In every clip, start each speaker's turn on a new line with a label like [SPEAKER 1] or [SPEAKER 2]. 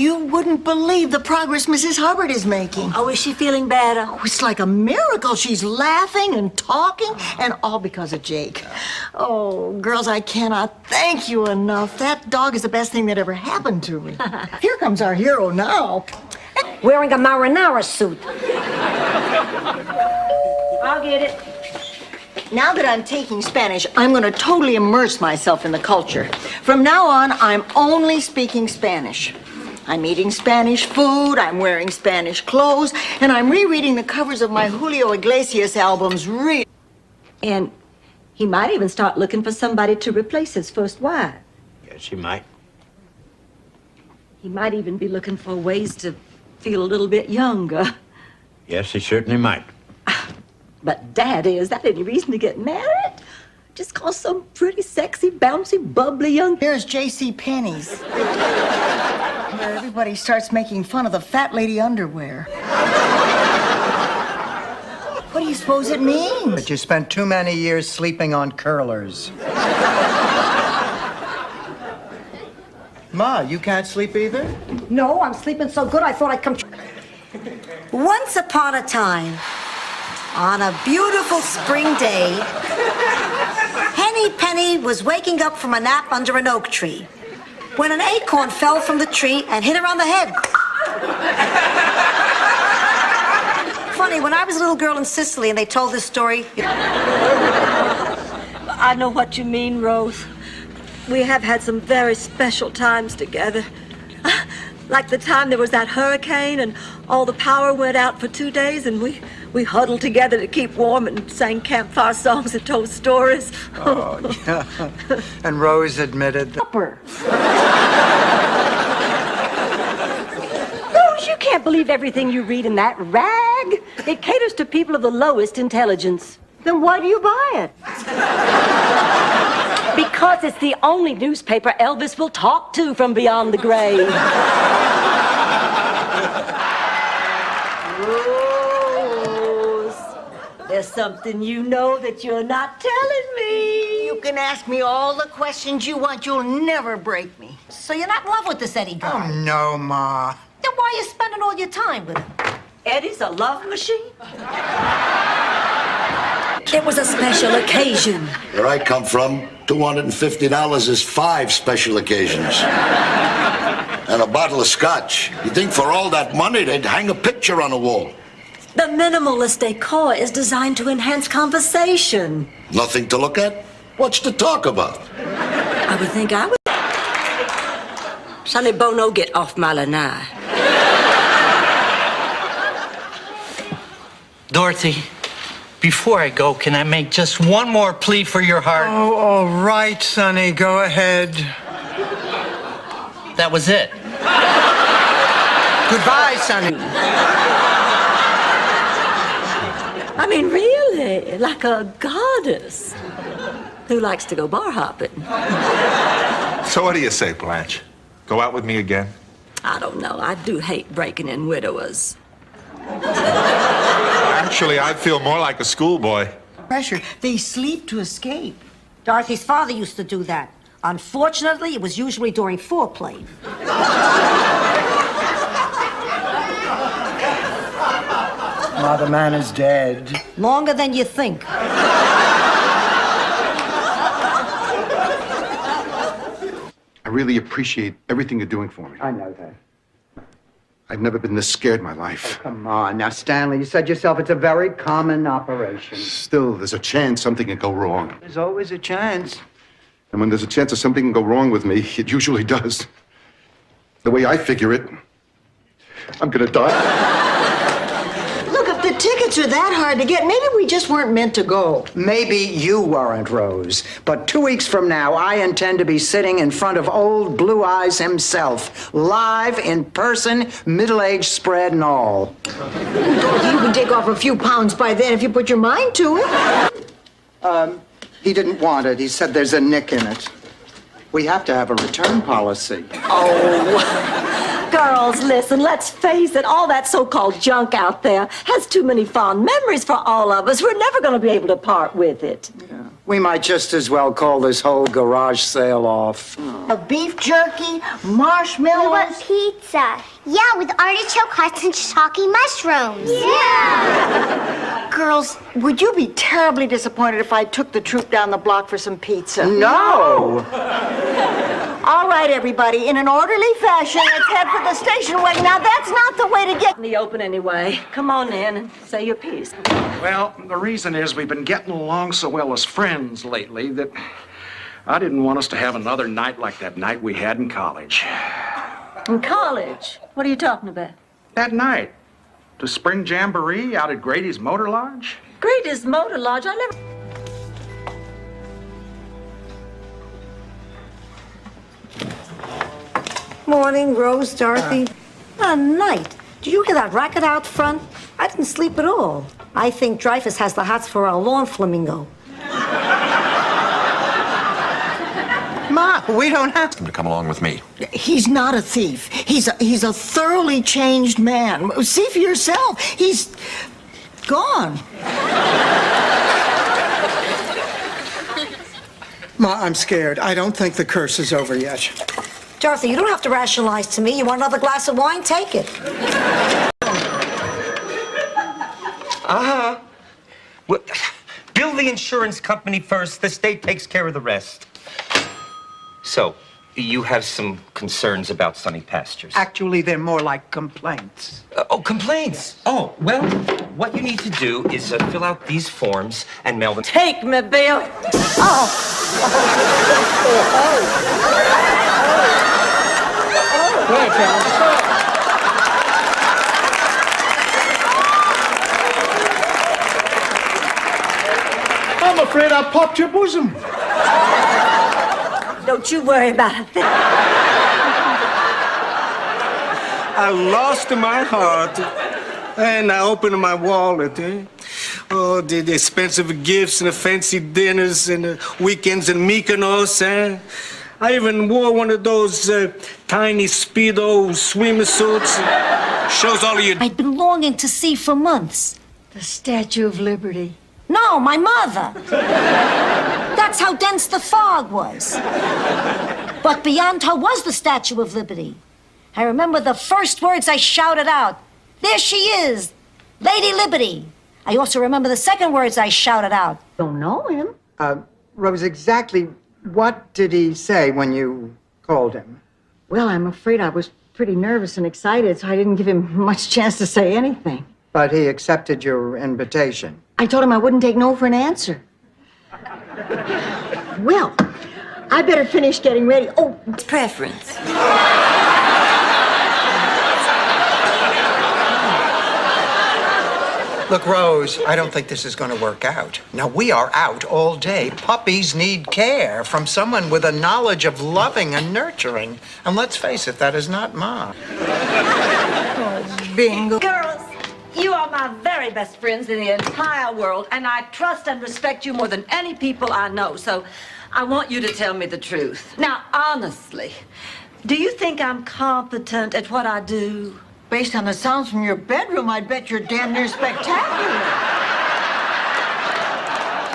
[SPEAKER 1] You wouldn't believe the progress Mrs. Hubbard is making.
[SPEAKER 2] Oh, is she feeling better?
[SPEAKER 1] Oh, it's like a miracle. She's laughing and talking, and all because of Jake. Oh, girls, I cannot thank you enough. That dog is the best thing that ever happened to me. Here comes our hero now.
[SPEAKER 2] Wearing a marinara suit. I'll get it.
[SPEAKER 1] Now that I'm taking Spanish, I'm going to totally immerse myself in the culture. From now on, I'm only speaking Spanish. I'm eating Spanish food, I'm wearing Spanish clothes, and I'm rereading the covers of my Julio Iglesias albums.
[SPEAKER 2] And he might even start looking for somebody to replace his first wife.
[SPEAKER 3] Yes, he might.
[SPEAKER 2] He might even be looking for ways to feel a little bit younger.
[SPEAKER 3] Yes, he certainly might.
[SPEAKER 2] But, Daddy, is that any reason to get married? Just cause some pretty, sexy, bouncy, bubbly young...
[SPEAKER 1] Here's J.C. Penney's, where everybody starts making fun of the fat lady underwear. What do you suppose it means?
[SPEAKER 4] But you spent too many years sleeping on curlers. Ma, you can't sleep either?
[SPEAKER 2] No, I'm sleeping so good I thought I'd come...
[SPEAKER 5] Once upon a time, on a beautiful spring day, Henny Penny was waking up from a nap under an oak tree when an acorn fell from the tree and hit her on the head. Funny, when I was a little girl in Sicily and they told this story...
[SPEAKER 2] I know what you mean, Rose. We have had some very special times together. Like the time there was that hurricane and all the power went out for 2 days and we huddled together to keep warm and sang campfire songs and told stories.
[SPEAKER 4] Oh, yeah. And Rose admitted that...
[SPEAKER 2] Rose, you can't believe everything you read in that rag. It caters to people of the lowest intelligence. Then why do you buy it? Because it's the only newspaper Elvis will talk to from beyond the grave. Rose, there's something you know that you're not telling me.
[SPEAKER 1] You can ask me all the questions you want. You'll never break me.
[SPEAKER 5] So you're not in love with this Eddie guy?
[SPEAKER 4] Oh, no, Ma.
[SPEAKER 5] Then why are you spending all your time with him?
[SPEAKER 2] Eddie's a love machine? It was a special occasion.
[SPEAKER 6] Where I come from, $250 is 5 special occasions. And a bottle of scotch. You think for all that money, they'd hang a picture on the wall.
[SPEAKER 2] The minimalist decor is designed to enhance conversation.
[SPEAKER 6] Nothing to look at? What's to talk about?
[SPEAKER 2] I would think I would. Sonny Bono, get off my lanai.
[SPEAKER 7] Dorothy, before I go, can I make just one more plea for your heart?
[SPEAKER 4] Oh, all right, Sonny, go ahead.
[SPEAKER 7] That was it.
[SPEAKER 4] Goodbye, Sonny.
[SPEAKER 2] I mean, really, like a goddess who likes to go bar hopping.
[SPEAKER 8] So what do you say, Blanche? Go out with me again?
[SPEAKER 2] I don't know. I do hate breaking in widowers.
[SPEAKER 8] Actually, I feel more like a schoolboy.
[SPEAKER 1] Pressure. They sleep to escape.
[SPEAKER 5] Dorothy's father used to do that. Unfortunately, it was usually during foreplay.
[SPEAKER 4] Ma, the man is dead.
[SPEAKER 5] Longer than you think.
[SPEAKER 9] I really appreciate everything you're doing for me.
[SPEAKER 4] I know that.
[SPEAKER 9] I've never been this scared in my life.
[SPEAKER 4] Come on. Now, Stanley, you said yourself it's a very common operation.
[SPEAKER 9] Still, there's a chance something can go wrong.
[SPEAKER 4] There's always a chance.
[SPEAKER 9] And when there's a chance that something can go wrong with me, it usually does. The way I figure it, I'm gonna die.
[SPEAKER 1] Look, if the tickets are that hard to get, maybe we just weren't meant to go.
[SPEAKER 4] Maybe you weren't, Rose. But 2 weeks from now, I intend to be sitting in front of old Blue Eyes himself. Live, in person, middle-aged spread and all.
[SPEAKER 1] You can take off a few pounds by then if you put your mind to it.
[SPEAKER 4] He didn't want it. He said there's a nick in it. We have to have a return policy.
[SPEAKER 2] Oh, girls, listen, let's face it, all that so-called junk out there has too many fond memories for all of us. We're never going to be able to part with it.
[SPEAKER 4] Yeah. We might just as well call this whole garage sale off.
[SPEAKER 1] Beef jerky,
[SPEAKER 10] We want
[SPEAKER 1] marshmallows.
[SPEAKER 10] pizza. Yeah, with artichoke hearts and shiitake mushrooms. Yeah.
[SPEAKER 1] Girls, would you be terribly disappointed if I took the troop down the block for some pizza?
[SPEAKER 4] No!
[SPEAKER 1] All right, everybody, in an orderly fashion, let's head for the station wagon. Now, that's not the way to get...
[SPEAKER 2] In the open anyway. Come on in and say your piece.
[SPEAKER 11] Well, the reason is we've been getting along so well as friends lately that I didn't want us to have another night like that night we had in college.
[SPEAKER 2] In college? What are you talking about?
[SPEAKER 11] That night, the spring jamboree out at Grady's Motor Lodge.
[SPEAKER 2] Grady's Motor Lodge. I never...
[SPEAKER 5] Morning, Rose, Dorothy. What a night. Did you hear that racket out front? I didn't sleep at all. I think Dreyfus has the hots for our lawn flamingo.
[SPEAKER 4] Ma, we don't have
[SPEAKER 8] To come along with me.
[SPEAKER 1] He's not a thief. He's a thoroughly changed man. See for yourself. He's gone.
[SPEAKER 12] Ma, I'm scared. I don't think the curse is over yet.
[SPEAKER 5] Dorothy, you don't have to rationalize to me. You want another glass of wine? Take it.
[SPEAKER 13] Well, bill the insurance company first. The state takes care of the rest. So, you have some concerns about Sunny Pastures?
[SPEAKER 12] Actually, they're more like complaints.
[SPEAKER 13] Complaints. Oh, well, what you need to do is fill out these forms and mail them.
[SPEAKER 2] Take me, Bill.
[SPEAKER 12] I'm afraid I popped your bosom.
[SPEAKER 2] Don't you worry about it.
[SPEAKER 12] I lost my heart, and I opened my wallet. Oh, the expensive gifts and the fancy dinners and the weekends in Mykonos. I even wore one of those tiny Speedo swimmer suits. Shows all of your...
[SPEAKER 5] I'd been longing to see for months.
[SPEAKER 1] The Statue of Liberty.
[SPEAKER 5] No, my mother. That's how dense the fog was. But beyond her was the Statue of Liberty. I remember the first words I shouted out. There she is, Lady Liberty. I also remember the second words I shouted out.
[SPEAKER 1] Don't know him.
[SPEAKER 4] Rose, exactly what did he say when you called him?
[SPEAKER 1] Well, I'm afraid I was pretty nervous and excited, so I didn't give him much chance to say anything.
[SPEAKER 4] But he accepted your invitation.
[SPEAKER 1] I told him I wouldn't take no for an answer. Well, I better finish getting ready. Oh,
[SPEAKER 2] Preference.
[SPEAKER 4] Look, Rose, I don't think this is going to work out. Now, we are out all day. Puppies need care from someone with a knowledge of loving and nurturing. And let's face it, that is not Mom.
[SPEAKER 1] bingo.
[SPEAKER 2] Girls, you are my very best friends in the entire world, and I trust and respect you more than any people I know. So I want you to tell me the truth. Now, honestly, do you think I'm competent at what I do?
[SPEAKER 1] Based on the sounds from your bedroom, I'd bet you're damn near spectacular.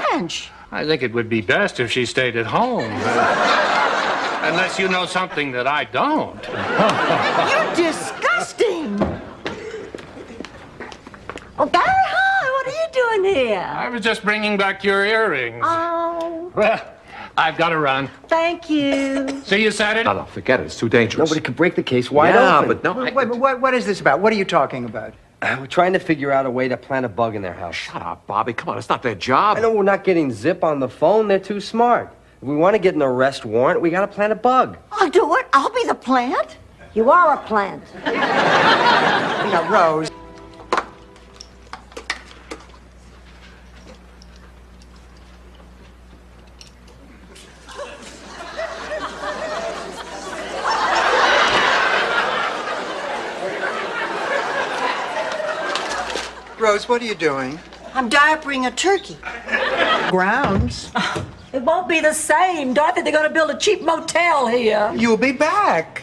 [SPEAKER 1] French.
[SPEAKER 14] I think it would be best if she stayed at home. Unless you know something that I don't.
[SPEAKER 1] You're disgusting.
[SPEAKER 2] Oh, Barry, hi, what are you doing here?
[SPEAKER 14] I was just bringing back your earrings.
[SPEAKER 2] Oh,
[SPEAKER 14] Well, I've got to run.
[SPEAKER 2] thank you.
[SPEAKER 14] See you Saturday.
[SPEAKER 8] No, forget it. It's too dangerous.
[SPEAKER 15] Nobody could break the case wide open.
[SPEAKER 8] but no.
[SPEAKER 4] What is this about? What are you talking about?
[SPEAKER 15] We're trying to figure out a way to plant a bug in their house.
[SPEAKER 8] Shut up, Bobby. Come on, it's not their job.
[SPEAKER 15] I know we're not getting Zip on the phone. They're too smart. If we want to get an arrest warrant, we got to plant a bug.
[SPEAKER 1] I'll do it. I'll be the plant.
[SPEAKER 5] You are a plant.
[SPEAKER 4] Now, Rose. Rose, what are you doing?
[SPEAKER 1] I'm diapering a turkey.
[SPEAKER 12] Grounds.
[SPEAKER 2] It won't be the same. Dorothy, they're going to build a cheap motel here.
[SPEAKER 12] You'll be back.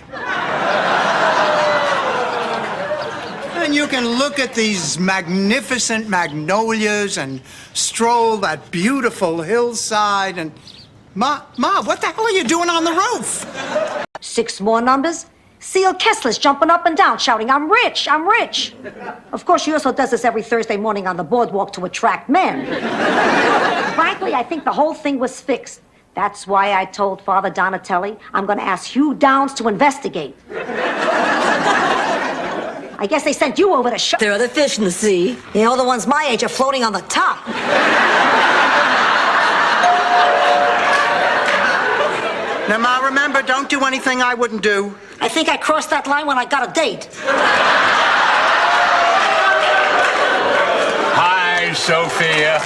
[SPEAKER 12] And
[SPEAKER 16] then you can look at these magnificent magnolias and stroll that beautiful hillside and... Ma, what the hell are you doing on the roof?
[SPEAKER 5] 6 more numbers. Seal Kessler's jumping up and down, shouting, "I'm rich, I'm rich." Of course, she also does this every Thursday morning on the boardwalk to attract men. Frankly, I think the whole thing was fixed. That's why I told Father Donatelli I'm going to ask Hugh Downs to investigate. I guess they sent you over to show.
[SPEAKER 2] There are other fish in the sea.
[SPEAKER 5] You know, the ones my age are floating on the top.
[SPEAKER 4] Now, Ma, remember, don't do anything I wouldn't do.
[SPEAKER 5] I think I crossed that line when I got a date.
[SPEAKER 14] Hi, Sophia.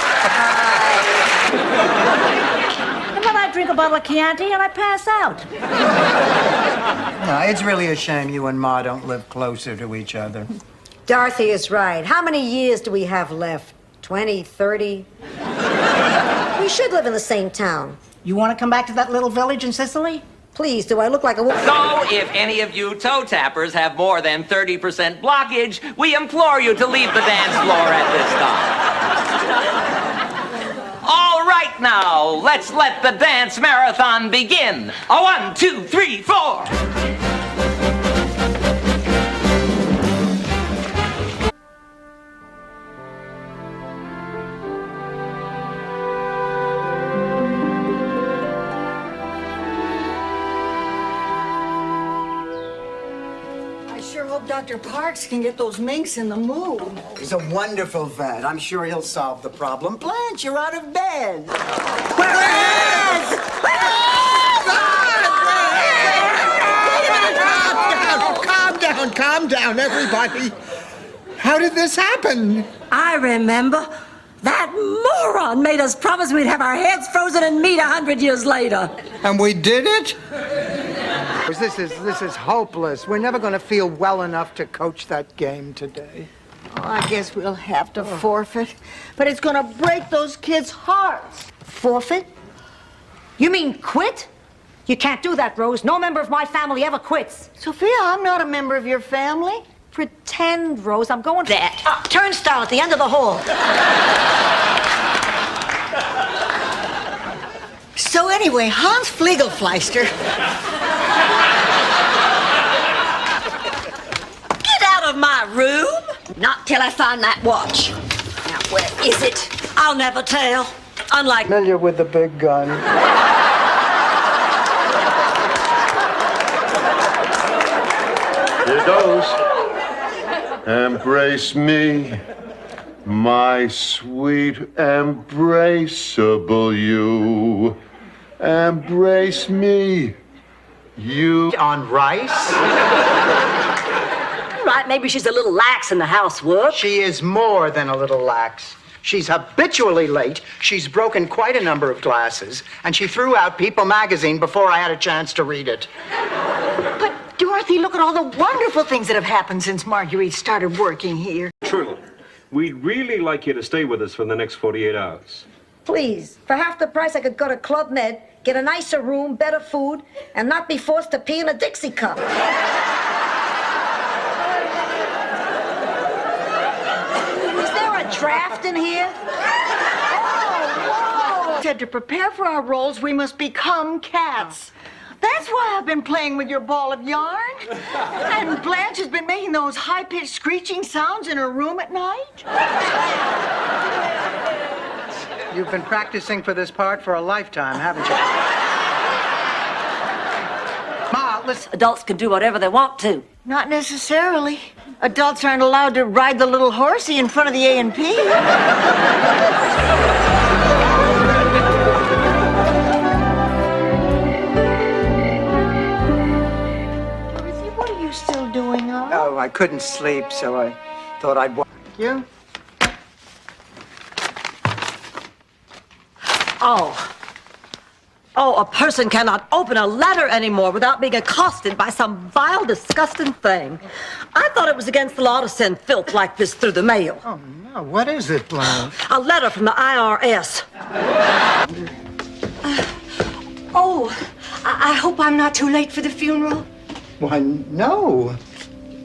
[SPEAKER 1] And then I drink a bottle of Chianti and I pass out.
[SPEAKER 4] No, it's really a shame you and Ma don't live closer to each other.
[SPEAKER 5] Dorothy is right. How many years do we have left? 20, 30? We should live in the same town.
[SPEAKER 1] You want to come back to that little village in Sicily?
[SPEAKER 5] Please, do I look like a woman?
[SPEAKER 17] So, if any of you toe tappers have more than 30% blockage, we implore you to leave the dance floor at this time. All right now, let's let the dance marathon begin. A 1, 2, 3, 4.
[SPEAKER 1] I sure hope Dr. Parks can get those minks in the mood.
[SPEAKER 4] He's a wonderful vet. I'm sure he'll solve the problem. Blanche, you're out of bed.
[SPEAKER 16] Calm down, everybody. How did this happen?
[SPEAKER 2] I remember. That moron made us promise we'd have our heads frozen and meet 100 years later.
[SPEAKER 16] And we did it?
[SPEAKER 4] This is hopeless. We're never going to feel well enough to coach that game today.
[SPEAKER 1] Oh, I guess we'll have to forfeit. But it's going to break those kids' hearts.
[SPEAKER 5] Forfeit? You mean quit? You can't do that, Rose. No member of my family ever quits.
[SPEAKER 1] Sophia, I'm not a member of your family.
[SPEAKER 5] Pretend, Rose. I'm going there. Turnstile at the end of the hall.
[SPEAKER 1] So anyway, Hans Fliegelfleister.
[SPEAKER 2] Get out of my room! Not till I find that watch. Now, where is it? I'll never tell. Unlike...
[SPEAKER 4] Familiar with the big gun.
[SPEAKER 9] Here goes. Embrace me, my sweet embraceable you. Embrace me, you.
[SPEAKER 4] On rice?
[SPEAKER 2] Right, maybe she's a little lax in the housework.
[SPEAKER 4] She is more than a little lax. She's habitually late. She's broken quite a number of glasses, and she threw out People magazine before I had a chance to read it.
[SPEAKER 1] But, Dorothy, look at all the wonderful things that have happened since Marguerite started working here.
[SPEAKER 18] Truly, we'd really like you to stay with us for the next 48 hours.
[SPEAKER 5] Please, for half the price I could go to Club Med, get a nicer room, better food, and not be forced to pee in a Dixie cup. Is there a draft in here?
[SPEAKER 1] Oh, said to prepare for our roles, we must become cats. That's why I've been playing with your ball of yarn. And Blanche has been making those high-pitched screeching sounds in her room at night.
[SPEAKER 4] You've been practicing for this part for a lifetime, haven't you? Ma, listen.
[SPEAKER 2] Adults can do whatever they want to.
[SPEAKER 1] Not necessarily. Adults aren't allowed to ride the little horsey in front of the A&P. What are you still doing,
[SPEAKER 4] Oh, I couldn't sleep, so I thought I'd watch you.
[SPEAKER 2] Oh, a person cannot open a letter anymore without being accosted by some vile, disgusting thing. I thought it was against the law to send filth like this through the mail.
[SPEAKER 4] Oh, no. What is it, Blanche?
[SPEAKER 2] A letter from the IRS.
[SPEAKER 1] I hope I'm not too late for the funeral.
[SPEAKER 4] Why, no.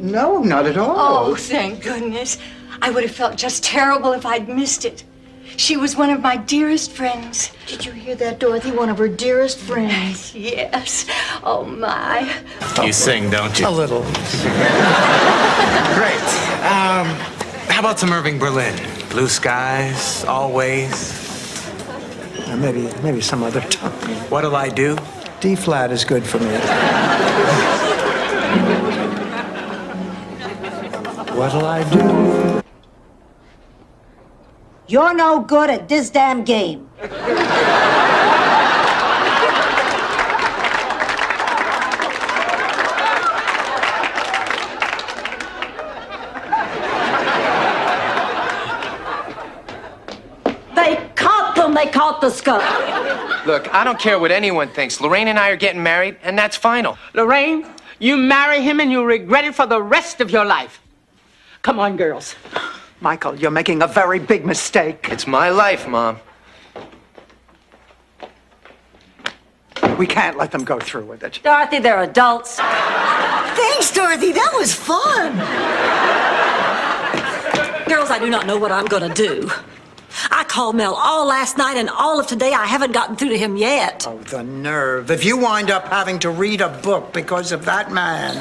[SPEAKER 4] No, not at all.
[SPEAKER 19] Oh, thank goodness. I would have felt just terrible if I'd missed it. She was one of my dearest friends.
[SPEAKER 1] Did you hear that, Dorothy? One of her dearest friends.
[SPEAKER 19] Yes. Oh, my.
[SPEAKER 8] You sing, don't you?
[SPEAKER 16] A little.
[SPEAKER 20] Great. How about some Irving Berlin? Blue skies, always.
[SPEAKER 16] Maybe some other time.
[SPEAKER 20] What'll I do?
[SPEAKER 16] D flat is good for me. What'll I do?
[SPEAKER 5] You're no good at this damn game.
[SPEAKER 2] They caught them. They caught the skunk.
[SPEAKER 15] Look, I don't care what anyone thinks. Lorraine and I are getting married, and that's final.
[SPEAKER 21] Lorraine, you marry him and you'll regret it for the rest of your life. Come on, girls.
[SPEAKER 16] Michael, you're making a very big mistake.
[SPEAKER 15] It's my life, Mom.
[SPEAKER 16] We can't let them go through with it.
[SPEAKER 2] Dorothy, they're adults.
[SPEAKER 5] Thanks, Dorothy. That was fun.
[SPEAKER 2] Girls, I do not know what I'm going to do. I called Mel all last night and all of today. I haven't gotten through to him yet.
[SPEAKER 16] Oh, the nerve. If you wind up having to read a book because of that man.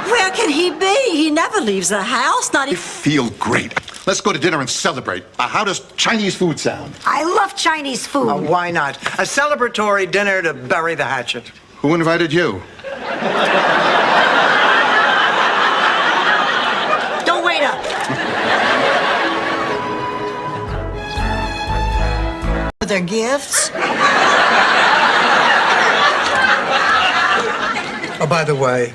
[SPEAKER 2] Where can he be? He never leaves the house, not even...
[SPEAKER 9] Feel great. Let's go to dinner and celebrate. How does Chinese food sound?
[SPEAKER 5] I love Chinese food.
[SPEAKER 16] Oh, why not? A celebratory dinner to bury the hatchet.
[SPEAKER 9] Who invited you?
[SPEAKER 5] Don't wait up.
[SPEAKER 1] Their gifts.
[SPEAKER 16] Oh, by the way,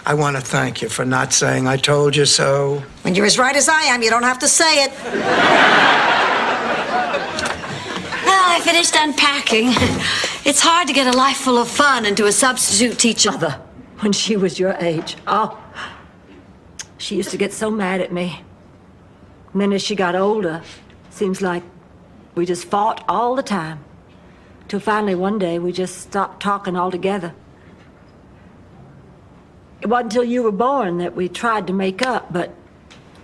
[SPEAKER 16] I want to thank you for not saying I told you so.
[SPEAKER 5] When you're as right as I am, you don't have to say it.
[SPEAKER 2] Well, I finished unpacking. It's hard to get a life full of fun into a substitute teacher. Mother, when she was your age, she used to get so mad at me. And then as she got older, seems like we just fought all the time. Till finally one day we just stopped talking altogether. It wasn't until you were born that we tried to make up, but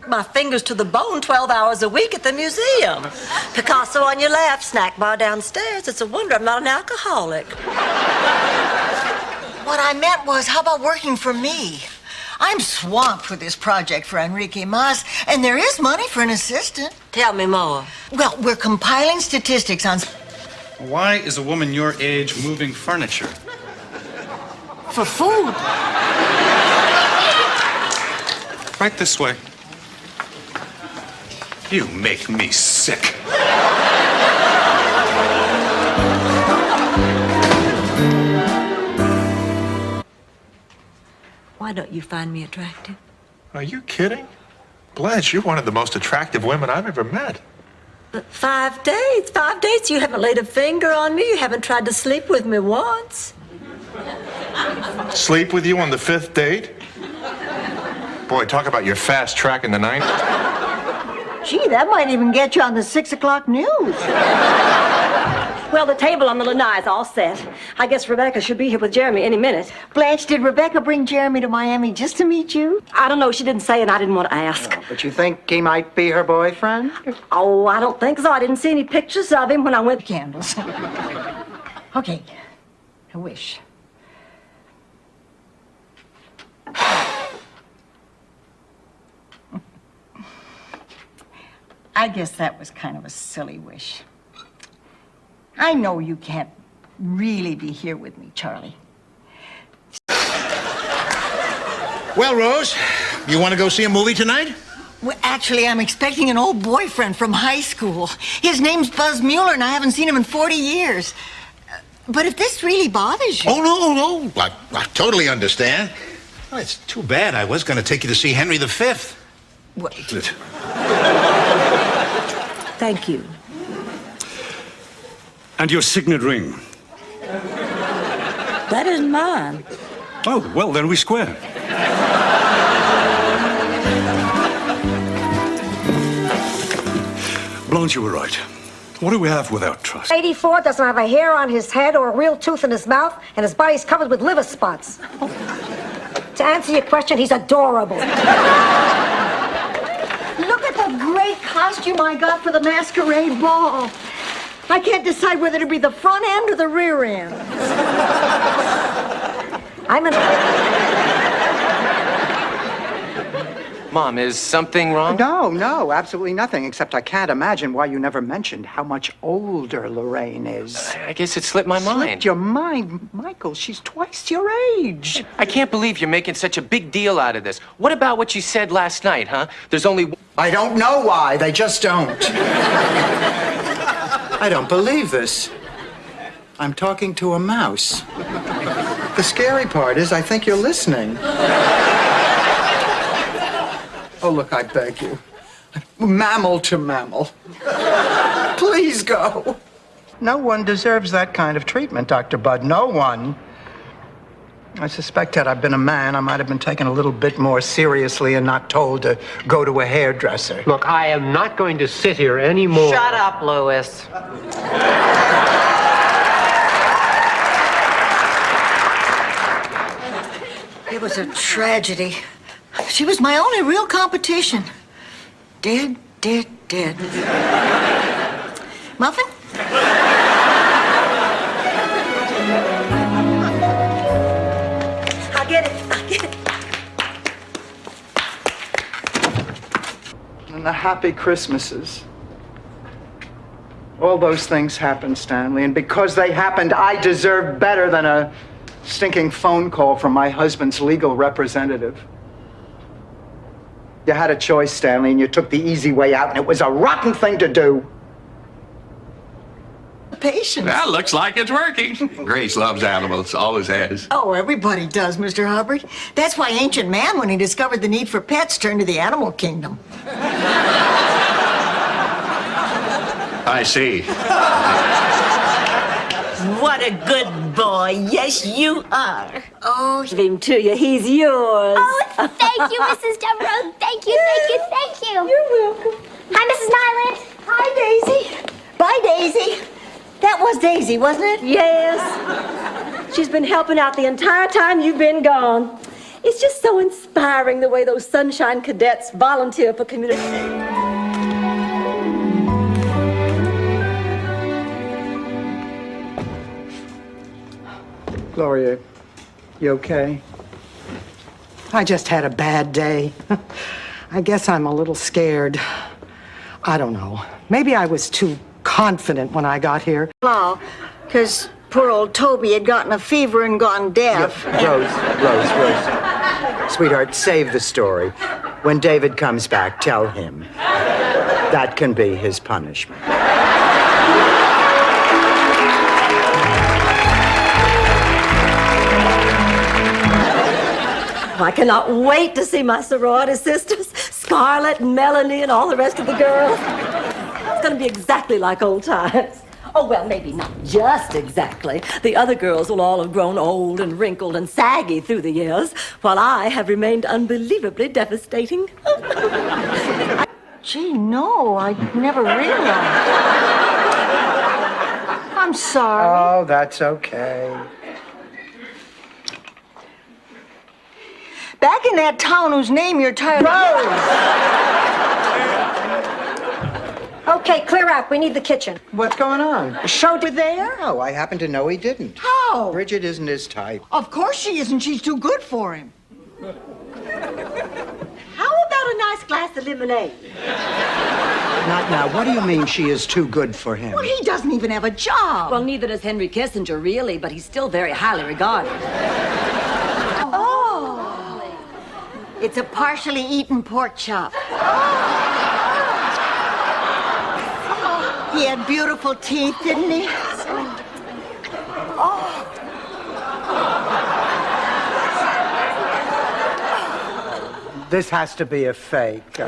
[SPEAKER 2] my fingers to the bone 12 hours a week at the museum. Picasso on your left, snack bar downstairs. It's a wonder I'm not an alcoholic.
[SPEAKER 1] What I meant was, how about working for me? I'm swamped with this project for Enrique Mas, and there is money for an assistant.
[SPEAKER 2] Tell me more.
[SPEAKER 1] Well, we're compiling statistics on...
[SPEAKER 22] Why is a woman your age moving furniture?
[SPEAKER 1] For food.
[SPEAKER 8] Right this way. You make me sick.
[SPEAKER 2] Why don't you find me attractive?
[SPEAKER 8] Are you kidding? Blanche, you're one of the most attractive women I've ever met.
[SPEAKER 2] But 5 dates, 5 dates. You haven't laid a finger on me. You haven't tried to sleep with me once.
[SPEAKER 8] Sleep with you on the 5th date? Boy, talk about your fast track in the 9th.
[SPEAKER 1] Gee, that might even get you on the 6 o'clock news.
[SPEAKER 2] Well, the table on the lanai is all set. I guess Rebecca should be here with Jeremy any minute.
[SPEAKER 1] Blanche, did Rebecca bring Jeremy to Miami just to meet you?
[SPEAKER 2] I don't know. She didn't say, and I didn't want to ask.
[SPEAKER 16] Oh, but you think he might be her boyfriend?
[SPEAKER 2] Oh, I don't think so. I didn't see any pictures of him when I went...
[SPEAKER 1] Candles. Okay. A wish. I guess that was kind of a silly wish. I know you can't really be here with me, Charlie.
[SPEAKER 23] Well, Rose, you want to go see a movie tonight?
[SPEAKER 1] Well, actually, I'm expecting an old boyfriend from high school. His name's Buzz Mueller, and I haven't seen him in 40 years. But if this really bothers you...
[SPEAKER 23] Oh, no. I totally understand. Well, it's too bad. I was going to take you to see Henry V.
[SPEAKER 1] Wait.
[SPEAKER 2] Thank you.
[SPEAKER 18] And your signet ring?
[SPEAKER 2] That isn't mine.
[SPEAKER 18] Oh, well, then we square. Blanche, you were right. What do we have without trust?
[SPEAKER 5] 84 doesn't have a hair on his head or a real tooth in his mouth, and his body's covered with liver spots. To answer your question, he's adorable.
[SPEAKER 1] Look at the great costume I got for the masquerade ball. I can't decide whether to be the front end or the rear end.
[SPEAKER 20] Mom, is something wrong?
[SPEAKER 4] No, absolutely nothing, except I can't imagine why you never mentioned how much older Lorraine is.
[SPEAKER 20] I guess it slipped my mind.
[SPEAKER 4] Slipped your mind? Michael, she's twice your age.
[SPEAKER 20] I can't believe you're making such a big deal out of this. What about what you said last night, huh? There's only...
[SPEAKER 4] I don't know why. They just don't. I don't believe this. I'm talking to a mouse. The scary part is I think you're listening. Oh, look, I beg you. Mammal to mammal. Please go. No one deserves that kind of treatment, Dr. Budd. No one. I suspect had I been a man, I might have been taken a little bit more seriously and not told to go to a hairdresser.
[SPEAKER 3] Look, I am not going to sit here anymore.
[SPEAKER 17] Shut up, Louis.
[SPEAKER 1] It was a tragedy. She was my only real competition. Dead. Muffin?
[SPEAKER 2] I'll get it.
[SPEAKER 4] And the happy Christmases. All those things happened, Stanley, and because they happened, I deserve better than a stinking phone call from my husband's legal representative. You had a choice, Stanley, and you took the easy way out, and it was a rotten thing to do.
[SPEAKER 1] Patience.
[SPEAKER 6] Well, looks like it's working. Grace loves animals, always has.
[SPEAKER 1] Oh, everybody does, Mr. Hubbard. That's why ancient man, when he discovered the need for pets, turned to the animal kingdom.
[SPEAKER 6] I see.
[SPEAKER 2] What a good boy. Yes, you are. Oh, give him to you. He's yours.
[SPEAKER 10] Oh, thank you, Mrs. Devereaux. Thank you.
[SPEAKER 2] You're welcome.
[SPEAKER 10] Hi, Mrs. Nyland.
[SPEAKER 1] Hi, Daisy. Bye, Daisy. That was Daisy, wasn't it?
[SPEAKER 2] Yes. She's been helping out the entire time you've been gone. It's just so inspiring the way those Sunshine Cadets volunteer for community.
[SPEAKER 4] Gloria, you okay?
[SPEAKER 7] I just had a bad day. I guess I'm a little scared. I don't know. Maybe I was too confident when I got here.
[SPEAKER 1] No, because poor old Toby had gotten a fever and gone deaf.
[SPEAKER 4] Rose. Sweetheart, save the story. When David comes back, tell him. That can be his punishment.
[SPEAKER 2] I cannot wait to see my sorority sisters, Scarlett and Melanie and all the rest of the girls. It's going to be exactly like old times. Oh, well, maybe not just exactly. The other girls will all have grown old and wrinkled and saggy through the years, while I have remained unbelievably devastating.
[SPEAKER 1] Gee, no, I never realized. I'm sorry.
[SPEAKER 4] Oh, that's okay.
[SPEAKER 1] Back in that town whose name you're tired of.
[SPEAKER 5] Okay, clear out. We need the kitchen.
[SPEAKER 4] What's going on?
[SPEAKER 1] Showed you there?
[SPEAKER 4] No, I happen to know he didn't.
[SPEAKER 1] How?
[SPEAKER 4] Bridget isn't his type.
[SPEAKER 1] Of course she isn't. She's too good for him.
[SPEAKER 2] How about a nice glass of lemonade?
[SPEAKER 4] Not now. What do you mean she is too good for him?
[SPEAKER 1] Well, he doesn't even have a job.
[SPEAKER 2] Well, neither does Henry Kissinger, really, but he's still very highly regarded.
[SPEAKER 1] It's a partially eaten pork chop. He had beautiful teeth, didn't he?
[SPEAKER 4] This has to be a fake.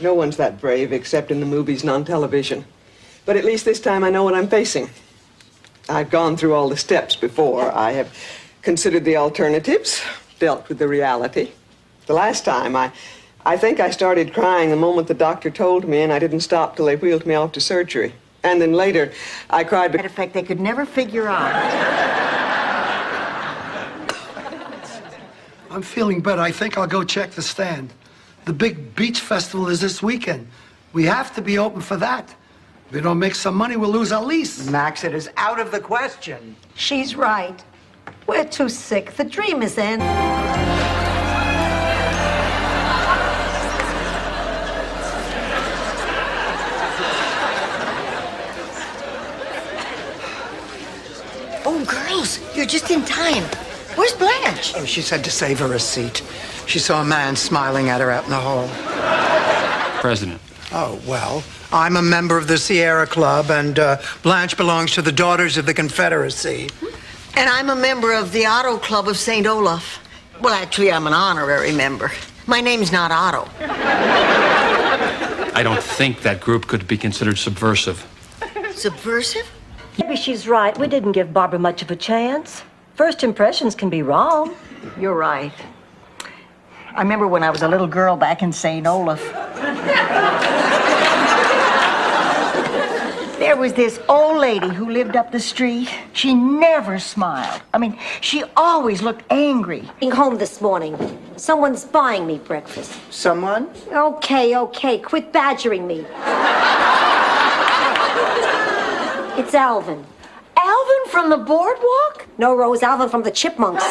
[SPEAKER 24] No one's that brave except in the movies and on television. But at least this time I know what I'm facing. I've gone through all the steps before. I have considered the alternatives, dealt with the reality. The last time, I think I started crying the moment the doctor told me, and I didn't stop till they wheeled me off to surgery. And then later, I cried.
[SPEAKER 1] Matter of fact, they could never figure out.
[SPEAKER 11] I'm feeling better. I think I'll go check the stand. The big beach festival is this weekend. We have to be open for that. If we don't make some money, we'll lose our lease.
[SPEAKER 4] Max, it is out of the question.
[SPEAKER 5] She's right. We're too sick. The dream is in.
[SPEAKER 1] Oh, girls, you're just in time. Where's Blanche?
[SPEAKER 4] Oh, she said to save her a seat. She saw a man smiling at her out in the hall.
[SPEAKER 12] President.
[SPEAKER 16] Oh, well, I'm a member of the Sierra Club, and Blanche belongs to the Daughters of the Confederacy.
[SPEAKER 1] And I'm a member of the Otto Club of St. Olaf. Well, actually, I'm an honorary member. My name's not Otto.
[SPEAKER 12] I don't think that group could be considered subversive.
[SPEAKER 1] Subversive?
[SPEAKER 2] Maybe she's right. We didn't give Barbara much of a chance. First impressions can be wrong.
[SPEAKER 1] You're right. I remember when I was a little girl back in St. Olaf. There was this old lady who lived up the street. She never smiled. I mean, she always looked angry.
[SPEAKER 5] Home this morning. Someone's buying me breakfast.
[SPEAKER 4] Someone?
[SPEAKER 5] Okay. Quit badgering me. It's Alvin.
[SPEAKER 1] Alvin from the boardwalk?
[SPEAKER 5] No, Rose, Alvin from the Chipmunks.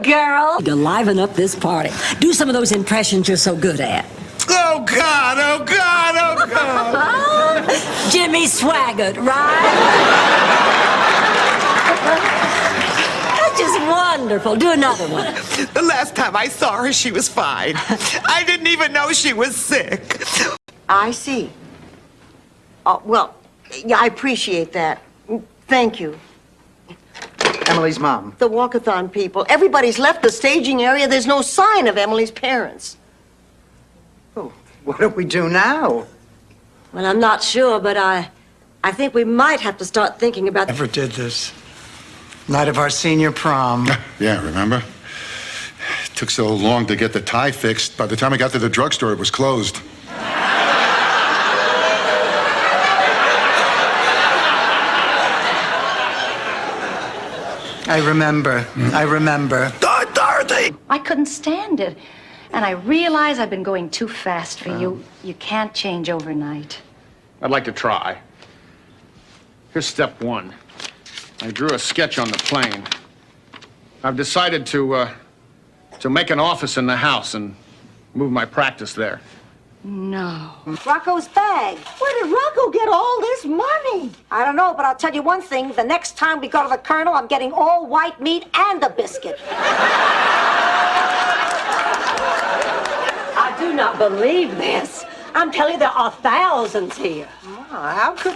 [SPEAKER 2] Girl.
[SPEAKER 13] To liven up this party. Do some of those impressions you're so good at.
[SPEAKER 16] Oh, God, oh, God, oh, God.
[SPEAKER 13] Jimmy Swaggart, right? That's just wonderful. Do another one.
[SPEAKER 14] The last time I saw her, she was fine. I didn't even know she was sick.
[SPEAKER 1] I see. Well, yeah, I appreciate that. Thank you.
[SPEAKER 4] Emily's mom.
[SPEAKER 1] The walkathon people. Everybody's left the staging area. There's no sign of Emily's parents.
[SPEAKER 4] Oh, what do we do now?
[SPEAKER 2] Well, I'm not sure, but I think we might have to start thinking about...
[SPEAKER 16] Never did this. Night of our senior prom.
[SPEAKER 9] Yeah, remember? It took so long to get the tie fixed. By the time I got to the drugstore, it was closed.
[SPEAKER 16] I remember. Dorothy!
[SPEAKER 19] I couldn't stand it. And I realize I've been going too fast for you. You can't change overnight.
[SPEAKER 12] I'd like to try. Here's step one. I drew a sketch on the plane. I've decided to make an office in the house and move my practice there.
[SPEAKER 19] No.
[SPEAKER 5] Rocco's bag.
[SPEAKER 1] Where did Rocco get all this money?
[SPEAKER 5] I don't know, but I'll tell you one thing. The next time we go to the Colonel, I'm getting all white meat and a biscuit.
[SPEAKER 2] I do not believe this. I'm telling you, there are thousands here.
[SPEAKER 4] How could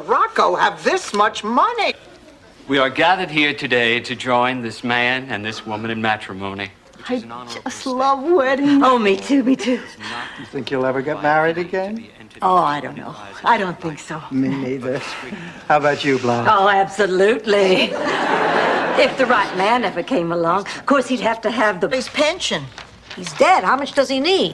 [SPEAKER 4] Rocco have this much money?
[SPEAKER 17] We are gathered here today to join this man and this woman in matrimony.
[SPEAKER 1] I just love weddings.
[SPEAKER 2] Oh, me too.
[SPEAKER 4] You think you'll ever get married again?
[SPEAKER 1] Oh, I don't know. I don't think so.
[SPEAKER 4] Me neither. How about you, Blanche?
[SPEAKER 2] Oh, absolutely. If the right man ever came along. Of course, he'd have to have
[SPEAKER 1] His pension.
[SPEAKER 5] He's dead. How much does he need?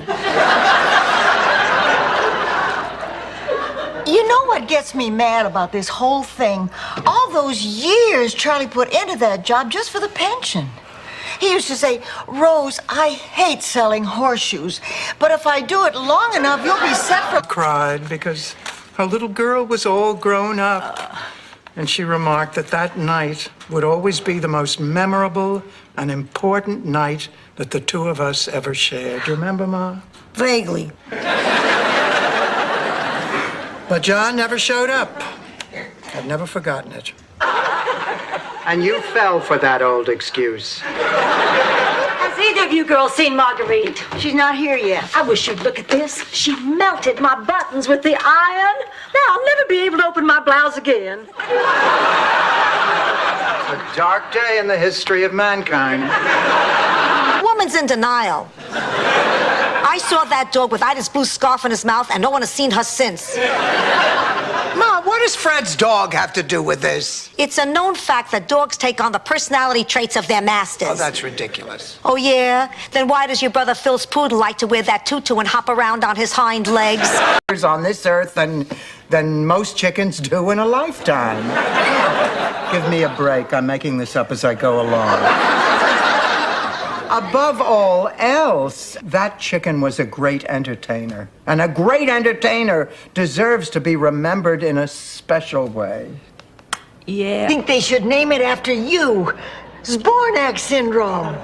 [SPEAKER 1] You know what gets me mad about this whole thing? All those years Charlie put into that job just for the pension. He used to say, Rose, I hate selling horseshoes, but if I do it long enough, you'll be set for...
[SPEAKER 16] Cried because her little girl was all grown up. And she remarked that that night would always be the most memorable and important night that the two of us ever shared. Do you remember, Ma?
[SPEAKER 5] Vaguely.
[SPEAKER 16] But John never showed up. I've never forgotten it.
[SPEAKER 4] And you fell for that old excuse.
[SPEAKER 2] Has either of you girls seen Marguerite?
[SPEAKER 1] She's not here yet.
[SPEAKER 2] I wish you'd look at this. She melted my buttons with the iron. Now I'll never be able to open my blouse again.
[SPEAKER 4] A dark day in the history of mankind.
[SPEAKER 5] Woman's in denial. I saw that dog with Ida's blue scarf in his mouth, and no one has seen her since.
[SPEAKER 16] Ma, what does Fred's dog have to do with this?
[SPEAKER 5] It's a known fact that dogs take on the personality traits of their masters.
[SPEAKER 16] Oh, that's ridiculous.
[SPEAKER 5] Oh, yeah? Then why does your brother Phil's poodle like to wear that tutu and hop around on his hind legs?
[SPEAKER 4] On this earth, and than most chickens do in a lifetime. Give me a break. I'm making this up as I go along. Above all else, that chicken was a great entertainer. And a great entertainer deserves to be remembered in a special way.
[SPEAKER 1] Yeah. I think they should name it after you. Zbornak syndrome.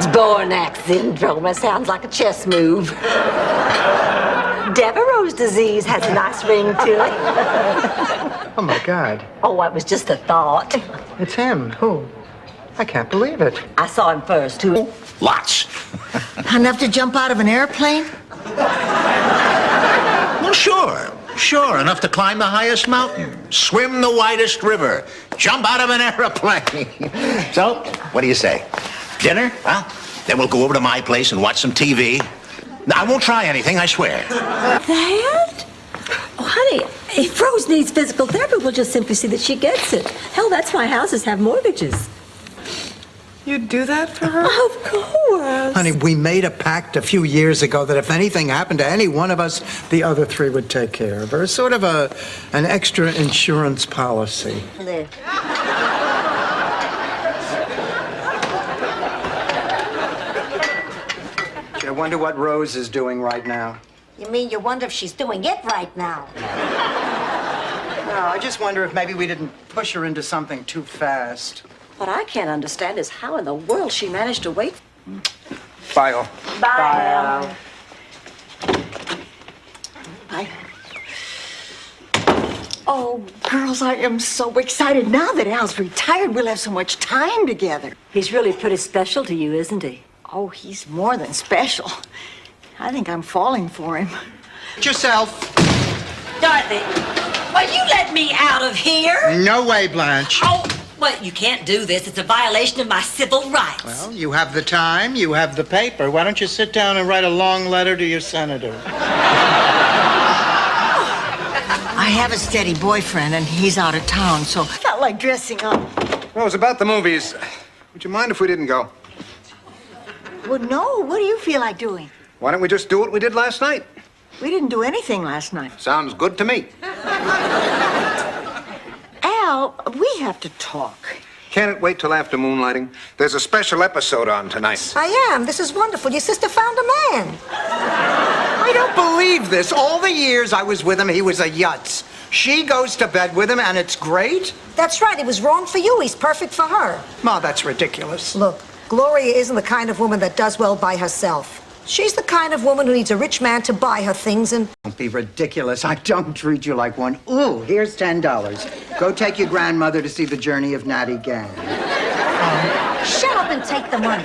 [SPEAKER 13] Zbornak syndrome. That sounds like a chess move. Devereaux's disease has a nice ring to it.
[SPEAKER 4] Oh, my God.
[SPEAKER 13] Oh, it was just a thought.
[SPEAKER 4] It's him. Who? I can't believe it.
[SPEAKER 13] I saw him first, too.
[SPEAKER 23] Lots.
[SPEAKER 1] Enough to jump out of an airplane?
[SPEAKER 23] Well, sure. Sure, enough to climb the highest mountain, swim the widest river, jump out of an airplane. So, what do you say? Dinner? Huh? Then we'll go over to my place and watch some TV. I won't try anything, I swear.
[SPEAKER 2] That? Oh, honey, if Rose needs physical therapy, we'll just simply see that she gets it. Hell, that's why houses have mortgages.
[SPEAKER 16] You'd do that for her?
[SPEAKER 2] Of course.
[SPEAKER 4] Honey, we made a pact a few years ago that if anything happened to any one of us, the other three would take care of her. Sort of an extra insurance policy.
[SPEAKER 5] There.
[SPEAKER 4] I wonder what Rose is doing right now.
[SPEAKER 5] You mean you wonder if she's doing it right now?
[SPEAKER 4] No, I just wonder if maybe we didn't push her into something too fast.
[SPEAKER 2] What I can't understand is how in the world she managed to wait.
[SPEAKER 4] Bye, all.
[SPEAKER 2] Bye.
[SPEAKER 1] Bye. Oh, girls, I am so excited. Now that Al's retired, we'll have so much time together.
[SPEAKER 2] He's really pretty special to you, isn't he?
[SPEAKER 1] Oh, he's more than special. I think I'm falling for him.
[SPEAKER 4] Yourself.
[SPEAKER 13] Dorothy, will you let me out of here?
[SPEAKER 4] No way, Blanche.
[SPEAKER 13] Oh, well, you can't do this. It's a violation of my civil rights.
[SPEAKER 4] Well, you have the time, you have the paper. Why don't you sit down and write a long letter to your senator?
[SPEAKER 1] I have a steady boyfriend, and he's out of town, so I felt like dressing up.
[SPEAKER 6] Rose, about the movies, would you mind if we didn't go?
[SPEAKER 1] Well, no. What do you feel like doing?
[SPEAKER 6] Why don't we just do what we did last night?
[SPEAKER 1] We didn't do anything last night.
[SPEAKER 6] Sounds good to me.
[SPEAKER 1] Al, we have to talk.
[SPEAKER 6] Can't it wait till after moonlighting? There's a special episode on tonight.
[SPEAKER 5] I am. This is wonderful. Your sister found a man.
[SPEAKER 4] I don't believe this. All the years I was with him, he was a yutz. She goes to bed with him, and it's great?
[SPEAKER 5] That's right. He was wrong for you. He's perfect for her.
[SPEAKER 4] Ma, that's ridiculous.
[SPEAKER 5] Look, Gloria isn't the kind of woman that does well by herself. She's the kind of woman who needs a rich man to buy her things and...
[SPEAKER 4] Don't be ridiculous. I don't treat you like one. Ooh, here's $10. Go take your grandmother to see The Journey of Natty Gann.
[SPEAKER 5] Shut up and take the money.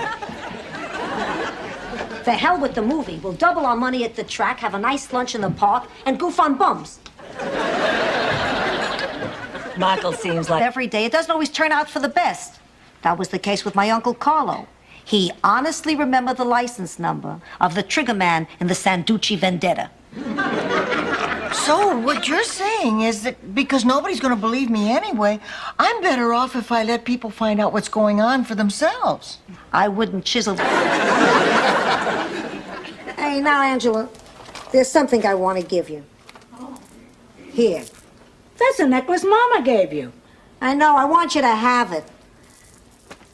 [SPEAKER 5] The hell with the movie. We'll double our money at the track, have a nice lunch in the park, and goof on bums.
[SPEAKER 13] Michael seems like...
[SPEAKER 5] Every day, it doesn't always turn out for the best. That was the case with my Uncle Carlo. He honestly remembered the license number of the triggerman in the Sanducci Vendetta.
[SPEAKER 1] So what you're saying is that because nobody's going to believe me anyway, I'm better off if I let people find out what's going on for themselves.
[SPEAKER 5] I wouldn't chisel... Hey, now, Angela, there's something I want to give you. Here.
[SPEAKER 2] That's a necklace Mama gave you.
[SPEAKER 5] I know, I want you to have it.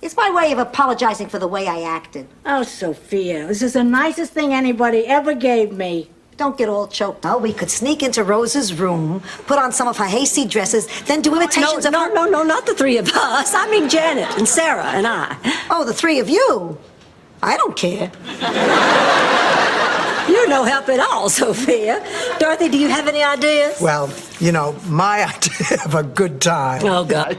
[SPEAKER 5] It's my way of apologizing for the way I acted.
[SPEAKER 2] Oh, Sophia, this is the nicest thing anybody ever gave me.
[SPEAKER 5] Don't get all choked. Oh, we could sneak into Rose's room, put on some of her hasty dresses, then do imitations of her...
[SPEAKER 2] No, not the three of us. I mean Janet and Sarah and I.
[SPEAKER 5] Oh, the three of you? I don't care.
[SPEAKER 2] You're no help at all, Sophia. Dorothy, do you have any ideas?
[SPEAKER 4] Well, you know, my idea of a good time...
[SPEAKER 2] Oh, God.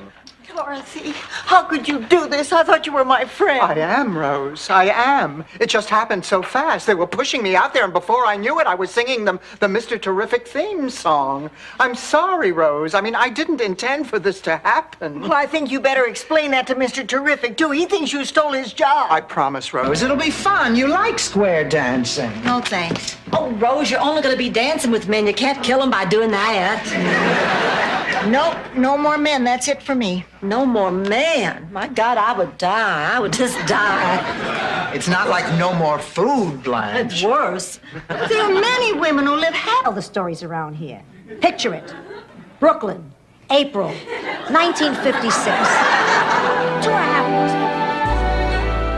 [SPEAKER 1] Dorothy, how could you do this? I thought you were my friend.
[SPEAKER 4] I am, Rose. I am. It just happened so fast. They were pushing me out there, and before I knew it, I was singing the Mr. Terrific theme song. I'm sorry, Rose. I mean, I didn't intend for this to happen.
[SPEAKER 1] Well, I think you better explain that to Mr. Terrific, too. He thinks you stole his job.
[SPEAKER 4] I promise, Rose. It'll be fun. You like square dancing.
[SPEAKER 1] No, thanks.
[SPEAKER 13] Oh, Rose, you're only going to be dancing with men. You can't kill them by doing that.
[SPEAKER 1] Nope, no more men. That's it for me.
[SPEAKER 13] No more men. My God, I would die. I would just die.
[SPEAKER 4] It's not like no more food, Blanche.
[SPEAKER 13] It's worse.
[SPEAKER 1] There are many women who live happy.
[SPEAKER 5] Tell the stories around here. Picture it. Brooklyn, April, 1956. 2.5 years.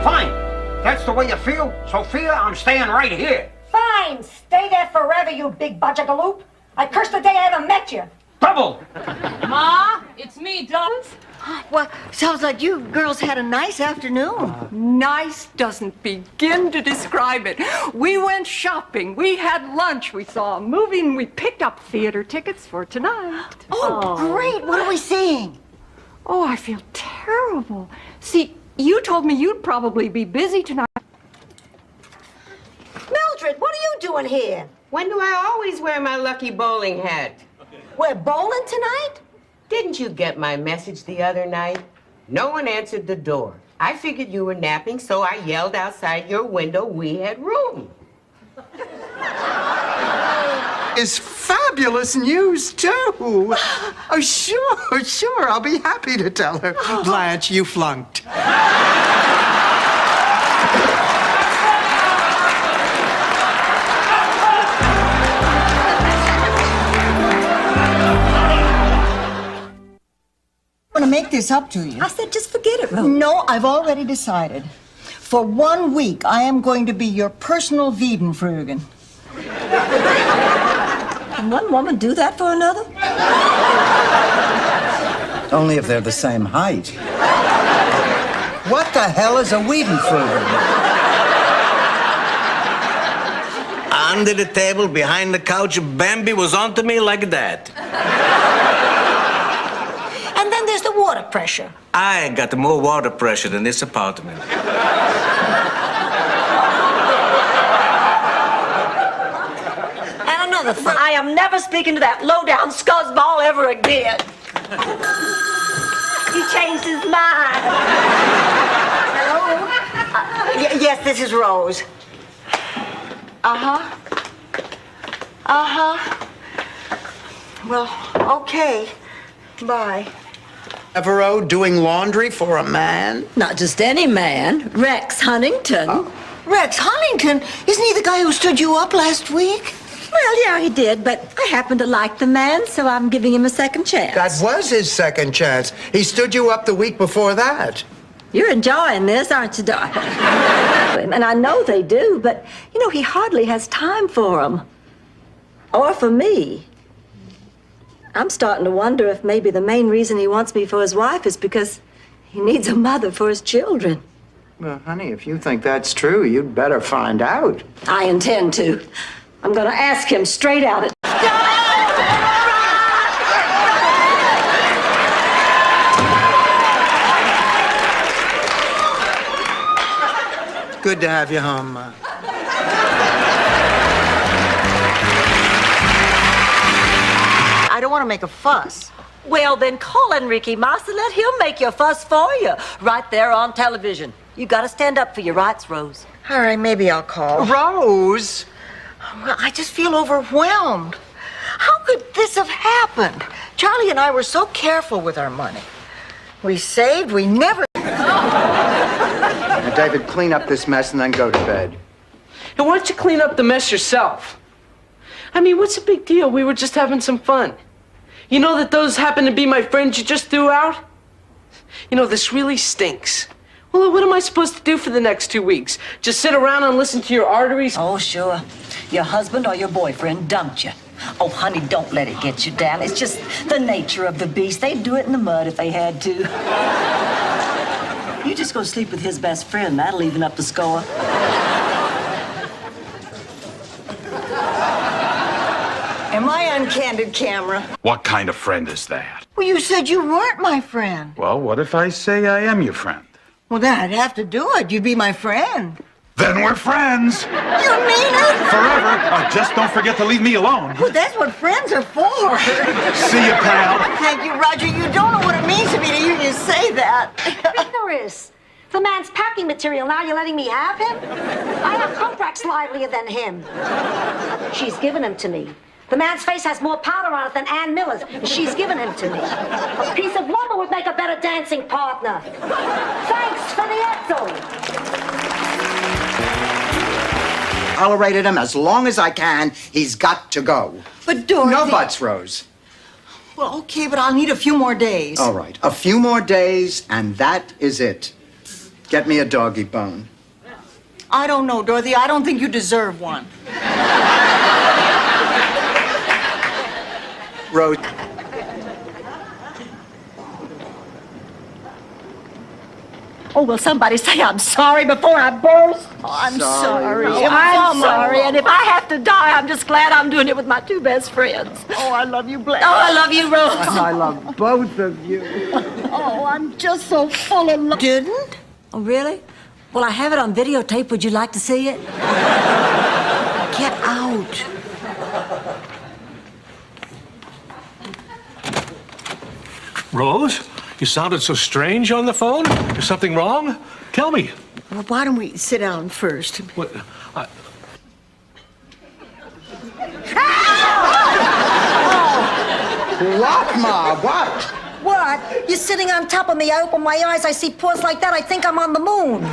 [SPEAKER 8] Fine. That's the way you feel, Sophia. I'm staying right here.
[SPEAKER 5] Fine. Stay there forever, you big butchagaloop. I curse the day I ever met you.
[SPEAKER 8] Double.
[SPEAKER 1] Ma, it's me, Doris. Well, sounds like you girls had a nice afternoon.
[SPEAKER 2] Nice doesn't begin to describe it. We went shopping, we had lunch, we saw a movie, and we picked up theater tickets for tonight.
[SPEAKER 1] Oh, great. What are we seeing?
[SPEAKER 2] Oh, I feel terrible. See, you told me you'd probably be busy tonight.
[SPEAKER 5] Mildred, what are you doing here?
[SPEAKER 15] When do I always wear my lucky bowling hat?
[SPEAKER 5] We're bowling tonight?
[SPEAKER 15] Didn't you get my message the other night? No one answered the door. I figured you were napping, so I yelled outside your window we had room.
[SPEAKER 4] Is fabulous news, too. Oh, sure. I'll be happy to tell her. Blanche, you flunked.
[SPEAKER 1] I'm going to make this up to you.
[SPEAKER 2] I said just forget it, Rose.
[SPEAKER 1] No, I've already decided. For 1 week, I am going to be your personal Wiedenfrugen.
[SPEAKER 2] Can one woman do that for another?
[SPEAKER 4] Only if they're the same height. What the hell is a Wiedenfrugen?
[SPEAKER 21] Under the table, behind the couch, Bambi was onto me like that.
[SPEAKER 5] And then there's the water pressure.
[SPEAKER 21] I got more water pressure than this apartment.
[SPEAKER 2] And another thing. I am never speaking to that low-down scuzzball ever again. He changed his mind.
[SPEAKER 1] Hello? Yes, this is Rose. Uh-huh. Uh-huh. Well, okay. Bye.
[SPEAKER 4] Evero doing laundry for a man?
[SPEAKER 2] Not just any man. Rex Huntington.
[SPEAKER 1] Rex Huntington? Isn't he the guy who stood you up last week?
[SPEAKER 2] Well, yeah, he did, but I happen to like the man, so I'm giving him a second chance.
[SPEAKER 4] That was his second chance. He stood you up the week before that.
[SPEAKER 2] You're enjoying this, aren't you, darling? And I know they do, but, you know, he hardly has time for them. Or for me. I'm starting to wonder if maybe the main reason he wants me for his wife is because he needs a mother for his children.
[SPEAKER 4] Well, honey, if you think that's true, you'd better find out.
[SPEAKER 2] I intend to. I'm going to ask him straight out at...
[SPEAKER 4] Good to have you home, Ma.
[SPEAKER 1] I don't want to make a fuss.
[SPEAKER 2] Well, then call Enrique Massa. Let him make your fuss for you. Right there on television. You got to stand up for your rights, Rose.
[SPEAKER 1] All right, maybe I'll call.
[SPEAKER 4] Rose!
[SPEAKER 1] Well, I just feel overwhelmed. How could this have happened? Charlie and I were so careful with our money. We saved, we never...
[SPEAKER 4] Now, David, clean up this mess and then go to bed.
[SPEAKER 22] And why don't you clean up the mess yourself? I mean, what's the big deal? We were just having some fun. You know that those happen to be my friends you just threw out? You know, this really stinks. Well, what am I supposed to do for the next 2 weeks? Just sit around and listen to your arteries?
[SPEAKER 2] Oh, sure. Your husband or your boyfriend dumped you. Oh, honey, don't let it get you down. It's just the nature of the beast. They'd do it in the mud if they had to. You just go sleep with his best friend. That'll even up the score.
[SPEAKER 1] Am I on candid camera?
[SPEAKER 25] What kind of friend is that?
[SPEAKER 1] Well, you said you weren't my friend.
[SPEAKER 25] Well, what if I say I am your friend?
[SPEAKER 1] Well, then I'd have to do it. You'd be my friend.
[SPEAKER 25] Then we're friends.
[SPEAKER 1] You mean it?
[SPEAKER 25] Forever. Just don't forget to leave me alone.
[SPEAKER 1] Well, that's what friends are for.
[SPEAKER 25] See you, pal.
[SPEAKER 1] Thank you, Roger. You don't know what it means to me to hear you say that.
[SPEAKER 5] Rigorous. The man's packing material. Now you're letting me have him? I have contracts livelier than him. She's given him to me. The man's face has more powder on it than Ann Miller's. She's given him to me. A piece of lumber would make a better dancing partner. Thanks for the Edsel.
[SPEAKER 4] tolerated him as long as I can. He's got to go.
[SPEAKER 1] But Dorothy...
[SPEAKER 4] No buts, Rose.
[SPEAKER 1] Well, okay, but I'll need a few more days.
[SPEAKER 4] All right, a few more days, and that is it. Get me a doggy bone.
[SPEAKER 1] I don't know, Dorothy. I don't think you deserve one.
[SPEAKER 4] Rose.
[SPEAKER 2] Oh, will somebody say I'm sorry before I burst? Oh, I'm sorry.
[SPEAKER 4] Sorry.
[SPEAKER 2] I'm sorry. And if I have to die, I'm just glad I'm doing it with my two best friends.
[SPEAKER 1] Oh, I love you, Blanche.
[SPEAKER 2] Oh, I love you, Rose.
[SPEAKER 4] I love both of you.
[SPEAKER 2] Oh, I'm just so full of love.
[SPEAKER 5] Didn't? Oh, really? Well, I have it on videotape. Would you like to see it? Get out.
[SPEAKER 3] Rose, you sounded so strange on the phone. Is something wrong? Tell me.
[SPEAKER 1] Well, why don't we sit down first?
[SPEAKER 3] What?
[SPEAKER 4] What, Ma? What?
[SPEAKER 5] What? You're sitting on top of me. I open my eyes. I see paws like that. I think I'm on the moon.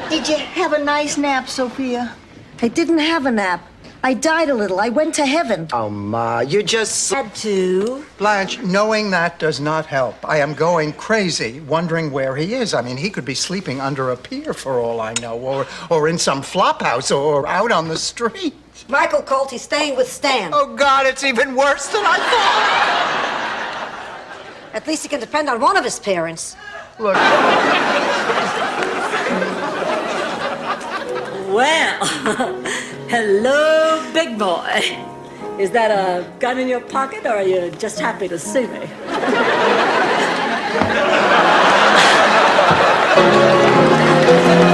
[SPEAKER 1] Did you have a nice nap, Sophia?
[SPEAKER 5] I didn't have a nap. I died a little. I went to heaven.
[SPEAKER 4] Oh, Ma, you just...
[SPEAKER 5] Had to.
[SPEAKER 4] Blanche, knowing that does not help. I am going crazy, wondering where he is. I mean, he could be sleeping under a pier for all I know, or in some flop house, or out on the street.
[SPEAKER 5] Michael Colt, he's staying with Stan.
[SPEAKER 4] Oh, God, it's even worse than I thought.
[SPEAKER 5] At least he can depend on one of his parents.
[SPEAKER 4] Look.
[SPEAKER 2] Well, hello, big boy. Is that a gun in your pocket, or are you just happy to see me?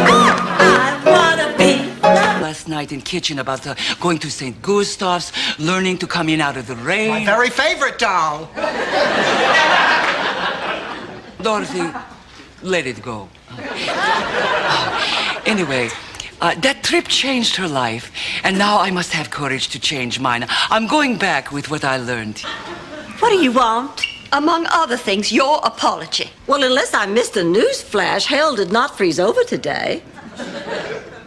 [SPEAKER 2] I wanna be
[SPEAKER 7] Last night in kitchen about going to St. Gustav's, learning to come in out of the rain.
[SPEAKER 4] My very favorite doll.
[SPEAKER 7] Dorothy, let it go. Anyway, that trip changed her life, and now I must have courage to change mine. I'm going back with what I learned.
[SPEAKER 2] What do you want? Among other things, your apology. Well, unless I missed a news flash, hell did not freeze over today.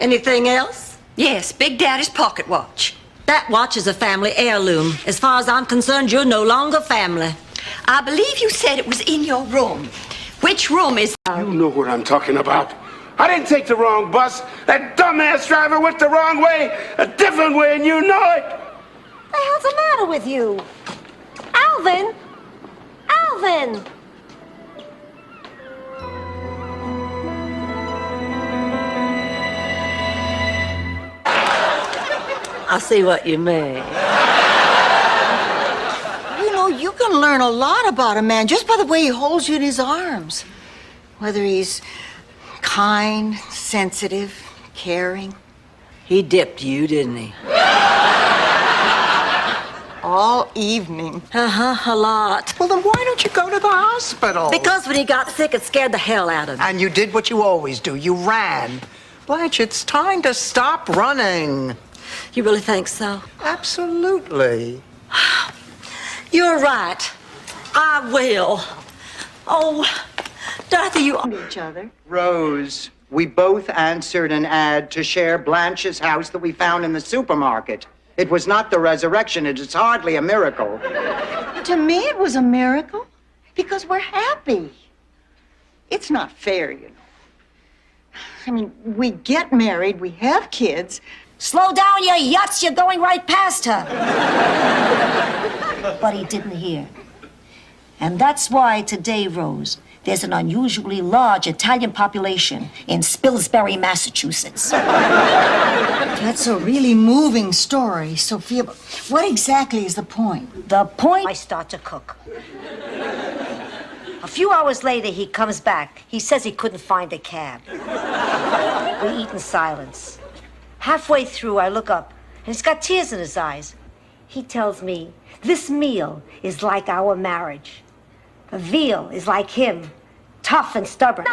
[SPEAKER 2] Anything else? Yes, Big Daddy's pocket watch. That watch is a family heirloom. As far as I'm concerned, you're no longer family. I believe you said it was in your room. Which room is...
[SPEAKER 10] You know what I'm talking about. I didn't take the wrong bus. That dumbass driver went the wrong way, a different way, and you know it.
[SPEAKER 5] The hell's the matter with you? Alvin! Alvin!
[SPEAKER 2] I see what you mean.
[SPEAKER 1] You know, you can learn a lot about a man just by the way he holds you in his arms. Whether he's kind, sensitive, caring.
[SPEAKER 2] He dipped you, didn't he?
[SPEAKER 1] All evening.
[SPEAKER 2] Uh-huh, a lot.
[SPEAKER 4] Well, then why don't you go to the hospital?
[SPEAKER 2] Because when he got sick, it scared the hell out of me.
[SPEAKER 4] And you did what you always do. You ran. Blanche, it's time to stop running.
[SPEAKER 2] You really think so?
[SPEAKER 4] Absolutely.
[SPEAKER 2] You're right. I will. Oh, Dorothy, you own
[SPEAKER 1] each other.
[SPEAKER 4] Rose, we both answered an ad to share Blanche's house that we found in the supermarket. It was not the resurrection. It is hardly a miracle.
[SPEAKER 1] To me, it was a miracle because we're happy. It's not fair, you know. I mean, we get married, we have kids.
[SPEAKER 5] Slow down, you yuts. You're going right past her. But he didn't hear. And that's why today, Rose, there's an unusually large Italian population in Spilsbury, Massachusetts.
[SPEAKER 1] That's a really moving story, Sophia. But what exactly is the point?
[SPEAKER 5] The point, I start to cook. A few hours later, he comes back. He says he couldn't find a cab. We eat in silence. Halfway through, I look up, and he's got tears in his eyes. He tells me, this meal is like our marriage. The veal is like him, tough and stubborn.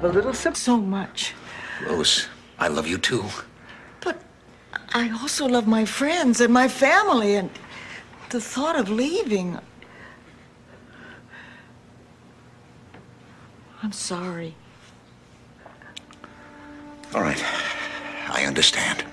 [SPEAKER 1] have a little so much.
[SPEAKER 21] Rose, I love you too.
[SPEAKER 1] I also love my friends and my family, and the thought of leaving. I'm sorry.
[SPEAKER 21] All right, I understand.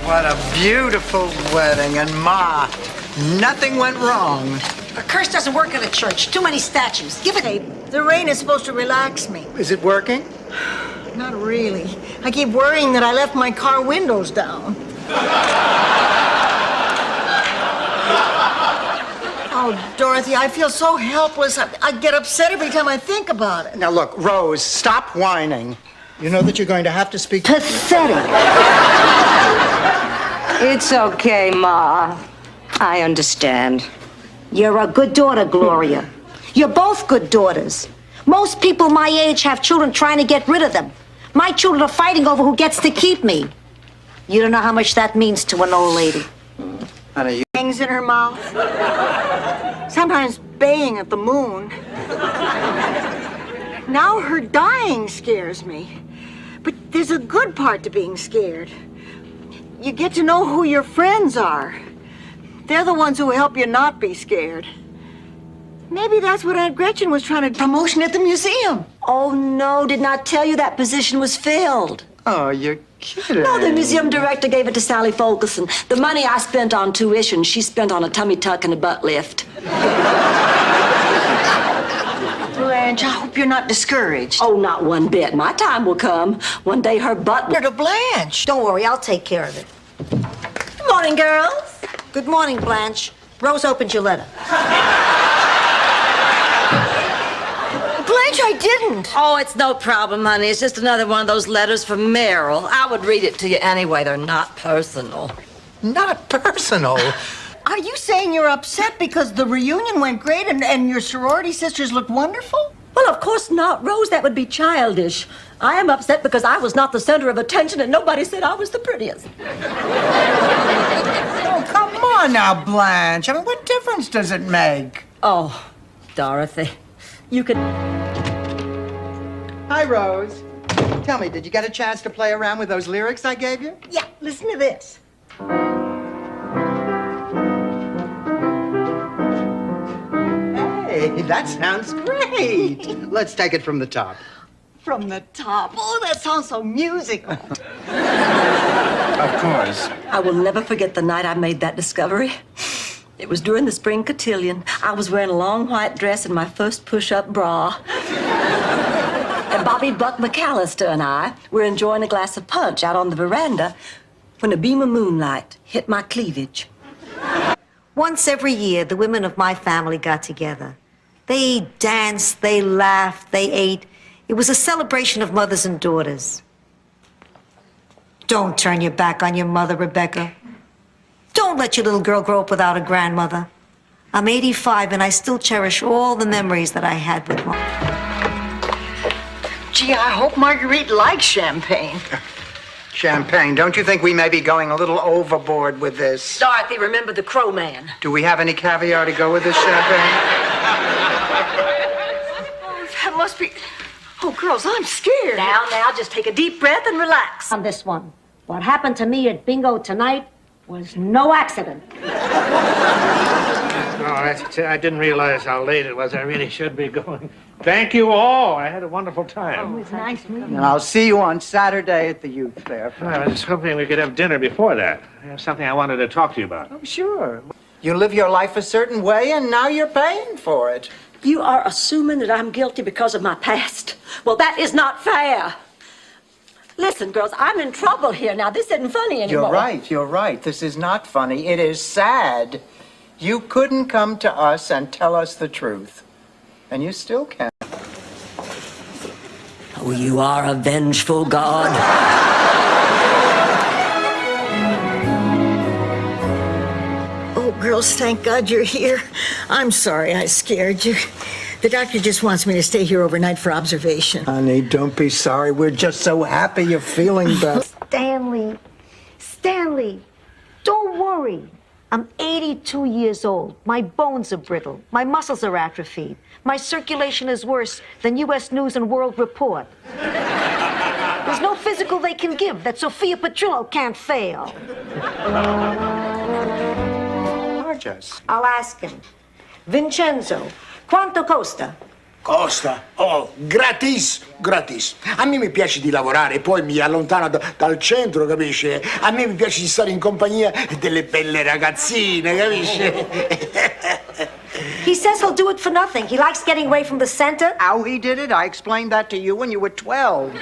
[SPEAKER 4] What a beautiful wedding, and Ma, nothing went wrong.
[SPEAKER 5] A curse doesn't work at a church. Too many statues. Give it.
[SPEAKER 1] Hey, the rain is supposed to relax me.
[SPEAKER 4] Is it working?
[SPEAKER 1] Not really. I keep worrying that I left my car windows down. Oh, Dorothy, I feel so helpless. I get upset every time I think about it.
[SPEAKER 4] Now, look, Rose, stop whining. You know that you're going to have to speak...
[SPEAKER 1] Pathetic.
[SPEAKER 5] It's okay, Ma. I understand. You're a good daughter, Gloria. You're both good daughters. Most people my age have children trying to get rid of them. My children are fighting over who gets to keep me. You don't know how much that means to an old lady.
[SPEAKER 1] Hangs in her mouth. Sometimes baying at the moon. Now her dying scares me. But there's a good part to being scared. You get to know who your friends are. They're the ones who help you not be scared. Maybe that's what Aunt Gretchen was trying to promotion at the museum.
[SPEAKER 2] Oh, no, did not tell you that position was filled.
[SPEAKER 4] Oh, you're kidding.
[SPEAKER 2] No, the museum director gave it to Sally Fulkerson. The money I spent on tuition, she spent on a tummy tuck and a butt lift.
[SPEAKER 1] Blanche, I hope you're not discouraged.
[SPEAKER 2] Oh, not one bit. My time will come. One day her butt will...
[SPEAKER 1] To Blanche.
[SPEAKER 5] Don't worry, I'll take care of it.
[SPEAKER 2] Good morning, girls.
[SPEAKER 5] Good morning, Blanche. Rose opened your letter.
[SPEAKER 1] Blanche, I didn't.
[SPEAKER 2] Oh, it's no problem, honey. It's just another one of those letters from Meryl. I would read it to you anyway. They're not personal.
[SPEAKER 4] Not personal.
[SPEAKER 1] Are you saying you're upset because the reunion went great and your sorority sisters looked wonderful?
[SPEAKER 2] Well, of course not, Rose. That would be childish. I am upset because I was not the center of attention and nobody said I was the prettiest.
[SPEAKER 4] Oh, come on now, Blanche. I mean, what difference does it make?
[SPEAKER 2] Oh, Dorothy, you could...
[SPEAKER 4] Hi, Rose. Tell me, did you get a chance to play around with those lyrics I gave you?
[SPEAKER 1] Yeah, listen to this.
[SPEAKER 4] Hey, that sounds great. Let's take it from the top.
[SPEAKER 1] From the top. Oh, that sounds so musical.
[SPEAKER 4] Of course.
[SPEAKER 2] I will never forget the night I made that discovery. It was during the spring cotillion. I was wearing a long white dress and my first push-up bra. And Bobby Buck McAllister and I were enjoying a glass of punch out on the veranda when a beam of moonlight hit my cleavage.
[SPEAKER 5] Once every year, the women of my family got together. They danced, they laughed, they ate. It was a celebration of mothers and daughters. Don't turn your back on your mother, Rebecca. Don't let your little girl grow up without a grandmother. I'm 85 and I still cherish all the memories that I had with Mom.
[SPEAKER 1] Gee, I hope Marguerite likes champagne.
[SPEAKER 4] Champagne. Don't you think we may be going a little overboard with this?
[SPEAKER 2] Dorothy, remember the Crow Man.
[SPEAKER 4] Do we have any caviar to go with this champagne?
[SPEAKER 1] Oh, that must be... Oh, girls, I'm scared.
[SPEAKER 2] Now, just take a deep breath and relax.
[SPEAKER 5] On this one, what happened to me at bingo tonight was no accident.
[SPEAKER 3] No, I didn't realize how late it was. I really should be going. Thank you all. I had a wonderful time.
[SPEAKER 1] Oh, it's nice meeting you.
[SPEAKER 4] And I'll see you on Saturday at the youth fair.
[SPEAKER 3] I was hoping we could have dinner before that. I have something I wanted to talk to you about.
[SPEAKER 4] Oh, sure. You live your life a certain way, and now you're paying for it.
[SPEAKER 2] You are assuming that I'm guilty because of my past. Well, that is not fair. Listen, girls, I'm in trouble here now. This isn't funny anymore.
[SPEAKER 4] You're right. This is not funny. It is sad. You couldn't come to us and tell us the truth. And you still can't.
[SPEAKER 2] Oh, you are a vengeful God.
[SPEAKER 1] Oh, girls, thank God you're here. I'm sorry I scared you. The doctor just wants me to stay here overnight for observation.
[SPEAKER 16] Honey, don't be sorry. We're just so happy you're feeling better.
[SPEAKER 5] Stanley, don't worry. I'm 82 years old. My bones are brittle. My muscles are atrophied. My circulation is worse than U.S. News and World Report. There's no physical they can give that Sophia Petrillo can't fail. I'll ask him. Vincenzo, quanto costa?
[SPEAKER 10] Costa? Oh, gratis, gratis. A me mi piace di lavorare, poi mi allontano dal centro, capisci? A me mi piace di stare in compagnia delle belle ragazzine, capisci?
[SPEAKER 5] He says he'll do it for nothing. He likes getting away from the center.
[SPEAKER 4] How he did it? I explained that to you when you were 12.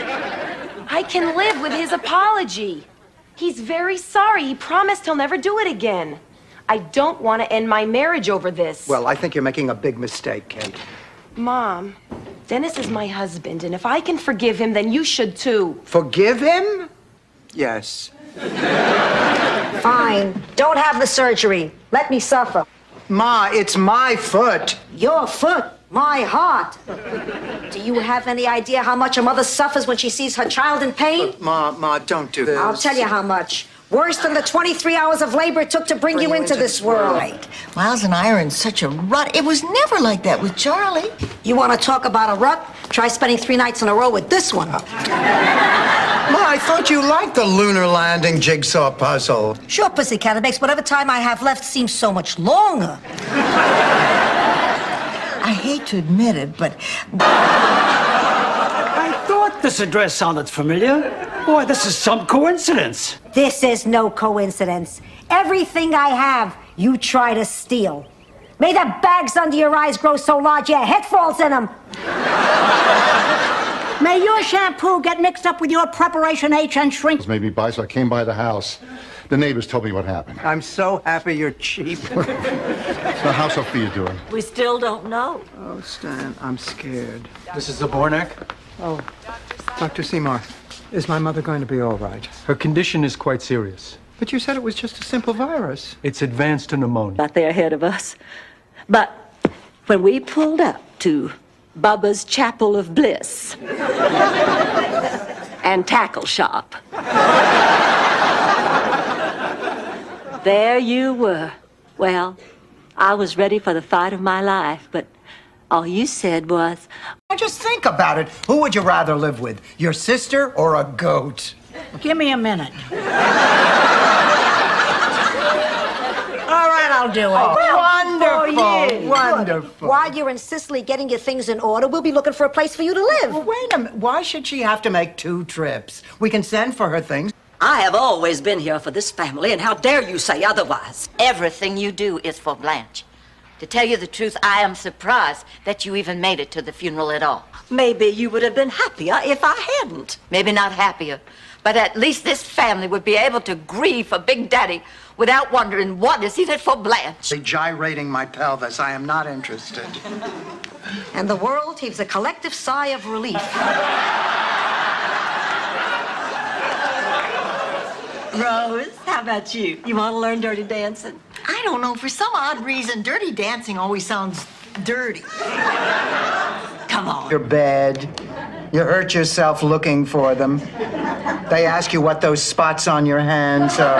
[SPEAKER 11] I can live with his apology. He's very sorry. He promised he'll never do it again. I don't want to end my marriage over this.
[SPEAKER 4] Well, I think you're making a big mistake, Kate.
[SPEAKER 11] Mom, Dennis is my husband, and if I can forgive him, then you should too.
[SPEAKER 4] Forgive him? Yes.
[SPEAKER 5] Fine. Don't have the surgery. Let me suffer.
[SPEAKER 4] Ma, it's my foot.
[SPEAKER 5] Your foot, my heart. Do you have any idea how much a mother suffers when she sees her child in pain?
[SPEAKER 4] Ma, don't do this.
[SPEAKER 5] I'll tell you how much. Worse than the 23 hours of labor it took to bring you into this world.
[SPEAKER 1] Right. Miles and I are in such a rut. It was never like that with Charlie.
[SPEAKER 5] You want to talk about a rut? Try spending 3 nights in a row with this one.
[SPEAKER 16] Ma, I thought you liked the lunar landing jigsaw puzzle.
[SPEAKER 5] Sure, pussycat. It makes whatever time I have left seem so much longer.
[SPEAKER 1] I hate to admit it, but...
[SPEAKER 8] I thought this address sounded familiar. Boy, this is some coincidence.
[SPEAKER 5] This is no coincidence. Everything I have, you try to steal. May the bags under your eyes grow so large your head falls in them. May your shampoo get mixed up with your Preparation H and shrink.
[SPEAKER 9] Made me buy, so I came by the house. The neighbors told me what happened.
[SPEAKER 4] I'm so happy you're cheap.
[SPEAKER 9] So how's Sophia doing?
[SPEAKER 2] We still don't know.
[SPEAKER 4] Oh, Stan, I'm scared.
[SPEAKER 14] Mrs. Zabornak?
[SPEAKER 4] Oh, Dr. Seymour, is my mother going to be all right?
[SPEAKER 14] Her condition is quite serious.
[SPEAKER 4] But you said it was just a simple virus.
[SPEAKER 14] It's advanced to pneumonia.
[SPEAKER 2] But they're ahead of us. But when we pulled up to Bubba's Chapel of Bliss and Tackle Shop, there you were. Well, I was ready for the fight of my life, but all you said was...
[SPEAKER 4] Now just think about it. Who would you rather live with, your sister or a goat?
[SPEAKER 5] Give me a minute. All right, I'll do it.
[SPEAKER 4] Oh, wonderful, wonderful.
[SPEAKER 5] While you're in Sicily getting your things in order, we'll be looking for a place for you to live.
[SPEAKER 4] Well, wait a minute. Why should she have to make 2 trips? We can send for her things.
[SPEAKER 13] I have always been here for this family, and how dare you say otherwise?
[SPEAKER 18] Everything you do is for Blanche. To tell you the truth, I am surprised that you even made it to the funeral at all.
[SPEAKER 2] Maybe you would have been happier if I hadn't.
[SPEAKER 18] Maybe not happier, but at least this family would be able to grieve for Big Daddy without wondering what is in it for Blanche.
[SPEAKER 4] Gyrating my pelvis. I am not interested.
[SPEAKER 5] And the world heaves a collective sigh of relief.
[SPEAKER 2] Rose, how about you? You want to learn dirty dancing?
[SPEAKER 1] I don't know. For some odd reason, dirty dancing always sounds dirty.
[SPEAKER 2] Come on.
[SPEAKER 4] Your bed. You hurt yourself looking for them. They ask you what those spots on your hands are.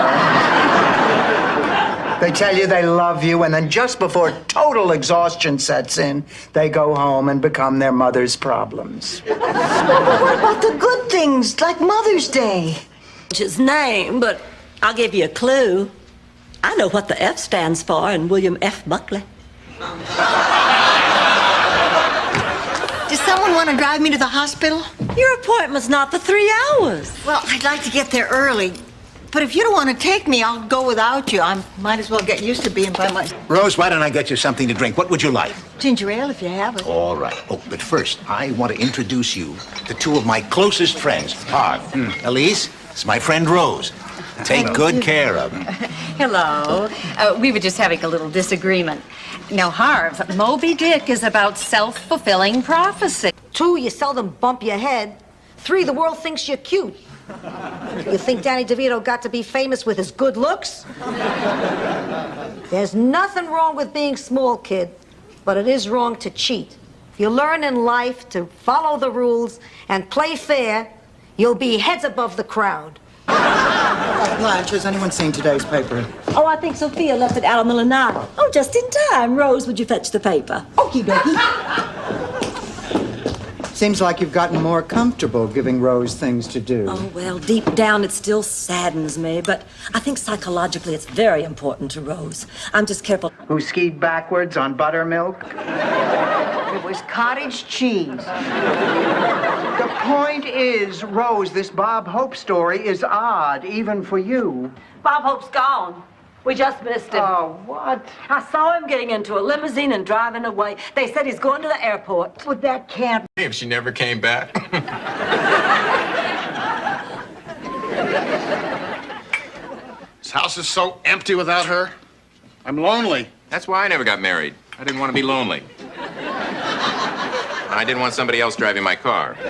[SPEAKER 4] They tell you they love you, and then just before total exhaustion sets in, they go home and become their mother's problems.
[SPEAKER 1] Well, but what about the good things, like Mother's Day?
[SPEAKER 2] His name, but I'll give you a clue. I know what the F stands for in William F. Buckley.
[SPEAKER 1] Does someone want to drive me to the hospital?
[SPEAKER 2] Your appointment's not for 3 hours.
[SPEAKER 1] Well, I'd like to get there early. But if you don't want to take me, I'll go without you. I might as well get used to being by myself.
[SPEAKER 23] Rose, why don't I get you something to drink? What would you like?
[SPEAKER 1] Ginger ale, if you have it.
[SPEAKER 23] All right. Oh, but first, I want to introduce you to 2 of my closest friends. Harv. Elise, it's my friend Rose. Take good care of him.
[SPEAKER 20] Hello. We were just having a little disagreement. Now, Harv, Moby Dick is about self-fulfilling prophecy.
[SPEAKER 5] 2, you seldom bump your head. 3, the world thinks you're cute. You think Danny DeVito got to be famous with his good looks? There's nothing wrong with being small, kid, but it is wrong to cheat. you learn in life to follow the rules and play fair, you'll be heads above the crowd.
[SPEAKER 4] Blanche, has anyone seen today's paper?
[SPEAKER 2] Oh, I think Sophia left it out on the lanai. Oh, just in time. Rose, would you fetch the paper?
[SPEAKER 4] Okie dokie. Seems like you've gotten more comfortable giving Rose things to do.
[SPEAKER 2] Oh, well, deep down it still saddens me, but I think psychologically it's very important to Rose. I'm just careful.
[SPEAKER 4] Who skied backwards on buttermilk?
[SPEAKER 1] It was cottage cheese.
[SPEAKER 4] The point is, Rose, this Bob Hope story is odd, even for you.
[SPEAKER 2] Bob Hope's gone. We just missed him.
[SPEAKER 4] Oh, what?
[SPEAKER 2] I saw him getting into a limousine and driving away. They said he's going to the airport.
[SPEAKER 1] But that can't.
[SPEAKER 6] If she never came back.
[SPEAKER 21] This house is so empty without her. I'm lonely.
[SPEAKER 6] That's why I never got married. I didn't want to be lonely. I didn't want somebody else driving my car. You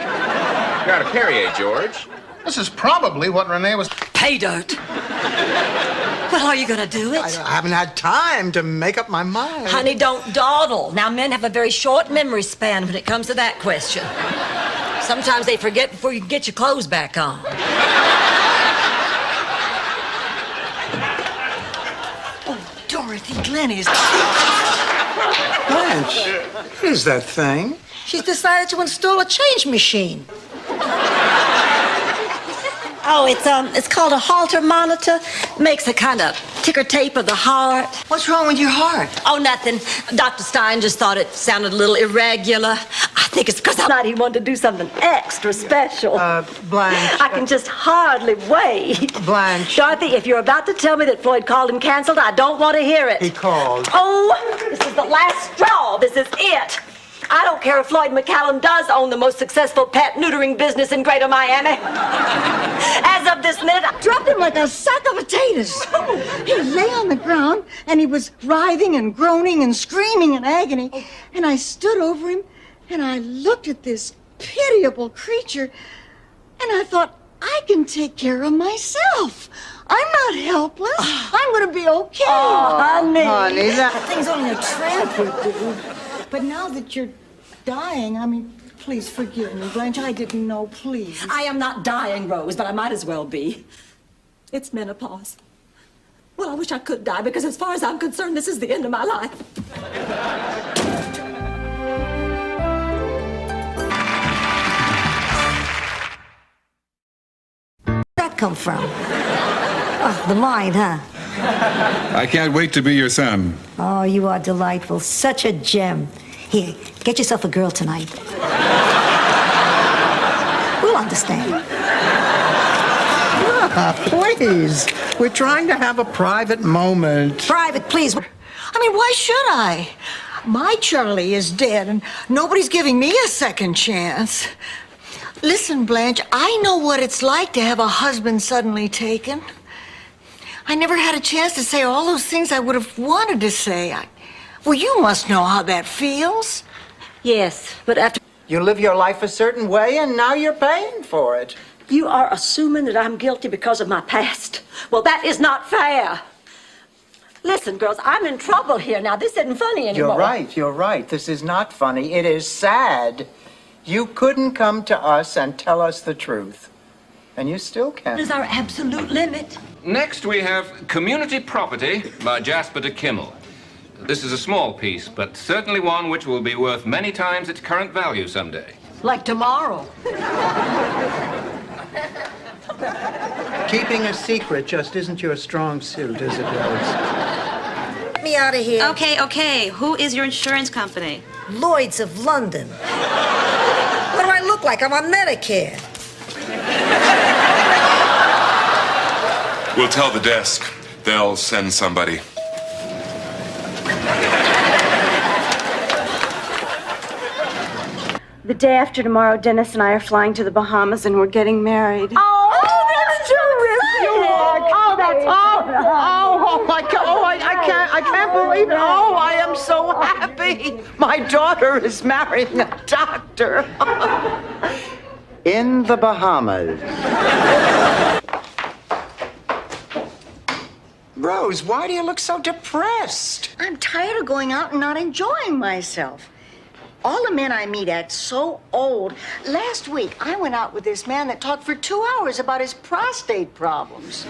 [SPEAKER 6] got a Perrier, George.
[SPEAKER 21] This is probably what Renee was...
[SPEAKER 2] Pay dirt. Well, are you going to do it?
[SPEAKER 4] I haven't had time to make up my mind.
[SPEAKER 2] Honey, don't dawdle. Now, men have a very short memory span when it comes to that question. Sometimes they forget before you get your clothes back on.
[SPEAKER 1] Oh, Dorothy Glenn is...
[SPEAKER 4] Blanche, what is that thing?
[SPEAKER 5] She's decided to install a change machine.
[SPEAKER 2] Oh, it's called a Halter monitor. Makes a kind of ticker tape of the heart.
[SPEAKER 1] What's wrong with your heart?
[SPEAKER 2] Oh, nothing. Dr. Stein just thought it sounded a little irregular. I think it's because he wanted to do something extra special.
[SPEAKER 4] Blanche.
[SPEAKER 2] I can just hardly wait.
[SPEAKER 4] Blanche.
[SPEAKER 2] Dorothy, if you're about to tell me that Floyd called and canceled, I don't want to hear it.
[SPEAKER 4] He called.
[SPEAKER 2] Oh, this is the last straw. This is it. I don't care if Floyd McCallum does own the most successful pet neutering business in Greater Miami. As of this minute, I
[SPEAKER 1] Dropped him like a sack of potatoes. He lay on the ground and he was writhing and groaning and screaming in agony. And I stood over him and I looked at this pitiable creature and I thought, I can take care of myself. I'm not helpless. I'm going to be okay.
[SPEAKER 2] Oh,
[SPEAKER 4] honey,
[SPEAKER 1] that thing's only a tramp would do. But now that you're dying, I mean, please forgive me, Blanche. I didn't know, please.
[SPEAKER 2] I am not dying, Rose, but I might as well be. It's menopause. Well, I wish I could die because as far as I'm concerned, this is the end of my life.
[SPEAKER 5] Where'd that come from? Oh, the mind, huh?
[SPEAKER 12] I can't wait to be your son.
[SPEAKER 5] Oh, you are delightful. Such a gem. Here, get yourself a girl tonight. We'll understand.
[SPEAKER 4] Please. We're trying to have a private moment.
[SPEAKER 5] Private, please.
[SPEAKER 1] I mean, why should I? My Charlie is dead, and nobody's giving me a second chance. Listen, Blanche, I know what it's like to have a husband suddenly taken. I never had a chance to say all those things I would have wanted to say. Well, you must know how that feels.
[SPEAKER 2] Yes, but after...
[SPEAKER 4] You live your life a certain way, and now you're paying for it.
[SPEAKER 2] You are assuming that I'm guilty because of my past. Well, that is not fair. Listen, girls, I'm in trouble here now. This isn't funny anymore.
[SPEAKER 4] You're right. This is not funny. It is sad. You couldn't come to us and tell us the truth. And you still can.
[SPEAKER 2] What is our absolute limit?
[SPEAKER 6] Next, we have Community Property by Jasper de Kimmel. This is a small piece, but certainly one which will be worth many times its current value someday.
[SPEAKER 1] Like tomorrow.
[SPEAKER 4] Keeping a secret just isn't your strong suit, is it, Rose?
[SPEAKER 5] Get me out of here.
[SPEAKER 17] Okay. Who is your insurance company?
[SPEAKER 5] Lloyd's of London. What do I look like? I'm on Medicare.
[SPEAKER 12] We'll tell the desk. They'll send somebody.
[SPEAKER 11] The day after tomorrow, Dennis and I are flying to the Bahamas and we're getting married.
[SPEAKER 2] Oh, that's terrific! Oh, that's
[SPEAKER 4] Oh my God! Oh, I can't believe it! Oh, I am so happy. My daughter is marrying a doctor in the Bahamas. Rose, why do you look so depressed?
[SPEAKER 1] I'm tired of going out and not enjoying myself. All the men I meet act so old. Last week, I went out with this man that talked for 2 hours about his prostate problems.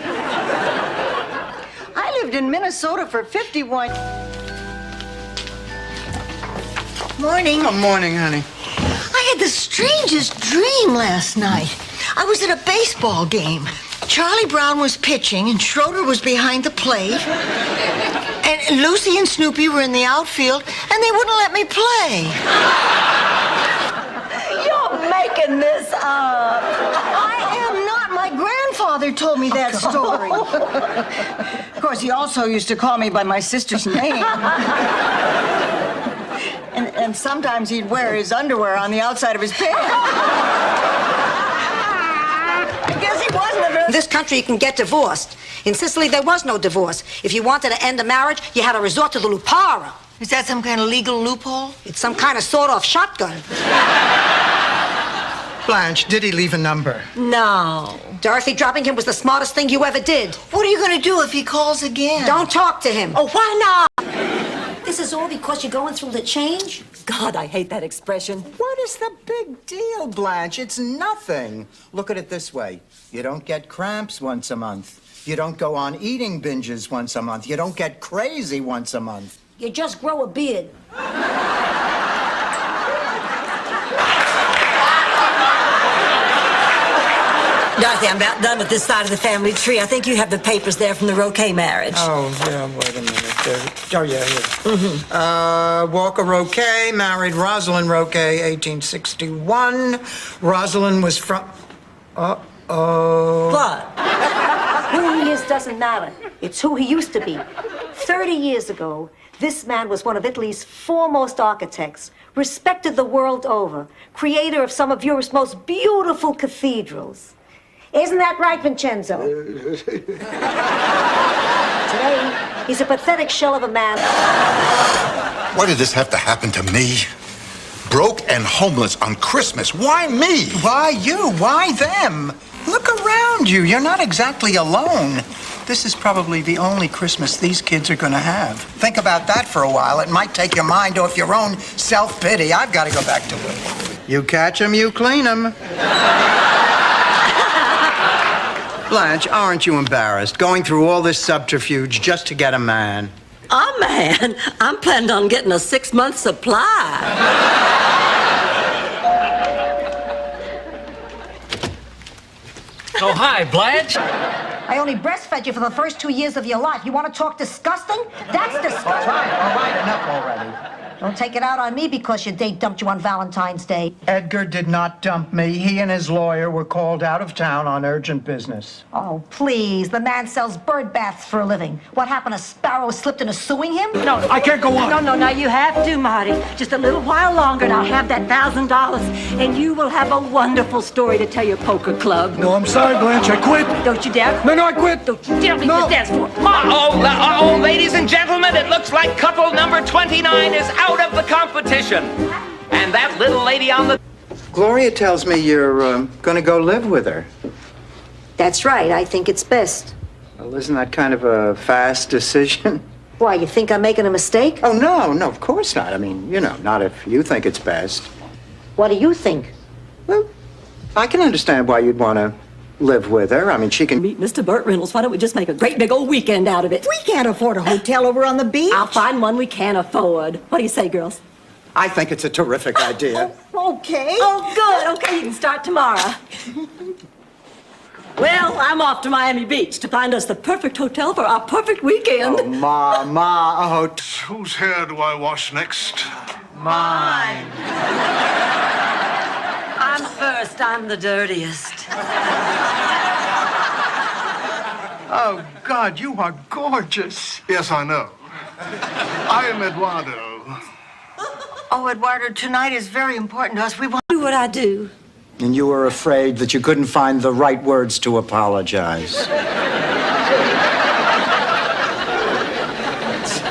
[SPEAKER 1] I lived in Minnesota for 51... Morning.
[SPEAKER 16] Good morning, honey.
[SPEAKER 1] I had the strangest dream last night. I was at a baseball game. Charlie Brown was pitching, and Schroeder was behind the plate. And Lucy and Snoopy were in the outfield, and they wouldn't let me play.
[SPEAKER 2] You're making this up.
[SPEAKER 1] I am not. My grandfather told me that story. Of course, he also used to call me by my sister's name. And sometimes he'd wear his underwear on the outside of his pants. I guess he wasn't a very...
[SPEAKER 5] In this country, you can get divorced. In Sicily, there was no divorce. If you wanted to end a marriage, you had to resort to the lupara.
[SPEAKER 1] Is that some kind of legal loophole?
[SPEAKER 5] It's some kind of sawed-off shotgun.
[SPEAKER 16] Blanche, did he leave a number?
[SPEAKER 5] No. Dorothy, dropping him was the smartest thing you ever did.
[SPEAKER 1] What are you going to do if he calls again?
[SPEAKER 5] Don't talk to him.
[SPEAKER 2] Oh, why not?
[SPEAKER 5] This is all because you're going through the change?
[SPEAKER 2] God, I hate that expression.
[SPEAKER 4] What is the big deal, Blanche? It's nothing. Look at it this way. You don't get cramps once a month. You don't go on eating binges once a month. You don't get crazy once a month.
[SPEAKER 5] You just grow a beard.
[SPEAKER 2] Dorothy, I'm about done with this side of the family tree. I think you have the papers there from the Roquet marriage.
[SPEAKER 16] Oh, yeah, wait a minute. Oh, yeah, here. Walker Roquet married Rosalind Roquet, 1861. Rosalind was from... Uh-oh.
[SPEAKER 2] What?
[SPEAKER 5] Who he is doesn't matter. It's who he used to be. 30 years ago, this man was one of Italy's foremost architects, respected the world over, creator of some of Europe's most beautiful cathedrals. Isn't that right, Vincenzo? Today, he's a pathetic shell of a man.
[SPEAKER 23] Why did this have to happen to me? Broke and homeless on Christmas. Why me?
[SPEAKER 4] Why you? Why them? Look around you. You're not exactly alone. This is probably the only Christmas these kids are going to have. Think about that for a while. It might take your mind off your own self-pity. I've got to go back to work. You catch 'em, you clean 'em. Blanche, aren't you embarrassed going through all this subterfuge just to get a man?
[SPEAKER 2] Oh, man, I'm planning on getting a 6-month supply.
[SPEAKER 7] Oh, hi, Blanche.
[SPEAKER 5] I only breastfed you for the first 2 years of your life. You want to talk disgusting? That's disgusting.
[SPEAKER 4] All right, enough already.
[SPEAKER 5] Don't take it out on me because your date dumped you on Valentine's Day.
[SPEAKER 16] Edgar did not dump me. He and his lawyer were called out of town on urgent business.
[SPEAKER 5] Oh, please. The man sells bird baths for a living. What happened? A sparrow slipped into suing him?
[SPEAKER 16] No, I can't go on.
[SPEAKER 2] No, now you have to, Marty. Just a little while longer and I'll have that $1,000 and you will have a wonderful story to tell your poker club.
[SPEAKER 3] No, I'm sorry, Blanche. I quit.
[SPEAKER 2] Don't you dare.
[SPEAKER 3] No, I quit.
[SPEAKER 2] Don't you dare leave the dance floor.
[SPEAKER 6] Oh, ladies and gentlemen, it looks like couple number 29 is out of the competition. And that little lady on the...
[SPEAKER 4] Gloria tells me you're going to go live with her.
[SPEAKER 5] That's right. I think it's best.
[SPEAKER 4] Well, isn't that kind of a fast decision?
[SPEAKER 5] Why, you think I'm making a mistake?
[SPEAKER 4] Oh, no, of course not. I mean, not if you think it's best.
[SPEAKER 5] What do you think?
[SPEAKER 4] Well, I can understand why you'd want to live with her. I mean, she can...
[SPEAKER 2] Meet Mr. Burt Reynolds. Why don't we just make a great big old weekend out of it?
[SPEAKER 1] We can't afford a hotel over on the beach.
[SPEAKER 2] I'll find one we can afford. What do you say, girls?
[SPEAKER 4] I think it's a terrific idea.
[SPEAKER 1] Okay.
[SPEAKER 2] Oh, good. Okay, you can start tomorrow. Well, I'm off to Miami Beach to find us the perfect hotel for our perfect weekend.
[SPEAKER 4] Oh, Ma, a hotel.
[SPEAKER 3] Whose hair do I wash next?
[SPEAKER 2] Mine. I'm first. I'm the dirtiest.
[SPEAKER 16] Oh, God, you are gorgeous.
[SPEAKER 3] Yes, I know. I am Eduardo.
[SPEAKER 1] Oh, Eduardo, tonight is very important to us. We want...
[SPEAKER 2] Do what I do.
[SPEAKER 4] And you were afraid that you couldn't find the right words to apologize.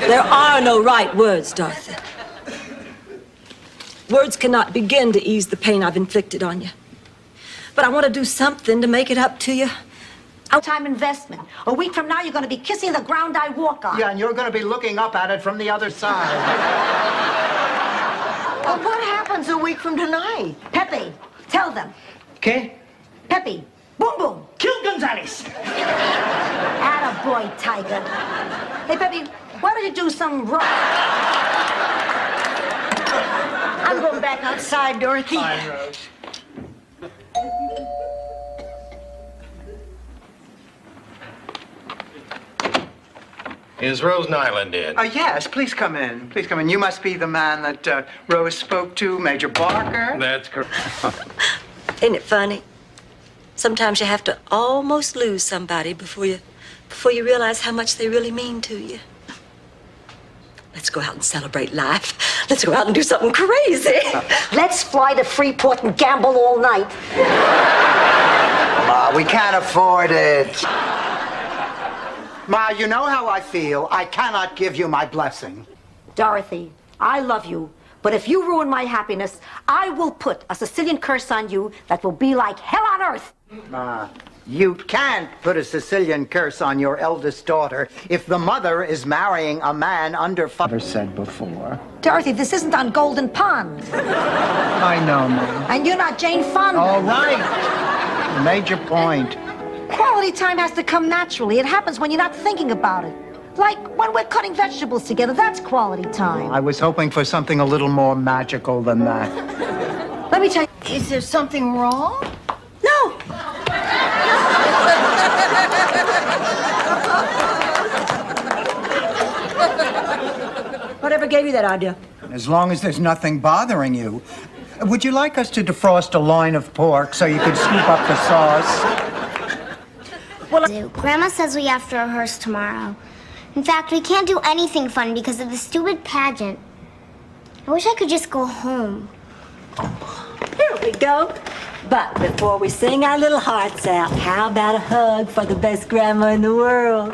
[SPEAKER 2] There are no right words, Dorothy. Words cannot begin to ease the pain I've inflicted on you. But I want to do something to make it up to you.
[SPEAKER 5] Time investment. A week from now, you're going to be kissing the ground I walk on.
[SPEAKER 4] Yeah, and you're going to be looking up at it from the other side.
[SPEAKER 1] What happened? week from tonight.
[SPEAKER 5] Pepe, tell them.
[SPEAKER 8] ¿Qué?
[SPEAKER 5] Pepe, boom boom.
[SPEAKER 8] Kill Gonzalez.
[SPEAKER 5] Attaboy, Tiger. Hey, Pepe, why don't you do some rock?
[SPEAKER 1] I'm going back outside, Dorothy.
[SPEAKER 16] Fine, Rose.
[SPEAKER 15] Is Rose Nyland in?
[SPEAKER 16] Yes, please come in. Please come in. You must be the man that Rose spoke to, Major Barker.
[SPEAKER 15] That's correct.
[SPEAKER 2] Isn't it funny? Sometimes you have to almost lose somebody before you realize how much they really mean to you. Let's go out and celebrate life. Let's go out and do something crazy.
[SPEAKER 5] Let's fly to Freeport and gamble all night.
[SPEAKER 4] Ma, we can't afford it. Ma, you know how I feel. I cannot give you my blessing.
[SPEAKER 5] Dorothy, I love you, but if you ruin my happiness, I will put a Sicilian curse on you that will be like hell on earth.
[SPEAKER 4] Ma, you can't put a Sicilian curse on your eldest daughter if the mother is marrying a man under father said before.
[SPEAKER 5] Dorothy, this isn't on Golden Pond.
[SPEAKER 4] I know, Ma.
[SPEAKER 5] And you're not Jane Fonda.
[SPEAKER 4] All right. You made your point.
[SPEAKER 5] Quality time has to come naturally. It happens when you're not thinking about it. Like when we're cutting vegetables together, that's quality time.
[SPEAKER 4] I was hoping for something a little more magical than that.
[SPEAKER 5] Let me tell you.
[SPEAKER 1] Is there something wrong?
[SPEAKER 2] No. Whatever gave you that idea?
[SPEAKER 4] As long as there's nothing bothering you. Would you like us to defrost a loin of pork so you could scoop up the sauce?
[SPEAKER 19] Grandma says we have to rehearse tomorrow. In fact, we can't do anything fun because of the stupid pageant. I wish I could just go home.
[SPEAKER 2] Here we go. But before we sing our little hearts out, how about a hug for the best grandma in the world?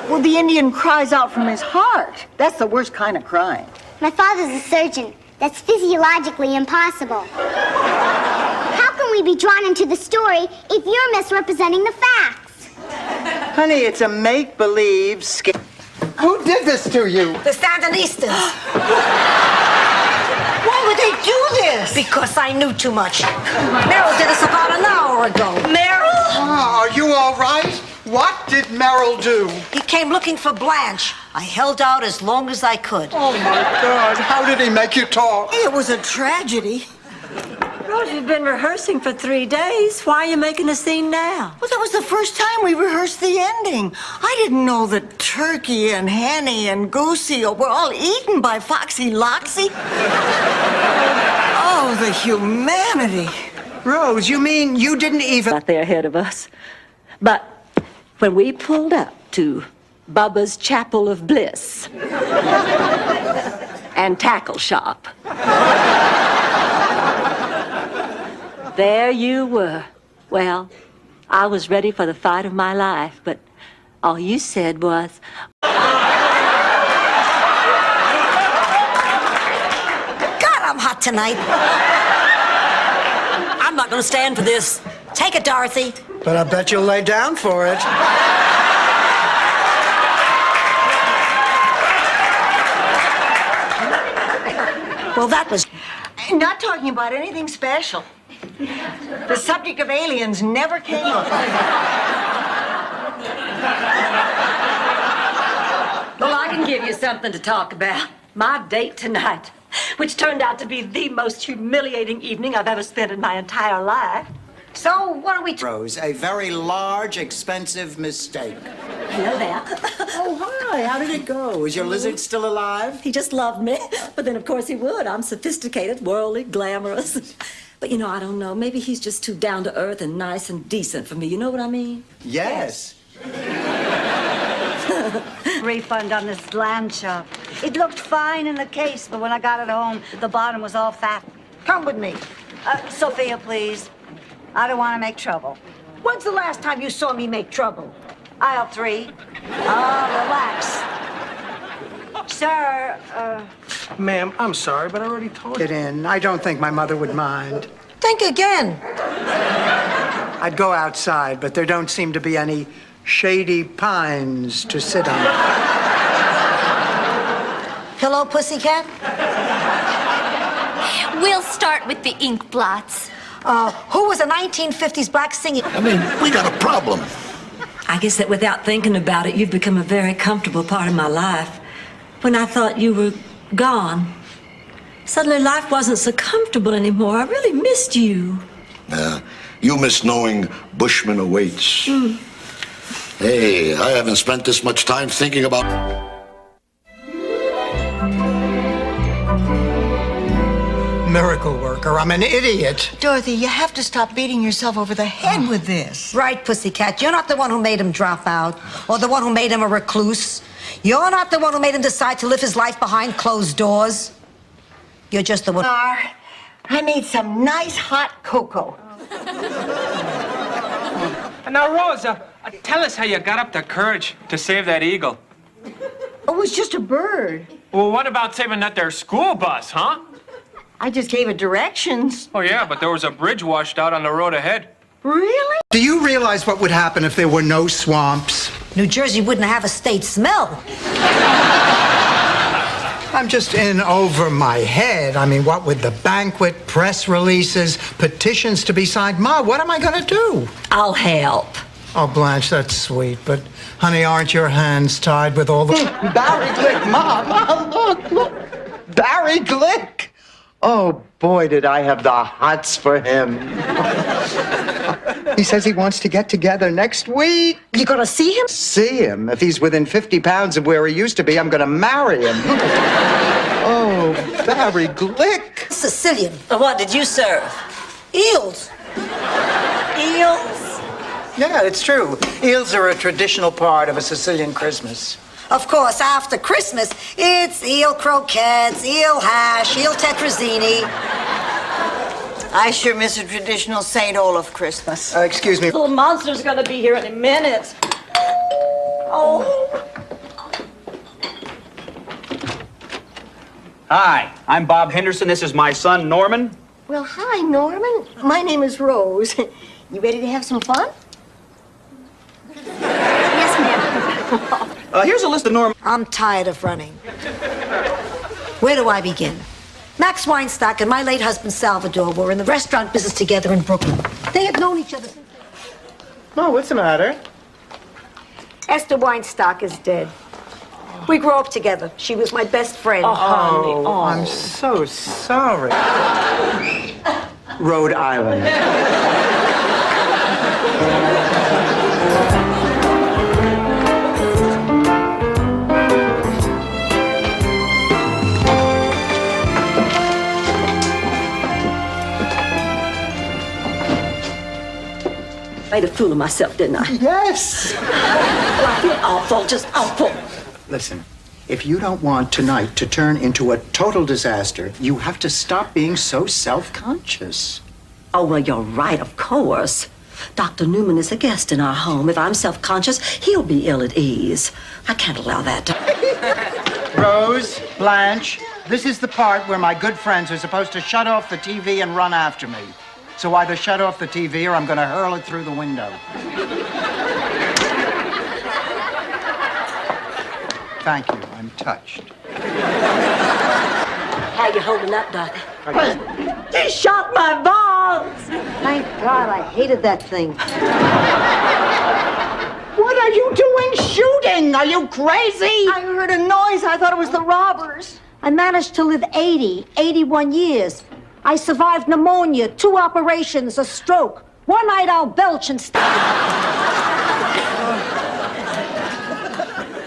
[SPEAKER 1] Well, the Indian cries out from his heart. That's the worst kind of crying.
[SPEAKER 19] My father's a surgeon. That's physiologically impossible. How can we be drawn into the story if you're misrepresenting the facts?
[SPEAKER 4] Honey, it's a make-believe skit. Who did this to you?
[SPEAKER 5] The Sandinistas.
[SPEAKER 1] Why would they do this?
[SPEAKER 5] Because I knew too much. Meryl did this about an hour ago.
[SPEAKER 2] Meryl?
[SPEAKER 16] Are you all right? What did Merrill do?
[SPEAKER 5] He came looking for Blanche. I held out as long as I could.
[SPEAKER 16] Oh, my God. How did he make you talk?
[SPEAKER 1] It was a tragedy.
[SPEAKER 2] Rose, you've been rehearsing for 3 days. Why are you making a scene now?
[SPEAKER 1] Well, that was the first time we rehearsed the ending. I didn't know that Turkey and Henny and Goosey were all eaten by Foxy Loxy. Oh, the humanity.
[SPEAKER 16] Rose, you mean you didn't even...
[SPEAKER 2] Out there ahead of us. But when we pulled up to Bubba's Chapel of Bliss and Tackle Shop, there you were. Well, I was ready for the fight of my life, but all you said was...
[SPEAKER 5] God, I'm hot tonight. I'm not going to stand for this. Take it, Dorothy.
[SPEAKER 16] But I bet you'll lay down for it.
[SPEAKER 5] Well, that was...
[SPEAKER 1] Not talking about anything special. The subject of aliens never came up.
[SPEAKER 2] Well, I can give you something to talk about. My date tonight, which turned out to be the most humiliating evening I've ever spent in my entire life.
[SPEAKER 5] So, what are we...
[SPEAKER 4] Rose, a very large, expensive mistake.
[SPEAKER 2] Hello there.
[SPEAKER 4] Oh, hi. How did it go? Is your lizard still alive?
[SPEAKER 2] He just loved me. But then, of course, he would. I'm sophisticated, worldly, glamorous. But, you know, I don't know. Maybe he's just too down to earth and nice and decent for me. You know what I mean?
[SPEAKER 4] Yes.
[SPEAKER 22] Refund on this lamb chop. It looked fine in the case, but when I got it home, the bottom was all fat.
[SPEAKER 5] Come with me.
[SPEAKER 22] Sophia, please. I don't want to make trouble.
[SPEAKER 5] When's the last time you saw me make trouble?
[SPEAKER 22] Aisle 3. Relax. Sir,
[SPEAKER 16] Ma'am, I'm sorry, but I already told you. Get in. I don't think my mother would mind.
[SPEAKER 5] Think again.
[SPEAKER 16] I'd go outside, but there don't seem to be any shady pines to sit under.
[SPEAKER 5] Hello, pussycat?
[SPEAKER 9] We'll start with the ink blots.
[SPEAKER 5] Who was a 1950s black singer?
[SPEAKER 23] I mean, we got a problem.
[SPEAKER 2] I guess that without thinking about it, you've become a very comfortable part of my life. When I thought you were gone, suddenly life wasn't so comfortable anymore. I really missed you.
[SPEAKER 23] You miss knowing Bushman awaits. Hey, I haven't spent this much time thinking about...
[SPEAKER 16] Miracle worker, I'm an idiot.
[SPEAKER 1] Dorothy, you have to stop beating yourself over the head with this.
[SPEAKER 5] Right, pussycat. You're not the one who made him drop out or the one who made him a recluse. You're not the one who made him decide to live his life behind closed doors. You're just the one.
[SPEAKER 1] I made some nice hot cocoa.
[SPEAKER 10] Now, Rose, tell us how you got up the courage to save that eagle.
[SPEAKER 1] It was just a bird.
[SPEAKER 10] Well, what about saving that there school bus, huh?
[SPEAKER 1] I just gave it directions.
[SPEAKER 10] Oh, yeah, but there was a bridge washed out on the road ahead.
[SPEAKER 1] Really?
[SPEAKER 16] Do you realize what would happen if there were no swamps?
[SPEAKER 5] New Jersey wouldn't have a state smell.
[SPEAKER 16] I'm just in over my head. I mean, what with the banquet, press releases, petitions to be signed? Ma, what am I going to do?
[SPEAKER 2] I'll help.
[SPEAKER 16] Oh, Blanche, that's sweet, but honey, aren't your hands tied with all the...
[SPEAKER 4] Barry Glick, Mom! Look! Barry Glick! Oh, boy, did I have the hots for him. He says he wants to get together next week.
[SPEAKER 5] You gonna see him?
[SPEAKER 4] See him. If he's within 50 pounds of where he used to be, I'm gonna marry him. Oh, Barry Glick.
[SPEAKER 5] Sicilian.
[SPEAKER 2] What did you serve?
[SPEAKER 5] Eels.
[SPEAKER 2] Eels?
[SPEAKER 16] Yeah, it's true. Eels are a traditional part of a Sicilian Christmas.
[SPEAKER 5] Of course, after Christmas, it's eel croquettes, eel hash, eel tetrazzini.
[SPEAKER 1] I sure miss a traditional St. Olaf Christmas.
[SPEAKER 16] Excuse me.
[SPEAKER 2] Little monster's gonna be here in a minute. Oh.
[SPEAKER 8] Hi, I'm Bob Henderson. This is my son, Norman.
[SPEAKER 1] Well, hi, Norman. My name is Rose. You ready to have some fun? Yes, ma'am.
[SPEAKER 8] Here's a list of Norman.
[SPEAKER 5] I'm tired of running. Where do I begin? Max Weinstock and my late husband Salvador were in the restaurant business together in Brooklyn. They had known each other since...
[SPEAKER 16] Oh, what's the matter?
[SPEAKER 5] Esther Weinstock is dead. We grew up together. She was my best friend.
[SPEAKER 2] Oh, honey.
[SPEAKER 16] Oh, I'm so sorry. Rhode Island.
[SPEAKER 2] I made a fool of myself, didn't I?
[SPEAKER 16] Yes.
[SPEAKER 2] Well, I feel awful, just awful.
[SPEAKER 16] Listen, if you don't want tonight to turn into a total disaster, you have to stop being so self-conscious.
[SPEAKER 2] Oh, well, you're right, of course. Dr. Newman is a guest in our home. If I'm self-conscious, he'll be ill at ease. I can't allow that to...
[SPEAKER 16] Rose, Blanche, this is the part where my good friends are supposed to shut off the TV and run after me. So either shut off the TV or I'm going to hurl it through the window. Thank you. I'm touched.
[SPEAKER 2] How you holding up, Doc? He shot my balls!
[SPEAKER 5] Thank God, I hated that thing.
[SPEAKER 4] What are you doing shooting? Are you crazy?
[SPEAKER 1] I heard a noise. I thought it was the robbers.
[SPEAKER 5] I managed to live 81 years. I survived pneumonia, 2 operations, a stroke. One night I'll belch and...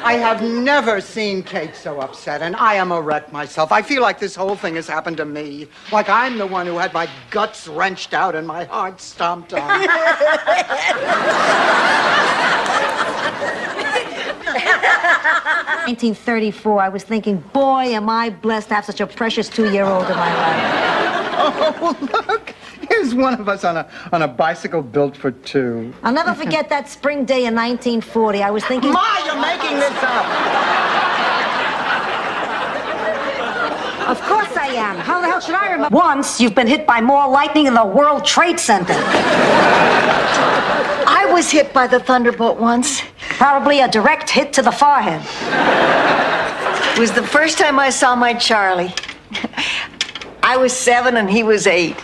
[SPEAKER 16] I have never seen Kate so upset, and I am a wreck myself. I feel like this whole thing has happened to me. Like I'm the one who had my guts wrenched out and my heart stomped on.
[SPEAKER 5] 1934, I was thinking, boy, am I blessed to have such a precious 2-year-old in my life.
[SPEAKER 16] Oh, look. Here's one of us on a bicycle built for 2.
[SPEAKER 5] I'll never forget that spring day in 1940. I was thinking...
[SPEAKER 4] Ma, you're making this up!
[SPEAKER 5] Of course I am. How the hell should I remember? Once, you've been hit by more lightning than the World Trade Center.
[SPEAKER 1] I was hit by the thunderbolt once.
[SPEAKER 5] Probably a direct hit to the forehead.
[SPEAKER 1] It was the first time I saw my Charlie. I was 7 and he was 8.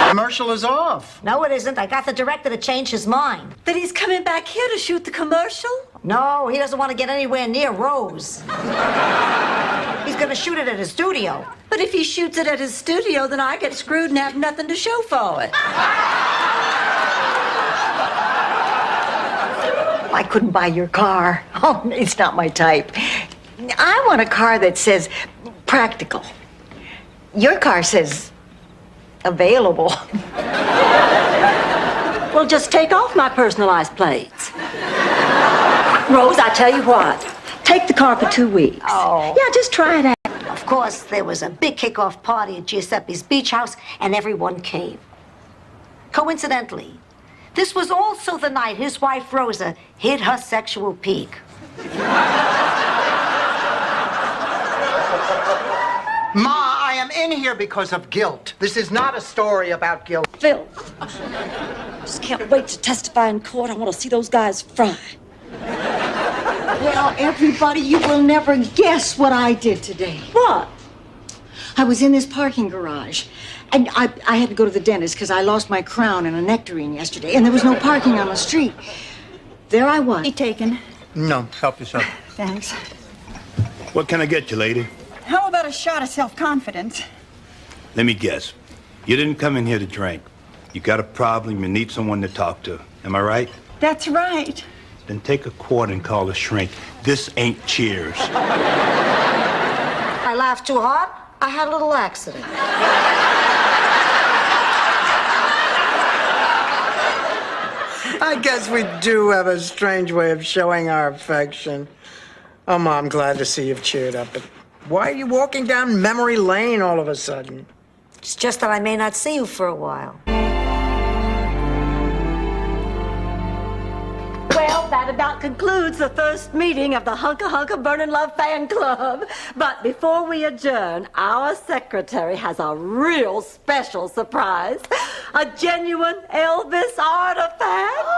[SPEAKER 4] Commercial is off.
[SPEAKER 5] No, it isn't. I got the director to change his mind.
[SPEAKER 2] Then he's coming back here to shoot the commercial?
[SPEAKER 5] No, he doesn't want to get anywhere near Rose. He's going to shoot it at his studio.
[SPEAKER 2] But if he shoots it at his studio, then I get screwed and have nothing to show for it.
[SPEAKER 1] I couldn't buy your car. Oh, it's not my type. I want a car that says practical. Your car says available.
[SPEAKER 2] Well, just take off my personalized plates. Rose, I tell you what. Take the car for 2 weeks.
[SPEAKER 5] Oh.
[SPEAKER 2] Yeah, just try it out.
[SPEAKER 5] Of course, there was a big kickoff party at Giuseppe's beach house, and everyone came. Coincidentally, this was also the night his wife Rosa hit her sexual peak.
[SPEAKER 4] Ma, I am in here because of guilt. This is not a story about guilt.
[SPEAKER 2] Phil, just can't wait to testify in court. I want to see those guys fry.
[SPEAKER 1] Well, everybody, you will never guess what I did today.
[SPEAKER 2] What?
[SPEAKER 1] I was in this parking garage, and I had to go to the dentist because I lost my crown and a nectarine yesterday, and there was no parking on the street. There I was.
[SPEAKER 22] Taken.
[SPEAKER 4] No, help yourself.
[SPEAKER 22] Thanks.
[SPEAKER 23] What can I get you, lady?
[SPEAKER 22] How about a shot of self-confidence?
[SPEAKER 23] Let me guess. You didn't come in here to drink. You got a problem, you need someone to talk to. Am I right?
[SPEAKER 22] That's right.
[SPEAKER 23] Then take a quart and call a shrink. This ain't Cheers.
[SPEAKER 5] I laughed too hard. I had a little accident.
[SPEAKER 16] I guess we do have a strange way of showing our affection. Oh, Ma, I'm glad to see you've cheered up, but why are you walking down memory lane all of a sudden?
[SPEAKER 5] It's just that I may not see you for a while.
[SPEAKER 2] Well, that about concludes the first meeting of the Hunka Hunka Burnin' Love Fan Club. But before we adjourn, our secretary has a real special surprise. A genuine Elvis artifact.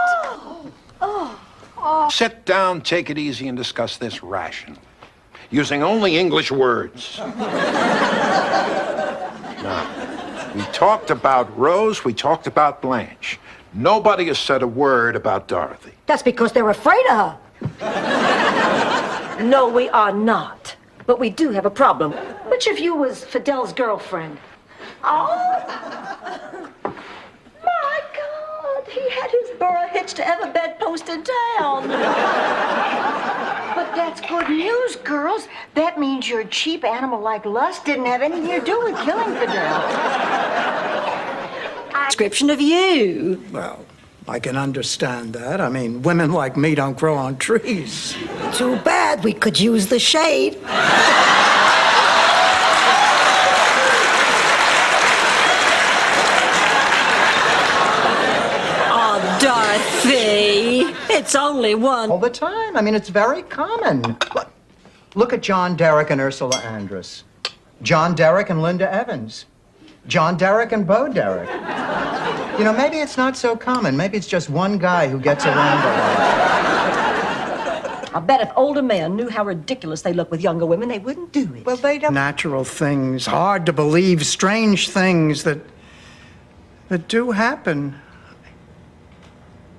[SPEAKER 8] Sit down, take it easy, and discuss this rationally, using only English words. Now, we talked about Rose, we talked about Blanche. Nobody has said a word about Dorothy.
[SPEAKER 5] That's because they're afraid of her.
[SPEAKER 2] No, we are not. But we do have a problem.
[SPEAKER 5] Which of you was Fidel's girlfriend?
[SPEAKER 2] Oh! My God! He had his burro hitched to every bedpost in town.
[SPEAKER 1] But that's good news, girls. That means your cheap animal like lust didn't have anything to do with killing Fidel.
[SPEAKER 2] Description of you.
[SPEAKER 16] Well, I can understand that. I mean, women like me don't grow on trees.
[SPEAKER 5] Too bad. We could use the shade.
[SPEAKER 2] Oh, Dorothy. It's only one.
[SPEAKER 4] All the time. I mean, it's very common. Look at John Derek and Ursula Andress. John Derek and Linda Evans. John Derek and Bo Derek. You know, maybe it's not so common. Maybe it's just one guy who gets around a lot.
[SPEAKER 2] I bet if older men knew how ridiculous they look with younger women, they wouldn't do it.
[SPEAKER 16] Well, they don't. Natural things, hard to believe, strange things that do happen.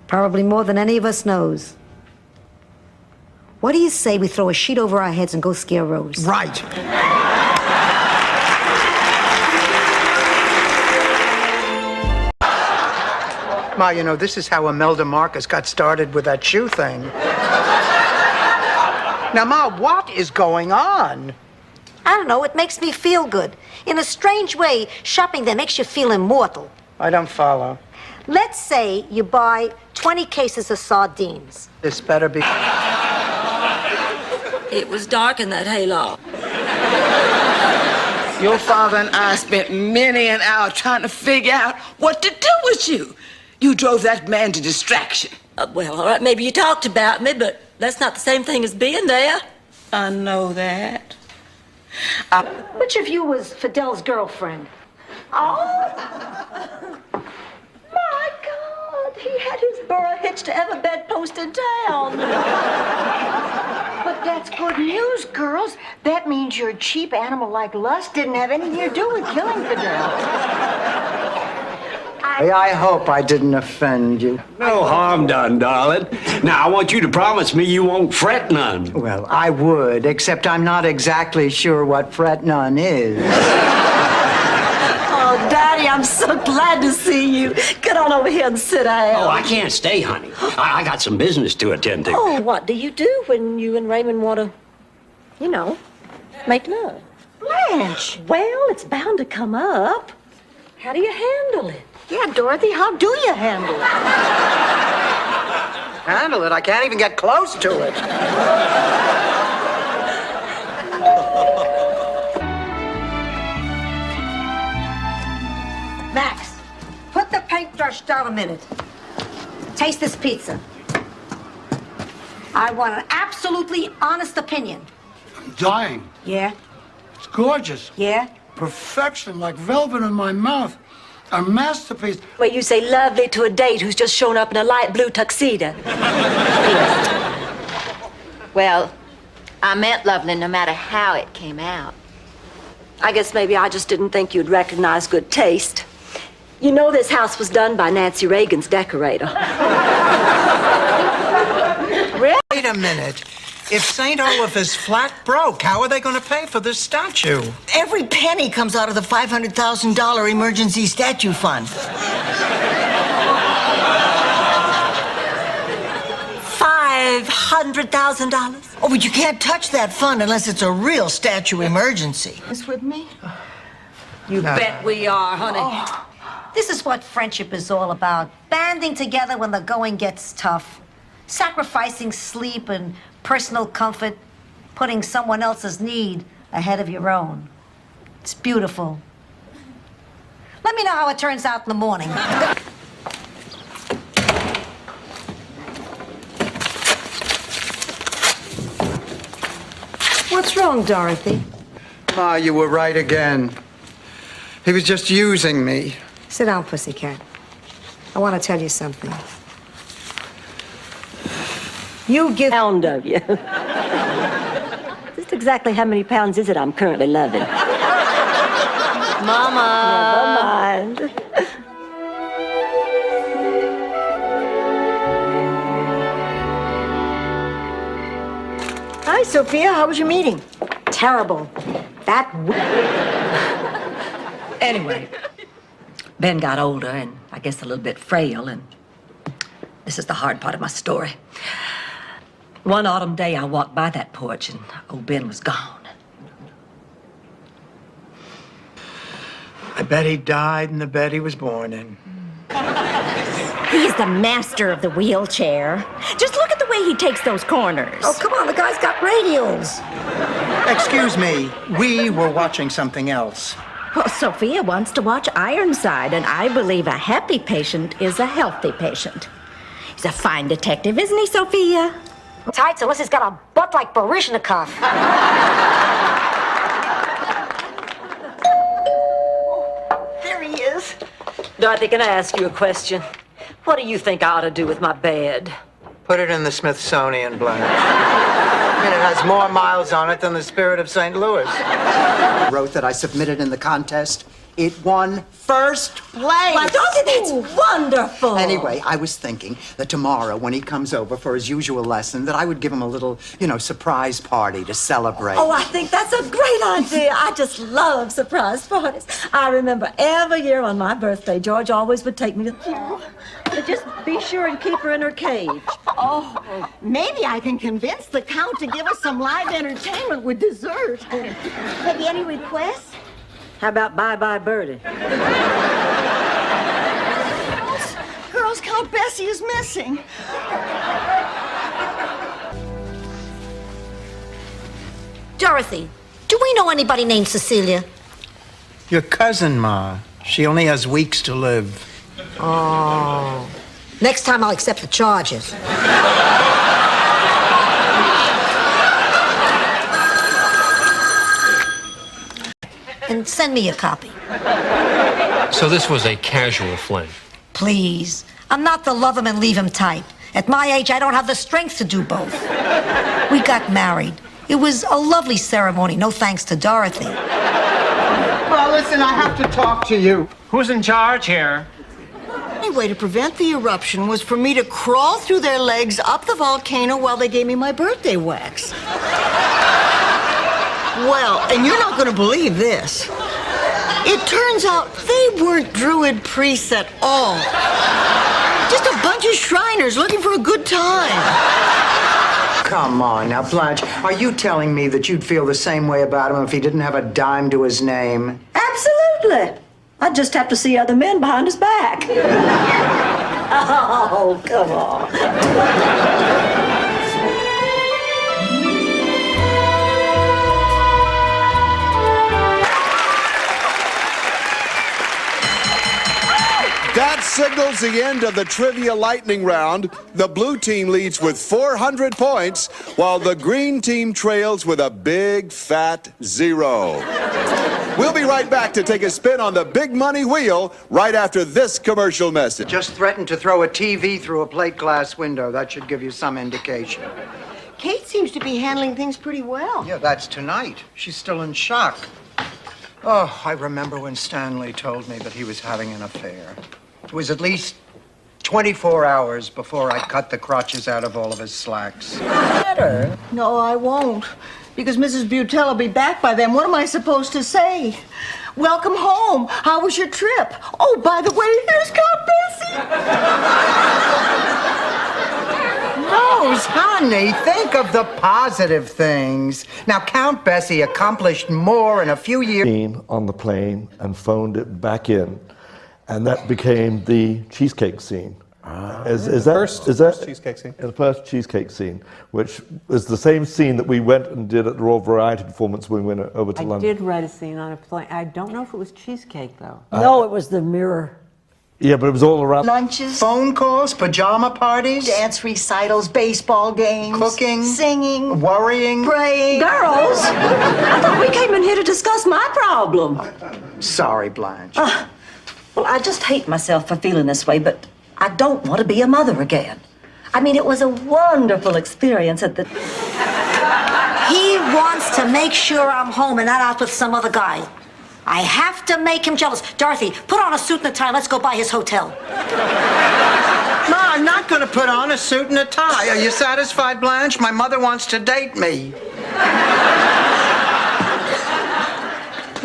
[SPEAKER 5] Probably more than any of us knows. What do you say we throw a sheet over our heads and go scare Rose?
[SPEAKER 16] Right. Ma, you know, this is how Imelda Marcus got started with that shoe thing. Now, Ma, what is going on?
[SPEAKER 5] I don't know. It makes me feel good. In a strange way, shopping there makes you feel immortal.
[SPEAKER 16] I don't follow.
[SPEAKER 5] Let's say you buy 20 cases of sardines.
[SPEAKER 16] This better be...
[SPEAKER 2] It was dark in that hayloft.
[SPEAKER 7] Your father and I spent many an hour trying to figure out what to do with you. You drove that man to distraction.
[SPEAKER 2] Well, all right, maybe you talked about me, but that's not the same thing as being there.
[SPEAKER 7] I know that.
[SPEAKER 5] Which of you was Fidel's girlfriend?
[SPEAKER 2] Oh! My God! He had Saddest burro hitched ever bedpost in town.
[SPEAKER 1] But that's good news, girls. That means your cheap animal like Lust didn't have anything to do with killing Fidel.
[SPEAKER 4] I hope I didn't offend you.
[SPEAKER 13] No harm done, darling. Now, I want you to promise me you won't fret none.
[SPEAKER 4] Well, I would, except I'm not exactly sure what fret none is.
[SPEAKER 2] Oh, Daddy, I'm so glad to see you. Get on over here and sit down.
[SPEAKER 13] Oh, I can't stay, honey. I got some business to attend to.
[SPEAKER 2] Oh, what do you do when you and Raymond want to, make love?
[SPEAKER 1] Blanche!
[SPEAKER 2] Well, it's bound to come up. How do you handle it?
[SPEAKER 1] Yeah, Dorothy, how do you handle it?
[SPEAKER 4] Handle it? I can't even get close to it.
[SPEAKER 5] Max, put the paintbrush down a minute. Taste this pizza. I want an absolutely honest opinion.
[SPEAKER 14] I'm dying.
[SPEAKER 5] Yeah?
[SPEAKER 14] It's gorgeous.
[SPEAKER 5] Yeah?
[SPEAKER 14] Perfection, like velvet in my mouth. A masterpiece.
[SPEAKER 2] Well, you say lovely to a date who's just shown up in a light blue tuxedo.
[SPEAKER 18] Well, I meant lovely no matter how it came out.
[SPEAKER 2] I guess maybe I just didn't think you'd recognize good taste. You know this house was done by Nancy Reagan's decorator.
[SPEAKER 4] Wait a minute. If St. Olaf is flat broke, how are they going to pay for this statue?
[SPEAKER 1] Every penny comes out of the $500,000 emergency statue fund.
[SPEAKER 2] $500,000?
[SPEAKER 1] Oh, but you can't touch that fund unless it's a real statue emergency. This with me?
[SPEAKER 5] You bet we are, honey. This is what friendship is all about. Banding together when the going gets tough. Sacrificing sleep and personal comfort. Putting someone else's need ahead of your own. It's beautiful. Let me know how it turns out in the morning.
[SPEAKER 2] What's wrong, Dorothy?
[SPEAKER 4] Ma, you were right again. He was just using me.
[SPEAKER 5] Sit down, pussycat. I want to tell you something.
[SPEAKER 2] You get pound of you. Just exactly how many pounds is it I'm currently loving?
[SPEAKER 18] Mama!
[SPEAKER 2] Never mind.
[SPEAKER 1] Hi, Sophia. How was your meeting?
[SPEAKER 5] Terrible.
[SPEAKER 2] Anyway, Ben got older and I guess a little bit frail, and this is the hard part of my story. One autumn day, I walked by that porch and old Ben was gone.
[SPEAKER 4] I bet he died in the bed he was born in.
[SPEAKER 22] He's the master of the wheelchair. Just look at the way he takes those corners.
[SPEAKER 5] Oh, come on, the guy's got radials.
[SPEAKER 4] Excuse me, we were watching something else.
[SPEAKER 22] Well, Sophia wants to watch Ironside, and I believe a happy patient is a healthy patient. He's a fine detective, isn't he, Sophia?
[SPEAKER 5] Tights, unless he's got a butt like Baryshnikov.
[SPEAKER 2] There he is. Dorothy, can I ask you a question? What do you think I ought to do with my bed?
[SPEAKER 4] Put it in the Smithsonian, Blanche. I mean, it has more miles on it than the Spirit of St. Louis. Wrote that I submitted in the contest. It won first place.
[SPEAKER 2] Why, Dorothy, that's wonderful.
[SPEAKER 4] Anyway, I was thinking that tomorrow, when he comes over for his usual lesson, that I would give him a little, surprise party to celebrate.
[SPEAKER 2] Oh, I think that's a great idea. I just love surprise parties. I remember every year on my birthday, George always would take me to... But just be sure and keep her in her cage.
[SPEAKER 1] Oh, maybe I can convince the Count to give us some live entertainment with dessert. Have you any requests?
[SPEAKER 2] How about Bye-Bye Birdie?
[SPEAKER 1] Girls, Count Bessie is missing.
[SPEAKER 5] Dorothy, do we know anybody named Cecilia?
[SPEAKER 4] Your cousin, Ma. She only has weeks to live.
[SPEAKER 5] Oh. Next time I'll accept the charges. And send me a copy.
[SPEAKER 15] So this was a casual fling.
[SPEAKER 5] Please. I'm not the love him and leave him type. At my age, I don't have the strength to do both. We got married. It was a lovely ceremony, no thanks to Dorothy.
[SPEAKER 4] Well, listen, I have to talk to you.
[SPEAKER 10] Who's in charge here?
[SPEAKER 1] The only way to prevent the eruption was for me to crawl through their legs up the volcano while they gave me my birthday wax. Well, and you're not going to believe this. It turns out they weren't Druid priests at all. Just a bunch of Shriners looking for a good time.
[SPEAKER 4] Come on now, Blanche. Are you telling me that you'd feel the same way about him if he didn't have a dime to his name?
[SPEAKER 2] Absolutely. I'd just have to see other men behind his back. Oh, come on.
[SPEAKER 15] That signals the end of the trivia lightning round. The blue team leads with 400 points, while the green team trails with a big fat 0. We'll be right back to take a spin on the big money wheel right after this commercial message.
[SPEAKER 4] Just threatened to throw a TV through a plate glass window. That should give you some indication.
[SPEAKER 1] Kate seems to be handling things pretty well.
[SPEAKER 4] Yeah, that's tonight. She's still in shock. Oh, I remember when Stanley told me that he was having an affair. It was at least 24 hours before I cut the crotches out of all of his slacks.
[SPEAKER 1] Better? No, I won't. Because Mrs. Butel will be back by then. What am I supposed to say? Welcome home. How was your trip? Oh, by the way, here's Count Bessie.
[SPEAKER 4] Rose, honey, think of the positive things. Now, Count Bessie accomplished more in a few years.
[SPEAKER 20] On the plane and phoned it back in, and that became the cheesecake scene. Is that first cheesecake scene? The first cheesecake scene, which is the same scene that we went and did at the Royal Variety Performance when we went over to London.
[SPEAKER 21] I did write a scene on a plane. I don't know if it was cheesecake though.
[SPEAKER 2] No, it was the mirror.
[SPEAKER 20] Yeah, but it was all around.
[SPEAKER 1] Lunches,
[SPEAKER 4] phone calls, pajama parties,
[SPEAKER 1] dance recitals, baseball games,
[SPEAKER 4] cooking,
[SPEAKER 1] singing,
[SPEAKER 4] worrying,
[SPEAKER 1] praying.
[SPEAKER 2] Girls, I thought we came in here to discuss my problem.
[SPEAKER 4] Sorry, Blanche.
[SPEAKER 2] Well, I just hate myself for feeling this way, but I don't want to be a mother again. I mean, it was a wonderful experience at the...
[SPEAKER 5] He wants to make sure I'm home and not out with some other guy. I have to make him jealous. Dorothy, put on a suit and a tie. Let's go by his hotel.
[SPEAKER 4] No, I'm not going to put on a suit and a tie. Are you satisfied, Blanche? My mother wants to date me.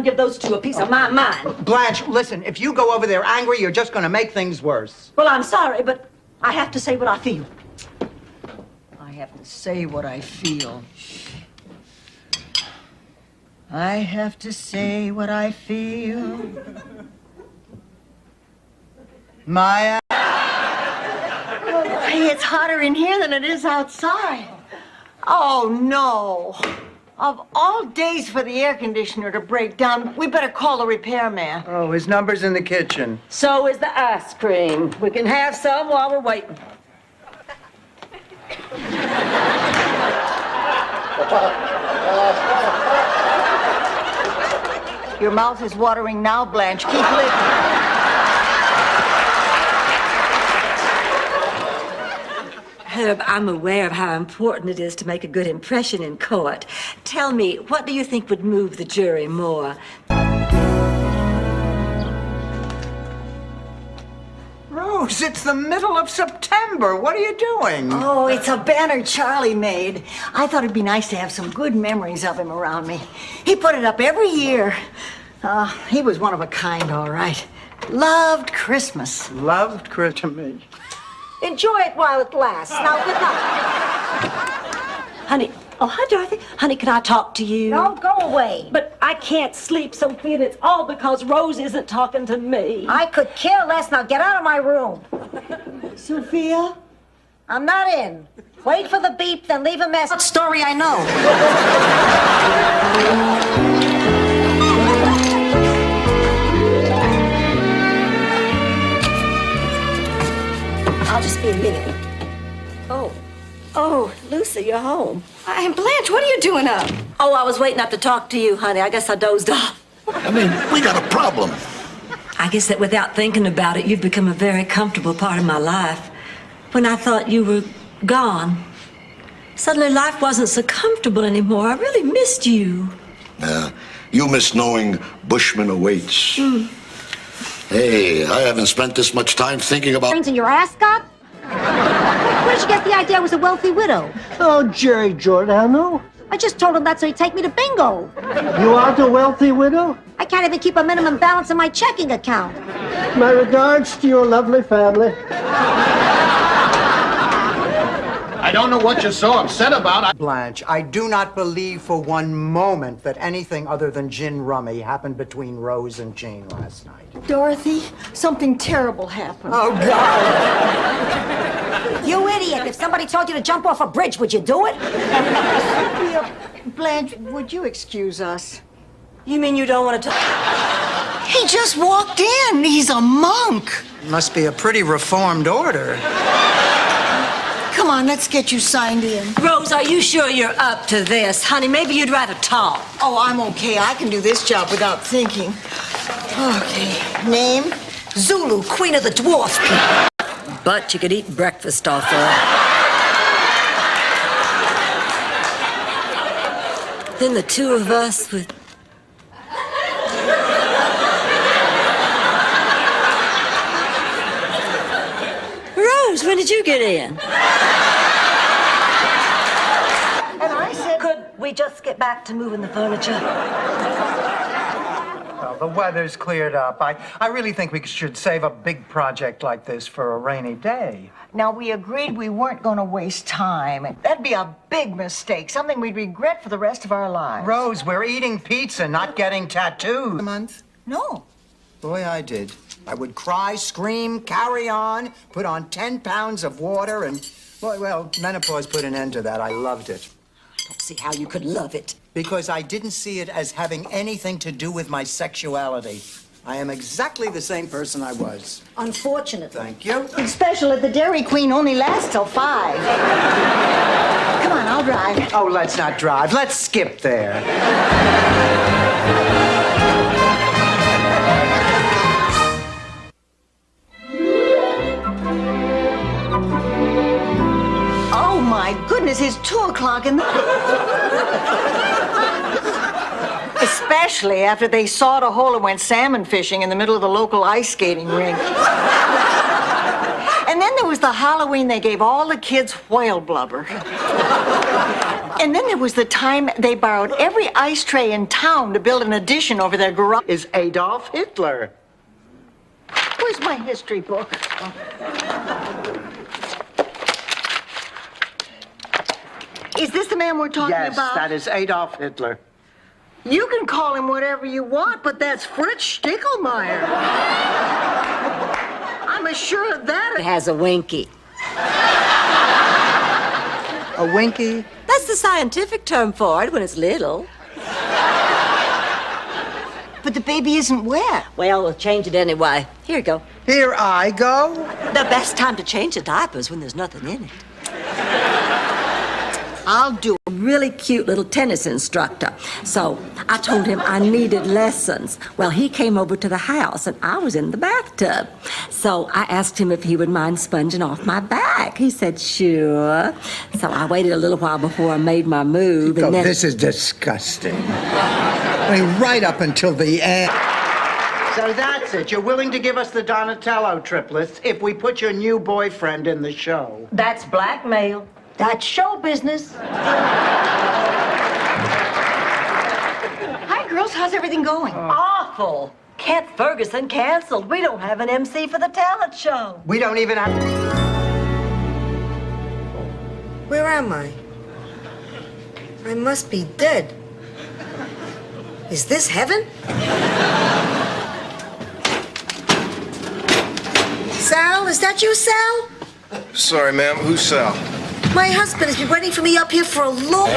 [SPEAKER 2] Give those two a piece of my mind.
[SPEAKER 4] Blanche, listen, if you go over there angry, you're just going to make things worse.
[SPEAKER 2] Well, I'm sorry, but I have to say what I feel.
[SPEAKER 1] I have to say what I feel. I have to say what I feel. Maya. Hey, it's hotter in here than it is outside. Oh, no. Of all days for the air conditioner to break down, we better call the repairman.
[SPEAKER 4] Oh, his number's in the kitchen.
[SPEAKER 2] So is the ice cream. We can have some while we're waiting.
[SPEAKER 1] Your mouth is watering now, Blanche. Keep licking.
[SPEAKER 2] Herb, I'm aware of how important it is to make a good impression in court. Tell me, what do you think would move the jury more?
[SPEAKER 4] Rose, it's the middle of September. What are you doing?
[SPEAKER 1] Oh, it's a banner Charlie made. I thought it'd be nice to have some good memories of him around me. He put it up every year. He was one of a kind, all right. Loved Christmas.
[SPEAKER 4] Loved Christmas.
[SPEAKER 5] Enjoy it while it lasts. Now, good night.
[SPEAKER 2] Honey, oh, hi, Dorothy. Honey, can I talk to you?
[SPEAKER 5] No, go away.
[SPEAKER 2] But I can't sleep, Sophia, and it's all because Rose isn't talking to me.
[SPEAKER 5] I could care less. Now, get out of my room.
[SPEAKER 1] Sophia?
[SPEAKER 5] I'm not in. Wait for the beep, then leave a message. What story I know?
[SPEAKER 2] I'll just be a minute. Oh, Lucy, you're home.
[SPEAKER 22] And Blanche, what are you doing up?
[SPEAKER 2] Oh, I was waiting up to talk to you, honey. I guess I dozed off.
[SPEAKER 23] I mean, we got a problem.
[SPEAKER 2] I guess that without thinking about it, you've become a very comfortable part of my life. When I thought you were gone, suddenly life wasn't so comfortable anymore. I really missed you.
[SPEAKER 11] Yeah, you miss knowing Bushman awaits. Hey, I haven't spent this much time thinking about...
[SPEAKER 19] Brains in your ascot? Where did you get the idea I was a wealthy widow?
[SPEAKER 12] Oh, Jerry Giordano.
[SPEAKER 19] I just told him that's so he'd take me to bingo.
[SPEAKER 12] You are the wealthy widow?
[SPEAKER 19] I can't even keep a minimum balance in my checking account.
[SPEAKER 12] My regards to your lovely family.
[SPEAKER 4] I don't know what you're so upset about. Blanche, I do not believe for one moment that anything other than gin rummy happened between Rose and Jean last night.
[SPEAKER 1] Dorothy, something terrible happened.
[SPEAKER 4] Oh, God.
[SPEAKER 5] You idiot! If somebody told you to jump off a bridge, would you do it?
[SPEAKER 1] Blanche, would you excuse us?
[SPEAKER 2] You mean you don't want to talk?
[SPEAKER 1] He just walked in. He's a monk.
[SPEAKER 4] Must be a pretty reformed order.
[SPEAKER 1] Come on, let's get you signed in.
[SPEAKER 2] Rose, are you sure you're up to this? Honey, maybe you'd rather talk.
[SPEAKER 1] Oh, I'm okay. I can do this job without thinking. Okay. Name?
[SPEAKER 5] Zulu, queen of the dwarf people. But you could eat breakfast off her.
[SPEAKER 2] Then the two of us would... Rose, when did you get in?
[SPEAKER 1] And I said...
[SPEAKER 2] Could we just get back to moving the furniture?
[SPEAKER 4] Well, the weather's cleared up. I really think we should save a big project like this for a rainy day.
[SPEAKER 1] Now, we agreed we weren't going to waste time. That'd be a big mistake, something we'd regret for the rest of our lives.
[SPEAKER 4] Rose, we're eating pizza, not getting tattoos. A month?
[SPEAKER 1] No.
[SPEAKER 4] Boy, I did. I would cry, scream, carry on, put on 10 pounds of water, and, well, menopause put an end to that. I loved it.
[SPEAKER 5] I don't see how you could love it.
[SPEAKER 4] Because I didn't see it as having anything to do with my sexuality. I am exactly the same person I was.
[SPEAKER 5] Unfortunately.
[SPEAKER 4] Thank you.
[SPEAKER 1] The special at the Dairy Queen only lasts till 5. Come on, I'll drive.
[SPEAKER 4] Oh, let's not drive. Let's skip there.
[SPEAKER 1] Oh, my goodness, it's 2 o'clock in the... Especially after they sawed a hole and went salmon fishing in the middle of the local ice skating rink. And then there was the Halloween they gave all the kids whale blubber. And then there was the time they borrowed every ice tray in town to build an addition over their garage.
[SPEAKER 4] Is Adolf Hitler.
[SPEAKER 1] Where's my history book? Is this the man we're talking
[SPEAKER 4] Yes,
[SPEAKER 1] about?
[SPEAKER 4] that is Adolf Hitler.
[SPEAKER 1] You can call him whatever you want, but that's Fritz Stickelmeyer. I'm as sure of that.
[SPEAKER 5] It has a winky.
[SPEAKER 4] A winky?
[SPEAKER 2] That's the scientific term for it when it's little.
[SPEAKER 1] But the baby isn't wet.
[SPEAKER 2] Well, we'll change it anyway. Here you go.
[SPEAKER 4] Here I go.
[SPEAKER 2] The best time to change a diaper is when there's nothing in it.
[SPEAKER 1] I'll do
[SPEAKER 2] a really cute little tennis instructor. So I told him I needed lessons. Well, he came over to the house and I was in the bathtub. So I asked him if he would mind sponging off my back. He said, sure. So I waited a little while before I made my move.
[SPEAKER 4] Oh,
[SPEAKER 2] And then...
[SPEAKER 4] this is disgusting. I mean, right up until the end. So that's it. You're willing to give us the Donatello triplets if we put your new boyfriend in the show.
[SPEAKER 2] That's blackmail.
[SPEAKER 1] That's show business. Hi, girls. How's everything going?
[SPEAKER 2] Awful. Kent Ferguson canceled. We don't have an MC for the talent show.
[SPEAKER 4] We don't even have...
[SPEAKER 5] Where am I? I must be dead. Is this heaven? Sal, is that you, Sal?
[SPEAKER 17] Sorry, ma'am. Who's Sal?
[SPEAKER 5] My husband has been waiting for me up here for a long...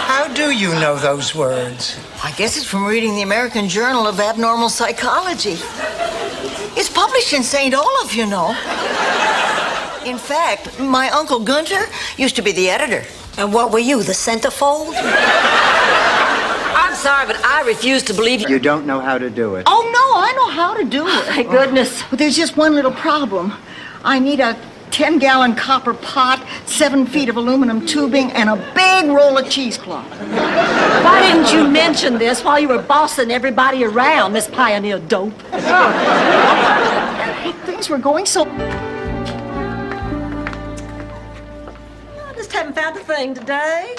[SPEAKER 4] How do you know those words?
[SPEAKER 1] I guess it's from reading the American Journal of Abnormal Psychology. It's published in St. Olaf, you know. In fact, my Uncle Gunter used to be the editor.
[SPEAKER 5] And what were you, the centerfold?
[SPEAKER 18] I'm
[SPEAKER 2] sorry, but I refuse to believe
[SPEAKER 4] You don't know how to do it.
[SPEAKER 1] Oh, no, I know how to do it.
[SPEAKER 2] Thank goodness.
[SPEAKER 1] But there's just one little problem. I need a 10-gallon copper pot, 7 feet of aluminum tubing, and a big roll of cheesecloth.
[SPEAKER 2] Why didn't you mention this while you were bossing everybody around, Miss Pioneer Dope?
[SPEAKER 1] Things were going so...
[SPEAKER 2] I just haven't found a thing today.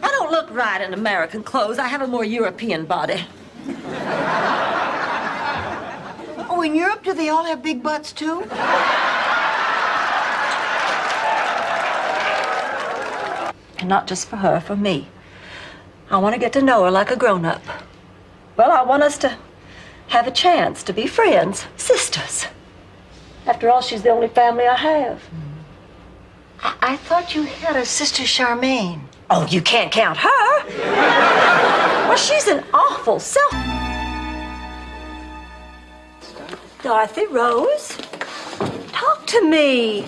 [SPEAKER 2] I don't look right in American clothes. I have a more European body.
[SPEAKER 1] Oh, in Europe, do they all have big butts, too?
[SPEAKER 2] And not just for her, for me. I want to get to know her like a grown-up. Well, I want us to have a chance to be friends, sisters. After all, she's the only family I have.
[SPEAKER 1] I thought you had a sister Charmaine.
[SPEAKER 2] Oh, you can't count her. Well, she's an awful self. Dorothy Rose, talk to me.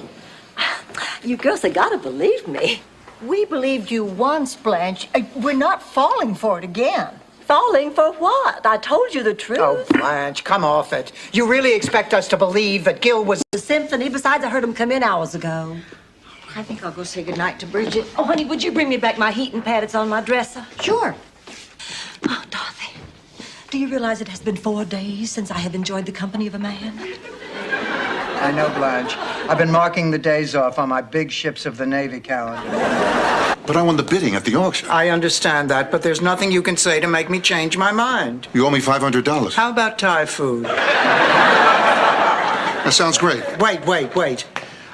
[SPEAKER 2] You girls have got to believe me.
[SPEAKER 1] We believed you once, Blanche. We're not falling for it again.
[SPEAKER 2] Falling for what? I told you the truth.
[SPEAKER 4] Oh, Blanche, come off it. You really expect us to believe that Gil was...
[SPEAKER 2] The symphony. Besides, I heard him come in hours ago.
[SPEAKER 1] I think I'll go say goodnight to Bridget.
[SPEAKER 2] Oh, honey, would you bring me back my heating pad? It's on my dresser.
[SPEAKER 1] Sure.
[SPEAKER 2] Oh, Dorothy, do you realize it has been 4 days since I have enjoyed the company of a man?
[SPEAKER 4] I know, Blanche. I've been marking the days off on my big ships of the Navy calendar.
[SPEAKER 11] But I won the bidding at the auction.
[SPEAKER 4] I understand that, but there's nothing you can say to make me change my mind.
[SPEAKER 11] You owe me $500.
[SPEAKER 4] How about Thai food?
[SPEAKER 11] That sounds great.
[SPEAKER 4] Wait.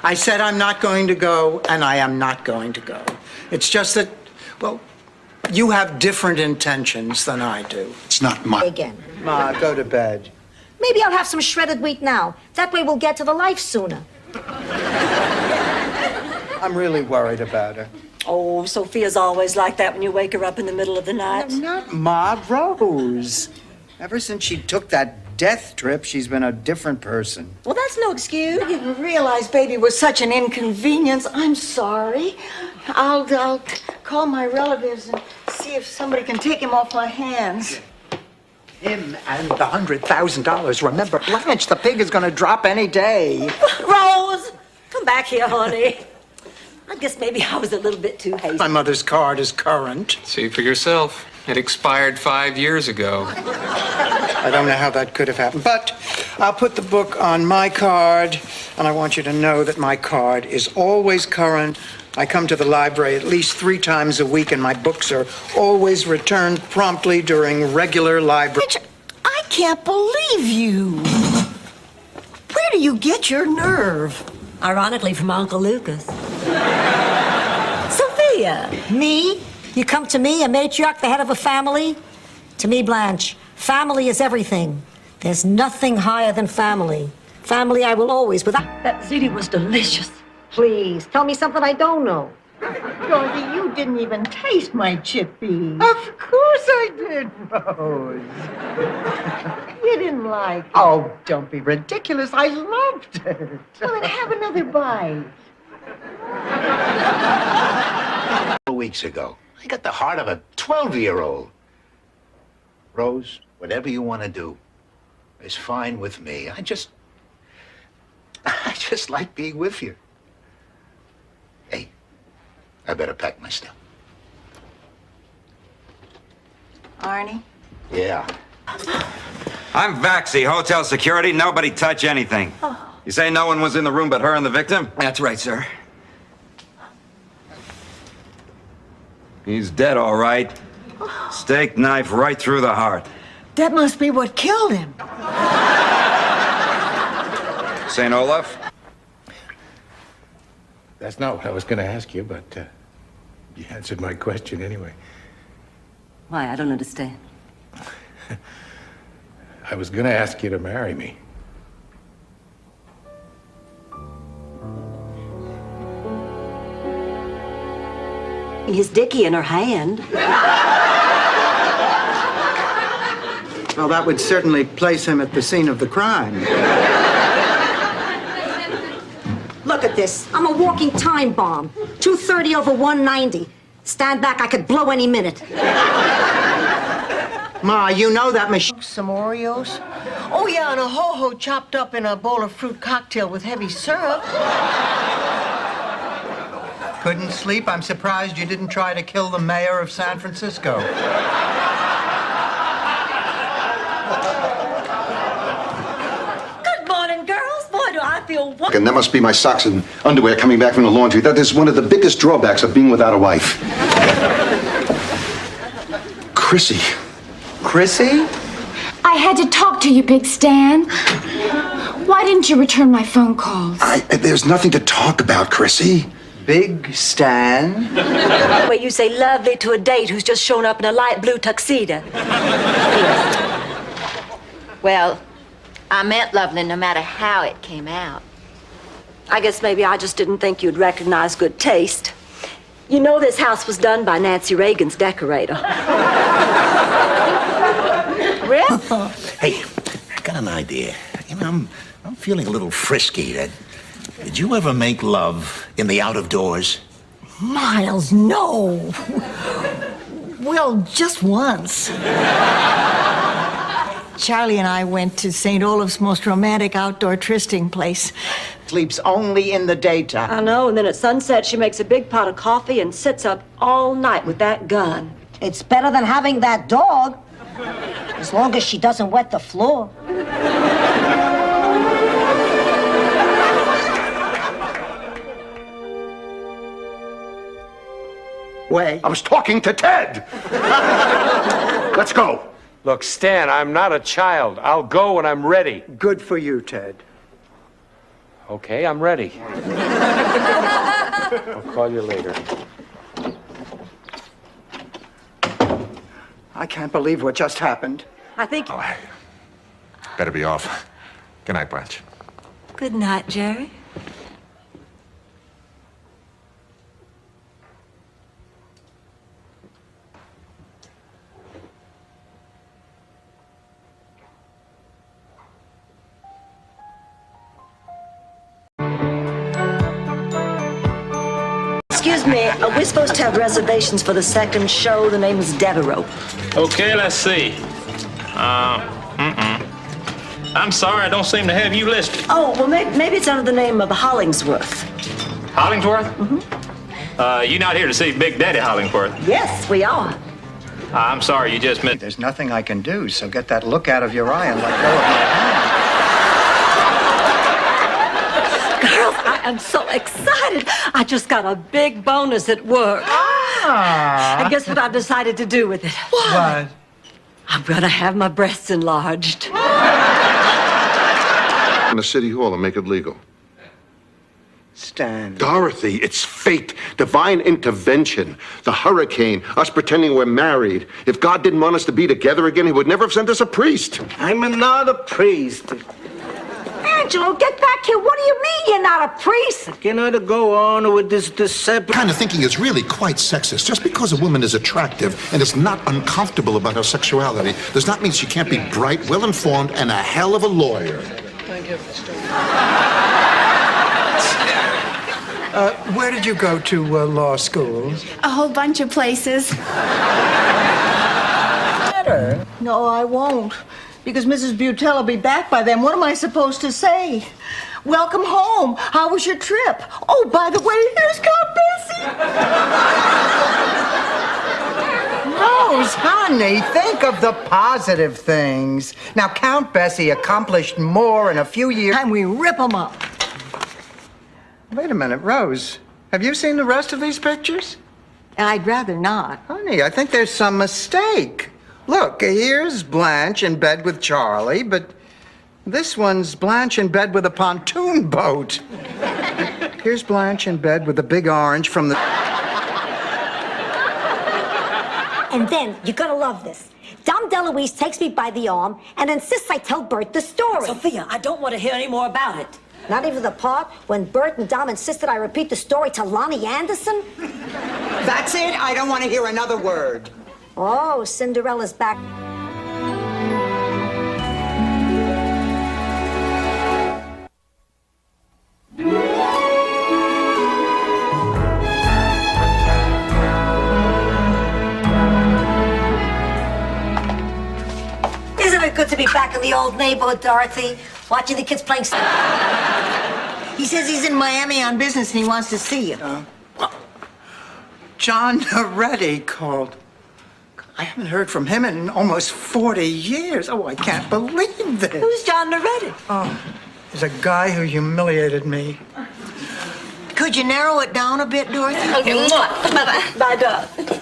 [SPEAKER 4] I said I'm not going to go, and I am not going to go. It's just that, well, you have different intentions than I do.
[SPEAKER 11] It's not my...
[SPEAKER 5] Again.
[SPEAKER 4] Ma, go to bed.
[SPEAKER 5] Maybe I'll have some shredded wheat now. That way we'll get to the life sooner.
[SPEAKER 4] I'm really worried about her.
[SPEAKER 2] Oh, Sophia's always like that when you wake her up in the middle of the night.
[SPEAKER 4] Not Ma, Rose. Ever since she took that death trip, she's been a different person.
[SPEAKER 2] Well, that's no excuse.
[SPEAKER 1] I didn't realize baby was such an inconvenience. I'm sorry. I'll call my relatives and see if somebody can take him off my hands.
[SPEAKER 4] Him and the $100,000. Remember, Blanche, the pig is going to drop any day.
[SPEAKER 2] Rose, come back here, honey. I guess maybe I was a little bit too hasty.
[SPEAKER 4] My mother's card is current.
[SPEAKER 10] See for yourself. It expired 5 years ago.
[SPEAKER 4] I don't know how that could have happened, but I'll put the book on my card, and I want you to know that my card is always current. I come to the library at least 3 times a week, and my books are always returned promptly during regular library.
[SPEAKER 1] I can't believe you. Where do you get your nerve?
[SPEAKER 2] Ironically, from Uncle Lucas. Sophia.
[SPEAKER 5] Me? You come to me, a matriarch, the head of a family? To me, Blanche, family is everything. There's nothing higher than family. Family I will always, without...
[SPEAKER 2] That ziti was delicious.
[SPEAKER 5] Please, tell me something I don't know.
[SPEAKER 1] Dorothy, you didn't even taste my chickpeas.
[SPEAKER 4] Of course I did, Rose.
[SPEAKER 1] You didn't like it.
[SPEAKER 4] Oh, don't be ridiculous. I loved it.
[SPEAKER 1] Well, then have another bite.
[SPEAKER 23] Weeks ago, I got the heart of a 12-year-old. Rose, whatever you want to do is fine with me. I just like being with you. Hey, I better pack my stuff.
[SPEAKER 1] Arnie?
[SPEAKER 23] Yeah.
[SPEAKER 3] I'm Vaxie, hotel security. Nobody touch anything. You say no one was in the room but her and the victim?
[SPEAKER 7] That's right, sir.
[SPEAKER 3] He's dead, all right. Steak knife right through the heart.
[SPEAKER 1] That must be what killed him.
[SPEAKER 3] St. Olaf?
[SPEAKER 6] That's not what I was going to ask you, but you answered my question anyway.
[SPEAKER 2] Why? I don't understand.
[SPEAKER 6] I was going to ask you to marry me.
[SPEAKER 2] His dickie in her hand.
[SPEAKER 4] Well, that would certainly place him at the scene of the crime.
[SPEAKER 5] Look at this. I'm a walking time bomb. 230 over 190. Stand back, I could blow any minute.
[SPEAKER 4] Ma, you know that machine.
[SPEAKER 1] Some Oreos? Oh, yeah, and a ho-ho chopped up in a bowl of fruit cocktail with heavy syrup.
[SPEAKER 4] Couldn't sleep? I'm surprised you didn't try to kill the mayor of San Francisco.
[SPEAKER 2] Good morning, girls. Boy, do I feel wonderful.
[SPEAKER 8] And that must be my socks and underwear coming back from the laundry. That is one of the biggest drawbacks of being without a wife. Chrissy.
[SPEAKER 4] Chrissy?
[SPEAKER 9] I had to talk to you, Big Stan. Why didn't you return my phone calls?
[SPEAKER 8] There's nothing to talk about, Chrissy.
[SPEAKER 4] Big Stan?
[SPEAKER 2] Where you say lovely to a date who's just shown up in a light blue tuxedo.
[SPEAKER 18] Well, I meant lovely no matter how it came out.
[SPEAKER 2] I guess maybe I just didn't think you'd recognize good taste. You know this house was done by Nancy Reagan's decorator.
[SPEAKER 18] Really?
[SPEAKER 23] Hey, I got an idea. You know, I'm feeling a little frisky. Did you ever make love in the out of doors?
[SPEAKER 1] Miles, no. Well, just once. Charlie and I went to St. Olaf's most romantic outdoor trysting place.
[SPEAKER 4] Sleeps only in the daytime.
[SPEAKER 2] I know, and then at sunset she makes a big pot of coffee and sits up all night with that gun.
[SPEAKER 5] It's better than having that dog. As long as she doesn't wet the floor.
[SPEAKER 4] Wait.
[SPEAKER 8] I was talking to Ted. Let's go.
[SPEAKER 13] Look, Stan, I'm not a child. I'll go when I'm ready.
[SPEAKER 4] Good for you, Ted.
[SPEAKER 13] Okay, I'm ready. I'll call you later.
[SPEAKER 4] I can't believe what just happened.
[SPEAKER 2] I think...
[SPEAKER 8] Better be off. Good night, Blanche.
[SPEAKER 2] Good night, Jerry. Excuse me, we're supposed to have reservations for the second show. The name is Devereaux.
[SPEAKER 10] Okay, let's see. I'm sorry, I don't seem to have you listed.
[SPEAKER 2] Oh, well, maybe it's under the name of Hollingsworth.
[SPEAKER 10] Hollingsworth? Mm-hmm. You not here to see Big Daddy Hollingsworth?
[SPEAKER 2] Yes, we are.
[SPEAKER 10] I'm sorry, you just missed.
[SPEAKER 4] There's nothing I can do, so get that look out of your eye and let go of my hand.
[SPEAKER 2] Girls, I am so excited. I just got a big bonus at work. And guess what I've decided to do with it?
[SPEAKER 4] What?
[SPEAKER 2] I'm gonna have my breasts enlarged.
[SPEAKER 8] In the city hall and make it legal.
[SPEAKER 4] Stan.
[SPEAKER 8] Dorothy, it's fate, divine intervention, the hurricane, us pretending we're married. If God didn't want us to be together again, he would never have sent us a priest.
[SPEAKER 12] I'm not a priest.
[SPEAKER 5] Angelo, get back here. What do you mean you're not a priest?
[SPEAKER 12] I cannot go on with this deception.
[SPEAKER 11] Kind of thinking is really quite sexist. Just because a woman is attractive and is not uncomfortable about her sexuality does not mean she can't be bright, well-informed, and a hell of a lawyer.
[SPEAKER 12] Thank you, Mr.
[SPEAKER 4] Where did you go to law school?
[SPEAKER 9] A whole bunch of places.
[SPEAKER 1] Better. No, I won't. Because Mrs. Butel will be back by then. What am I supposed to say? Welcome home. How was your trip? Oh, by the way, here's Count Bessie.
[SPEAKER 4] Rose, honey, think of the positive things. Now, Count Bessie accomplished more in a few years.
[SPEAKER 1] And we rip them up.
[SPEAKER 4] Wait a minute, Rose. Have you seen the rest of these pictures?
[SPEAKER 1] I'd rather not.
[SPEAKER 4] Honey, I think there's some mistake. Look, here's Blanche in bed with Charlie, but this one's Blanche in bed with a pontoon boat. Here's Blanche in bed with a big orange from the...
[SPEAKER 5] And then, you're gonna love this. Dom DeLuise takes me by the arm and insists I tell Bert the story.
[SPEAKER 2] Sophia, I don't want to hear any more about it.
[SPEAKER 5] Not even the part when Bert and Dom insisted I repeat the story to Lonnie Anderson?
[SPEAKER 4] That's it. I don't want to hear another word.
[SPEAKER 5] Oh, Cinderella's back. to be back in the old neighborhood, Dorothy, watching the kids playing.
[SPEAKER 1] He says he's in Miami on business and he wants to see you.
[SPEAKER 4] John Reddy called. I haven't heard from him in almost 40 years. Oh, I can't believe this.
[SPEAKER 2] Who's John Reddy?
[SPEAKER 4] Oh, he's a guy who humiliated me.
[SPEAKER 1] Could you narrow it down a bit, Dorothy?
[SPEAKER 2] Bye, darling.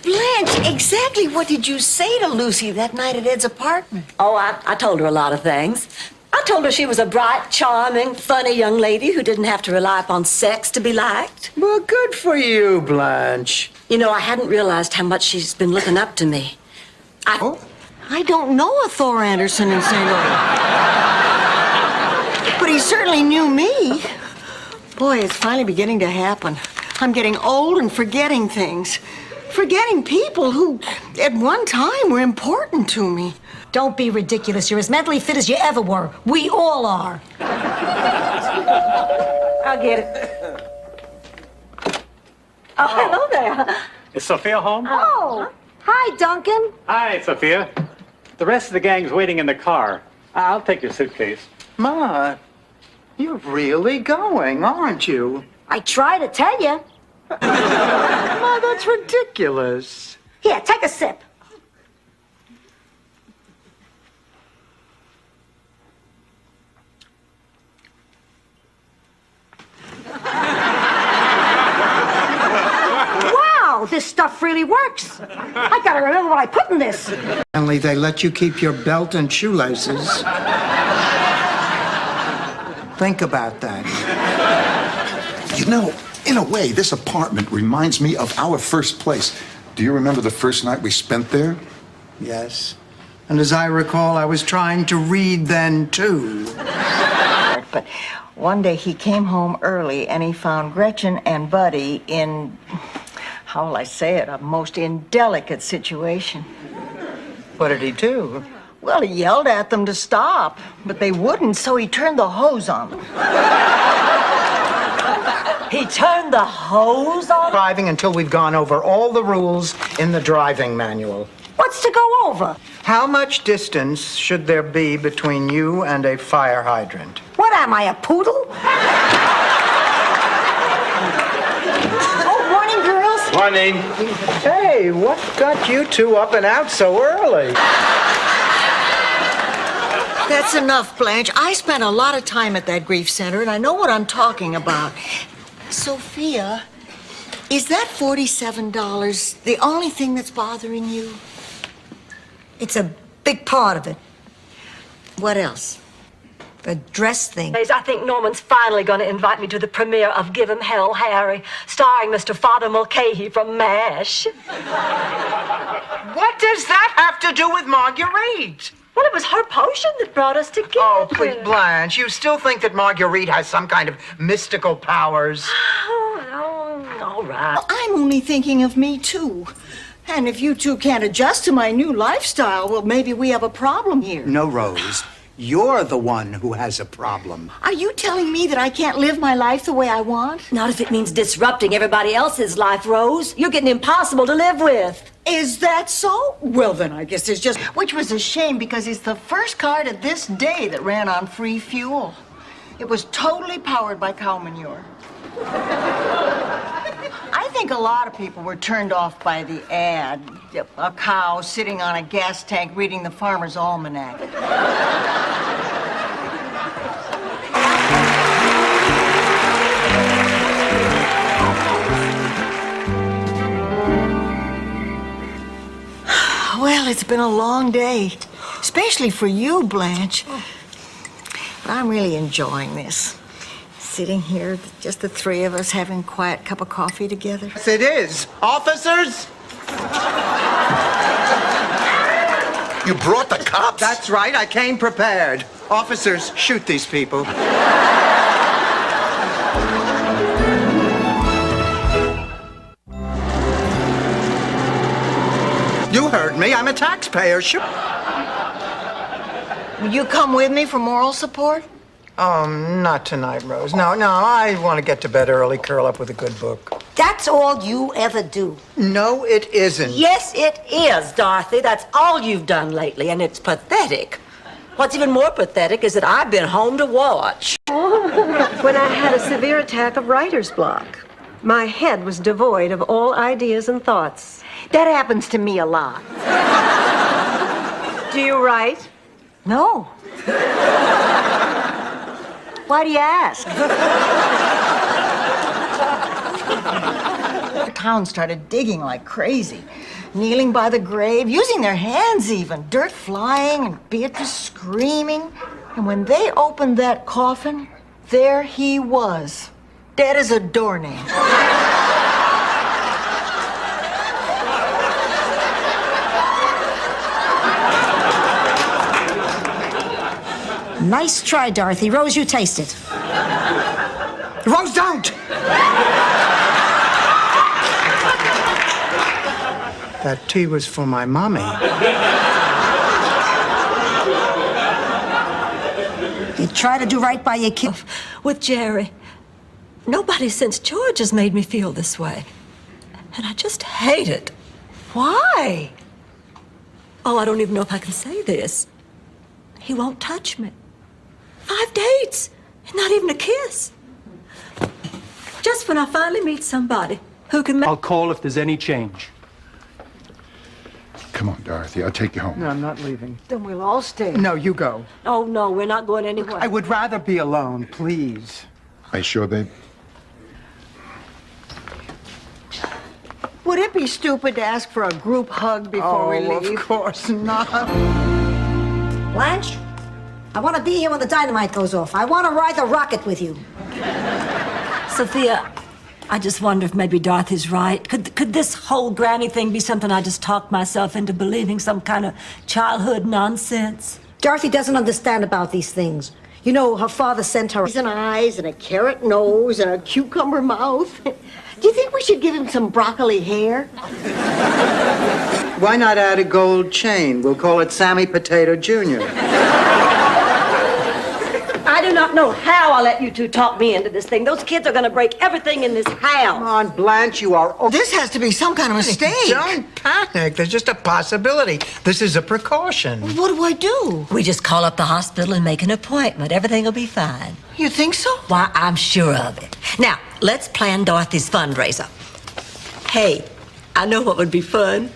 [SPEAKER 1] Blanche, exactly what did you say to Lucy that night at Ed's apartment?
[SPEAKER 2] Oh, I told her a lot of things. I told her she was a bright, charming, funny young lady who didn't have to rely upon sex to be liked.
[SPEAKER 4] Well, good for you, Blanche.
[SPEAKER 2] You know, I hadn't realized how much she's been looking up to me.
[SPEAKER 1] I don't know a Thor Anderson in St. Louis. But he certainly knew me. Boy, it's finally beginning to happen. I'm getting old and forgetting things. Forgetting people who, at one time, were important to me.
[SPEAKER 5] Don't be ridiculous. You're as mentally fit as you ever were. We all are.
[SPEAKER 2] I'll get it. Oh, hello there.
[SPEAKER 10] Is Sophia home?
[SPEAKER 5] Oh, hi, Duncan.
[SPEAKER 10] Hi, Sophia. The rest of the gang's waiting in the car. I'll take your suitcase.
[SPEAKER 4] Ma, you're really going, aren't you?
[SPEAKER 5] I try to tell you.
[SPEAKER 4] Ma, that's ridiculous.
[SPEAKER 5] Here, take a sip. Wow, this stuff really works. I gotta remember what I put in this.
[SPEAKER 4] Only they let you keep your belt and shoelaces. Think about that.
[SPEAKER 11] You know, in a way, this apartment reminds me of our first place. Do you remember the first night we spent there?
[SPEAKER 4] Yes. And as I recall, I was trying to read then, too.
[SPEAKER 1] But one day he came home early and he found Gretchen and Buddy in, how will I say it, a most indelicate situation.
[SPEAKER 4] What did he do?
[SPEAKER 1] Well, he yelled at them to stop, but they wouldn't, so he turned the hose on them.
[SPEAKER 2] He turned the hose on?
[SPEAKER 4] Driving until we've gone over all the rules in the driving manual.
[SPEAKER 5] What's to go over?
[SPEAKER 4] How much distance should there be between you and a fire hydrant?
[SPEAKER 5] What am I, a poodle? Oh, morning, girls.
[SPEAKER 4] Morning. Hey, what got you two up and out so early?
[SPEAKER 1] That's enough, Blanche. I spent a lot of time at that grief center, and I know what I'm talking about. Sophia, is that $47 the only thing that's bothering you?
[SPEAKER 5] It's a big part of it.
[SPEAKER 1] What else?
[SPEAKER 5] The dress thing.
[SPEAKER 2] I think Norman's finally going to invite me to the premiere of Give 'Em Hell, Harry, starring Mr. Father Mulcahy from MASH.
[SPEAKER 4] What does that have to do with Marguerite?
[SPEAKER 2] Well, it was her potion that brought us together.
[SPEAKER 4] Oh, please, Blanche, you still think that Marguerite has some kind of mystical powers?
[SPEAKER 2] Oh, all right.
[SPEAKER 1] Well, I'm only thinking of me, too. And if you two can't adjust to my new lifestyle, well, maybe we have a problem here.
[SPEAKER 4] No, Rose. You're the one who has a problem.
[SPEAKER 1] Are you telling me that I can't live my life the way I want?
[SPEAKER 2] Not if it means disrupting everybody else's life, Rose. You're getting impossible to live with.
[SPEAKER 1] Is that so? Well, then I guess it's just... Which was a shame because it's the first car to this day that ran on free fuel. It was totally powered by cow manure. I think a lot of people were turned off by the ad. A cow sitting on a gas tank reading the Farmer's Almanac. Well, it's been a long day, especially for you, Blanche. But I'm really enjoying this. Sitting here, just the three of us having a quiet cup of coffee together.
[SPEAKER 4] Yes, it is. Officers?
[SPEAKER 11] You brought the cops?
[SPEAKER 4] That's right, I came prepared. Officers, shoot these people. You heard me. I'm a taxpayer.
[SPEAKER 1] Will you come with me for moral support?
[SPEAKER 4] Not tonight, Rose. No, I want to get to bed early, curl up with a good book.
[SPEAKER 5] That's all you ever do.
[SPEAKER 4] No, it isn't.
[SPEAKER 2] Yes, it is, Dorothy. That's all you've done lately, and it's pathetic. What's even more pathetic is that I've been home to watch.
[SPEAKER 14] When I had a severe attack of writer's block, my head was devoid of all ideas and thoughts.
[SPEAKER 1] That happens to me a lot.
[SPEAKER 14] Do you write?
[SPEAKER 1] No. Why do you ask? The town started digging like crazy, kneeling by the grave, using their hands even, dirt flying and Beatrice screaming. And when they opened that coffin, there he was, dead as a doornail.
[SPEAKER 5] Nice try, Dorothy. Rose, you taste it.
[SPEAKER 4] Rose, don't! That tea was for my mommy.
[SPEAKER 5] You try to do right by your kid.
[SPEAKER 2] With Jerry. Nobody since George has made me feel this way. And I just hate it. Why? Oh, I don't even know if I can say this. He won't touch me. 5 dates, and not even a kiss. Just when I finally meet somebody who can make...
[SPEAKER 10] I'll call if there's any change.
[SPEAKER 11] Come on, Dorothy. I'll take you home.
[SPEAKER 4] No, I'm not leaving.
[SPEAKER 1] Then we'll all stay.
[SPEAKER 4] No, you go.
[SPEAKER 2] Oh, no, we're not going anywhere.
[SPEAKER 4] I would rather be alone, please.
[SPEAKER 11] Are you sure, babe?
[SPEAKER 1] Would it be stupid to ask for a group hug before we leave?
[SPEAKER 4] Of course not.
[SPEAKER 5] Blanche, I want to be here when the dynamite goes off. I want to ride the rocket with you.
[SPEAKER 2] Sophia, I just wonder if maybe Dorothy's right. Could this whole granny thing be something I just talked myself into believing, some kind of childhood nonsense?
[SPEAKER 5] Dorothy doesn't understand about these things. You know, her father sent her...
[SPEAKER 1] And eyes and a carrot nose and a cucumber mouth. Do you think we should give him some broccoli hair?
[SPEAKER 4] Why not add a gold chain? We'll call it Sammy Potato Jr.
[SPEAKER 2] I do not know how I let you two talk me into this thing. Those kids are going to break everything in this house.
[SPEAKER 4] Come on, Blanche, you are...
[SPEAKER 1] This has to be some kind of mistake.
[SPEAKER 4] Don't panic. There's just a possibility. This is a precaution.
[SPEAKER 1] What do I do?
[SPEAKER 2] We just call up the hospital and make an appointment. Everything will be fine.
[SPEAKER 1] You think so?
[SPEAKER 2] Why, I'm sure of it. Now, let's plan Dorothy's fundraiser. Hey, I know what would be fun.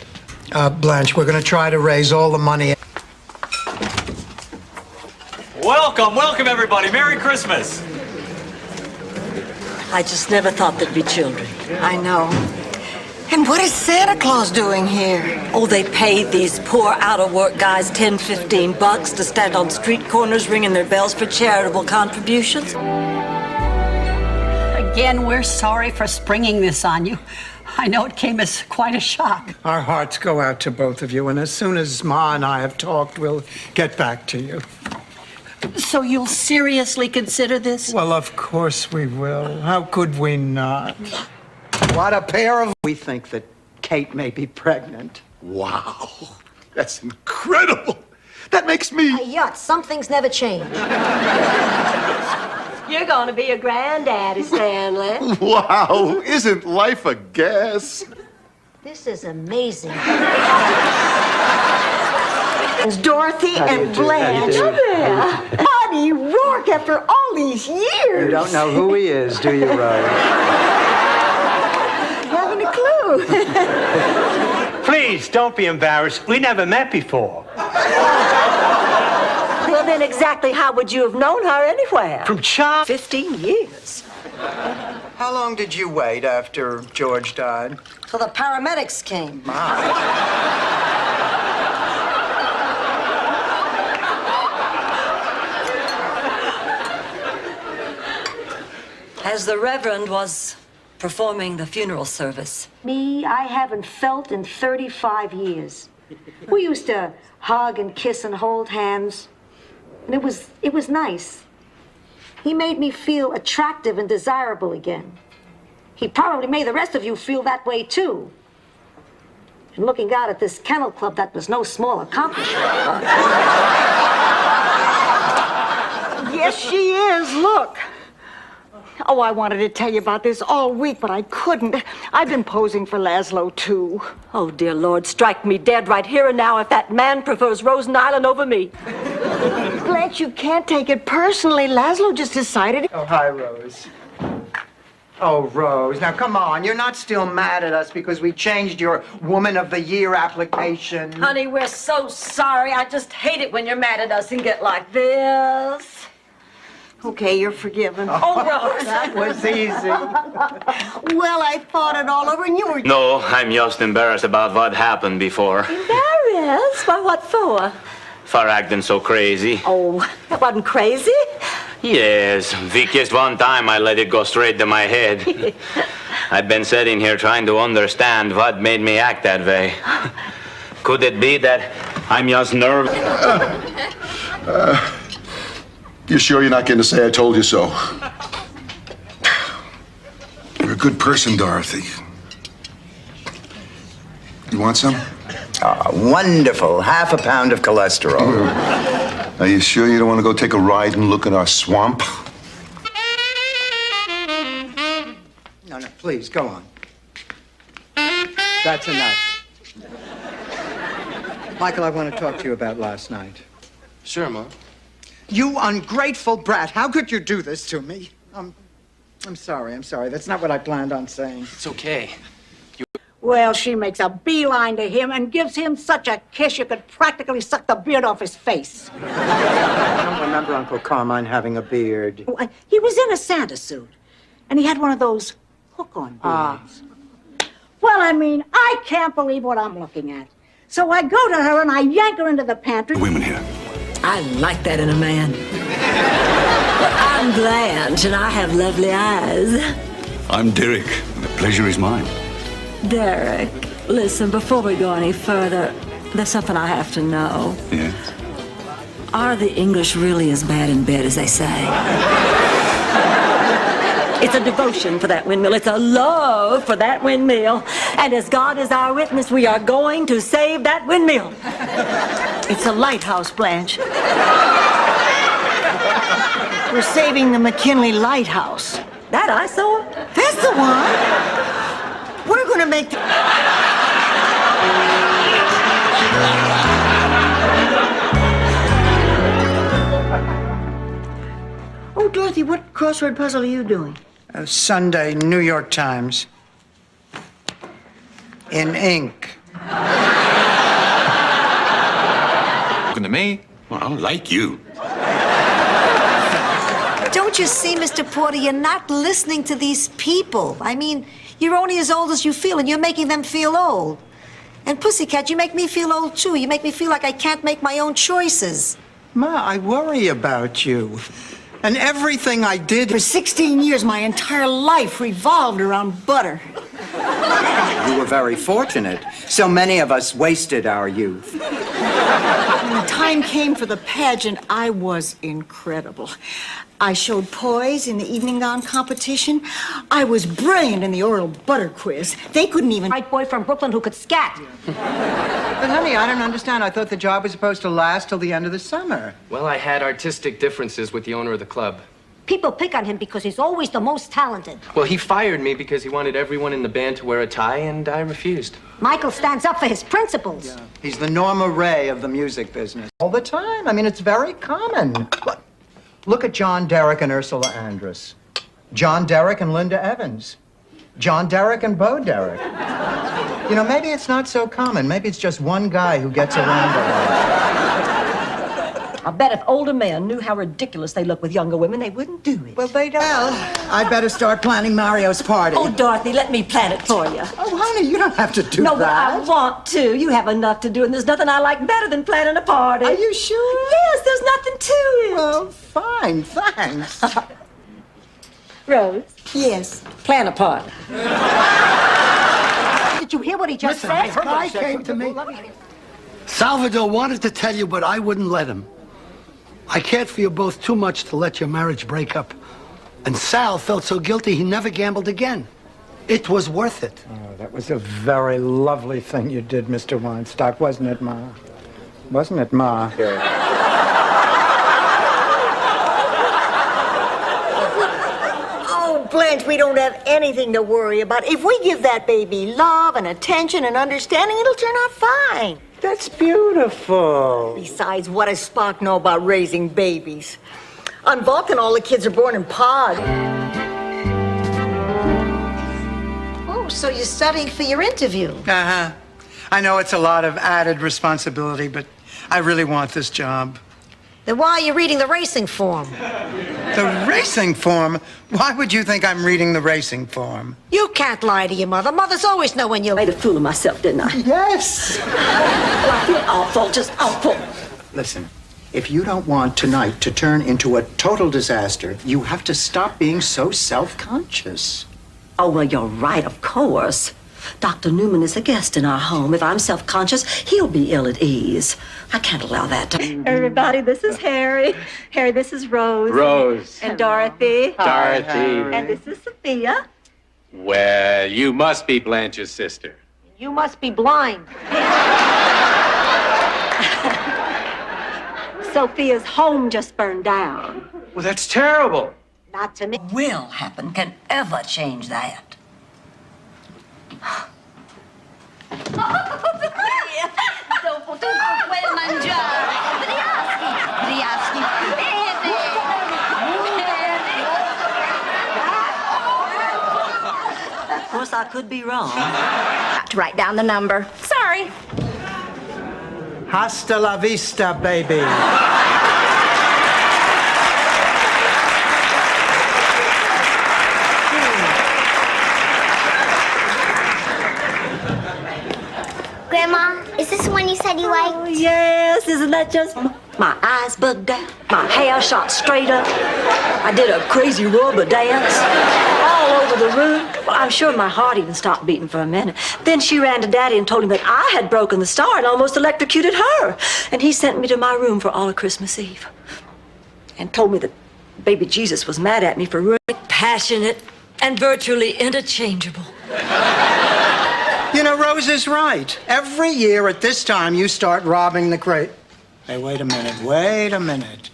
[SPEAKER 4] Blanche, we're going to try to raise all the money.
[SPEAKER 10] Welcome, everybody. Merry Christmas.
[SPEAKER 2] I just never thought there'd be children.
[SPEAKER 1] I know. And what is Santa Claus doing here?
[SPEAKER 2] Oh, they paid these poor out-of-work guys $10, $15 to stand on street corners ringing their bells for charitable contributions.
[SPEAKER 15] Again, we're sorry for springing this on you. I know it came as quite a shock.
[SPEAKER 4] Our hearts go out to both of you, and as soon as Ma and I have talked, we'll get back to you.
[SPEAKER 15] So you'll seriously consider this?
[SPEAKER 4] Well, of course we will. How could we not? What a pair of... We think that Kate may be pregnant.
[SPEAKER 8] Wow. That's incredible. That makes me...
[SPEAKER 5] Yuck, some things never change.
[SPEAKER 2] You're going to be a granddaddy, Stanley.
[SPEAKER 8] Wow. Isn't life a gas?
[SPEAKER 5] This is amazing.
[SPEAKER 1] Dorothy and Blanche. Buddy Rourke after all these years.
[SPEAKER 4] You don't know who he is, do you, Rose?
[SPEAKER 1] Haven't a clue.
[SPEAKER 12] Please, don't be embarrassed. We never met before.
[SPEAKER 2] Well, then exactly how would you have known her anywhere?
[SPEAKER 12] From Chop.
[SPEAKER 2] 15 years.
[SPEAKER 4] How long did you wait after George died?
[SPEAKER 5] Till the paramedics came.
[SPEAKER 2] As the Reverend was performing the funeral service.
[SPEAKER 5] Me, I haven't felt in 35 years. We used to hug and kiss and hold hands. And it was nice. He made me feel attractive and desirable again. He probably made the rest of you feel that way, too. And looking out at this kennel club, that was no small accomplishment.
[SPEAKER 1] Yes, she is. Look. Oh, I wanted to tell you about this all week, but I couldn't. I've been posing for Laszlo, too.
[SPEAKER 2] Oh, dear Lord, strike me dead right here and now if that man prefers Rosen Island over me.
[SPEAKER 1] Blanche, you can't take it personally. Laszlo just decided.
[SPEAKER 4] Oh, hi, Rose. Oh, Rose, now come on. You're not still mad at us because we changed your Woman of the Year application.
[SPEAKER 2] Honey, we're so sorry. I just hate it when you're mad at us and get like this.
[SPEAKER 1] Okay, you're forgiven.
[SPEAKER 2] Oh, Rose.
[SPEAKER 4] That was easy.
[SPEAKER 1] Well, I thought it all over and you were...
[SPEAKER 16] No, I'm just embarrassed about what happened before.
[SPEAKER 2] Embarrassed? By what for?
[SPEAKER 16] For acting so crazy.
[SPEAKER 2] Oh, that wasn't crazy.
[SPEAKER 16] Yes, we kissed one time, I let it go straight to my head. I've been sitting here trying to understand what made me act that way. Could it be that I'm just nervous?
[SPEAKER 8] You sure you're not going to say I told you so? You're a good person, Dorothy. You want some?
[SPEAKER 20] Wonderful. Half a pound of cholesterol.
[SPEAKER 8] Are you sure you don't want to go take a ride and look at our swamp?
[SPEAKER 4] No, please, go on. That's enough. Michael, I want to talk to you about last night.
[SPEAKER 17] Sure, Mom.
[SPEAKER 4] You ungrateful brat. How could you do this to me? I'm sorry. That's not what I planned on saying.
[SPEAKER 10] It's okay.
[SPEAKER 15] Well, she makes a beeline to him and gives him such a kiss you could practically suck the beard off his face.
[SPEAKER 4] I don't remember Uncle Carmine having a beard.
[SPEAKER 15] He was in a Santa suit, and he had one of those hook-on beards. Well, I mean, I can't believe what I'm looking at. So I go to her and I yank her into the pantry.
[SPEAKER 11] Women here.
[SPEAKER 2] I like that in a man. I'm Blanche, and I have lovely eyes.
[SPEAKER 11] I'm Derek. The pleasure is mine.
[SPEAKER 2] Derek, listen, before we go any further, there's something I have to know.
[SPEAKER 11] Yes?
[SPEAKER 2] Are the English really as bad in bed as they say? It's a devotion for that windmill. It's a love for that windmill. And as God is our witness, we are going to save that windmill.
[SPEAKER 1] It's a lighthouse, Blanche. We're saving the McKinley Lighthouse.
[SPEAKER 2] That I saw.
[SPEAKER 1] That's the one. We're going to make the... Oh, Dorothy, what crossword puzzle are you doing?
[SPEAKER 4] Sunday, New York Times. In ink.
[SPEAKER 11] Looking to me? Well, like you.
[SPEAKER 5] Don't you see, Mr. Porter, you're not listening to these people. I mean, you're only as old as you feel, and you're making them feel old. And Pussycat, you make me feel old, too. You make me feel like I can't make my own choices.
[SPEAKER 4] Ma, I worry about you. And everything I did...
[SPEAKER 1] For 16 years, my entire life revolved around butter.
[SPEAKER 4] You were very fortunate. So many of us wasted our youth.
[SPEAKER 1] When the time came for the pageant, I was incredible. I showed poise in the evening gown competition. I was brilliant in the oral butter quiz. They couldn't even...
[SPEAKER 15] White boy from Brooklyn who could scat.
[SPEAKER 4] But, honey, I don't understand. I thought the job was supposed to last till the end of the summer.
[SPEAKER 10] Well, I had artistic differences with the owner of the club.
[SPEAKER 15] People pick on him because he's always the most talented.
[SPEAKER 10] Well, he fired me because he wanted everyone in the band to wear a tie, and I refused.
[SPEAKER 15] Michael stands up for his principles.
[SPEAKER 4] Yeah. He's the Norma Ray of the music business. All the time. I mean, it's very common. Look at John Derek and Ursula Andress. John Derek and Linda Evans. John Derek and Bo Derek. You know, maybe it's not so common. Maybe it's just one guy who gets around a lot.
[SPEAKER 2] I bet if older men knew how ridiculous they look with younger women, they wouldn't do it.
[SPEAKER 4] Well, they don't. Well, I'd better start planning Mario's party.
[SPEAKER 2] Oh, Dorothy, let me plan it for you.
[SPEAKER 4] Oh, honey, you don't have to do
[SPEAKER 2] no,
[SPEAKER 4] that.
[SPEAKER 2] No, but I want to. You have enough to do, and there's nothing I like better than planning a party.
[SPEAKER 4] Are you sure?
[SPEAKER 2] Yes, there's nothing to it.
[SPEAKER 4] Well, fine, thanks.
[SPEAKER 2] Rose?
[SPEAKER 1] Yes.
[SPEAKER 2] Plan a party.
[SPEAKER 15] Did you hear what he just said?
[SPEAKER 21] This guy came to me. Salvador wanted to tell you, but I wouldn't let him. I cared for you both too much to let your marriage break up. And Sal felt so guilty he never gambled again. It was worth it.
[SPEAKER 4] Oh, that was a very lovely thing you did, Mr. Weinstock, wasn't it, Ma? Wasn't it, Ma?
[SPEAKER 1] Oh, Blanche, we don't have anything to worry about. If we give that baby love and attention and understanding, it'll turn out fine.
[SPEAKER 4] That's beautiful.
[SPEAKER 1] Besides, what does Spock know about raising babies? On Vulcan, all the kids are born in pods.
[SPEAKER 5] Oh, so you're studying for your interview?
[SPEAKER 4] Uh-huh. I know it's a lot of added responsibility, but I really want this job.
[SPEAKER 5] Then why are you reading the racing form?
[SPEAKER 4] The racing form? Why would you think I'm reading the racing form?
[SPEAKER 5] You can't lie to your mother. Mothers always know when you...
[SPEAKER 2] I made a fool of myself, didn't I?
[SPEAKER 4] Yes.
[SPEAKER 2] Well, I feel awful, just awful.
[SPEAKER 4] Listen, if you don't want tonight to turn into a total disaster, you have to stop being so self-conscious.
[SPEAKER 2] Oh, well, you're right, of course. Dr. Newman is a guest in our home. If I'm self-conscious, he'll be ill at ease. I can't allow that to... Everybody, this is Harry. Harry, this is Rose.
[SPEAKER 13] Rose.
[SPEAKER 2] And Dorothy.
[SPEAKER 13] Dorothy.
[SPEAKER 2] And this is Sophia.
[SPEAKER 13] Well, you must be Blanche's sister.
[SPEAKER 5] You must be blind.
[SPEAKER 2] Sophia's home just burned down.
[SPEAKER 10] Well, that's terrible.
[SPEAKER 5] Not to me.
[SPEAKER 2] Will happen can ever change that.
[SPEAKER 18] Dopo tutto quel mangiare. Briaschi.
[SPEAKER 2] Of course, I could be wrong.
[SPEAKER 18] Got to write down the number. Sorry.
[SPEAKER 4] Hasta la vista, baby.
[SPEAKER 7] Grandma, is this the one you said you liked?
[SPEAKER 2] Oh, yes, isn't that just... My eyes bugged out, my hair shot straight up. I did a crazy rubber dance all over the room. Well, I'm sure my heart even stopped beating for a minute. Then she ran to Daddy and told him that I had broken the star and almost electrocuted her. And he sent me to my room for all of Christmas Eve. And told me that baby Jesus was mad at me for really passionate and virtually interchangeable.
[SPEAKER 4] You know, Rose is right. Every year at this time, you start robbing the crate. Hey, wait a minute.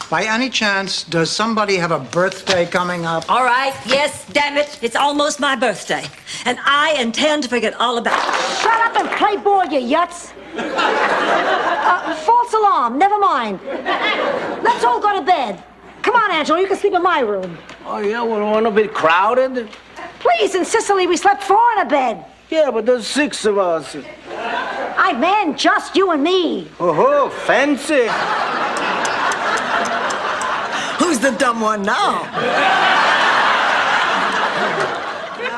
[SPEAKER 4] By any chance, does somebody have a birthday coming up?
[SPEAKER 2] All right, yes, damn it. It's almost my birthday. And I intend to forget all about it.
[SPEAKER 5] Shut up and play ball, you yuts. False alarm. Never mind. Let's all go to bed. Come on, Angelo. You can sleep in my room.
[SPEAKER 13] Oh, yeah, well, want a bit crowded?
[SPEAKER 5] Please, in Sicily, we slept 4 in a bed.
[SPEAKER 13] Yeah, but there's 6 of us.
[SPEAKER 5] I meant just you and me.
[SPEAKER 13] Oh, fancy.
[SPEAKER 1] Who's the dumb one now?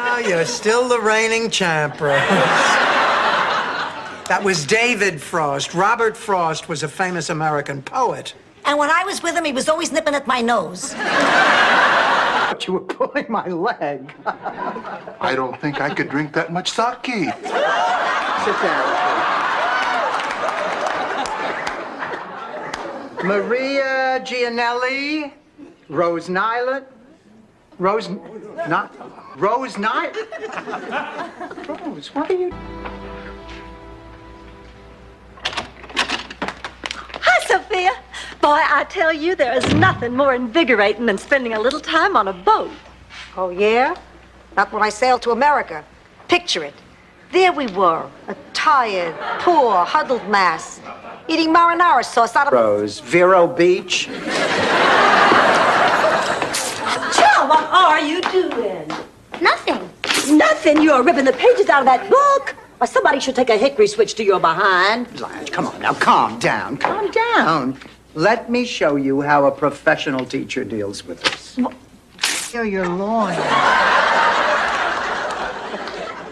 [SPEAKER 4] Oh, you're still the reigning champ, Rose. That was David Frost. Robert Frost was a famous American poet.
[SPEAKER 5] And when I was with him, he was always nipping at my nose.
[SPEAKER 4] But you were pulling my leg.
[SPEAKER 11] I don't think I could drink that much sake.
[SPEAKER 4] Sit down. Maria Gianelli, Rose Nyland, Rose, not Rose Nyland. Rose, what are you?
[SPEAKER 2] Hi, Sophia. Boy, I tell you, there is nothing more invigorating than spending a little time on a boat.
[SPEAKER 5] Oh, yeah? Not when I sailed to America. Picture it. There we were, a tired, poor, huddled mass, eating marinara sauce out of...
[SPEAKER 4] Rose, Vero Beach.
[SPEAKER 2] Joe, what are you doing?
[SPEAKER 7] Nothing.
[SPEAKER 2] Nothing. You're ripping the pages out of that book. Or somebody should take a hickory switch to your behind.
[SPEAKER 4] Blanche, come on now, calm down, calm down. Let me show you how a professional teacher deals with this. Here, your loin.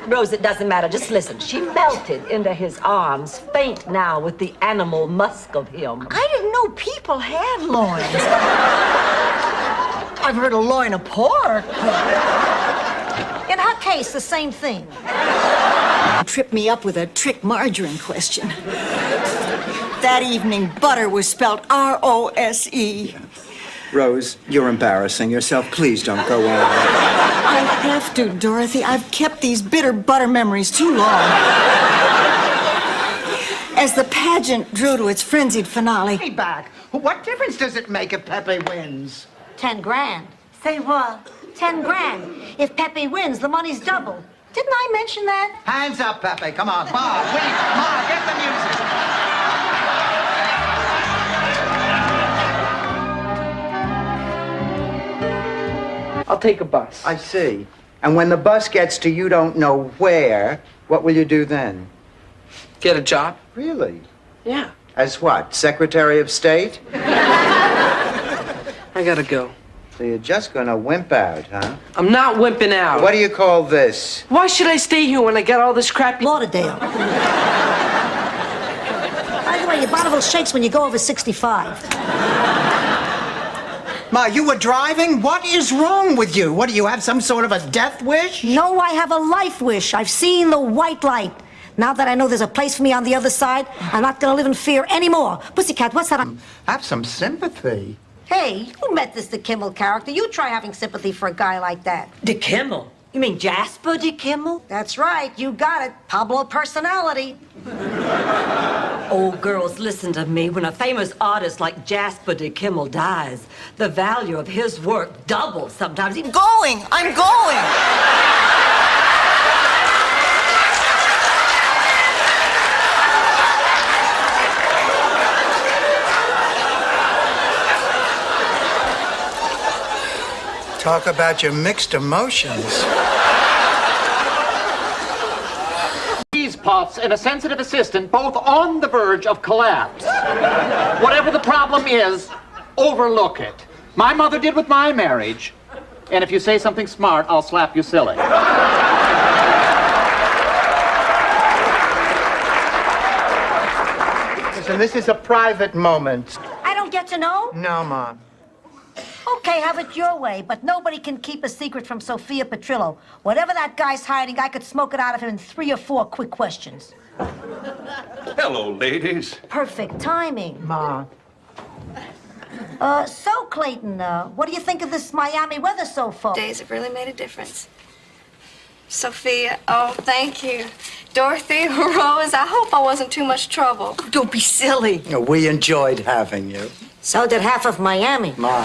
[SPEAKER 2] Rose, it doesn't matter. Just listen. She melted into his arms, faint now with the animal musk of him.
[SPEAKER 1] I didn't know people had loins. I've heard a loin of pork.
[SPEAKER 5] In her case, the same thing.
[SPEAKER 1] Tripped me up with a trick margarine question. That evening, butter was spelled R-O-S-E.
[SPEAKER 4] Rose, you're embarrassing yourself. Please don't go on.
[SPEAKER 1] I have to, Dorothy. I've kept these bitter butter memories too long. As the pageant drew to its frenzied finale...
[SPEAKER 4] Hey, back. What difference does it make if Pepe wins?
[SPEAKER 5] 10 grand.
[SPEAKER 2] Say what?
[SPEAKER 5] 10 grand. If Pepe wins, the money's double. Didn't I mention that?
[SPEAKER 4] Hands up, Pepe. Come on. Ma, wait. Ma, get the music.
[SPEAKER 10] I'll take a bus.
[SPEAKER 4] I see. And when the bus gets to you don't know where, what will you do then?
[SPEAKER 10] Get a job?
[SPEAKER 4] Really?
[SPEAKER 10] Yeah.
[SPEAKER 4] As what? Secretary of State?
[SPEAKER 10] I gotta go.
[SPEAKER 4] So you're just gonna wimp out, huh?
[SPEAKER 10] I'm not wimping out.
[SPEAKER 4] What do you call this?
[SPEAKER 10] Why should I stay here when I got all this crap?
[SPEAKER 5] Lauderdale. By the way, your Bonneville shakes when you go over 65.
[SPEAKER 4] Ma, you were driving? What is wrong with you? What, do you have some sort of a death wish?
[SPEAKER 5] No, I have a life wish. I've seen the white light. Now that I know there's a place for me on the other side, I'm not gonna live in fear anymore. Pussycat, what's that?
[SPEAKER 4] Have some sympathy.
[SPEAKER 5] Hey, you met this DeKimmel character. You try having sympathy for a guy like that.
[SPEAKER 2] DeKimmel? You mean Jasper DeKimmel?
[SPEAKER 5] That's right, you got it. Pablo personality.
[SPEAKER 2] Old girls, listen to me. When a famous artist like Jasper DeKimmel dies, the value of his work doubles sometimes. Even
[SPEAKER 1] I'm going.
[SPEAKER 4] Talk about your mixed emotions.
[SPEAKER 3] Cheese puffs and a sensitive assistant both on the verge of collapse. Whatever the problem is, overlook it. My mother did with my marriage. And if you say something smart, I'll slap you silly.
[SPEAKER 4] Listen, this is a private moment.
[SPEAKER 5] I don't get to know?
[SPEAKER 4] No, Mom.
[SPEAKER 5] Okay, have it your way, but nobody can keep a secret from Sophia Petrillo. Whatever that guy's hiding, I could smoke it out of him in 3 or 4 quick questions.
[SPEAKER 13] Hello, ladies.
[SPEAKER 5] Perfect timing.
[SPEAKER 4] Ma.
[SPEAKER 5] So, Clayton, what do you think of this Miami weather so far?
[SPEAKER 19] Days have really made a difference. Sophia, oh, thank you. Dorothy, Rose, I hope I wasn't too much trouble.
[SPEAKER 2] Oh, don't be silly.
[SPEAKER 4] We enjoyed having you.
[SPEAKER 5] So did half of Miami.
[SPEAKER 4] Ma.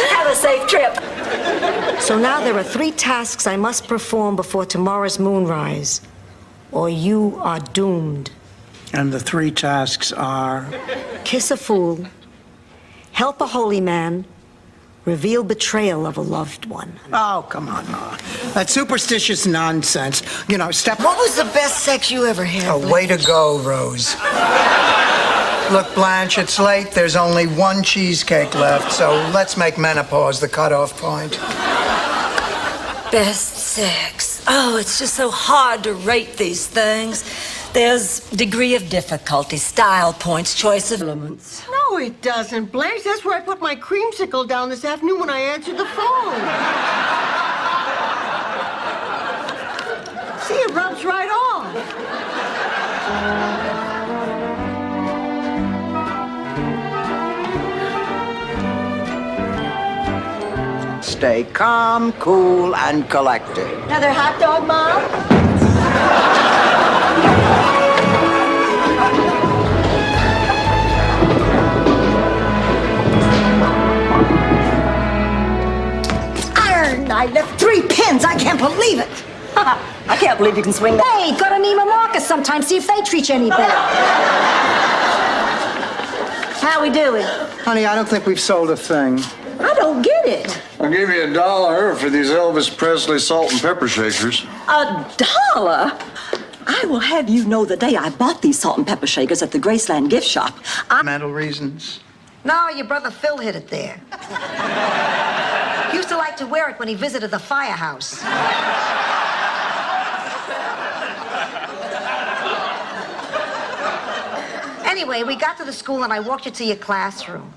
[SPEAKER 2] Have a safe trip.
[SPEAKER 5] So now there are 3 tasks I must perform before tomorrow's moonrise, or you are doomed.
[SPEAKER 4] And the 3 tasks are?
[SPEAKER 5] Kiss a fool, help a holy man, reveal betrayal of a loved one.
[SPEAKER 4] Oh, come on, Ma. That superstitious nonsense. You know,
[SPEAKER 1] What was the best sex you ever had?
[SPEAKER 4] Oh, way to go, Rose. Look, Blanche, it's late. There's only 1 cheesecake left, so let's make menopause the cutoff point.
[SPEAKER 2] Best sex. Oh, it's just so hard to rate these things. There's degree of difficulty, style points, choice of elements.
[SPEAKER 1] No, it doesn't, Blanche. That's where I put my creamsicle down this afternoon when I answered the phone. See, it rubs right off.
[SPEAKER 4] Stay calm, cool, and collected.
[SPEAKER 1] Another hot dog, Mom?
[SPEAKER 5] I left 3 pins. I can't believe it.
[SPEAKER 2] I can't believe you can swing that.
[SPEAKER 5] Hey, go to Neiman Marcus sometime, see if they treat you any better. How we doing?
[SPEAKER 4] Honey, I don't think we've sold a thing.
[SPEAKER 5] I don't get it.
[SPEAKER 17] I'll give you $1 for these Elvis Presley salt and pepper shakers.
[SPEAKER 2] $1? I will have you know the day I bought these salt and pepper shakers at the Graceland gift shop.
[SPEAKER 4] Mental reasons?
[SPEAKER 5] No, your brother Phil hid it there. He used to like to wear it when he visited the firehouse. Anyway, we got to the school and I walked you to your classroom.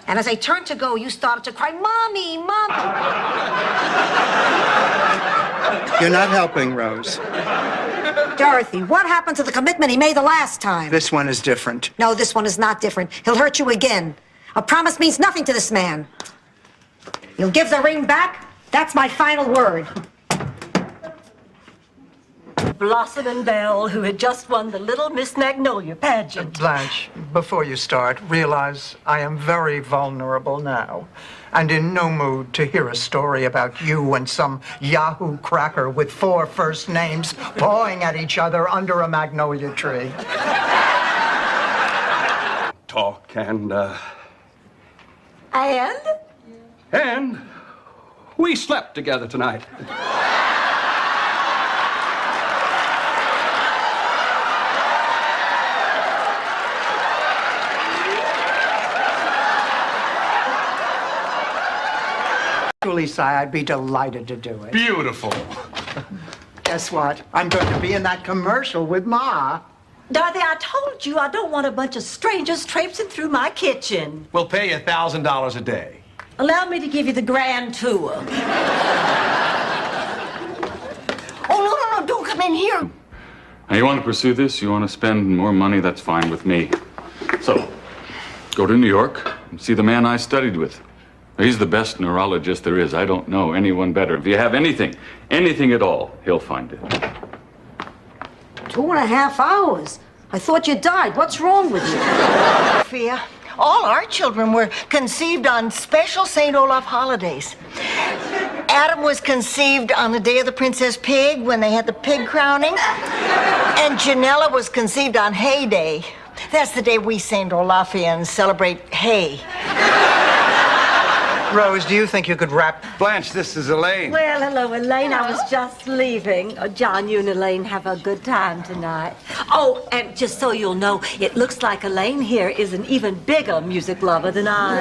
[SPEAKER 5] And as I turned to go, you started to cry, Mommy, Mommy.
[SPEAKER 4] You're not helping, Rose.
[SPEAKER 5] Dorothy, what happened to the commitment he made the last time?
[SPEAKER 4] This one is different.
[SPEAKER 5] No, this one is not different. He'll hurt you again. A promise means nothing to this man. You'll give the ring back? That's my final word.
[SPEAKER 2] Blossom and Belle, who had just won the Little Miss Magnolia pageant.
[SPEAKER 4] Blanche, before you start, realize I am very vulnerable now and in no mood to hear a story about you and some Yahoo cracker with 4 first names pawing at each other under a magnolia tree.
[SPEAKER 13] Talk and
[SPEAKER 2] And?
[SPEAKER 13] we slept together tonight.
[SPEAKER 4] Lisa, I'd be delighted to do it.
[SPEAKER 13] Beautiful.
[SPEAKER 4] Guess what? I'm going to be in that commercial with Ma.
[SPEAKER 2] Dorothy, I told you I don't want a bunch of strangers traipsing through my kitchen.
[SPEAKER 13] We'll pay you $1,000 a day.
[SPEAKER 2] Allow me to give you the grand tour.
[SPEAKER 1] Oh, no, don't come in here.
[SPEAKER 6] Now, you want to pursue this? You want to spend more money? That's fine with me. So, go to New York and see the man I studied with. He's the best neurologist there is. I don't know anyone better. If you have anything at all, he'll find it.
[SPEAKER 15] 2.5 hours. I thought you died. What's wrong with you?
[SPEAKER 1] Sophia, all our children were conceived on special St. Olaf holidays. Adam was conceived on the day of the Princess Pig when they had the pig crowning. And Janella was conceived on Hay Day. That's the day we St. Olafians celebrate hay.
[SPEAKER 4] Rose, do you think you could rap?
[SPEAKER 13] Blanche, this is Elaine.
[SPEAKER 2] Well, hello, Elaine. I was just leaving. John, you and Elaine have a good time tonight. Oh, and just so you'll know, it looks like Elaine here is an even bigger music lover than I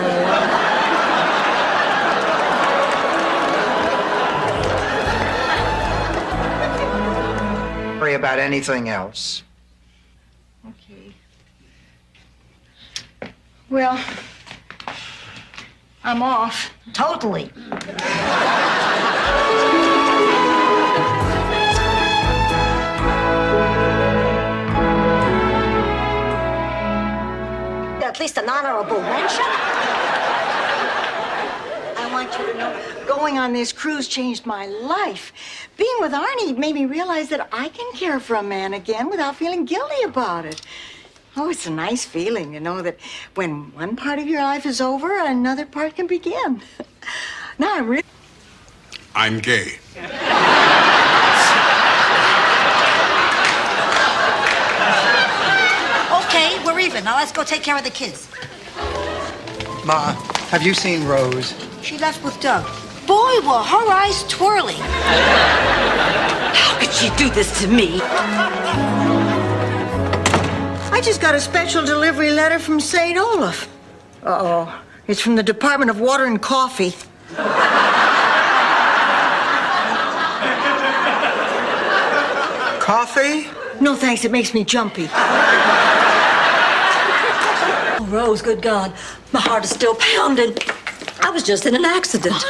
[SPEAKER 2] am.
[SPEAKER 4] Worry about anything else.
[SPEAKER 1] Okay. Well, I'm off.
[SPEAKER 15] Totally. At least an honorable mention.
[SPEAKER 1] I want you to know, going on this cruise changed my life. Being with Arnie made me realize that I can care for a man again without feeling guilty about it. Oh, it's a nice feeling to know that when one part of your life is over, another part can begin. Now I'm really...
[SPEAKER 11] I'm gay.
[SPEAKER 5] Okay, we're even. Now let's go take care of the kids.
[SPEAKER 4] Ma, have you seen Rose?
[SPEAKER 5] She left with Doug. Boy, were her eyes twirling.
[SPEAKER 2] How could she do this to me?
[SPEAKER 1] I just got a special delivery letter from St. Olaf. Uh-oh. It's from the Department of Water and Coffee.
[SPEAKER 4] Coffee?
[SPEAKER 1] No, thanks. It makes me jumpy.
[SPEAKER 2] Oh, Rose, good God. My heart is still pounding. I was just in an accident.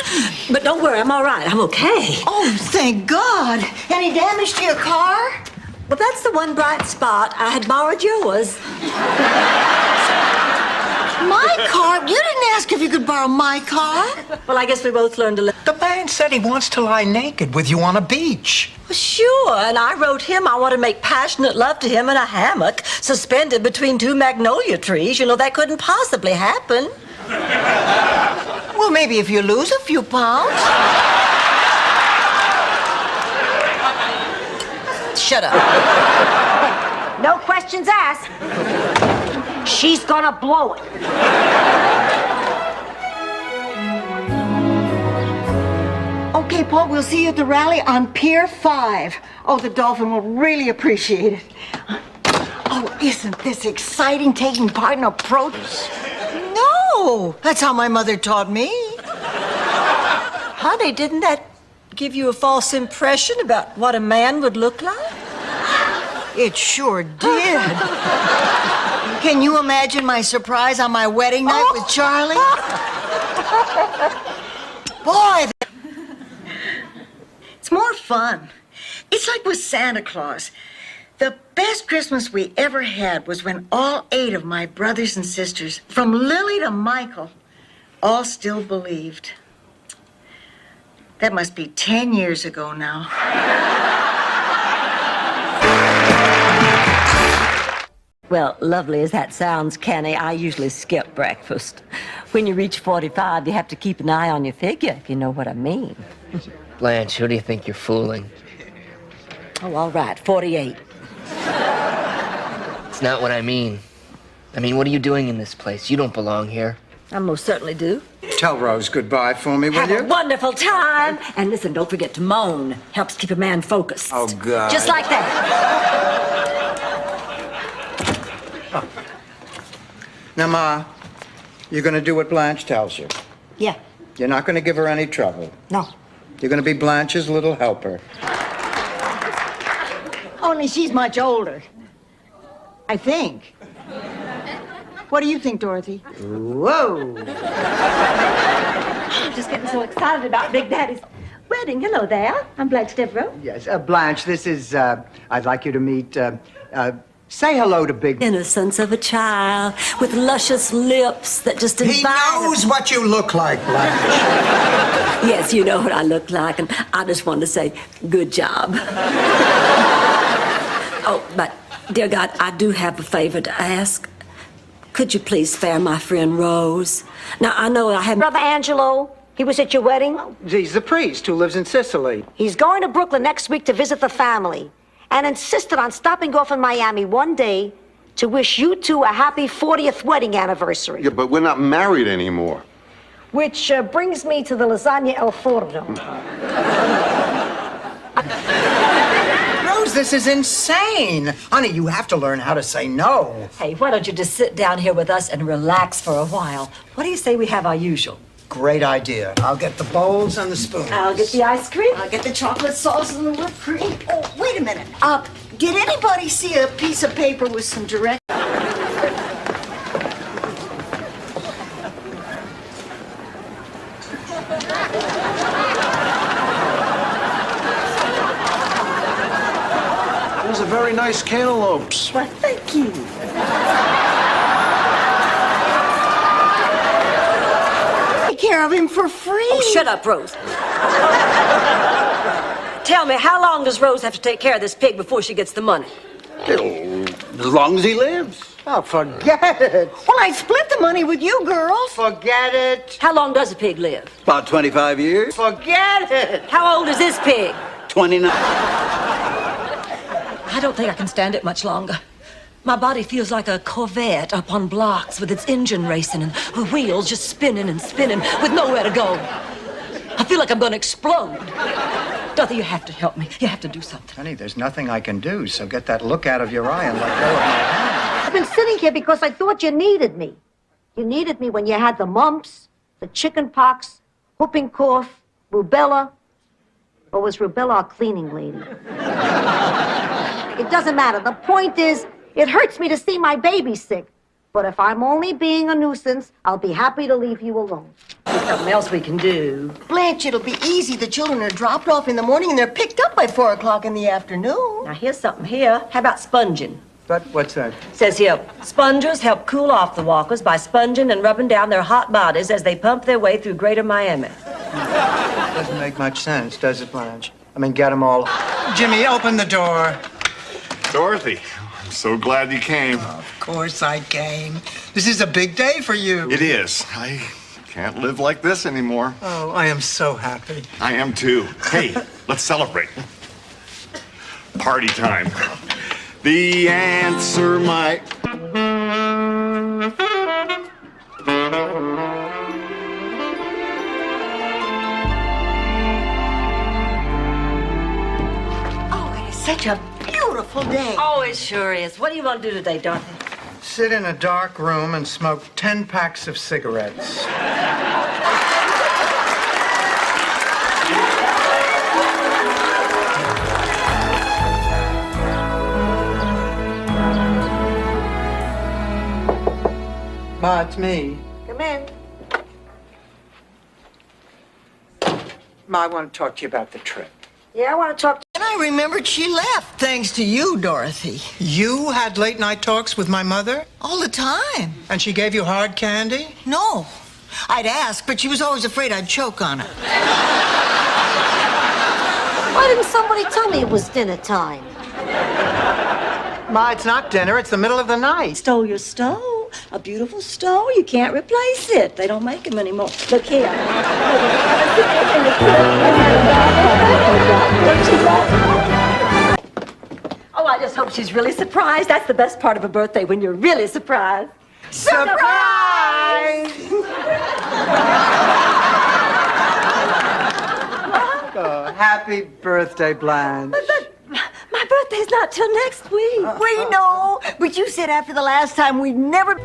[SPEAKER 2] But don't worry, I'm all right. I'm okay.
[SPEAKER 1] Oh, thank God. Any damage to your car?
[SPEAKER 2] Well, that's the one bright spot. I had borrowed yours.
[SPEAKER 1] My car? You didn't ask if you could borrow my car.
[SPEAKER 2] Well, I guess we both learned to live.
[SPEAKER 4] The man said he wants to lie naked with you on a beach.
[SPEAKER 2] Well, sure, and I wrote him I want to make passionate love to him in a hammock, suspended between 2 magnolia trees. You know, that couldn't possibly happen.
[SPEAKER 1] Well, maybe if you lose a few pounds.
[SPEAKER 2] Shut up.
[SPEAKER 15] No questions asked. She's gonna blow it.
[SPEAKER 1] Okay, Paul, we'll see you at the rally on Pier 5. Oh, the Dolphin will really appreciate it. Oh, isn't this exciting, taking part in a protest? No, that's how my mother taught me.
[SPEAKER 2] Honey, didn't that give you a false impression about what a man would look like?
[SPEAKER 1] It sure did. Can you imagine my surprise on my wedding night with Charlie? Boy, it's more fun. It's like with Santa Claus. The best Christmas we ever had was when all 8 of my brothers and sisters, from Lily to Michael, all still believed. That must be 10 years ago now.
[SPEAKER 2] Well, lovely as that sounds, Kenny, I usually skip breakfast. When you reach 45, you have to keep an eye on your figure, if you know what I mean.
[SPEAKER 9] Blanche, who do you think you're fooling?
[SPEAKER 2] Oh, all right, 48.
[SPEAKER 9] It's not what I mean. I mean, what are you doing in this place? You don't belong here.
[SPEAKER 2] I most certainly do.
[SPEAKER 4] Tell Rose goodbye for me, will
[SPEAKER 2] Have
[SPEAKER 4] you?
[SPEAKER 2] a wonderful time. And listen, don't forget to moan. Helps keep a man focused.
[SPEAKER 4] Oh, God.
[SPEAKER 2] Just like that.
[SPEAKER 4] Now, Ma, you're going to do what Blanche tells you.
[SPEAKER 1] Yeah.
[SPEAKER 4] You're not going to give her any trouble.
[SPEAKER 1] No.
[SPEAKER 4] You're going to be Blanche's little helper.
[SPEAKER 1] Only she's much older. I think. What do you think, Dorothy?
[SPEAKER 4] Whoa.
[SPEAKER 2] I'm just getting so excited about Big Daddy's wedding. Hello there. I'm Blanche Devereaux.
[SPEAKER 4] Yes, Blanche, this is, I'd like you to meet, say hello to Big...
[SPEAKER 2] Innocence of a child with luscious lips that just invite...
[SPEAKER 4] He knows what you look like, Blanche.
[SPEAKER 2] Yes, you know what I look like, and I just wanted to say, good job. Oh, but, dear God, I do have a favor to ask. Could you please spare my friend Rose? Now, I know I haven't...
[SPEAKER 5] Brother Angelo, he was at your wedding?
[SPEAKER 4] He's the priest who lives in Sicily.
[SPEAKER 5] He's going to Brooklyn next week to visit the family and insisted on stopping off in Miami one day to wish you two a happy 40th wedding anniversary.
[SPEAKER 8] Yeah, but we're not married anymore.
[SPEAKER 5] Which brings me to the lasagna El Forno.
[SPEAKER 4] Rose, this is insane. Honey, you have to learn how to say no.
[SPEAKER 2] Hey, why don't you just sit down here with us and relax for a while? What do you say we have our usual?
[SPEAKER 4] Great idea. I'll get the bowls and the spoons.
[SPEAKER 2] I'll get the ice cream.
[SPEAKER 1] I'll get the chocolate sauce and the whipped cream. Oh, wait a minute. Did anybody see a piece of paper with some direct...
[SPEAKER 17] Those are very nice cantaloupes.
[SPEAKER 1] Why, thank you. Take care of him for free.
[SPEAKER 2] Oh, shut up, Rose. Tell me, how long does Rose have to take care of this pig before she gets the money?
[SPEAKER 13] As long as he lives.
[SPEAKER 4] Oh, forget it.
[SPEAKER 1] Well, I split the money with you girls.
[SPEAKER 4] Forget it.
[SPEAKER 2] How long does a pig live?
[SPEAKER 13] About 25 years.
[SPEAKER 4] Forget it.
[SPEAKER 2] How old is this pig?
[SPEAKER 13] 29.
[SPEAKER 2] I don't think I can stand it much longer. My body feels like a Corvette up on blocks with its engine racing and the wheels just spinning and spinning with nowhere to go. I feel like I'm going to explode. Dorothy, you have to help me. You have to do something.
[SPEAKER 4] Honey, there's nothing I can do, so get that look out of your eye and let go of my hand.
[SPEAKER 5] I've been sitting here because I thought you needed me. You needed me when you had the mumps, the chicken pox, whooping cough, rubella. Or was rubella a cleaning lady? It doesn't matter. The point is, it hurts me to see my baby sick. But if I'm only being a nuisance, I'll be happy to leave you alone.
[SPEAKER 2] There's something else we can do.
[SPEAKER 1] Blanche, it'll be easy. The children are dropped off in the morning and they're picked up by 4 o'clock in the afternoon.
[SPEAKER 2] Now, here's something here. How about sponging?
[SPEAKER 4] But what's that?
[SPEAKER 2] Says here, spongers help cool off the walkers by sponging and rubbing down their hot bodies as they pump their way through greater Miami.
[SPEAKER 4] Doesn't make much sense, does it, Blanche? I mean, get them all. Jimmy, open the door.
[SPEAKER 22] Dorothy, I'm so glad you came.
[SPEAKER 4] Of course I came. This is a big day for you.
[SPEAKER 22] It is. I can't live like this anymore.
[SPEAKER 4] Oh, I am so happy.
[SPEAKER 22] I am too. Hey, let's celebrate. Party time. The answer might...
[SPEAKER 1] Oh, it is such a beautiful day.
[SPEAKER 2] Oh, it sure is. What do you want to do today, Dorothy?
[SPEAKER 4] Sit in a dark room and smoke 10 packs of cigarettes. Ma, it's me.
[SPEAKER 5] Come in.
[SPEAKER 4] Ma, I want to talk to you about the trip.
[SPEAKER 5] Yeah, I want to talk to
[SPEAKER 1] And I remembered she left, thanks to you, Dorothy.
[SPEAKER 4] You had late night talks with my mother?
[SPEAKER 1] All the time.
[SPEAKER 4] And she gave you hard candy?
[SPEAKER 1] No. I'd ask, but she was always afraid I'd choke on it.
[SPEAKER 5] Why didn't somebody tell me it was dinner time?
[SPEAKER 4] Ma, it's not dinner. It's the middle of the night.
[SPEAKER 2] Stole your stole. A beautiful stole. You can't replace it. They don't make them anymore. Look here. Oh, I just hope she's really surprised. That's the best part of a birthday, when you're really surprised.
[SPEAKER 4] Surprise! Oh, happy birthday, Blanche.
[SPEAKER 2] But my birthday's not till next week.
[SPEAKER 1] We know, but you said after the last time we'd never...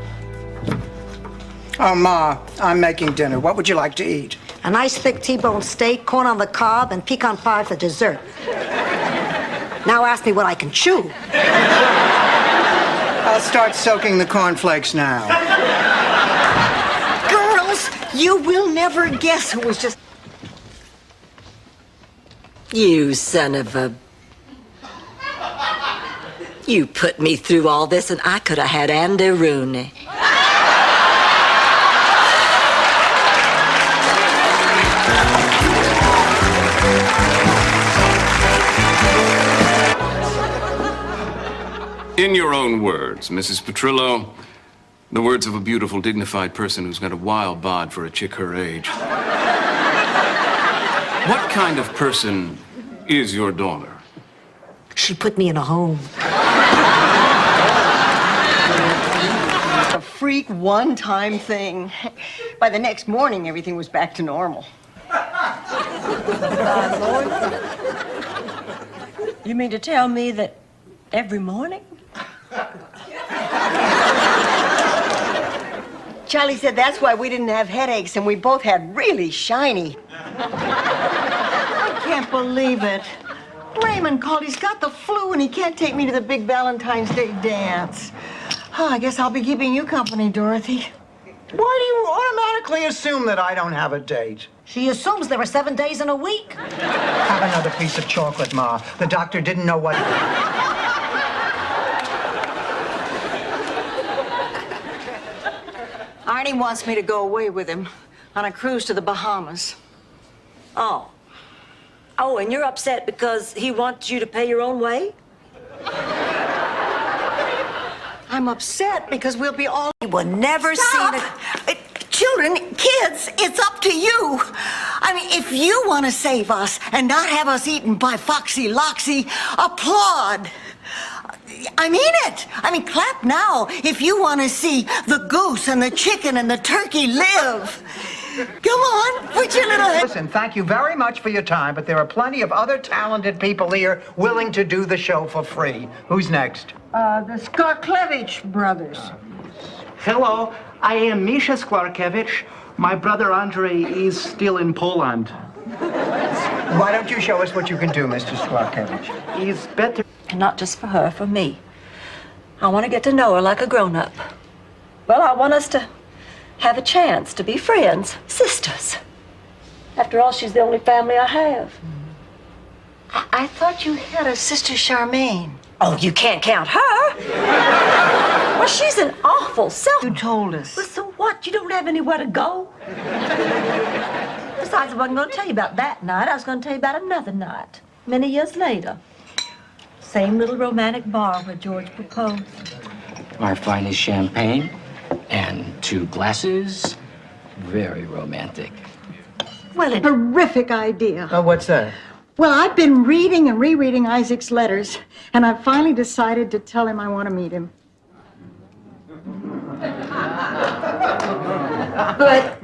[SPEAKER 4] Oh, Ma, I'm making dinner. What would you like to eat?
[SPEAKER 5] A nice thick T-bone steak, corn on the cob, and pecan pie for dessert. Now ask me what I can chew.
[SPEAKER 4] I'll start soaking the cornflakes now.
[SPEAKER 1] Girls, you will never guess who was just...
[SPEAKER 2] You son of a... You put me through all this, and I could have had Andy Rooney.
[SPEAKER 12] In your own words, Mrs. Petrillo, the words of a beautiful, dignified person who's got a wild bod for a chick her age. What kind of person is your daughter?
[SPEAKER 5] She put me in a home.
[SPEAKER 1] A freak one-time thing. By the next morning, everything was back to normal.
[SPEAKER 2] You mean to tell me that every morning?
[SPEAKER 1] Charlie said that's why we didn't have headaches, and we both had really shiny. I can't believe it. Raymond called. He's got the flu, and he can't take me to the big Valentine's Day dance. Oh, I guess I'll be keeping you company, Dorothy.
[SPEAKER 4] Why do you automatically assume that I don't have a date?
[SPEAKER 5] She assumes there are 7 days in a week.
[SPEAKER 4] Have another piece of chocolate, Ma. The doctor didn't know what...
[SPEAKER 1] Arnie wants me to go away with him on a cruise to the Bahamas.
[SPEAKER 2] Oh. Oh, and you're upset because he wants you to pay your own way?
[SPEAKER 1] I'm upset because we'll be all...
[SPEAKER 5] You will never see it.
[SPEAKER 1] Children, kids, it's up to you. I mean, if you want to save us and not have us eaten by Foxy Loxy, applaud. I mean it. I mean, clap now if you want to see the goose and the chicken and the turkey live. Come on, put your little head...
[SPEAKER 4] Listen, thank you very much for your time, but there are plenty of other talented people here willing to do the show for free. Who's next?
[SPEAKER 15] The Skarklevich brothers.
[SPEAKER 14] Hello, I am Misha Sklarkevich. My brother Andrei is still in Poland.
[SPEAKER 4] Why don't you show us what you can do, Mr. Sklarkevich?
[SPEAKER 14] He's better.
[SPEAKER 2] And not just for her, for me. I want to get to know her like a grown-up. Well, I want us to have a chance to be friends, sisters. After all, she's the only family I have.
[SPEAKER 1] I thought you had a sister Charmaine.
[SPEAKER 2] Oh, you can't count her. Well, she's an awful self.
[SPEAKER 1] You told us.
[SPEAKER 2] Well, so what? You don't have anywhere to go? Besides, I wasn't going to tell you about that night. I was going to tell you about another night, many years later. Same little romantic bar where George proposed.
[SPEAKER 9] Our finest champagne and 2 glasses. Very romantic.
[SPEAKER 15] Well, a terrific idea.
[SPEAKER 4] Oh, what's that?
[SPEAKER 15] Well, I've been reading and rereading Isaac's letters, and I've finally decided to tell him I want to meet him.
[SPEAKER 2] But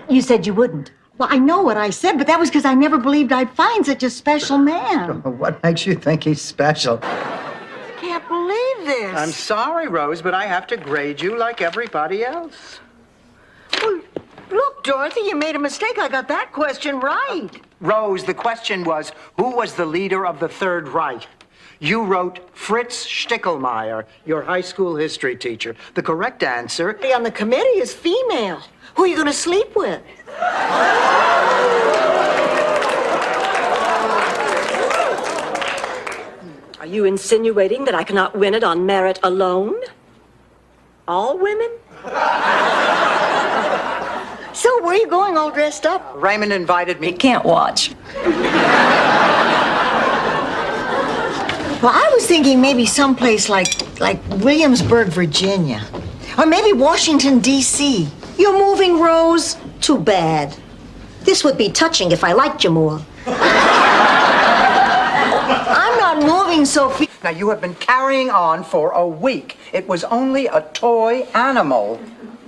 [SPEAKER 2] you said you wouldn't.
[SPEAKER 15] Well, I know what I said, but that was because I never believed I'd find such a special man.
[SPEAKER 4] What makes you think he's special?
[SPEAKER 1] Can't believe this.
[SPEAKER 4] I'm sorry, Rose, but I have to grade you like everybody else.
[SPEAKER 1] Well, look, Dorothy, you made a mistake. I got that question right.
[SPEAKER 4] Rose, the question was, who was the leader of the Third Reich? You wrote Fritz Stickelmeyer, your high school history teacher. The correct answer...
[SPEAKER 1] On the committee is female. Who are you going to sleep with?
[SPEAKER 2] Are you insinuating that I cannot win it on merit alone? All women?
[SPEAKER 1] So, where are you going all dressed up?
[SPEAKER 4] Raymond invited me.
[SPEAKER 2] You can't watch.
[SPEAKER 1] Well, I was thinking maybe someplace like Williamsburg, Virginia. Or maybe Washington, D.C.
[SPEAKER 5] You're moving, Rose? Too bad. This would be touching if I liked you more.
[SPEAKER 1] I'm not moving, Sophie.
[SPEAKER 4] Now, you have been carrying on for a week. It was only a toy animal.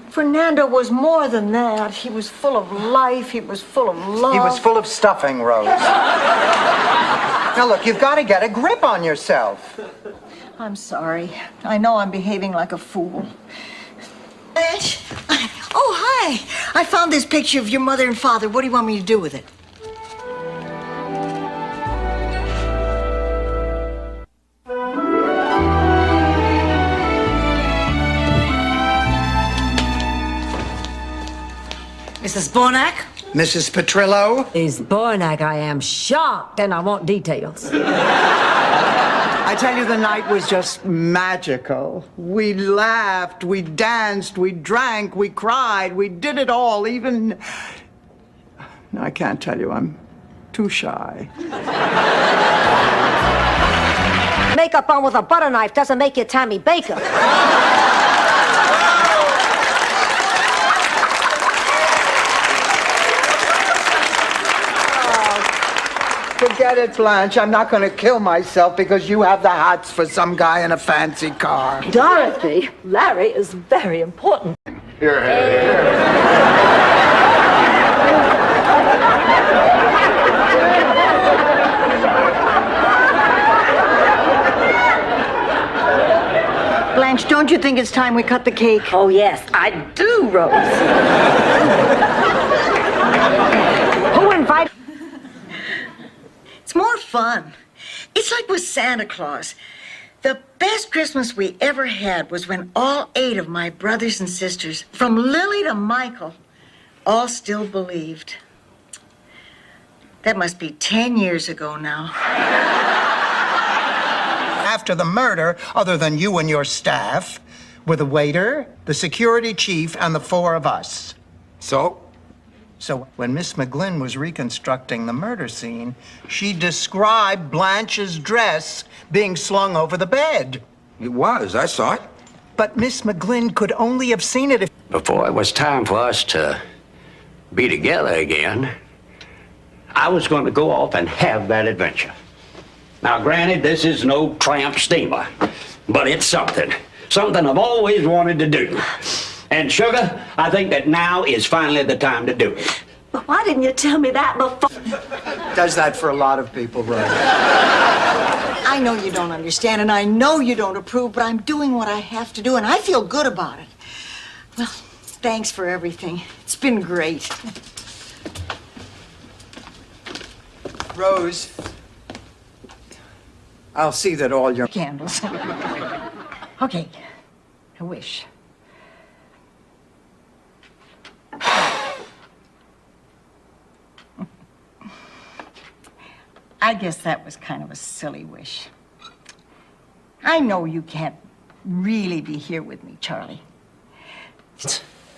[SPEAKER 1] Fernando was more than that. He was full of life. He was full of love.
[SPEAKER 4] He was full of stuffing, Rose. Now, look, you've got to get a grip on yourself.
[SPEAKER 1] I'm sorry. I know I'm behaving like a fool. Blanche? Oh, hi. I found this picture of your mother and father. What do you want me to do with it?
[SPEAKER 15] Mrs. Bornak?
[SPEAKER 4] Mrs. Petrillo?
[SPEAKER 2] Miss Bornak, I am shocked, and I want details.
[SPEAKER 4] I tell you, the night was just magical. We laughed, we danced, we drank, we cried, we did it all, even... No, I can't tell you, I'm too shy.
[SPEAKER 5] Makeup on with a butter knife doesn't make you Tammy Baker.
[SPEAKER 4] Forget it, Blanche. I'm not going to kill myself because you have the hots for some guy in a fancy car.
[SPEAKER 2] Dorothy, Larry is very important.
[SPEAKER 22] Here, here.
[SPEAKER 1] Blanche, don't you think it's time we cut the cake?
[SPEAKER 2] Oh, yes, I do, Rose. Who invited?
[SPEAKER 1] It's more fun. It's like with Santa Claus. The best Christmas we ever had was when all 8 of my brothers and sisters, from Lily to Michael, all still believed. That must be 10 years ago now.
[SPEAKER 4] After the murder, other than you and your staff, were the waiter, the security chief, and the 4 of us. So when Miss McGlynn was reconstructing the murder scene, she described Blanche's dress being slung over the bed.
[SPEAKER 13] It was. I saw it.
[SPEAKER 4] But Miss McGlynn could only have seen it if...
[SPEAKER 13] Before it was time for us to be together again, I was going to go off and have that adventure. Now, granted, this is no tramp steamer, but it's something. Something I've always wanted to do. And, Sugar, I think that now is finally the time to do it.
[SPEAKER 2] But why didn't you tell me that before?
[SPEAKER 4] Does that for a lot of people, Rose.
[SPEAKER 1] I know you don't understand, and I know you don't approve, but I'm doing what I have to do, and I feel good about it. Well, thanks for everything. It's been great.
[SPEAKER 4] Rose, I'll see that all your...
[SPEAKER 1] Candles. Okay, a wish. I guess that was kind of a silly wish. I know you can't really be here with me, Charlie.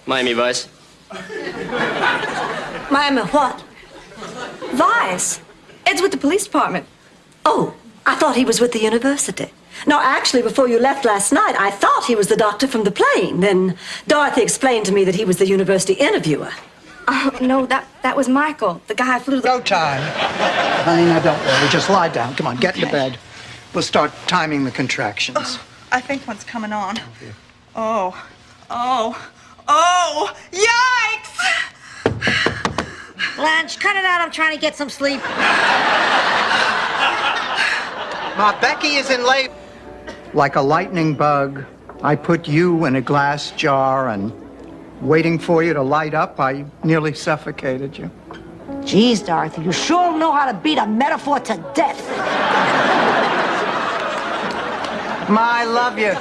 [SPEAKER 9] Miami Vice.
[SPEAKER 2] Miami what?
[SPEAKER 19] Vice. Ed's with the police department.
[SPEAKER 2] Oh, I thought he was with the university. No, actually, before you left last night, I thought he was the doctor from the plane. Then Dorothy explained to me that he was the university interviewer.
[SPEAKER 19] Oh, no, that was Michael, the guy who flew the...
[SPEAKER 4] No time. Honey, now don't worry. Just lie down. Come on, get into bed. We'll start timing the contractions.
[SPEAKER 16] Oh, I think one's coming on. Oh, yikes!
[SPEAKER 5] Blanche, cut it out. I'm trying to get some sleep.
[SPEAKER 4] Ma, Becky is in labor. Like a lightning bug, I put you in a glass jar and waiting for you to light up, I nearly suffocated you.
[SPEAKER 5] Geez, Dorothy, you sure know how to beat a metaphor to death.
[SPEAKER 4] Ma, I love you.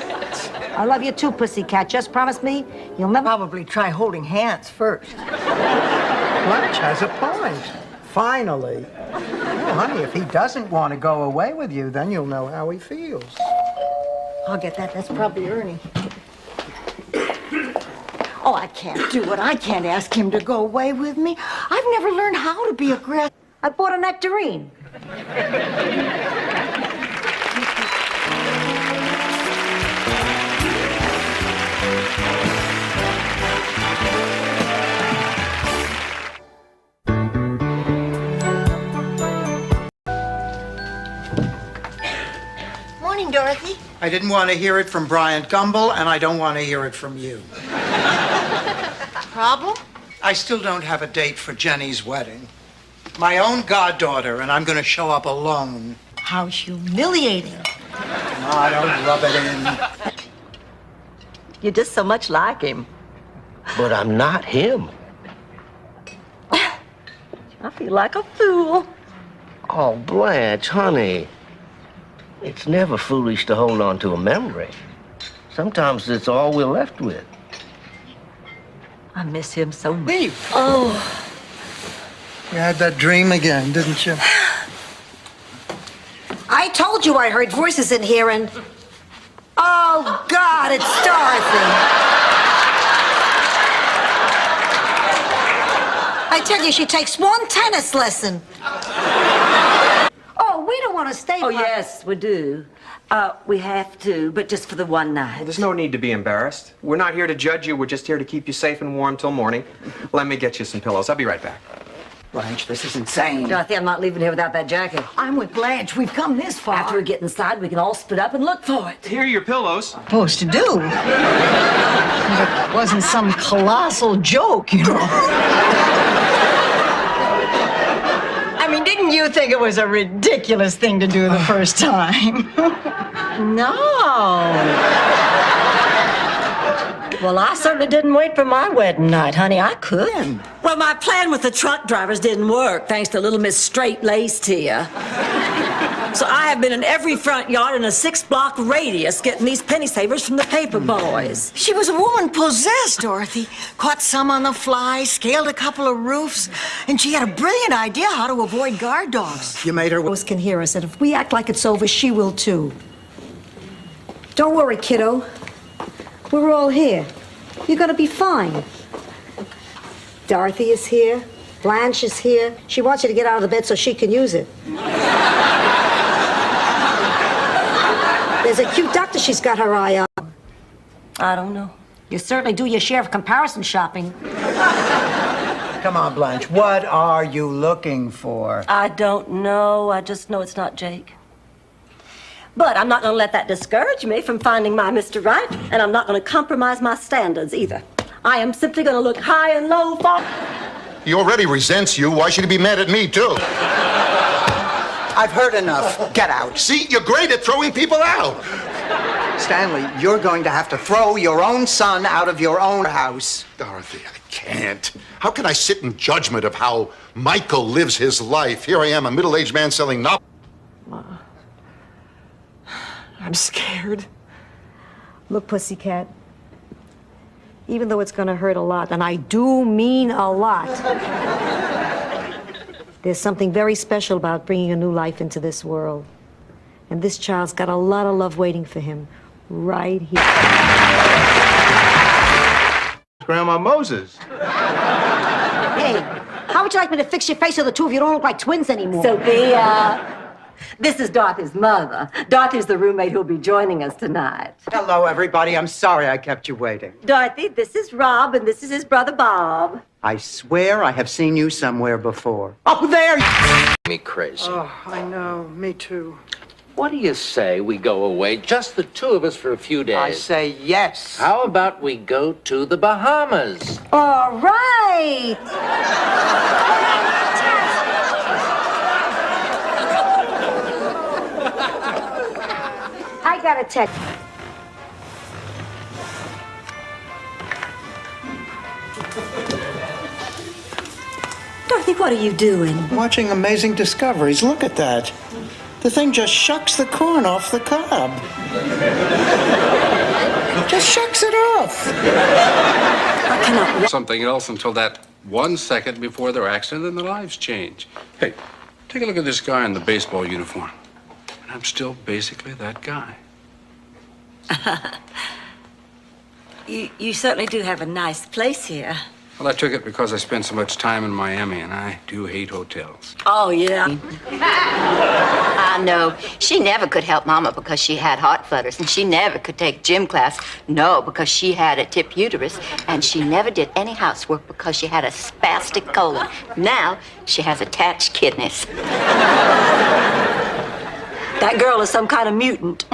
[SPEAKER 5] I love you too, pussycat. Just promise me you'll never...
[SPEAKER 1] Probably try holding hands first.
[SPEAKER 4] Blanche has a point. Finally. Oh, honey, if he doesn't want to go away with you, then you'll know how he feels.
[SPEAKER 1] I'll get that. That's probably Ernie. Oh, I can't do it. I can't ask him to go away with me. I've never learned how to be aggressive.
[SPEAKER 5] I bought a nectarine.
[SPEAKER 1] Dorothy?
[SPEAKER 4] I didn't want to hear it from Bryant Gumbel, and I don't want to hear it from you.
[SPEAKER 1] Problem?
[SPEAKER 4] I still don't have a date for Jenny's wedding. My own goddaughter, and I'm going to show up alone.
[SPEAKER 1] How humiliating.
[SPEAKER 4] I don't rub it in.
[SPEAKER 2] You're just so much like him.
[SPEAKER 13] But I'm not him.
[SPEAKER 2] I feel like a fool.
[SPEAKER 13] Oh, Blanche, honey. It's never foolish to hold on to a memory. Sometimes it's all we're left with.
[SPEAKER 2] I miss him so much.
[SPEAKER 4] Leave.
[SPEAKER 2] Oh.
[SPEAKER 4] You had that dream again, didn't you?
[SPEAKER 5] I told you I heard voices in here and... Oh, God, it's Dorothy. I tell you, she takes one tennis lesson. Oh, we don't want to stay...
[SPEAKER 2] Oh, yes, we do. We have to, but just for the one night.
[SPEAKER 10] Well, there's no need to be embarrassed. We're not here to judge you. We're just here to keep you safe and warm till morning. Let me get you some pillows. I'll be right back.
[SPEAKER 4] Blanche, this is insane.
[SPEAKER 2] Dorothy, I'm not leaving here without that jacket.
[SPEAKER 15] I'm with Blanche. We've come this far.
[SPEAKER 2] After we get inside, we can all split up and look for it.
[SPEAKER 10] Here are your pillows.
[SPEAKER 1] Supposed to do. It wasn't some colossal joke, you know. I mean, didn't you think it was a ridiculous thing to do the first time? No. Well, I certainly didn't wait for my wedding night, honey. I couldn't.
[SPEAKER 2] Well, my plan with the truck drivers didn't work, thanks to little Miss Straight-Laced here. So I have been in every front yard in a 6-block radius getting these penny savers from the paper boys.
[SPEAKER 1] She was a woman possessed, Dorothy. Caught some on the fly, scaled a couple of roofs, and she had a brilliant idea how to avoid guard dogs.
[SPEAKER 4] You made her...
[SPEAKER 15] Rose can hear us, and if we act like it's over, she will too. Don't worry, kiddo. We're all here. You're gonna be fine. Dorothy is here. Blanche is here. She wants you to get out of the bed so she can use it. There's a cute doctor she's got her eye on.
[SPEAKER 2] I don't know.
[SPEAKER 15] You certainly do your share of comparison shopping.
[SPEAKER 4] Come on, Blanche. What are you looking for?
[SPEAKER 2] I don't know. I just know it's not Jake. But I'm not going to let that discourage me from finding my Mr. Right, and I'm not going to compromise my standards either. I am simply going to look high and low for...
[SPEAKER 11] He already resents you. Why should he be mad at me, too?
[SPEAKER 4] I've heard enough. Get out.
[SPEAKER 11] See, you're great at throwing people out.
[SPEAKER 4] Stanley, you're going to have to throw your own son out of your own house.
[SPEAKER 11] Dorothy, I can't. How can I sit in judgment of how Michael lives his life? Here I am, a middle-aged man selling novels.
[SPEAKER 10] I'm scared.
[SPEAKER 15] Look, Pussycat, even though it's gonna hurt a lot, and I do mean a lot, there's something very special about bringing a new life into this world. And this child's got a lot of love waiting for him right here.
[SPEAKER 17] Grandma Moses.
[SPEAKER 15] Hey, how would you like me to fix your face so the two of you don't look like twins anymore?
[SPEAKER 2] Sophia, this is Dorothy's mother. Dorothy's the roommate who'll be joining us tonight.
[SPEAKER 4] Hello, everybody. I'm sorry I kept you waiting.
[SPEAKER 2] Dorothy, this is Rob, and this is his brother Bob.
[SPEAKER 4] I swear I have seen you somewhere before. Oh, there you...
[SPEAKER 13] Me crazy.
[SPEAKER 4] Oh, I know. Me too.
[SPEAKER 20] What do you say we go away, just the two of us for a few days?
[SPEAKER 4] I say yes.
[SPEAKER 20] How about we go to the Bahamas?
[SPEAKER 15] All right. I got a text.
[SPEAKER 2] Dorothy, what are you doing?
[SPEAKER 4] Watching Amazing Discoveries. Look at that. The thing just shucks the corn off the cob. Just shucks it off.
[SPEAKER 2] I cannot...
[SPEAKER 21] Something else until that 1 second before their accident, and their lives change. Hey, take a look at this guy in the baseball uniform. And I'm still basically that guy.
[SPEAKER 2] You certainly do have a nice place here.
[SPEAKER 21] Well, I took it because I spent so much time in Miami, and I do hate hotels.
[SPEAKER 2] Oh, yeah.
[SPEAKER 18] I know. She never could help Mama because she had heart flutters, and she never could take gym class, no, because she had a tip uterus, and she never did any housework because she had a spastic colon. Now, she has attached kidneys.
[SPEAKER 2] That girl is some kind of mutant.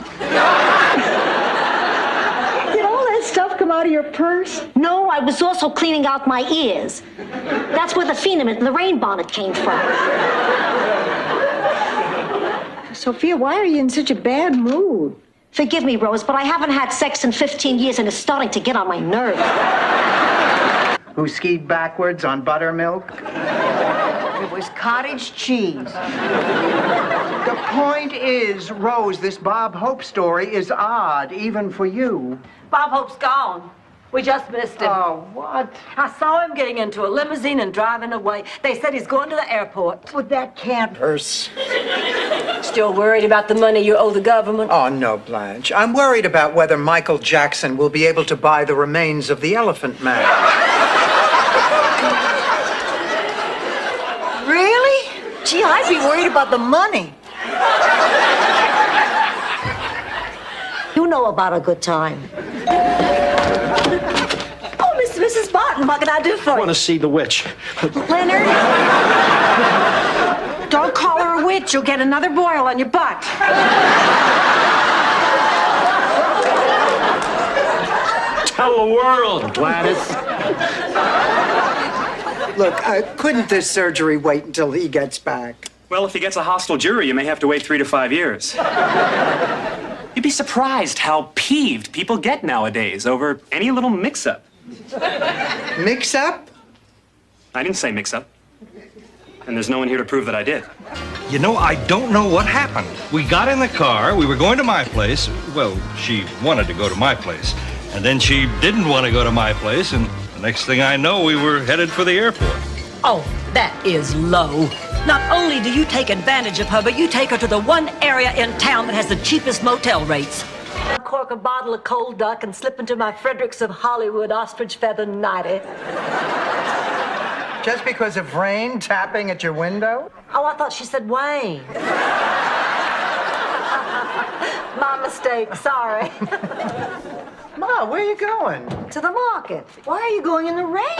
[SPEAKER 15] Did all that stuff come out of your purse?
[SPEAKER 5] No, I was also cleaning out my ears. That's where the phenomenon in the rain bonnet came from.
[SPEAKER 15] Sophia, why are you in such a bad mood?
[SPEAKER 5] Forgive me, Rose, but I haven't had sex in 15 years and it's starting to get on my nerves.
[SPEAKER 4] Who skied backwards on buttermilk?
[SPEAKER 1] It was cottage cheese.
[SPEAKER 4] The point is, Rose, this Bob Hope story is odd, even for you.
[SPEAKER 2] Bob Hope's gone. We just missed him.
[SPEAKER 4] Oh, what?
[SPEAKER 2] I saw him getting into a limousine and driving away. They said he's going to the airport.
[SPEAKER 1] But that can't.
[SPEAKER 4] Purse.
[SPEAKER 2] Still worried about the money you owe the government?
[SPEAKER 4] Oh, no, Blanche. I'm worried about whether Michael Jackson will be able to buy the remains of the Elephant Man.
[SPEAKER 1] Really? Gee, I'd be worried about the money.
[SPEAKER 5] You know about a good time.
[SPEAKER 2] Oh, Mrs. Barton, what can I do for
[SPEAKER 17] I
[SPEAKER 2] you?
[SPEAKER 17] want to see the witch.
[SPEAKER 2] Leonard? Don't call her a witch. You'll get another boil on your butt.
[SPEAKER 17] Tell the world, Gladys.
[SPEAKER 4] Look, couldn't this surgery wait until he gets back?
[SPEAKER 3] Well, if he gets a hostile jury, you may have to wait 3 to 5 years. You'd be surprised how peeved people get nowadays over any little mix-up.
[SPEAKER 4] Mix-up?
[SPEAKER 3] I didn't say mix-up. And there's no one here to prove that I did.
[SPEAKER 7] You know, I don't know what happened. We got in the car, we were going to my place. Well, she wanted to go to my place. And then she didn't want to go to my place, and the next thing I know, we were headed for the airport.
[SPEAKER 2] Oh, that is low. Not only do you take advantage of her, but you take her to the one area in town that has the cheapest motel rates. Cork a bottle of cold duck and slip into my Fredericks of Hollywood ostrich feather nightie.
[SPEAKER 4] Just because of rain tapping at your window?
[SPEAKER 2] Oh, I thought she said Wayne. My mistake, sorry.
[SPEAKER 4] Ma, where are you going?
[SPEAKER 1] To the market. Why are you going in the rain?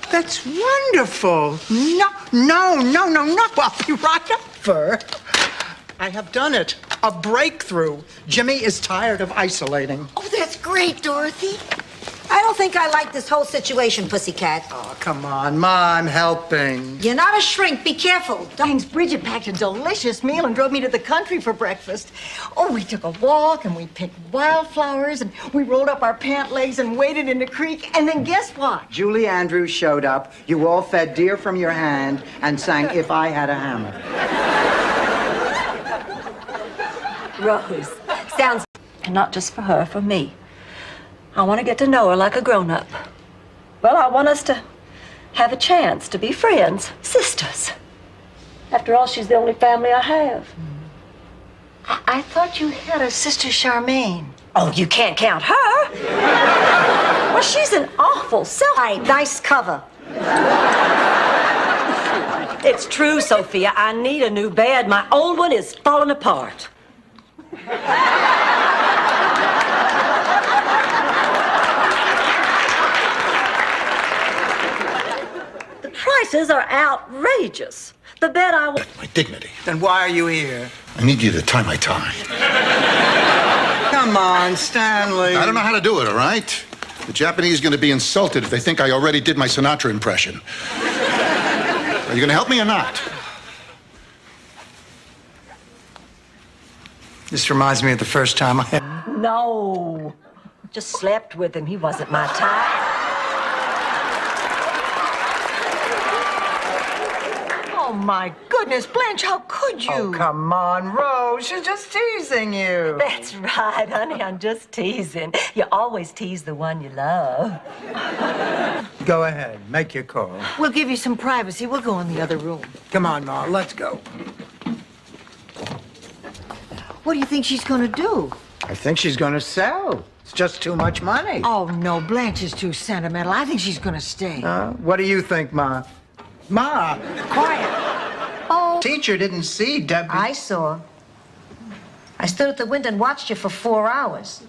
[SPEAKER 4] That's wonderful. No, I'll be right over. I have done it. A breakthrough. Jimmy is tired of isolating.
[SPEAKER 1] Oh, that's great, Dorothy.
[SPEAKER 5] I don't think I like this whole situation, Pussycat.
[SPEAKER 4] Oh, come on, Ma, I'm helping.
[SPEAKER 5] You're not a shrink. Be careful.
[SPEAKER 1] Thanks, Bridget packed a delicious meal and drove me to the country for breakfast. Oh, we took a walk and we picked wildflowers and we rolled up our pant legs and waded in the creek. And then guess what?
[SPEAKER 4] Julie Andrews showed up. You all fed deer from your hand and sang If I Had a Hammer.
[SPEAKER 2] Rose, sounds... And not just for her, for me. I want to get to know her like a grown-up. Well, I want us to have a chance to be friends, sisters. After all, she's the only family I have.
[SPEAKER 1] I thought you had a sister Charmaine.
[SPEAKER 2] Oh, you can't count her. Well, she's an awful
[SPEAKER 5] Nice cover.
[SPEAKER 2] It's true, Sophia. I need a new bed. My old one is falling apart. The prices are outrageous. The bed I want.
[SPEAKER 11] My dignity.
[SPEAKER 4] Then why are you here?
[SPEAKER 11] I need you to tie my tie.
[SPEAKER 4] Come on, Stanley.
[SPEAKER 11] I don't know how to do it, all right? The Japanese are going to be insulted if they think I already did my Sinatra impression. Are you going to help me or not?
[SPEAKER 4] This reminds me of the first time I had...
[SPEAKER 2] No. Just slept with him. He wasn't my type.
[SPEAKER 1] Oh, my goodness, Blanche, how could you?
[SPEAKER 4] Oh, come on, Rose. She's just teasing you.
[SPEAKER 2] That's right, honey. I'm just teasing. You always tease the one you love.
[SPEAKER 4] Go ahead. Make your call.
[SPEAKER 1] We'll give you some privacy. We'll go in the other room.
[SPEAKER 4] Come on, Ma. Let's go.
[SPEAKER 1] What do you think she's going to do?
[SPEAKER 4] I think she's going to sell. It's just too much money.
[SPEAKER 1] Oh, no, Blanche is too sentimental. I think she's going to stay.
[SPEAKER 4] What do you think, Ma? Ma!
[SPEAKER 1] Quiet. Oh.
[SPEAKER 4] Teacher didn't see Debbie.
[SPEAKER 5] I saw. I stood at the window and watched you for 4 hours,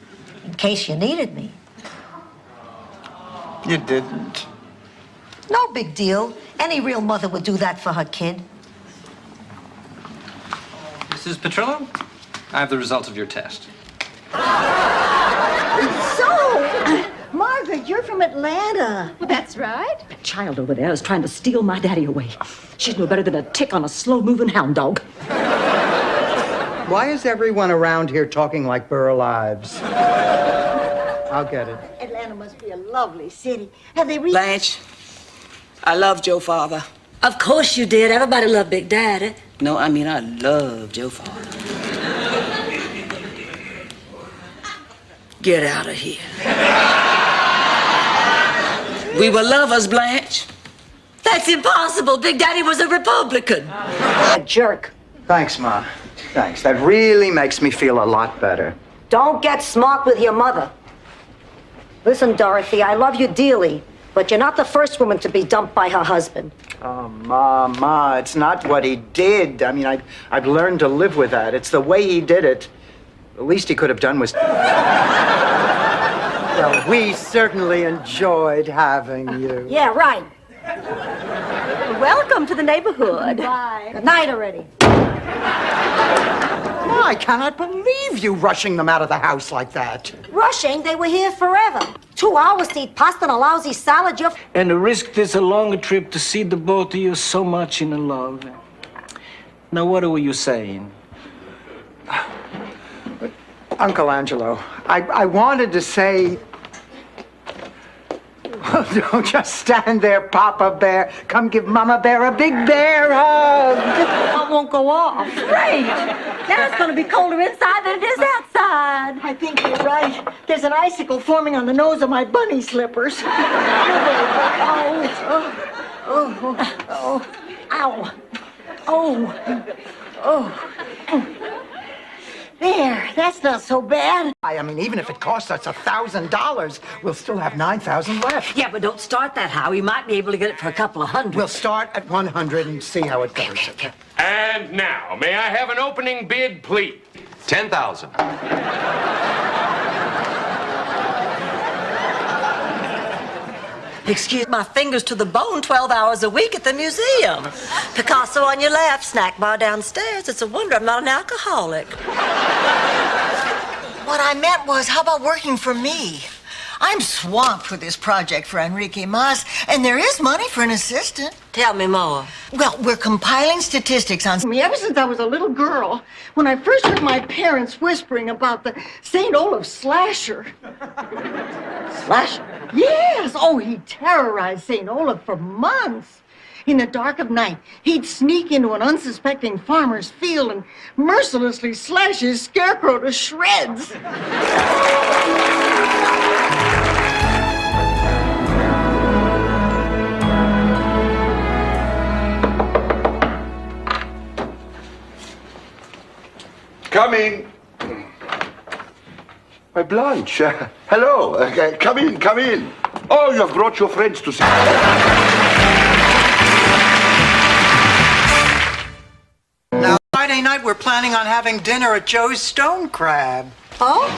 [SPEAKER 5] in case you needed me.
[SPEAKER 4] You didn't.
[SPEAKER 5] No big deal. Any real mother would do that for her kid.
[SPEAKER 3] Mrs. Petrillo?
[SPEAKER 6] I have the results of your test.
[SPEAKER 1] So, Margaret, you're from Atlanta.
[SPEAKER 8] Well, that's right.
[SPEAKER 2] That child over there is trying to steal my daddy away. She's no better than a tick on a slow-moving hound dog.
[SPEAKER 4] Why is everyone around here talking like Burl Ives? I'll get it.
[SPEAKER 1] Atlanta must be a lovely city. Have they reached...
[SPEAKER 23] Blanche, I loved your father.
[SPEAKER 2] Of course you did. Everybody loved Big Daddy.
[SPEAKER 23] No, I mean I loved your father. Get out of here. We were lovers, Blanche.
[SPEAKER 2] That's impossible. Big Daddy was a Republican.
[SPEAKER 4] A jerk. Thanks, Ma. Thanks. That really makes me feel a lot better.
[SPEAKER 5] Don't get smart with your mother. Listen, Dorothy, I love you dearly, but you're not the first woman to be dumped by her husband.
[SPEAKER 4] Oh, Ma, it's not what he did. I mean, I've learned to live with that. It's the way he did it. The least he could have done was... Well, we certainly enjoyed having you.
[SPEAKER 5] Yeah, right.
[SPEAKER 2] Welcome to the neighborhood.
[SPEAKER 5] Bye. Good night already.
[SPEAKER 4] Ma, I cannot believe you rushing them out of the house like that.
[SPEAKER 5] Rushing? They were here forever. 2 hours to eat pasta and a lousy salad. You're...
[SPEAKER 23] And risk this a longer trip to see the both of you so much in love. Now, what were you saying?
[SPEAKER 4] Uncle Angelo, I wanted to say... Don't just stand there, Papa Bear. Come give Mama Bear a big bear hug.
[SPEAKER 2] I won't go off. Great. Now it's going to be colder inside than it is outside.
[SPEAKER 1] I think you're right. There's an icicle forming on the nose of my bunny slippers. Oh, ow. Oh. There, that's not so bad.
[SPEAKER 4] I mean, even if it costs us $1,000, we'll still have 9,000 left.
[SPEAKER 2] Yeah, but don't start that, Howie. You might be able to get it for a couple of hundred.
[SPEAKER 4] We'll start at 100 and see how it goes. Okay.
[SPEAKER 24] And now, may I have an opening bid, please?
[SPEAKER 10] 10,000.
[SPEAKER 2] Excuse my fingers to the bone 12 hours a week at the museum. Picasso on your left, snack bar downstairs. It's a wonder I'm not an alcoholic.
[SPEAKER 1] What I meant was, how about working for me? I'm swamped with this project for Enrique Mas, and there is money for an assistant.
[SPEAKER 2] Tell me more.
[SPEAKER 1] Well, we're compiling statistics on me ever since I was a little girl. When I first heard my parents whispering about the St. Olaf slasher. Slasher? Yes! Oh, he terrorized St. Olaf for months. In the dark of night, he'd sneak into an unsuspecting farmer's field and mercilessly slash his scarecrow to shreds.
[SPEAKER 17] Coming. Why, Blanche, hello. Come in, come in. Oh, you have brought your friends to see.
[SPEAKER 4] Now, Friday night, we're planning on having dinner at Joe's Stone Crab.
[SPEAKER 5] Oh?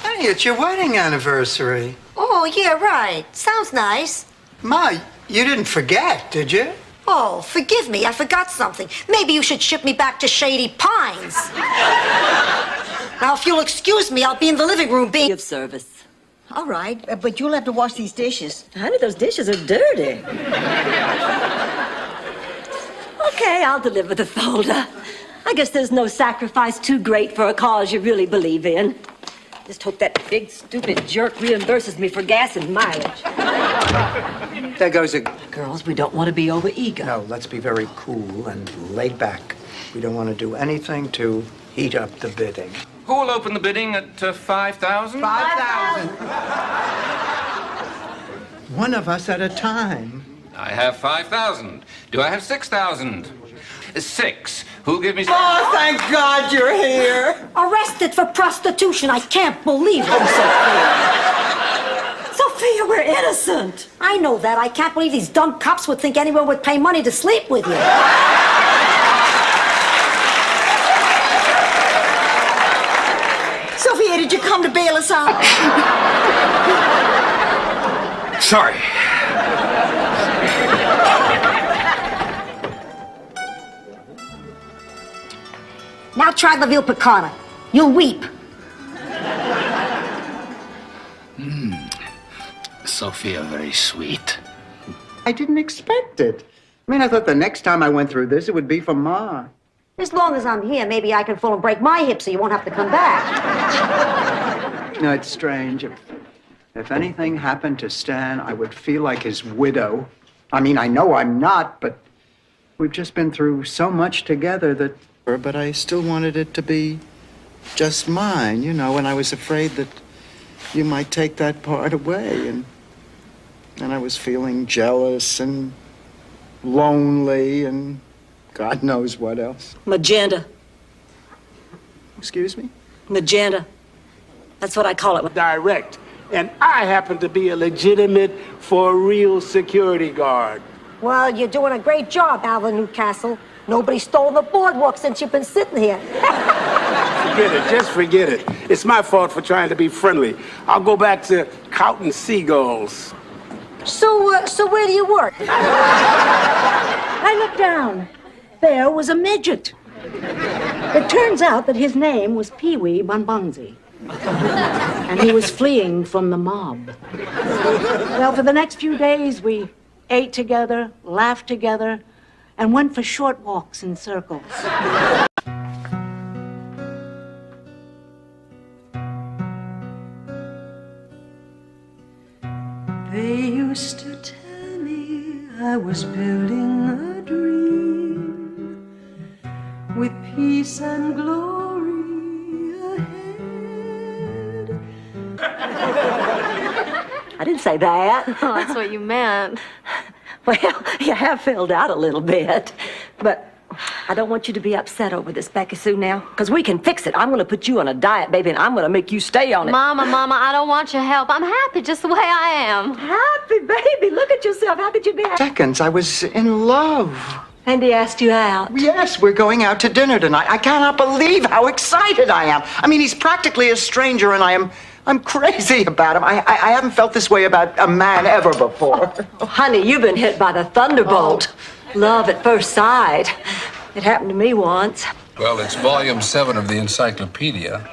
[SPEAKER 4] Hey, it's your wedding anniversary.
[SPEAKER 5] Oh, yeah, right. Sounds nice.
[SPEAKER 4] Ma, you didn't forget, did you?
[SPEAKER 5] Oh, forgive me. I forgot something. Maybe you should ship me back to Shady Pines. Now, if you'll excuse me, I'll be in the living room being
[SPEAKER 2] of service.
[SPEAKER 1] All right, but you'll have to wash these dishes.
[SPEAKER 2] Honey, those dishes are dirty. Okay, I'll deliver the folder. I guess there's no sacrifice too great for a cause you really believe in. Just hope that big, stupid jerk reimburses me for gas and mileage.
[SPEAKER 4] There goes a...
[SPEAKER 2] Girls, we don't want to be over-eager.
[SPEAKER 4] No, let's be very cool and laid back. We don't want to do anything to heat up the bidding.
[SPEAKER 24] Who will open the bidding at 5,000?
[SPEAKER 4] 5,000. One of us at a time.
[SPEAKER 24] I have 5,000. Do I have 6,000? 6. Who'll give me...
[SPEAKER 4] Oh, thank God you're here.
[SPEAKER 5] arrested for prostitution. I can't believe it, Sophia.
[SPEAKER 2] Sophia, we're innocent.
[SPEAKER 5] I know that. I can't believe these dumb cops would think anyone would pay money to sleep with you.
[SPEAKER 1] Sophia, did you come to bail us out?
[SPEAKER 17] Sorry.
[SPEAKER 5] Now try the veal piccata. You'll weep.
[SPEAKER 20] Sophia, very sweet.
[SPEAKER 4] I didn't expect it. I mean, I thought the next time I went through this, it would be for Ma.
[SPEAKER 15] As long as I'm here, maybe I can fall and break my hip so you won't have to come back.
[SPEAKER 4] No, it's strange. If anything happened to Stan, I would feel like his widow. I mean, I know I'm not, but we've just been through so much together that... But I still wanted it to be just mine, you know, and I was afraid that you might take that part away, and I was feeling jealous and lonely and God knows what else.
[SPEAKER 2] Magenta.
[SPEAKER 4] Excuse me?
[SPEAKER 2] Magenta. That's what I call it.
[SPEAKER 6] Direct. And I happen to be a legitimate, for real security guard.
[SPEAKER 15] Well, you're doing a great job, Alvin Newcastle. Nobody stole the boardwalk since you've been sitting here.
[SPEAKER 6] Forget it. Just forget it. It's my fault for trying to be friendly. I'll go back to counting seagulls.
[SPEAKER 15] So where do you work?
[SPEAKER 8] I looked down. There was a midget. It turns out that his name was Pee-wee Bonbonzi. And he was fleeing from the mob. Well, for the next few days, we ate together, laughed together, and went for short walks in circles.
[SPEAKER 2] They used to tell me I was building a dream with peace and glory ahead. I didn't say that.
[SPEAKER 19] Oh, that's what you meant.
[SPEAKER 2] Well, you have filled out a little bit, but I don't want you to be upset over this, Becky Sue, now, because we can fix it. I'm going to put you on a diet, baby, and I'm going to make you stay on it.
[SPEAKER 19] Mama, I don't want your help. I'm happy just the way I am.
[SPEAKER 2] Happy, baby. Look at yourself. How could you be happy?
[SPEAKER 4] Seconds, I was in love.
[SPEAKER 2] And he asked you out.
[SPEAKER 4] Yes, we're going out to dinner tonight. I cannot believe how excited I am. I mean, he's practically a stranger, and I'm crazy about him. I haven't felt this way about a man ever before.
[SPEAKER 2] Oh, honey, you've been hit by the thunderbolt. Love at first sight. It happened to me once.
[SPEAKER 21] Well, it's volume 7 of the encyclopedia.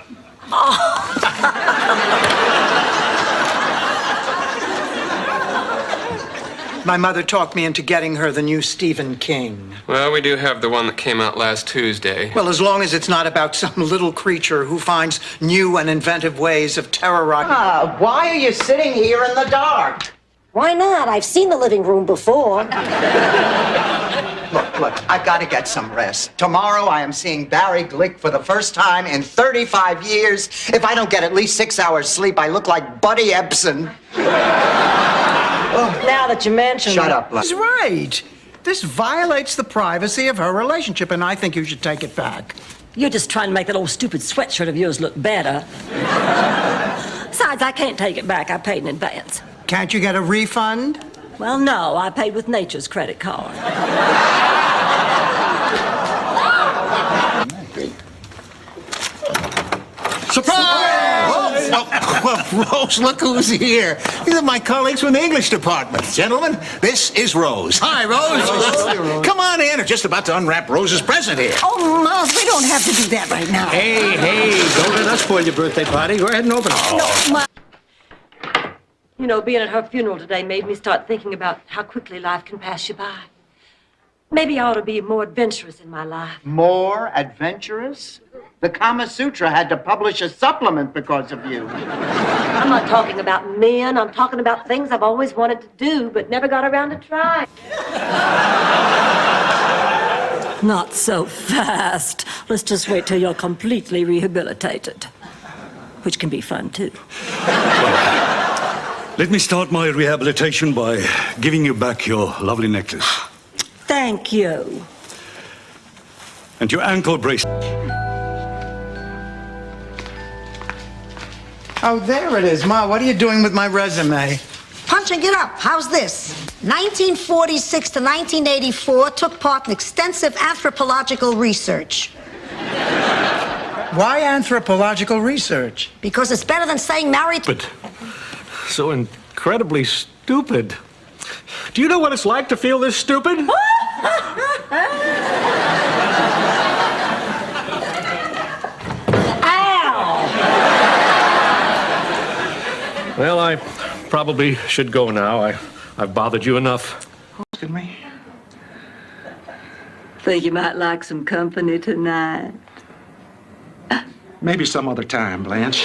[SPEAKER 4] My mother talked me into getting her the new Stephen King.
[SPEAKER 10] Well, we do have the one that came out last Tuesday.
[SPEAKER 4] Well, as long as it's not about some little creature who finds new and inventive ways of terrorizing. Why are you sitting here in the dark?
[SPEAKER 15] Why not? I've seen the living room before.
[SPEAKER 4] Look, I've got to get some rest. Tomorrow I am seeing Barry Glick for the first time in 35 years. If I don't get at least 6 hours sleep, I look like Buddy Ebsen.
[SPEAKER 2] Now that you mention
[SPEAKER 4] Shut
[SPEAKER 2] it.
[SPEAKER 4] up, He's right. This violates the privacy of her relationship, and I think you should take it back.
[SPEAKER 2] You're just trying to make that old stupid sweatshirt of yours look better. Besides, I can't take it back. I paid in advance.
[SPEAKER 4] Can't you get a refund?
[SPEAKER 2] Well, no, I paid with Nature's credit card.
[SPEAKER 12] Surprise! Oh, well, Rose, look who's here. These are my colleagues from the English department. Gentlemen, this is Rose. Hi, Rose. Come on in. I'm just about to unwrap Rose's present here.
[SPEAKER 1] Oh, Miles, we don't have to do that right now.
[SPEAKER 12] Hey, don't let us spoil your birthday party. Go ahead and open it.
[SPEAKER 2] No, you know, being at her funeral today made me start thinking about how quickly life can pass you by. Maybe I ought to be more adventurous in my life.
[SPEAKER 4] More adventurous? The Kama Sutra had to publish a supplement because of you.
[SPEAKER 2] I'm not talking about men. I'm talking about things I've always wanted to do, but never got around to trying. Not so fast. Let's just wait till you're completely rehabilitated, which can be fun, too.
[SPEAKER 14] Let me start my rehabilitation by giving you back your lovely necklace.
[SPEAKER 2] Thank you.
[SPEAKER 14] And your ankle bracelet.
[SPEAKER 4] Oh, there it is. Ma, what are you doing with my resume?
[SPEAKER 5] Punching it up. How's this? 1946 to 1984, took part in extensive anthropological research.
[SPEAKER 4] Why anthropological research?
[SPEAKER 5] Because it's better than saying married.
[SPEAKER 6] But so incredibly stupid. Do you know what it's like to feel this stupid?
[SPEAKER 9] Well, I probably should go now. I've bothered you enough.
[SPEAKER 4] Excuse me.
[SPEAKER 2] Think you might like some company tonight?
[SPEAKER 4] Maybe some other time, Blanche.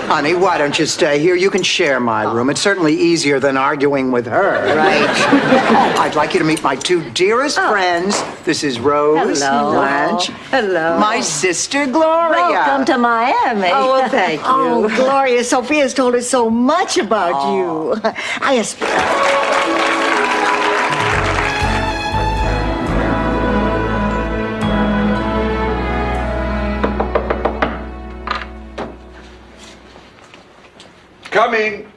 [SPEAKER 4] Honey, why don't you stay here? You can share my room. It's certainly easier than arguing with her.
[SPEAKER 1] Right.
[SPEAKER 4] I'd like you to meet my two dearest friends. This is Rose,
[SPEAKER 1] Hello.
[SPEAKER 4] Blanche.
[SPEAKER 1] Hello.
[SPEAKER 4] My sister, Gloria.
[SPEAKER 1] Welcome to Miami.
[SPEAKER 2] Oh, well, thank you.
[SPEAKER 1] Oh, Gloria, Sophia's told us so much about you.
[SPEAKER 17] Coming.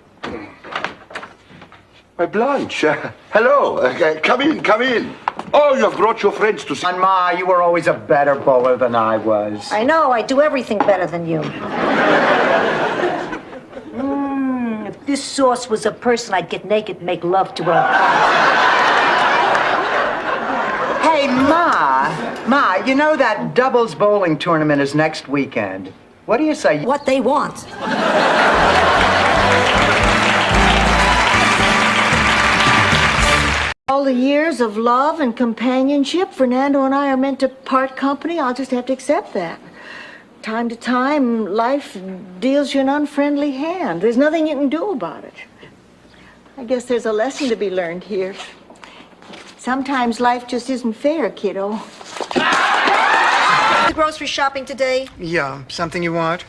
[SPEAKER 17] My Blanche. Hello. Come in, come in. Oh, you have brought your friends to see.
[SPEAKER 4] And Ma, you were always a better bowler than I was.
[SPEAKER 15] I know, I do everything better than you. If this sauce was a person, I'd get naked and make love to her.
[SPEAKER 4] Hey, Ma, you know that doubles bowling tournament is next weekend. What do you say?
[SPEAKER 15] What they want.
[SPEAKER 1] All the years of love and companionship, Fernando and I are meant to part company. I'll just have to accept that. Time to time, life deals you an unfriendly hand. There's nothing you can do about it. I guess there's a lesson to be learned here. Sometimes life just isn't fair, kiddo.
[SPEAKER 5] Grocery shopping today?
[SPEAKER 4] Yeah, something you want?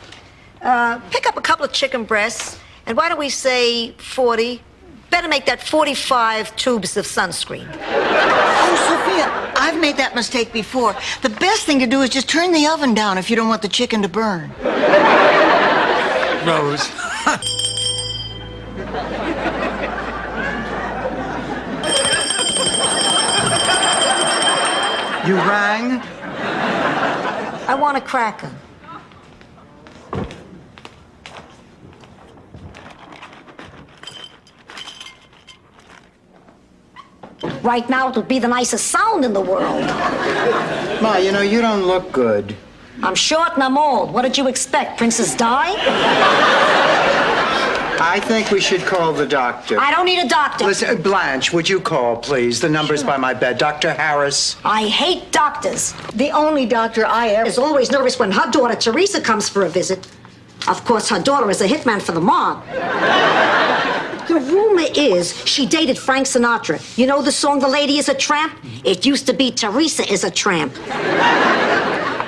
[SPEAKER 5] Pick up a couple of chicken breasts, and why don't we say 40? Better make that 45 tubes of sunscreen.
[SPEAKER 1] Oh, Sophia, I've made that mistake before. The best thing to do is just turn the oven down if you don't want the chicken to burn.
[SPEAKER 4] Rose. You rang?
[SPEAKER 5] I want a cracker.
[SPEAKER 15] Right now, it would be the nicest sound in the world.
[SPEAKER 4] Ma, you know, you don't look good.
[SPEAKER 15] I'm short and I'm old. What did you expect? Princess Di?
[SPEAKER 4] I think we should call the doctor.
[SPEAKER 15] I don't need a doctor.
[SPEAKER 4] Listen, Blanche, would you call, please? The number's by my bed. Dr. Harris.
[SPEAKER 15] I hate doctors.
[SPEAKER 1] The only doctor I ever...
[SPEAKER 15] Is always nervous when her daughter Teresa comes for a visit. Of course, her daughter is a hitman for the mob. The rumor is she dated Frank Sinatra. You know the song, The Lady is a Tramp? It used to be Teresa is a Tramp.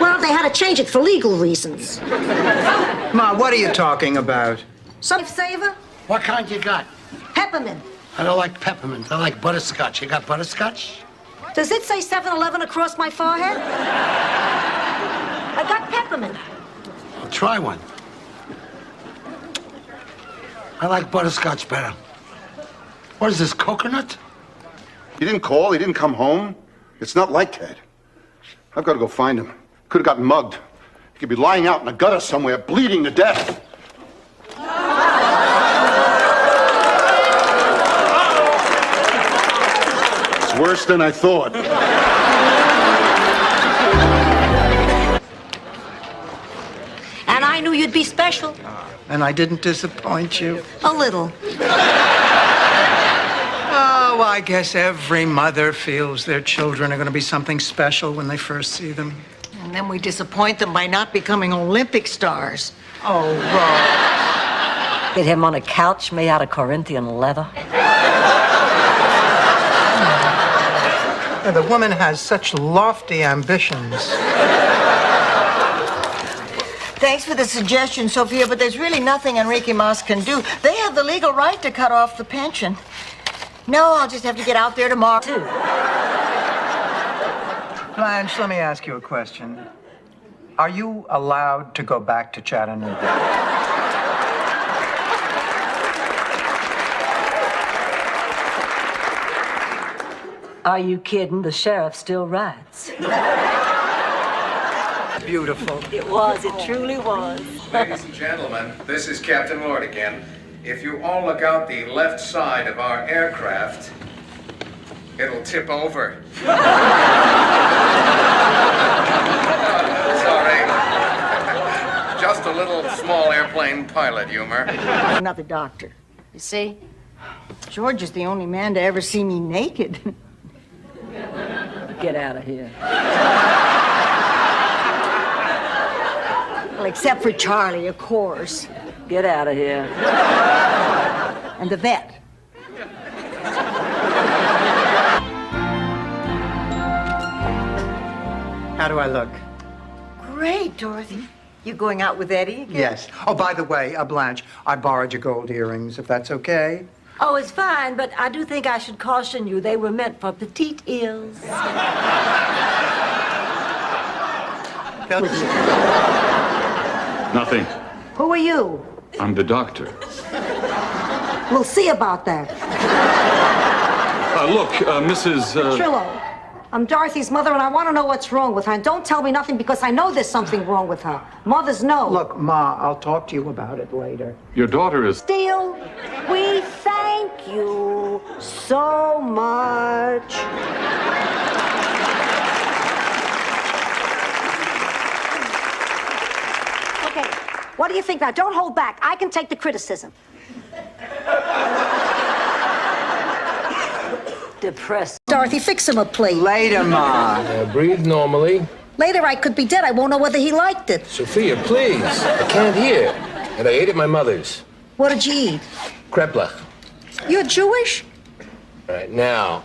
[SPEAKER 15] Well, they had to change it for legal reasons.
[SPEAKER 4] Ma, what are you talking about?
[SPEAKER 15] Some saver?
[SPEAKER 12] What kind you got?
[SPEAKER 15] Peppermint.
[SPEAKER 12] I don't like peppermint. I like butterscotch. You got butterscotch?
[SPEAKER 15] Does it say 7-Eleven across my forehead? I got peppermint.
[SPEAKER 12] Well, try one. I like butterscotch better. What is this, coconut?
[SPEAKER 17] He didn't call. He didn't come home. It's not like that. I've got to go find him. Could have gotten mugged. He could be lying out in a gutter somewhere, bleeding to death. It's worse than I thought.
[SPEAKER 5] And I knew you'd be special.
[SPEAKER 4] And I didn't disappoint you.
[SPEAKER 5] A little.
[SPEAKER 4] Oh, I guess every mother feels their children are going to be something special when they first see them.
[SPEAKER 1] And then we disappoint them by not becoming Olympic stars.
[SPEAKER 4] Oh, Rose.
[SPEAKER 2] Get him on a couch made out of Corinthian leather.
[SPEAKER 4] The woman has such lofty ambitions.
[SPEAKER 1] Thanks for the suggestion, Sophia, but there's really nothing Enrique Mas can do. They have the legal right to cut off the pension. No, I'll just have to get out there tomorrow.
[SPEAKER 4] Blanche, let me ask you a question. Are you allowed to go back to Chattanooga?
[SPEAKER 2] Are you kidding? The sheriff still rides.
[SPEAKER 4] Beautiful.
[SPEAKER 2] It was. It truly was.
[SPEAKER 13] Ladies and gentlemen, this is Captain Lord again. If you all look out the left side of our aircraft, it'll tip over. Sorry. Just a little small airplane pilot humor.
[SPEAKER 1] Another doctor. You see? George is the only man to ever see me naked.
[SPEAKER 8] Get out of here.
[SPEAKER 1] Well, except for Charlie, of course.
[SPEAKER 8] Get out of here.
[SPEAKER 1] And the vet.
[SPEAKER 4] How do I look?
[SPEAKER 1] Great, Dorothy. You going out with Eddie again?
[SPEAKER 4] Yes. Oh, by the way, Blanche, I borrowed your gold earrings, if that's okay.
[SPEAKER 2] Oh, it's fine, but I do think I should caution you. They were meant for petite ears.
[SPEAKER 14] Nothing.
[SPEAKER 15] Who are you?
[SPEAKER 14] I'm the doctor.
[SPEAKER 15] We'll see about that.
[SPEAKER 14] Look, Mrs.
[SPEAKER 15] Trillo, I'm Dorothy's mother, and I want to know what's wrong with her. And don't tell me nothing because I know there's something wrong with her. Mothers know.
[SPEAKER 4] Look, Ma, I'll talk to you about it later.
[SPEAKER 14] Your daughter is...
[SPEAKER 15] Steele, we thank you so much. Okay, what do you think now? Don't hold back. I can take the criticism.
[SPEAKER 2] Depressed.
[SPEAKER 15] Dorothy, fix him a plate.
[SPEAKER 4] Later, Ma.
[SPEAKER 16] Breathe normally.
[SPEAKER 15] Later, I could be dead. I won't know whether he liked it.
[SPEAKER 16] Sophia, please. I can't hear. And I ate at my mother's.
[SPEAKER 15] What did you eat?
[SPEAKER 16] Kreplach.
[SPEAKER 15] You're Jewish?
[SPEAKER 16] All right, now,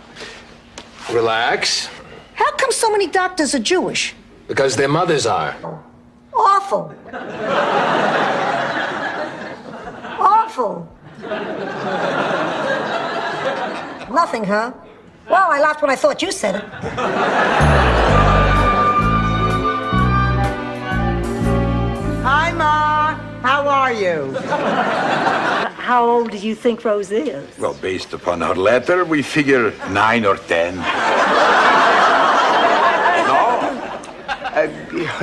[SPEAKER 16] relax,
[SPEAKER 15] How come so many doctors are Jewish?
[SPEAKER 16] because their mothers are.
[SPEAKER 15] Awful. Awful. Nothing, huh? Well, I laughed when I thought you said it.
[SPEAKER 4] Hi, Ma. How are you?
[SPEAKER 2] How old do you think Rose is?
[SPEAKER 18] Well, based upon her letter, we figure 9 or 10.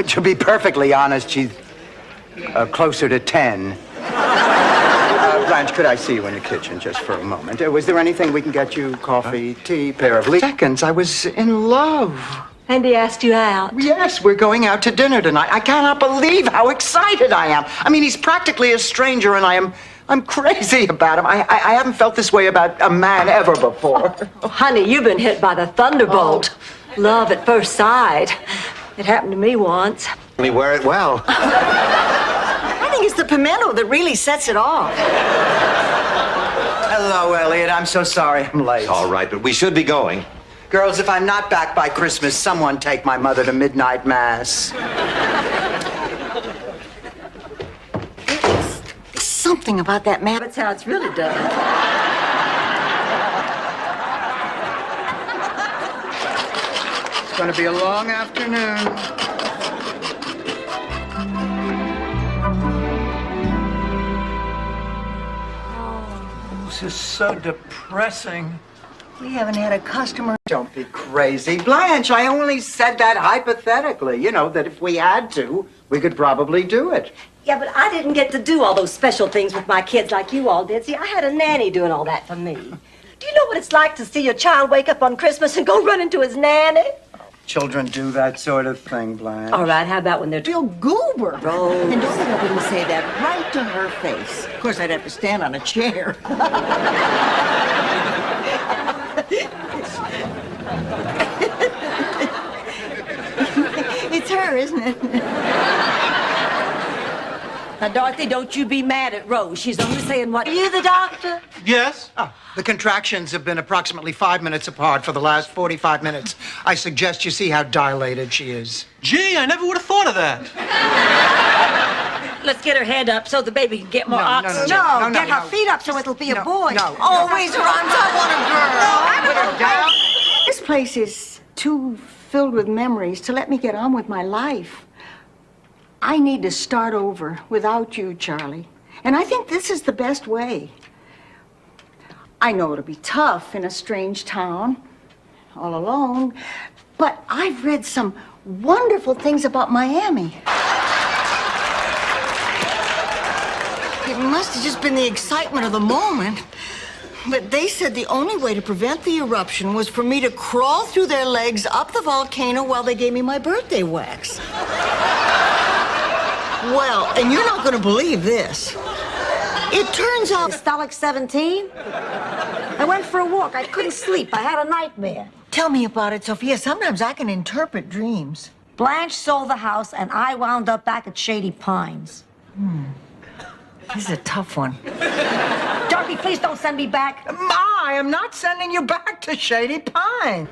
[SPEAKER 4] To be perfectly honest, she's closer to 10. Blanche, could I see you in the kitchen just for a moment? Was there anything we can get you? Coffee, tea, pair of seconds? I was in love.
[SPEAKER 2] And he asked you out?
[SPEAKER 4] Yes, we're going out to dinner tonight. I cannot believe how excited I am. I mean, he's practically a stranger, and I'm crazy about him. I haven't felt this way about a man ever before.
[SPEAKER 2] Oh, honey, you've been hit by the thunderbolt. Love at first sight. It happened to me once.
[SPEAKER 12] We wear it well.
[SPEAKER 1] I think it's the pimento that really sets it off.
[SPEAKER 4] Hello, Elliot. I'm so sorry I'm late.
[SPEAKER 12] All right, but we should be going.
[SPEAKER 4] Girls, if I'm not back by Christmas, someone take my mother to midnight mass.
[SPEAKER 1] There's something about that man.
[SPEAKER 2] That's how it's really done.
[SPEAKER 4] It's going to be a long afternoon. This is so depressing.
[SPEAKER 1] We haven't had a customer.
[SPEAKER 4] Don't be crazy. Blanche, I only said that hypothetically. You know, that if we had to, we could probably do it.
[SPEAKER 2] Yeah, but I didn't get to do all those special things with my kids like you all did. See, I had a nanny doing all that for me. Do you know what it's like to see your child wake up on Christmas and go run into his nanny?
[SPEAKER 4] Children do that sort of thing, Blanche.
[SPEAKER 2] All right, how about when they're
[SPEAKER 1] Real goober.
[SPEAKER 2] Rose.
[SPEAKER 1] And don't let me say that right to her face. Of course, I'd have to stand on a chair. It's her, isn't it?
[SPEAKER 2] Now, Dorothy, don't you be mad at Rose. She's only saying what... Are you the doctor?
[SPEAKER 4] Yes? The contractions have been approximately 5 minutes apart for the last 45 minutes. I suggest you see how dilated she is.
[SPEAKER 22] Gee, I never would have thought of that.
[SPEAKER 2] Let's get her head up so the baby can get more oxygen.
[SPEAKER 15] No, get her feet up so it'll be a boy.
[SPEAKER 1] Always runs. I want a girl. Put her down. This place is too filled with memories to let me get on with my life. I need to start over without you, Charlie. And I think this is the best way. I know it'll be tough in a strange town, all alone, but I've read some wonderful things about Miami. You It must have just been the excitement of the moment. But they said the only way to prevent the eruption was for me to crawl through their legs up the volcano while they gave me my birthday wax. Well, and you're not going to believe this. It turns out...
[SPEAKER 15] Stalic 17? I went for a walk. I couldn't sleep. I had a nightmare.
[SPEAKER 1] Tell me about it, Sophia. Sometimes I can interpret dreams.
[SPEAKER 15] Blanche sold the house, and I wound up back at Shady Pines.
[SPEAKER 1] This is a tough one.
[SPEAKER 15] Dorothy, please don't send me back.
[SPEAKER 4] Ma, I am not sending you back to Shady Pine.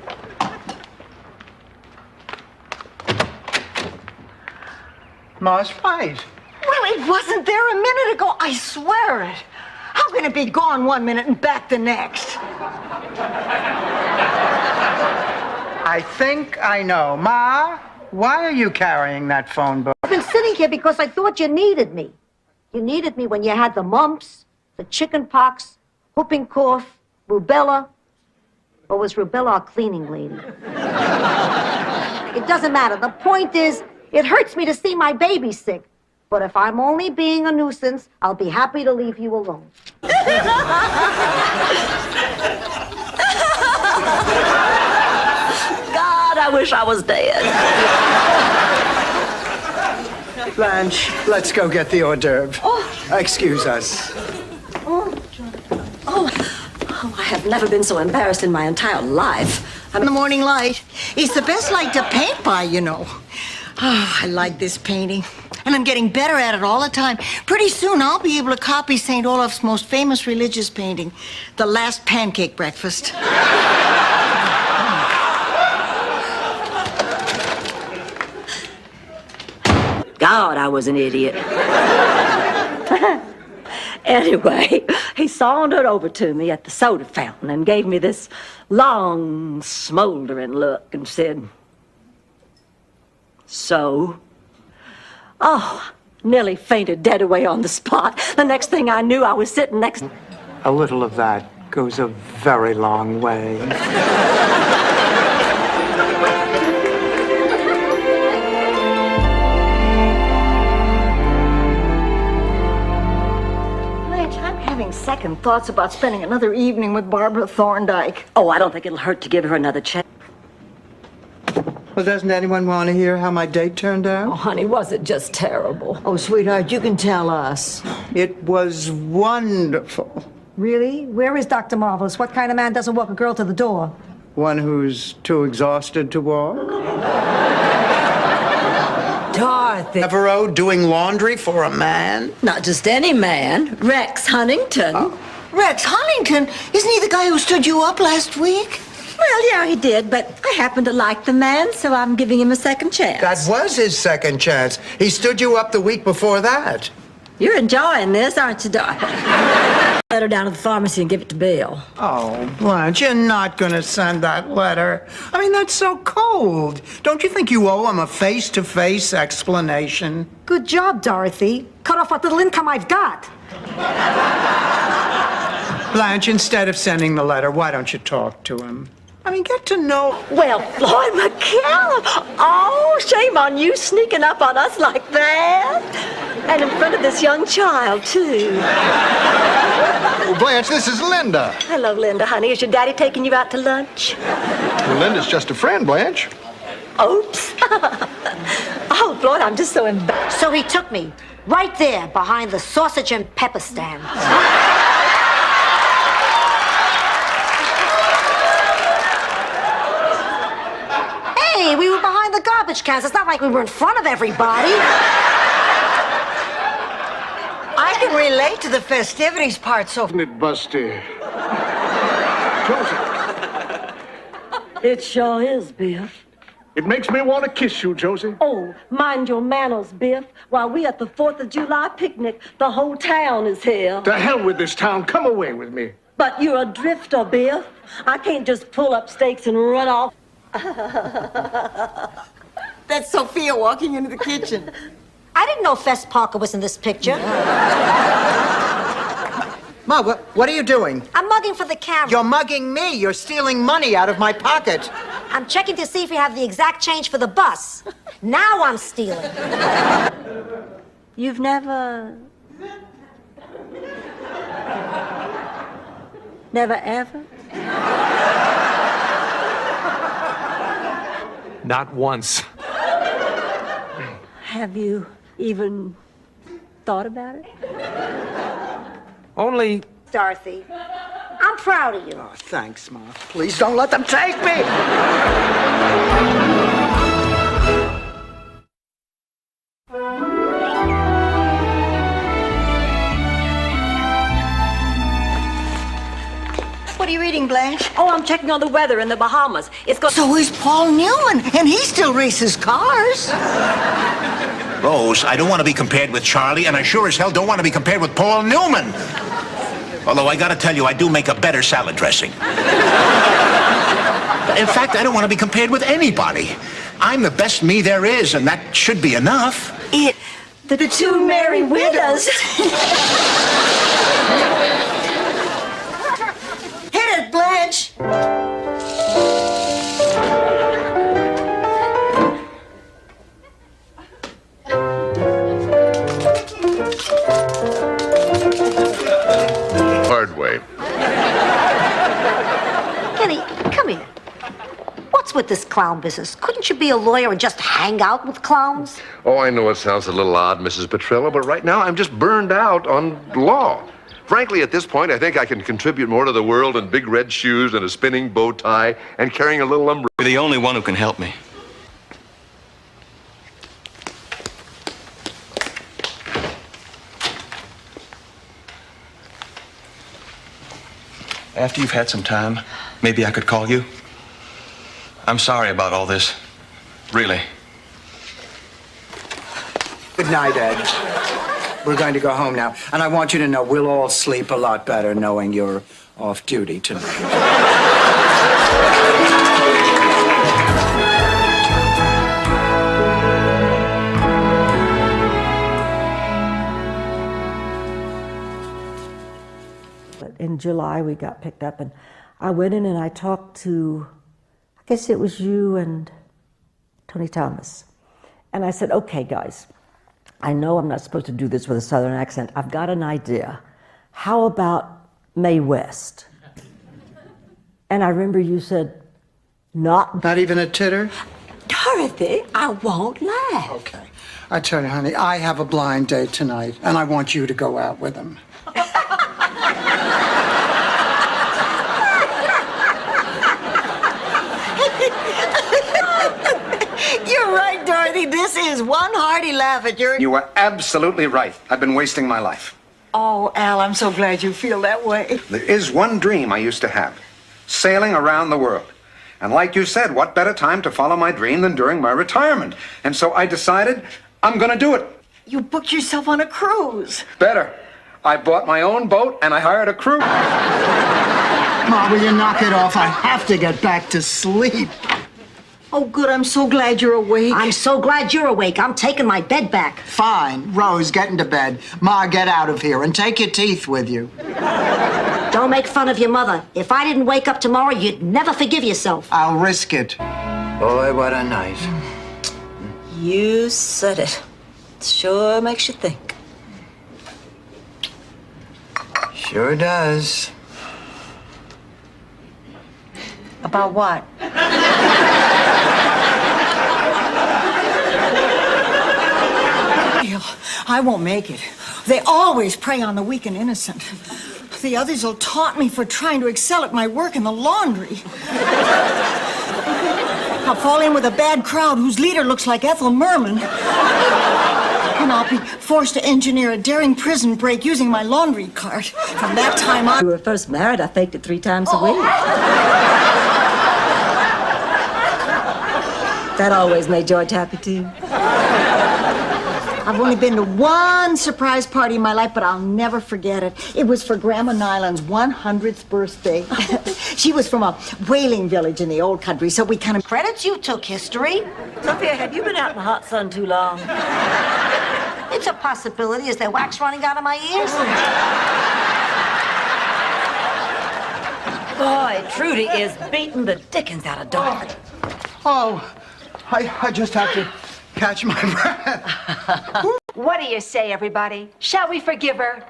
[SPEAKER 4] Ma's right.
[SPEAKER 1] Well, it wasn't there a minute ago. I swear it. How can it be gone 1 minute and back the next?
[SPEAKER 4] I think I know. Ma, why are you carrying that phone book?
[SPEAKER 15] I've been sitting here because I thought you needed me. You needed me when you had the mumps, the chicken pox, whooping cough, rubella. Or was rubella a cleaning lady? It doesn't matter. The point is, it hurts me to see my baby sick. But if I'm only being a nuisance, I'll be happy to leave you alone.
[SPEAKER 2] God, I wish I was dead.
[SPEAKER 4] Blanche, let's go get the hors d'oeuvre. Excuse us.
[SPEAKER 2] Oh, I have never been so embarrassed in my entire life.
[SPEAKER 1] The morning light. It's the best light to paint by, you know. Oh, I like this painting. And I'm getting better at it all the time. Pretty soon I'll be able to copy St. Olaf's most famous religious painting, The Last Pancake Breakfast.
[SPEAKER 2] God, I was an idiot. Anyway, he sauntered over to me at the soda fountain and gave me this long, smoldering look and said, "So?" Oh, nearly fainted dead away on the spot. The next thing I knew, I was sitting next...
[SPEAKER 4] A little of that goes a very long way.
[SPEAKER 1] Blanche, I'm having second thoughts about spending another evening with Barbara Thorndike.
[SPEAKER 2] Oh, I don't think it'll hurt to give her another chance.
[SPEAKER 4] Well, doesn't anyone want to hear how my date turned out?
[SPEAKER 2] Oh, honey, was it just terrible?
[SPEAKER 1] Oh, sweetheart, you can tell us.
[SPEAKER 4] It was wonderful.
[SPEAKER 15] Really? Where is Dr. Marvelous? What kind of man doesn't walk a girl to the door?
[SPEAKER 4] One who's too exhausted to walk.
[SPEAKER 1] Dorothy.
[SPEAKER 4] Devereaux doing laundry for a man?
[SPEAKER 2] Not just any man. Rex Huntington.
[SPEAKER 1] Rex Huntington? Isn't he the guy who stood you up last week?
[SPEAKER 2] Well, yeah, he did, but I happen to like the man, so I'm giving him a second chance.
[SPEAKER 4] That was his second chance. He stood you up the week before that.
[SPEAKER 2] You're enjoying this, aren't you, darling? Let her down to the pharmacy and give it to Bill.
[SPEAKER 4] Oh, Blanche, you're not going to send that letter. I mean, that's so cold. Don't you think you owe him a face-to-face explanation?
[SPEAKER 15] Good job, Dorothy. Cut off what little income I've got.
[SPEAKER 4] Blanche, instead of sending the letter, why don't you talk to him? I mean, get to know...
[SPEAKER 2] Well, Floyd McCallum, oh, shame on you sneaking up on us like that. And in front of this young child, too.
[SPEAKER 17] Well, Blanche, this is Linda.
[SPEAKER 2] Hello, Linda, honey. Is your daddy taking you out to lunch?
[SPEAKER 17] Well, Linda's just a friend, Blanche.
[SPEAKER 2] Oops. Oh, Floyd, I'm just so embarrassed.
[SPEAKER 15] So he took me right there behind the sausage and pepper stand. Hey, we were behind the garbage cans. It's not like we were in front of everybody.
[SPEAKER 1] I can relate to the festivities part, so...
[SPEAKER 18] Isn't it busty? Josie,
[SPEAKER 2] It sure is, Biff.
[SPEAKER 18] it makes me want to kiss you, Josie.
[SPEAKER 2] Oh, mind your manners, Biff. While we at the 4th of July picnic, the whole town is here.
[SPEAKER 18] To hell with this town. Come away with me.
[SPEAKER 2] But you're a drifter, Biff. I can't just pull up stakes and run off.
[SPEAKER 1] That's Sophia walking into the kitchen.
[SPEAKER 15] I didn't know Fess Parker was in this picture.
[SPEAKER 4] Ma, what are you doing?
[SPEAKER 15] I'm mugging for the camera.
[SPEAKER 4] You're mugging me. You're stealing money out of my pocket.
[SPEAKER 15] I'm checking to see if you have the exact change for the bus. Now I'm stealing.
[SPEAKER 2] You've never... Never ever?
[SPEAKER 10] Not once.
[SPEAKER 2] Have you even thought about it?
[SPEAKER 10] Only.
[SPEAKER 5] Dorothy, I'm proud of you.
[SPEAKER 4] Oh, thanks, Ma. Please don't let them take me!
[SPEAKER 1] What are you reading, Blanche?
[SPEAKER 2] Oh, I'm checking on the weather in the Bahamas. It's going.
[SPEAKER 1] So is Paul Newman, and he still races cars.
[SPEAKER 12] Rose, I don't want to be compared with Charlie, and I sure as hell don't want to be compared with Paul Newman. Although I gotta tell you, I do make a better salad dressing. In fact, I don't want to be compared with anybody. I'm the best me there is, and that should be enough.
[SPEAKER 2] The two merry widows.
[SPEAKER 1] Hit it, Blanche.
[SPEAKER 18] Hard way.
[SPEAKER 5] Kenny, come here. What's with this clown business? Couldn't you be a lawyer and just hang out with clowns?
[SPEAKER 18] Oh, I know it sounds a little odd, Mrs. Petrillo, but right now I'm just burned out on law. Frankly, at this point, I think I can contribute more to the world in big red shoes and a spinning bow tie and carrying a little umbrella.
[SPEAKER 10] You're the only one who can help me. After you've had some time, maybe I could call you. I'm sorry about all this. Really.
[SPEAKER 4] Good night, Ed. We're going to go home now, and I want you to know we'll all sleep a lot better knowing you're off duty tonight.
[SPEAKER 2] In July, we got picked up, and I went in and I talked to, I guess it was you and Tony Thomas. And I said, okay, guys, I know I'm not supposed to do this with a Southern accent. I've got an idea. How about Mae West? And I remember you said, not
[SPEAKER 4] even a titter?
[SPEAKER 2] Dorothy, I won't laugh.
[SPEAKER 4] Okay. I tell you, honey, I have a blind date tonight, and I want you to go out with him.
[SPEAKER 1] You're right, Dorothy. This is one hearty laugh at your...
[SPEAKER 3] You were absolutely right. I've been wasting my life.
[SPEAKER 1] Oh, Al, I'm so glad you feel that way.
[SPEAKER 3] There is one dream I used to have. Sailing around the world. And like you said, what better time to follow my dream than during my retirement? And so I decided I'm gonna do it.
[SPEAKER 1] You booked yourself on a cruise.
[SPEAKER 3] Better. I bought my own boat and I hired a crew.
[SPEAKER 4] Ma, will you knock it off? I have to get back to sleep.
[SPEAKER 1] Oh, good. I'm so glad you're awake.
[SPEAKER 5] I'm so glad you're awake. I'm taking my bed back.
[SPEAKER 4] Fine. Rose, get into bed. Ma, get out of here and take your teeth with you.
[SPEAKER 5] Don't make fun of your mother. If I didn't wake up tomorrow, you'd never forgive yourself.
[SPEAKER 4] I'll risk it. Boy, what a night.
[SPEAKER 2] You said it. Sure makes you think.
[SPEAKER 4] Sure does.
[SPEAKER 1] About what? I won't make it. They always prey on the weak and innocent. The others will taunt me for trying to excel at my work in the laundry. I'll fall in with a bad crowd whose leader looks like Ethel Merman. And I'll be forced to engineer a daring prison break using my laundry cart. From that time on...
[SPEAKER 2] When we were first married, I faked it 3 times a week. That always made George happy, too.
[SPEAKER 1] I've only been to one surprise party in my life, but I'll never forget it. It was for Grandma Nyland's 100th birthday. She was from a whaling village in the old country, so we kind of...
[SPEAKER 5] Credits you took history.
[SPEAKER 2] Sophia, have you been out in the hot sun too long?
[SPEAKER 5] It's a possibility. Is there wax running out of my ears?
[SPEAKER 2] Boy, Trudy is beating the dickens out of Dorothy.
[SPEAKER 4] Oh, I just have to catch my breath.
[SPEAKER 7] What do you say, everybody? Shall we forgive her?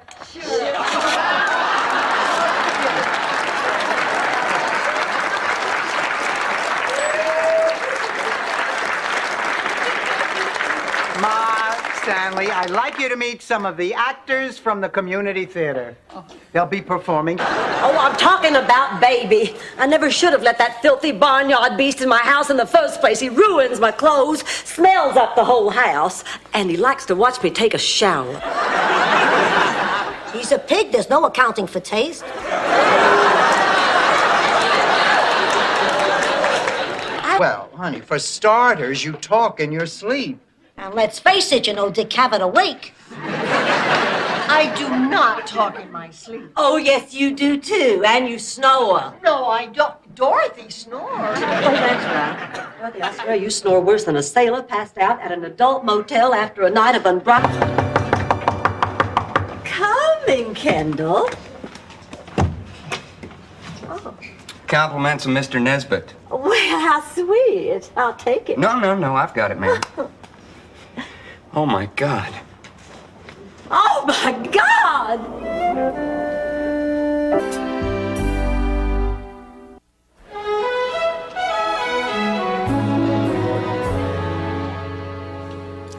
[SPEAKER 4] Ma, Stanley, I'd like you to meet some of the actors from the community theater. They'll be performing.
[SPEAKER 2] Oh, I'm talking about Baby. I never should have let that filthy barnyard beast in my house in the first place. He ruins my clothes, smells up the whole house, and he likes to watch me take a shower.
[SPEAKER 5] He's a pig. There's no accounting for taste.
[SPEAKER 4] Well, honey, for starters, you talk in your sleep.
[SPEAKER 5] And let's face it, you know Dick Cavett awake.
[SPEAKER 1] I do not talk in my sleep.
[SPEAKER 2] Oh, yes, you do too, and you snore.
[SPEAKER 1] No, I don't. Dorothy snores.
[SPEAKER 2] Oh, that's right. Dorothy, I swear you snore worse than a sailor passed out at an adult motel after a night of unbridled. Coming, Kendall.
[SPEAKER 11] Compliments of Mr. Nesbitt.
[SPEAKER 2] Well, how sweet. I'll take it.
[SPEAKER 11] No, I've got it, ma'am. Oh, my God.
[SPEAKER 2] Oh, my God!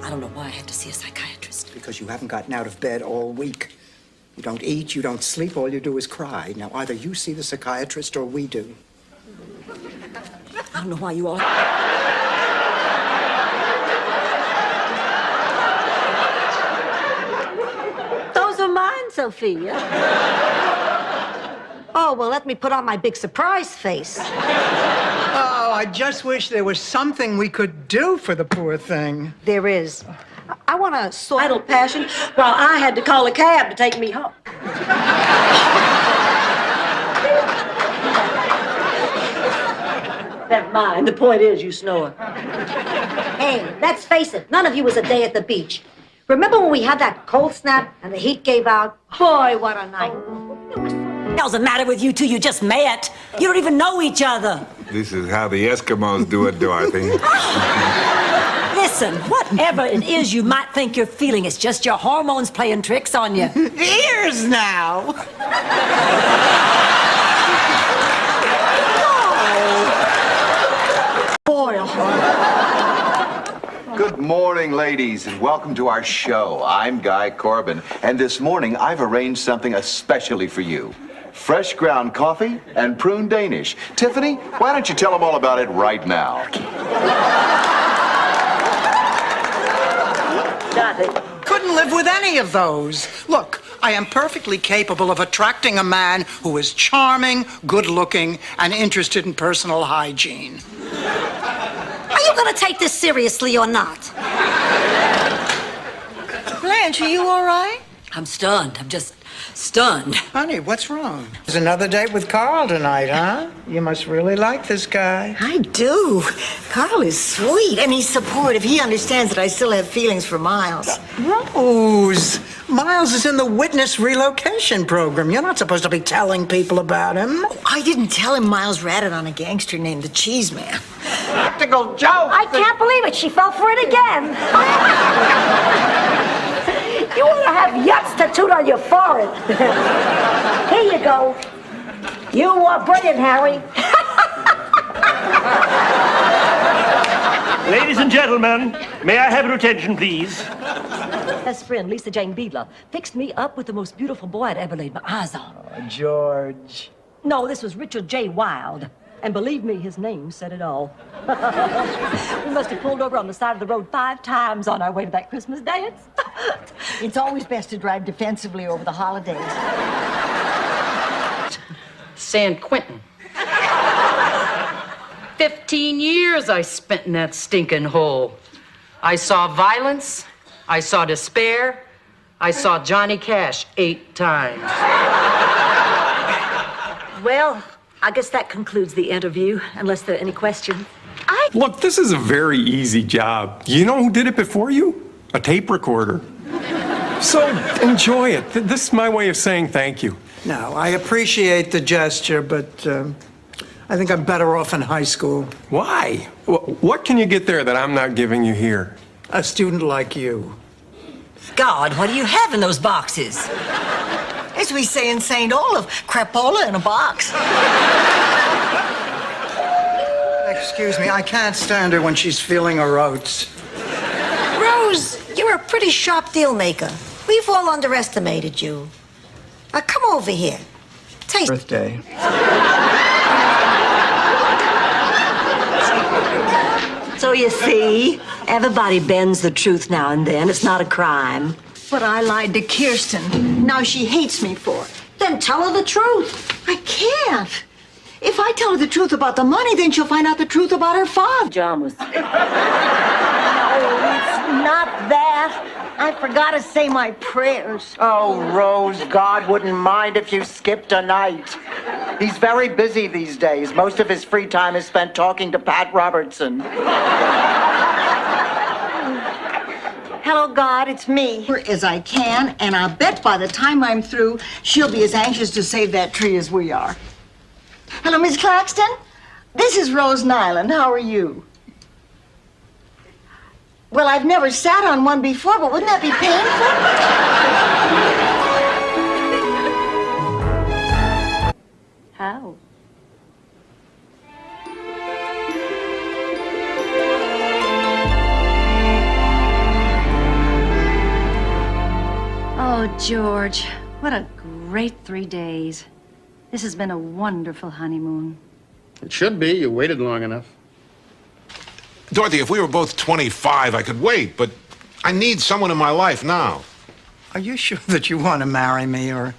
[SPEAKER 5] I don't know why I have to see a psychiatrist.
[SPEAKER 4] Because you haven't gotten out of bed all week. You don't eat, you don't sleep, all you do is cry. Now, either you see the psychiatrist or we do.
[SPEAKER 2] I don't know why you all... Those are mine, Sophia.
[SPEAKER 5] Oh, well, let me put on my big surprise face.
[SPEAKER 4] Oh, I just wish there was something we could do for the poor thing.
[SPEAKER 5] There is. I want to sort...
[SPEAKER 2] Idle passion, while I had to call a cab to take me home. Never mind. The point is, you snore.
[SPEAKER 5] Hey, let's face it, none of you was a day at the beach. Remember when we had that cold snap and the heat gave out? Boy, what a night.
[SPEAKER 2] What the hell's the matter with you two? You just met. You don't even know each other.
[SPEAKER 23] This is how the Eskimos do it, Dorothy.
[SPEAKER 2] Listen, whatever it is you might think you're feeling, it's just your hormones playing tricks on you.
[SPEAKER 4] Ears now!
[SPEAKER 24] Good morning, ladies, and welcome to our show. I'm Guy Corbin, and this morning I've arranged something especially for you. Fresh ground coffee and prune Danish. Tiffany, why don't you tell them all about it right now?
[SPEAKER 4] Couldn't live with any of those. Look, I am perfectly capable of attracting a man who is charming, good-looking, and interested in personal hygiene.
[SPEAKER 5] Are you going to take this seriously or not?
[SPEAKER 1] Blanche, are you all right?
[SPEAKER 2] I'm stunned. I'm just stunned.
[SPEAKER 4] Honey, what's wrong? There's another date with Carl tonight, huh? You must really like this guy.
[SPEAKER 1] I do. Carl is sweet, and he's supportive. He understands that I still have feelings for Miles.
[SPEAKER 4] Rose, Miles is in the witness relocation program. You're not supposed to be telling people about him.
[SPEAKER 1] Oh, I didn't tell him Miles ratted on a gangster named the Cheese Man.
[SPEAKER 4] Practical joke.
[SPEAKER 5] I can't believe it. She fell for it again. You ought to have Yutz tattooed on your forehead. Here you go. You are brilliant, Harry.
[SPEAKER 25] Ladies and gentlemen, may I have your attention, please?
[SPEAKER 2] Best friend, Lisa Jane Beadler, fixed me up with the most beautiful boy I'd ever laid my eyes on.
[SPEAKER 4] Oh, George.
[SPEAKER 2] No, this was Richard J. Wilde. And believe me, his name said it all. We must have pulled over on the side of the road 5 times on our way to that Christmas dance.
[SPEAKER 1] It's always best to drive defensively over the holidays.
[SPEAKER 26] San Quentin. 15 years I spent in that stinking hole. I saw violence, I saw despair, I saw Johnny Cash 8 times.
[SPEAKER 2] Well, I guess that concludes the interview, unless there are any questions.
[SPEAKER 27] Look, this is a very easy job. You know who did it before you? A tape recorder. So enjoy it. This is my way of saying thank you.
[SPEAKER 4] No, I appreciate the gesture, but I think I'm better off in high school.
[SPEAKER 27] Why? What can you get there that I'm not giving you here?
[SPEAKER 4] A student like you.
[SPEAKER 6] God, what do you have in those boxes?
[SPEAKER 1] As we say in St. Olaf, crapola in a box.
[SPEAKER 4] Excuse me, I can't stand her when she's feeling her oats.
[SPEAKER 5] Rose, you're a pretty sharp deal maker. We've all underestimated you. Come over here. Taste.
[SPEAKER 4] Birthday.
[SPEAKER 2] So you see, everybody bends the truth now and then. It's not a crime.
[SPEAKER 1] But I lied to Kirsten. Now she hates me for it.
[SPEAKER 5] Then tell her the truth.
[SPEAKER 1] I can't. If I tell her the truth about the money, then she'll find out the truth about her father.
[SPEAKER 2] John was...
[SPEAKER 1] No, it's not that. I forgot to say my prayers.
[SPEAKER 4] Oh, Rose, God wouldn't mind if you skipped a night. He's very busy these days. Most of his free time is spent talking to Pat Robertson.
[SPEAKER 1] Hello, God, it's me. As I can, and I'll bet by the time I'm through, she'll be as anxious to save that tree as we are. Hello, Miss Claxton. This is Rose Nyland. How are you? Well, I've never sat on one before, but wouldn't that be painful?
[SPEAKER 2] How?
[SPEAKER 8] Oh, George, what a great 3 days. This has been a wonderful honeymoon.
[SPEAKER 17] It should be. You waited long enough.
[SPEAKER 23] Dorothy, if we were both 25, I could wait, but I need someone in my life now.
[SPEAKER 4] Are you sure that you want to marry me, or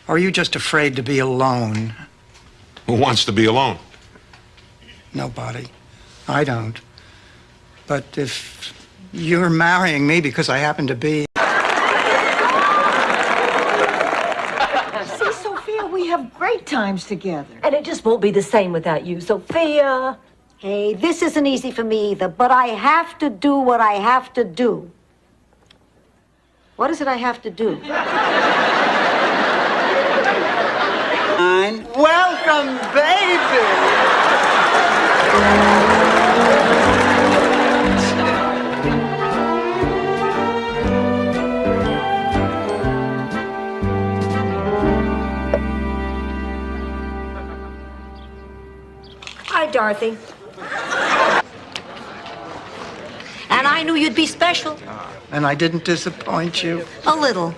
[SPEAKER 4] are you just afraid to be alone?
[SPEAKER 23] Who wants to be alone?
[SPEAKER 4] Nobody. I don't. But if you're marrying me because I happen to be...
[SPEAKER 1] See, Sophia, we have great times together.
[SPEAKER 2] And it just won't be the same without you, Sophia.
[SPEAKER 5] Hey, this isn't easy for me either, but I have to do what I have to do. What is it I have to do?
[SPEAKER 4] Welcome, baby!
[SPEAKER 5] Hi, Dorothy. And I knew you'd be special.
[SPEAKER 4] And I didn't disappoint you.
[SPEAKER 5] A little.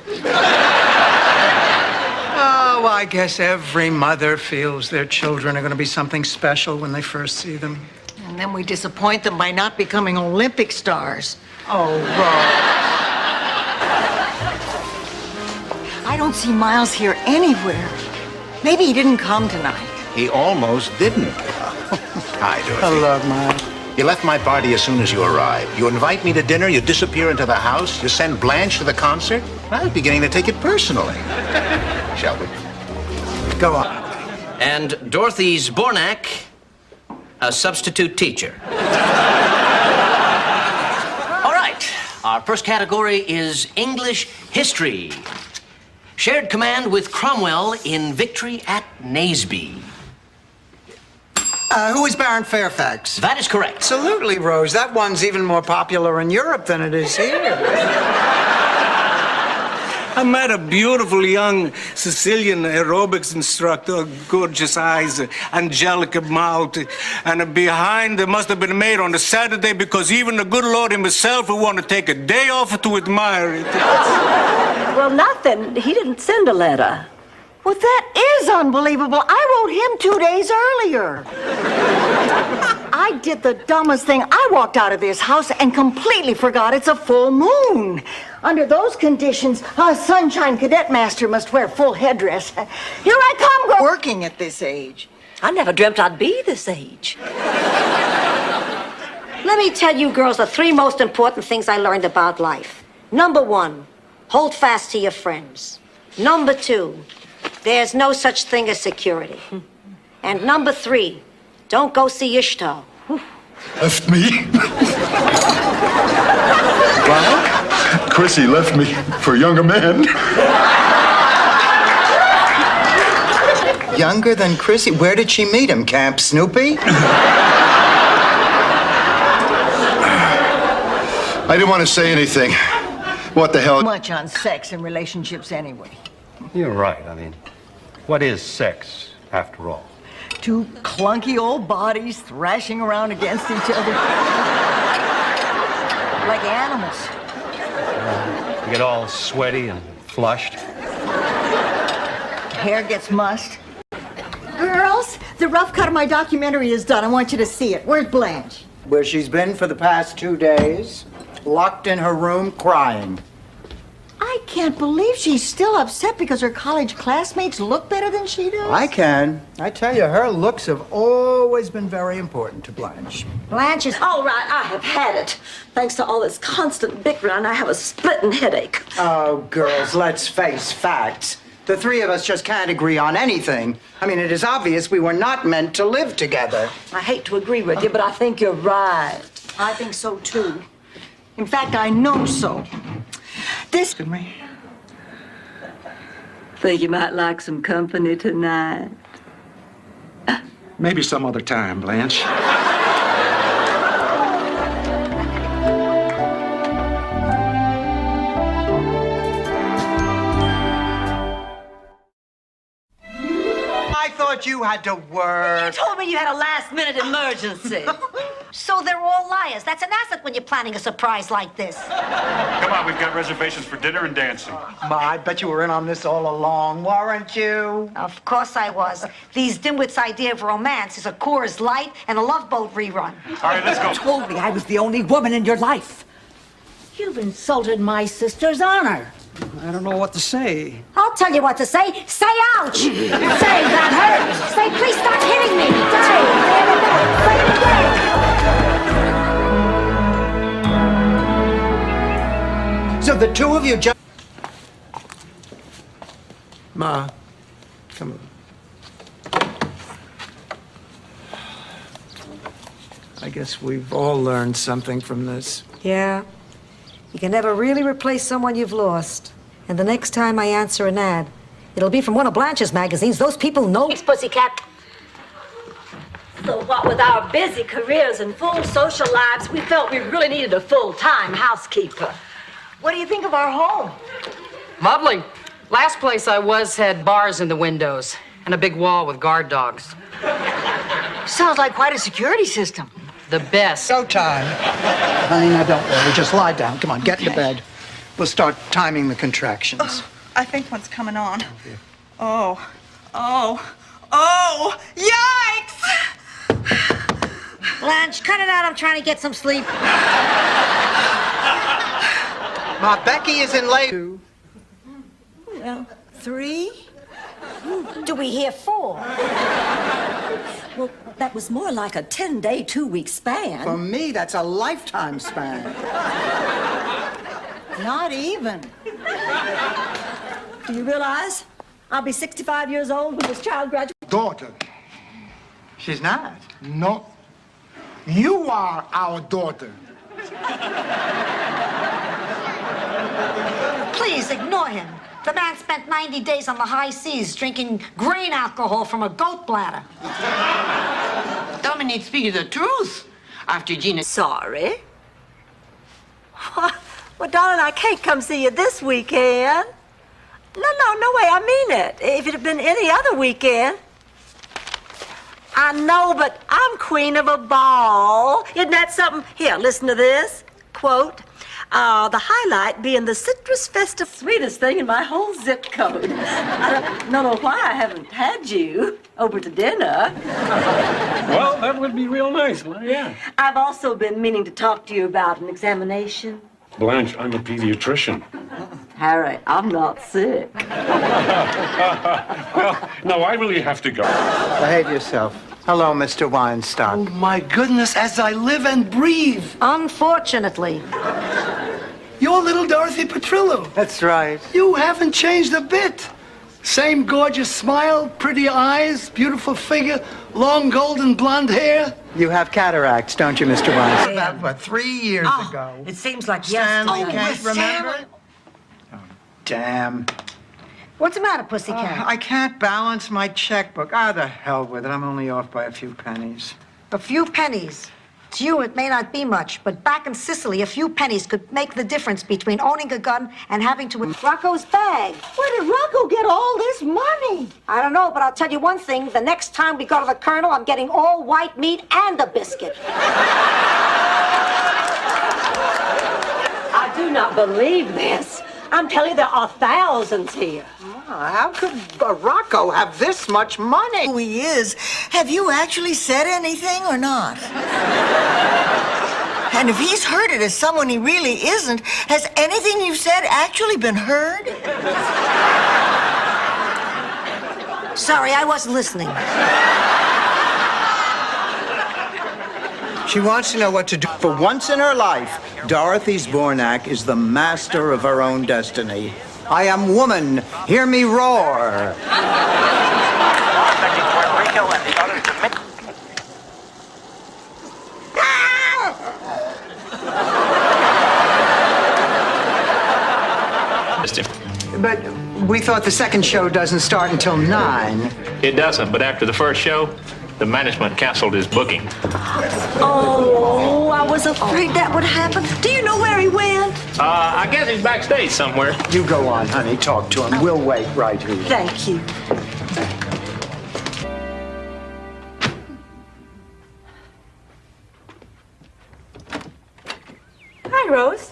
[SPEAKER 4] Oh, I guess every mother feels their children are going to be something special when they first see them.
[SPEAKER 1] And then we disappoint them by not becoming Olympic stars.
[SPEAKER 4] Oh, Rose.
[SPEAKER 1] I don't see Miles here anywhere. Maybe he didn't come tonight.
[SPEAKER 12] He almost didn't. Hi, Dorothy.
[SPEAKER 4] Hello, Miles.
[SPEAKER 12] You left my party as soon as you arrived. You invite me to dinner, you disappear into the house, you send Blanche to the concert. I was beginning to take it personally. Shall we?
[SPEAKER 4] Go on.
[SPEAKER 9] And Dorothy's Bornak, a substitute teacher. All right, our first category is English history. Shared command with Cromwell in victory at Naseby.
[SPEAKER 4] Who is Baron Fairfax?
[SPEAKER 9] That is correct.
[SPEAKER 4] Absolutely, Rose. That one's even more popular in Europe than it is here.
[SPEAKER 13] I met a beautiful young Sicilian aerobics instructor, gorgeous eyes, angelic mouth, and behind there must have been made on a Saturday because even the good Lord himself would want to take a day off to admire it.
[SPEAKER 2] Well, nothing. He didn't send a letter.
[SPEAKER 1] Well, that is unbelievable. I wrote him 2 days earlier. I did the dumbest thing. I walked out of this house and completely forgot it's a full moon. Under those conditions, a sunshine cadet master must wear full headdress. Here I come, working at this age.
[SPEAKER 2] I never dreamt I'd be this age.
[SPEAKER 5] Let me tell you girls the 3 most important things I learned about life. Number 1, hold fast to your friends. Number 2, there's no such thing as security. And number 3, don't go see Ishtar.
[SPEAKER 17] Left me? What? Chrissy left me for a younger man.
[SPEAKER 4] Younger than Chrissy? Where did she meet him? Camp Snoopy?
[SPEAKER 17] I didn't want to say anything,
[SPEAKER 4] What the hell?
[SPEAKER 1] Much on sex and relationships anyway.
[SPEAKER 11] You're right. I mean, what is sex, after all?
[SPEAKER 1] Two clunky old bodies thrashing around against each other. Like animals.
[SPEAKER 11] You get all sweaty and flushed.
[SPEAKER 1] Hair gets mussed. Girls, the rough cut of my documentary is done. I want you to see it. Where's Blanche?
[SPEAKER 4] Where she's been for the past 2 days, locked in her room crying.
[SPEAKER 1] I can't believe she's still upset because her college classmates look better than she does.
[SPEAKER 4] I can. I tell you, her looks have always been very important to Blanche.
[SPEAKER 2] Blanche is all right. I have had it. Thanks to all this constant bickering, I have a splitting headache.
[SPEAKER 4] Oh, girls, let's face facts. The three of us just can't agree on anything. I mean, it is obvious we were not meant to live together.
[SPEAKER 2] I hate to agree with you, but I think you're right.
[SPEAKER 1] I think so, too. In fact, I know so. This...
[SPEAKER 2] Think you might like some company tonight?
[SPEAKER 14] Maybe some other time, Blanche.
[SPEAKER 4] I thought you had to work.
[SPEAKER 2] You told me you had a last-minute emergency.
[SPEAKER 5] So they're all liars. That's an asset when you're planning a surprise like this.
[SPEAKER 25] Come on, we've got reservations for dinner and dancing.
[SPEAKER 4] Ma, I bet you were in on this all along, weren't you?
[SPEAKER 5] Of course I was. These dimwits' idea of romance is a Coors Light and a Love Boat rerun.
[SPEAKER 25] All right, let's go.
[SPEAKER 6] You told me I was the only woman in your life.
[SPEAKER 5] You've insulted my sister's honor.
[SPEAKER 14] I don't know what to say.
[SPEAKER 5] I'll tell you what to say. Say ouch! Say that hurt! Say please stop hitting me! Say it again!
[SPEAKER 4] So the two of you just... Ma, come on. I guess we've all learned something from this.
[SPEAKER 5] Yeah. You can never really replace someone you've lost. And the next time I answer an ad, it'll be from one of Blanche's magazines. Those people know...
[SPEAKER 2] Thanks, Pussycat. So what with our busy careers and full social lives, we felt we really needed a full-time housekeeper.
[SPEAKER 1] What do you think of our home?
[SPEAKER 26] Lovely. Last place I was had bars in the windows and a big wall with guard dogs.
[SPEAKER 1] Sounds like quite a security system.
[SPEAKER 26] The best.
[SPEAKER 4] Go time. Honey, now don't worry. Just lie down. Come on, get into bed. We'll start timing the contractions.
[SPEAKER 15] Oh, I think one's coming on. Oh, yikes!
[SPEAKER 5] Blanche, cut it out. I'm trying to get some sleep.
[SPEAKER 4] Ma, Becky is in labor.
[SPEAKER 5] Well, 3? Do we hear 4?
[SPEAKER 2] Well, that was more like a 10-day, 2-week span.
[SPEAKER 4] For me, that's a lifetime span.
[SPEAKER 1] Not even.
[SPEAKER 2] Do you realize I'll be 65 years old when this child graduates?
[SPEAKER 16] Daughter.
[SPEAKER 4] She's not.
[SPEAKER 16] No. You are our daughter.
[SPEAKER 5] Please ignore him. The man spent 90 days on the high seas drinking grain alcohol from a goat bladder.
[SPEAKER 6] Dominique speaking the truth. After Gina...
[SPEAKER 2] Sorry. Well, darling, I can't come see you this weekend. No way, I mean it. If it had been any other weekend. I know, but I'm queen of a ball. Isn't that something? Here, listen to this. Quote, the highlight being the Citrus Festa, sweetest thing in my whole zip code. I don't know why I haven't had you over to dinner.
[SPEAKER 25] Well, that would be real nice, yeah.
[SPEAKER 2] I've also been meaning to talk to you about an examination.
[SPEAKER 25] Blanche, I'm a pediatrician.
[SPEAKER 2] Harry, I'm not sick.
[SPEAKER 25] Well, no, I really have to go.
[SPEAKER 4] Behave yourself. Hello, Mr. Weinstock.
[SPEAKER 6] Oh, my goodness, as I live and breathe.
[SPEAKER 5] Unfortunately.
[SPEAKER 6] You're little Dorothy Petrillo.
[SPEAKER 4] That's right.
[SPEAKER 6] You haven't changed a bit. Same gorgeous smile, pretty eyes, beautiful figure, long golden blonde hair.
[SPEAKER 4] You have cataracts, don't you, Mr. Weinstock? About, what, 3 years ago?
[SPEAKER 6] It seems like
[SPEAKER 4] Stanley
[SPEAKER 6] yesterday.
[SPEAKER 4] can't remember? Oh, damn.
[SPEAKER 5] What's the matter, Pussycat?
[SPEAKER 4] I can't balance my checkbook. Ah, the hell with it. I'm only off by a few pennies.
[SPEAKER 5] A few pennies. To you, it may not be much, but back in Sicily, a few pennies could make the difference between owning a gun and having to... Rocco's bag.
[SPEAKER 1] Where did Rocco get all this money?
[SPEAKER 5] I don't know, but I'll tell you one thing. The next time we go to the Colonel, I'm getting all white meat and a biscuit.
[SPEAKER 2] I do not believe this. I'm telling you, there are thousands here.
[SPEAKER 4] How could Rocco have this much money?
[SPEAKER 1] Who he is. Have you actually said anything or not? And if he's heard it as someone he really isn't, has anything you've said actually been heard?
[SPEAKER 5] Sorry, I wasn't listening.
[SPEAKER 4] She wants to know what to do. For once in her life, Dorothy Zbornak is the master of her own destiny. I am woman. Hear me roar. But we thought the second show doesn't start until 9.
[SPEAKER 3] It doesn't, but after the first show, the management canceled his booking.
[SPEAKER 2] Oh, I was afraid that would happen. Do you know where he went?
[SPEAKER 3] I guess he's backstage somewhere.
[SPEAKER 4] You go on, honey. Talk to him. We'll wait right here.
[SPEAKER 2] Thank you.
[SPEAKER 10] Hi, Rose.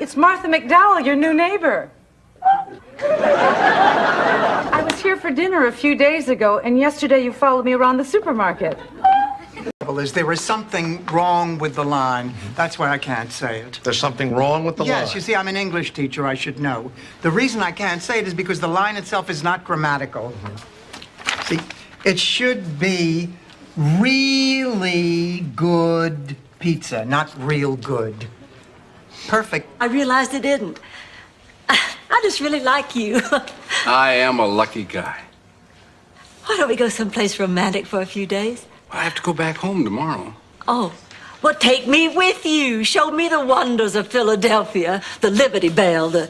[SPEAKER 10] It's Martha McDowell, your new neighbor. I was here for dinner a few days ago, and yesterday you followed me around the supermarket.
[SPEAKER 4] Is there is something wrong with the line. That's why I can't say it.
[SPEAKER 23] There's something wrong with the line?
[SPEAKER 4] Yes, you see, I'm an English teacher. I should know. The reason I can't say it is because the line itself is not grammatical. See, it should be really good pizza, not real good. Perfect.
[SPEAKER 2] I realized it didn't. I just really like you.
[SPEAKER 18] I am a lucky guy.
[SPEAKER 2] Why don't we go someplace romantic for a few days?
[SPEAKER 18] I have to go back home tomorrow.
[SPEAKER 2] Oh, well, take me with you. Show me the wonders of Philadelphia, the Liberty Bell, the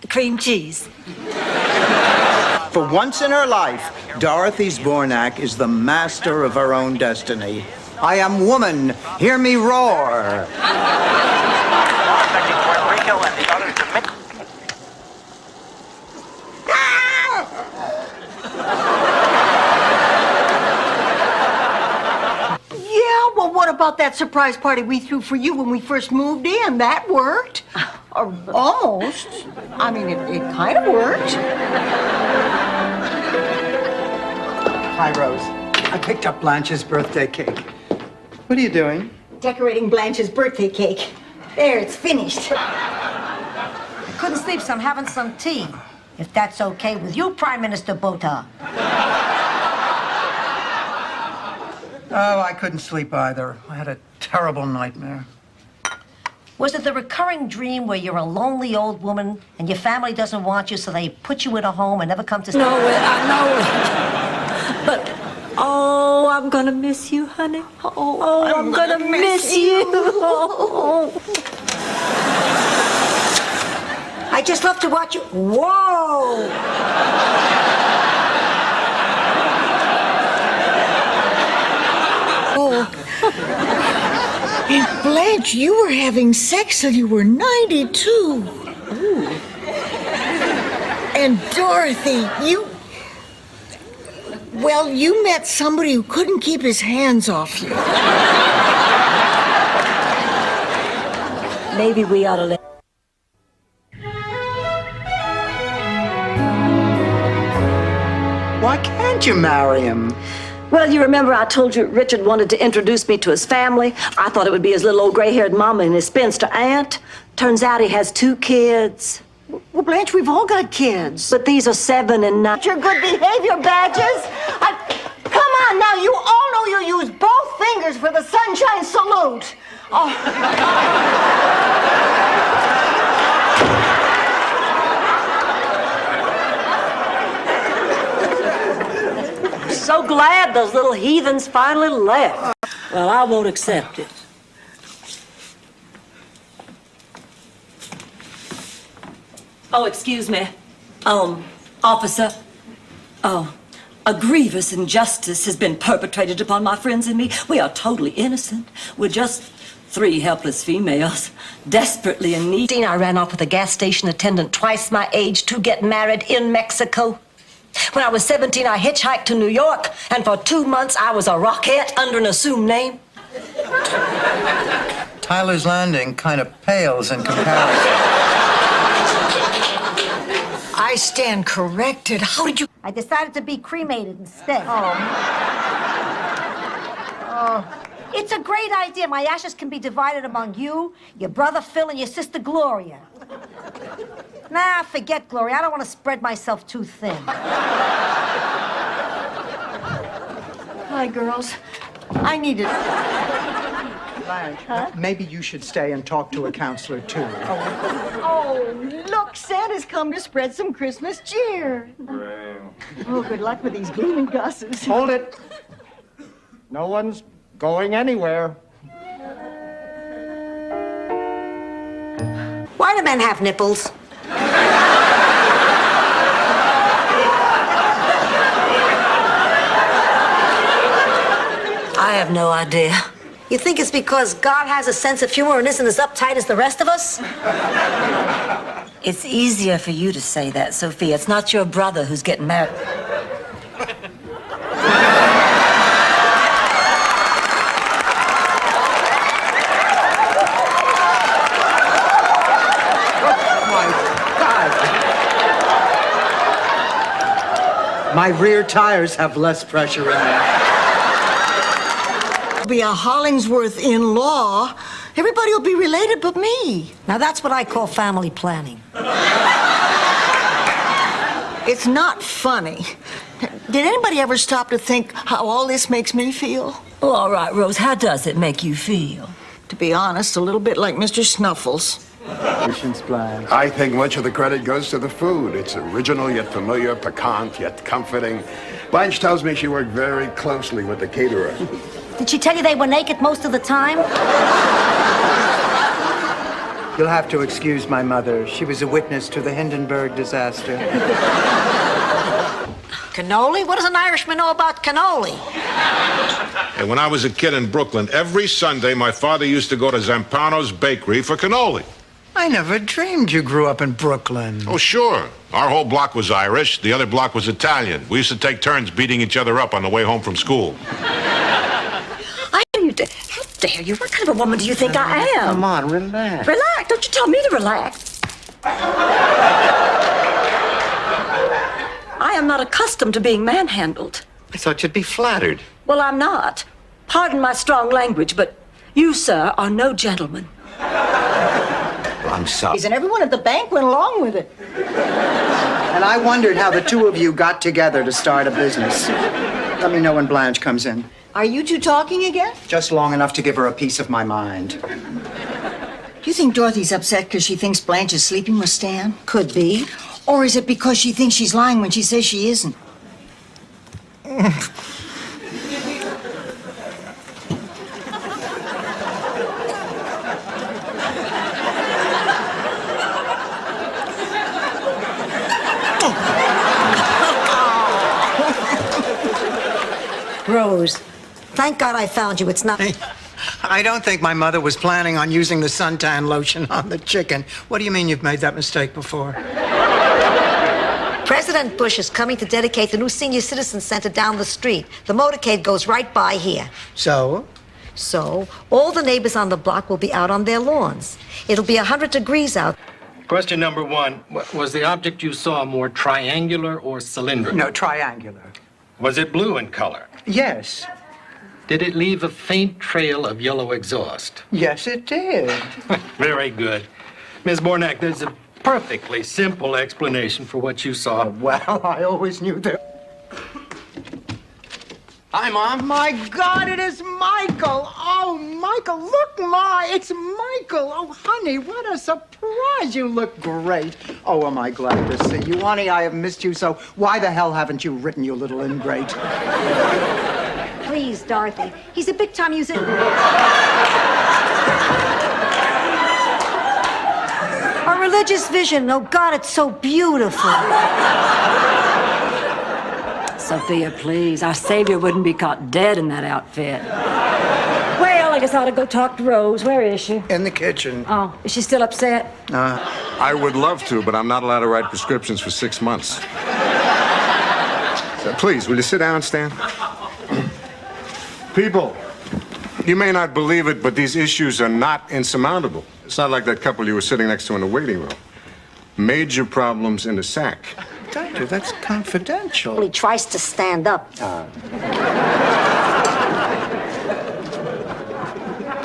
[SPEAKER 2] cream cheese.
[SPEAKER 4] For once in her life, Dorothy Zbornak is the master of her own destiny. I am woman. Hear me roar.
[SPEAKER 1] Yeah, well, what about that surprise party we threw for you when we first moved in? That worked. Or almost. I mean, it kind of worked.
[SPEAKER 4] Hi, Rose. I picked up Blanche's birthday cake. What are you doing?
[SPEAKER 1] Decorating Blanche's birthday cake. There, it's finished.
[SPEAKER 5] I couldn't sleep, so I'm having some tea. If that's okay with you, Prime Minister Botha.
[SPEAKER 4] Oh, I couldn't sleep either. I had a terrible nightmare.
[SPEAKER 5] Was it the recurring dream where you're a lonely old woman and your family doesn't want you, so they put you in a home and never come to...
[SPEAKER 2] No, I know. But, oh, I'm gonna miss you, honey. Oh, I'm gonna miss you. Oh.
[SPEAKER 5] I just love to watch you. Whoa!
[SPEAKER 1] Oh. And Blanche, you were having sex till you were 92. Ooh. And Dorothy, well, you met somebody who couldn't keep his hands off you.
[SPEAKER 2] Maybe we ought to let...
[SPEAKER 4] Why can't you marry him?
[SPEAKER 2] Well, you remember I told you Richard wanted to introduce me to his family? I thought it would be his little old gray-haired mama and his spinster aunt. Turns out he has 2 kids.
[SPEAKER 1] Well, Blanche, we've all got kids.
[SPEAKER 2] But these are 7 and 9.
[SPEAKER 1] Your good behavior badges. Come on now, you all know you use both fingers for the sunshine salute. Oh.
[SPEAKER 2] So glad those little heathens finally left. Well, I won't accept it. Oh, excuse me. Officer. Oh, A grievous injustice has been perpetrated upon my friends and me. We are totally innocent. We're just 3 helpless females, desperately in need. I ran off with a gas station attendant twice my age to get married in Mexico. When I was 17, I hitchhiked to New York, and for 2 months I was a rockette under an assumed name.
[SPEAKER 4] Tyler's Landing kind of pales in comparison.
[SPEAKER 1] I stand corrected. How did you...
[SPEAKER 5] I decided to be cremated instead. It's a great idea. My ashes can be divided among you, your brother Phil, and your sister Gloria. Nah, forget Gloria. I don't want to spread myself too thin.
[SPEAKER 1] Hi, girls. I need it.
[SPEAKER 4] Blanche, maybe you should stay and talk to a counselor, too.
[SPEAKER 1] Oh, look, Santa's come to spread some Christmas cheer. Oh, good luck with these gloomy gusses.
[SPEAKER 16] Hold it. No one's going anywhere.
[SPEAKER 5] Why do men have nipples?
[SPEAKER 2] I have no idea.
[SPEAKER 5] You think it's because God has a sense of humor and isn't as uptight as the rest of us?
[SPEAKER 2] It's easier for you to say that, Sophia. It's not your brother who's getting married.
[SPEAKER 4] My rear tires have less pressure in them.
[SPEAKER 1] Be a Hollingsworth in-law. Everybody will be related but me.
[SPEAKER 5] Now that's what I call family planning.
[SPEAKER 1] It's not funny. Did anybody ever stop to think how all this makes me feel?
[SPEAKER 2] Oh, all right, Rose, how does it make you feel?
[SPEAKER 1] To be honest, a little bit like Mr. Snuffles.
[SPEAKER 4] Patience, Blanche.
[SPEAKER 7] I think much of the credit goes to the food. It's original yet familiar, piquant yet comforting. Blanche tells me she worked very closely with the caterer.
[SPEAKER 5] Did she tell you they were naked most of the time?
[SPEAKER 4] You'll have to excuse my mother. She was a witness to the Hindenburg disaster.
[SPEAKER 5] Cannoli? What does an Irishman know about cannoli?
[SPEAKER 23] And when I was a kid in Brooklyn, every Sunday my father used to go to Zampano's Bakery for cannoli.
[SPEAKER 4] I never dreamed you grew up in Brooklyn.
[SPEAKER 23] Oh, sure. Our whole block was Irish. The other block was Italian. We used to take turns beating each other up on the way home from school.
[SPEAKER 2] How dare you? What kind of a woman do you think I am?
[SPEAKER 16] Come on, relax.
[SPEAKER 2] Relax. Don't you tell me to relax. I am not accustomed to being manhandled.
[SPEAKER 16] I thought you'd be flattered.
[SPEAKER 2] Well, I'm not. Pardon my strong language, but you, sir, are no gentleman.
[SPEAKER 16] Well, I'm sorry.
[SPEAKER 1] And everyone at the bank went along with it.
[SPEAKER 4] And I wondered how the two of you got together to start a business. Let me know when Blanche comes in.
[SPEAKER 1] Are you two talking again?
[SPEAKER 4] Just long enough to give her a piece of my mind.
[SPEAKER 1] Do you think Dorothy's upset because she thinks Blanche is sleeping with Stan?
[SPEAKER 5] Could be.
[SPEAKER 1] Or is it because she thinks she's lying when she says she isn't?
[SPEAKER 5] Rose, thank God I found you. It's not...
[SPEAKER 4] I don't think my mother was planning on using the suntan lotion on the chicken. What do you mean you've made that mistake before?
[SPEAKER 5] President Bush is coming to dedicate the new senior citizen center down the street. The motorcade goes right by here.
[SPEAKER 4] So?
[SPEAKER 5] So, all the neighbors on the block will be out on their lawns. It'll be 100 degrees out.
[SPEAKER 18] Question number 1. Was the object you saw more triangular or cylindrical?
[SPEAKER 4] No, triangular.
[SPEAKER 18] Was it blue in color?
[SPEAKER 4] Yes.
[SPEAKER 18] Did it leave a faint trail of yellow exhaust?
[SPEAKER 4] Yes, it did.
[SPEAKER 18] Very good. Ms. Bornak, there's a perfectly simple explanation for what you saw.
[SPEAKER 4] Well, I always knew that.
[SPEAKER 18] Hi, Mom.
[SPEAKER 4] My God, it is Michael. Oh, Michael, look, Ma, it's Michael. Oh, honey, what a surprise. You look great. Oh, am I glad to see you. Honey, I have missed you so. Why the hell haven't you written, you little ingrate?
[SPEAKER 5] Please, Dorothy. He's a big-time musician. A religious vision. Oh, God, it's so beautiful.
[SPEAKER 2] Sophia, please. Our savior wouldn't be caught dead in that outfit. Well, I guess I ought to go talk to Rose. Where is she?
[SPEAKER 4] In the kitchen.
[SPEAKER 2] Oh, is she still upset?
[SPEAKER 23] I would love to, but I'm not allowed to write prescriptions for 6 months. Please, will you sit down, Stan? People, you may not believe it, but these issues are not insurmountable. It's not like that couple you were sitting next to in the waiting room. Major problems in the sack.
[SPEAKER 4] Doctor, that's confidential.
[SPEAKER 5] He tries to stand up.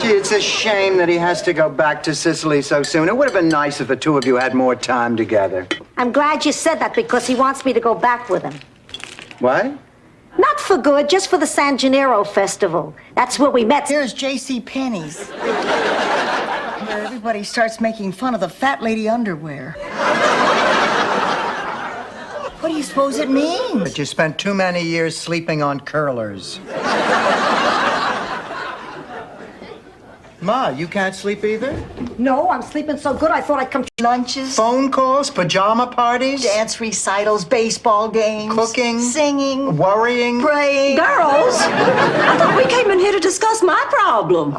[SPEAKER 4] Gee, it's a shame that he has to go back to Sicily so soon. It would have been nice if the two of you had more time together.
[SPEAKER 5] I'm glad you said that because he wants me to go back with him.
[SPEAKER 4] What?
[SPEAKER 5] Not for good, just for the San Gennaro Festival. That's where we met.
[SPEAKER 1] Here's J.C. Penney's, where everybody starts making fun of the fat lady underwear. What do you suppose it means?
[SPEAKER 4] That you spent too many years sleeping on curlers. Ma, you can't sleep either?
[SPEAKER 5] No, I'm sleeping so good I thought I'd come to
[SPEAKER 1] Lunches,
[SPEAKER 4] Phone calls, pajama parties,
[SPEAKER 1] dance recitals, baseball games,
[SPEAKER 4] cooking,
[SPEAKER 1] singing,
[SPEAKER 4] worrying.
[SPEAKER 1] praying.
[SPEAKER 2] Girls, I thought we came in here to discuss my problem.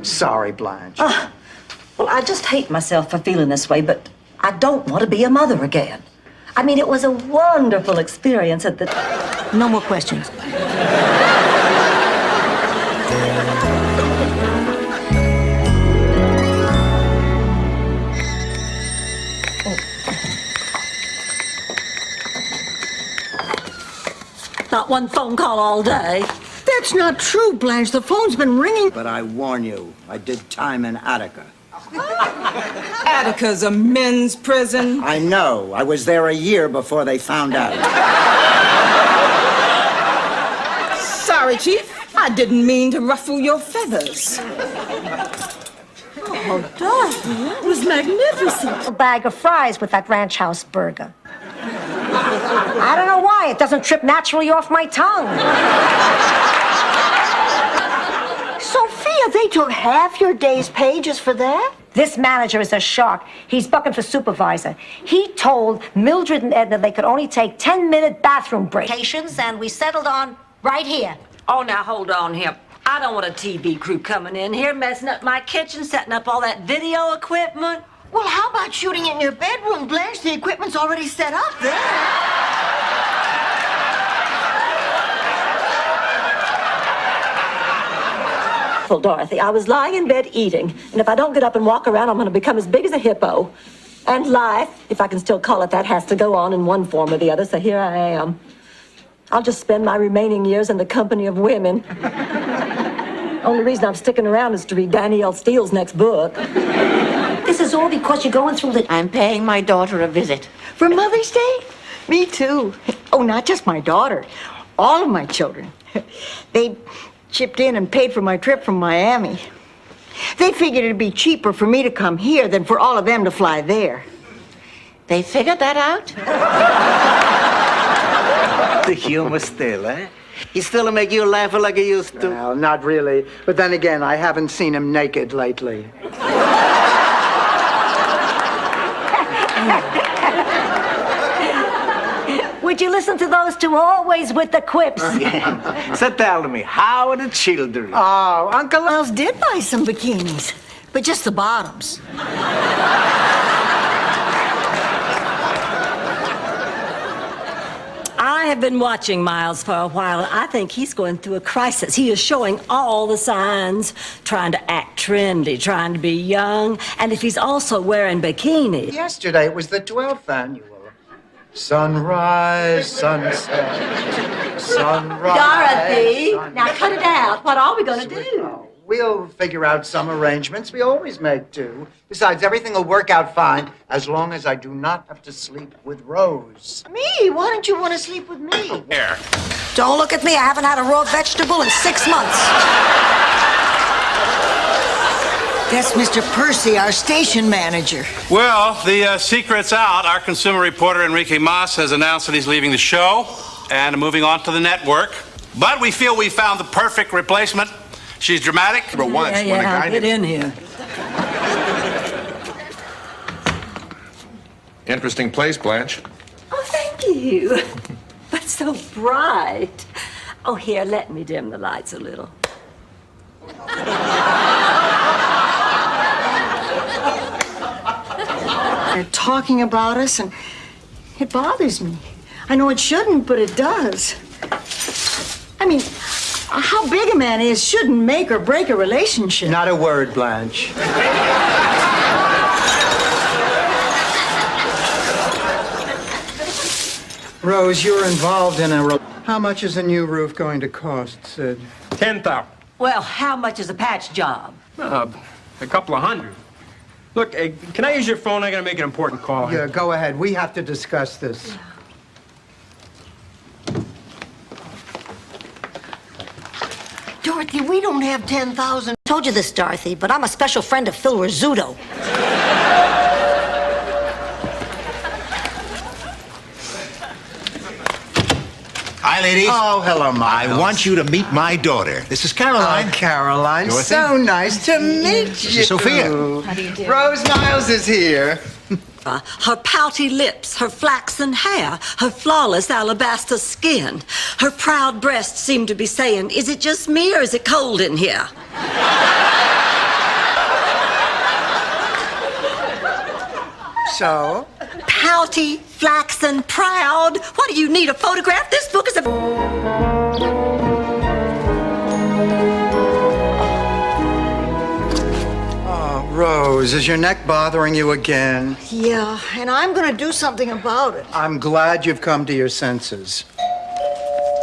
[SPEAKER 4] Sorry, Blanche.
[SPEAKER 2] Well, I just hate myself for feeling this way, but I don't want to be a mother again. I mean, it was a wonderful experience at the...
[SPEAKER 1] No more questions.
[SPEAKER 2] Not one phone call all day.
[SPEAKER 1] That's not true, Blanche. The phone's been ringing.
[SPEAKER 4] But I warn you, I did time in Attica.
[SPEAKER 15] Attica's a men's prison.
[SPEAKER 4] I know. I was there a year before they found out.
[SPEAKER 15] Sorry, Chief. I didn't mean to ruffle your feathers.
[SPEAKER 2] Oh, Dorothy, that was magnificent.
[SPEAKER 5] a bag of fries with that ranch house burger. I don't know why. It doesn't trip naturally off my tongue.
[SPEAKER 1] Sophia, they took half your day's pages for that?
[SPEAKER 5] This manager is a shark. He's bucking for supervisor. He told Mildred and Edna they could only take 10-minute bathroom breaks. And we settled on right here.
[SPEAKER 2] Oh, now hold on here. I don't want a TV crew coming in here, messing up my kitchen, setting up all that video equipment.
[SPEAKER 1] Well, how about shooting it in your bedroom, Blanche? The equipment's already set up there.
[SPEAKER 2] Well, Dorothy, I was lying in bed eating, and if I don't get up and walk around, I'm going to become as big as a hippo. And life, if I can still call it that, has to go on in one form or the other, so here I am. I'll just spend my remaining years in the company of women. Only reason I'm sticking around is to read Danielle Steele's next book.
[SPEAKER 5] This is all because you're going through the...
[SPEAKER 1] I'm paying my daughter a visit. For Mother's Day? Me too. Oh, not just my daughter. All of my children. They chipped in and paid for my trip from Miami. They figured it'd be cheaper for me to come here than for all of them to fly there. They figured that out?
[SPEAKER 4] The humor still, eh? He still make you laugh like he used to? Well, not really. But then again, I haven't seen him naked lately.
[SPEAKER 5] Would you listen to those two always with the quips?
[SPEAKER 4] So tell me, how are the children? Oh, Uncle
[SPEAKER 1] Miles did buy some bikinis, but just the bottoms.
[SPEAKER 2] I have been watching Miles for a while, and I think he's going through a crisis. He is showing all the signs, trying to act trendy, trying to be young, and if he's also wearing bikinis...
[SPEAKER 4] Yesterday, it was the 12th annual. Sunrise, sunset, sunrise.
[SPEAKER 2] Dorothy, now cut it out. What are we going to do?
[SPEAKER 4] We'll figure out some arrangements. We always make do. Besides, everything will work out fine as long as I do not have to sleep with Rose.
[SPEAKER 1] Me? Why don't you want to sleep with me?
[SPEAKER 23] Here.
[SPEAKER 5] Don't look at me. I haven't had a raw vegetable in 6 months.
[SPEAKER 1] That's Mr. Percy, our station manager.
[SPEAKER 8] Well, the secret's out. Our consumer reporter, Enrique Mas, has announced that he's leaving the show and moving on to the network. But we feel we found the perfect replacement. She's dramatic.
[SPEAKER 23] But once, when a guy
[SPEAKER 2] get in here.
[SPEAKER 23] Interesting place, Blanche.
[SPEAKER 2] Oh, thank you. But it's so bright. Oh, here, let me dim the lights a little.
[SPEAKER 1] They're talking about us, and it bothers me. I know it shouldn't, but it does. I mean, how big a man is shouldn't make or break a relationship.
[SPEAKER 4] Not a word, Blanche. Rose, you're involved in a... How much is a new roof going to cost, Sid?
[SPEAKER 18] 10,000.
[SPEAKER 2] Well, how much is a patch job?
[SPEAKER 18] A couple of hundred. Look, can I use your phone? I gotta make an important call.
[SPEAKER 4] Yeah, go ahead. We have to discuss this.
[SPEAKER 1] Dorothy, we don't have 10,000.
[SPEAKER 5] I told you this, Dorothy, but I'm a special friend of Phil Rizzuto.
[SPEAKER 12] Hi, ladies.
[SPEAKER 4] Oh, hello, Miles.
[SPEAKER 12] I want you to meet my daughter. This is Caroline.
[SPEAKER 4] Oh, Caroline.
[SPEAKER 12] Dorothy?
[SPEAKER 4] So nice to meet
[SPEAKER 12] This
[SPEAKER 4] you.
[SPEAKER 12] is Sophia.
[SPEAKER 2] How do you do?
[SPEAKER 4] Rose Miles is here.
[SPEAKER 2] Her pouty lips, her flaxen hair, her flawless alabaster skin. Her proud breasts seem to be saying, is it just me or is it cold in here?
[SPEAKER 4] So?
[SPEAKER 2] Pouty, flaxen, proud. What do you need, a photograph? This book is a...
[SPEAKER 4] Oh, Rose, is your neck bothering you again?
[SPEAKER 1] Yeah, and I'm gonna do something about it.
[SPEAKER 4] I'm glad you've come to your senses.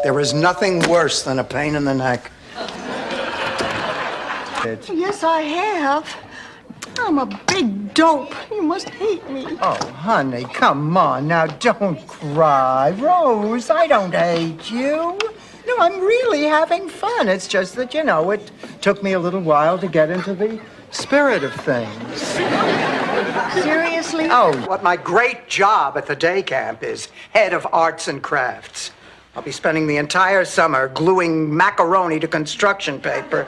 [SPEAKER 4] There is nothing worse than a pain in the neck.
[SPEAKER 1] Yes, I have. I'm a big dope. You must hate me.
[SPEAKER 4] Oh, honey, come on. Now, don't cry. Rose, I don't hate you. No, I'm really having fun. It's just that, you know, it took me a little while to get into the spirit of things.
[SPEAKER 1] Seriously?
[SPEAKER 4] Oh, what my great job at the day camp is head of arts and crafts. I'll be spending the entire summer gluing macaroni to construction paper.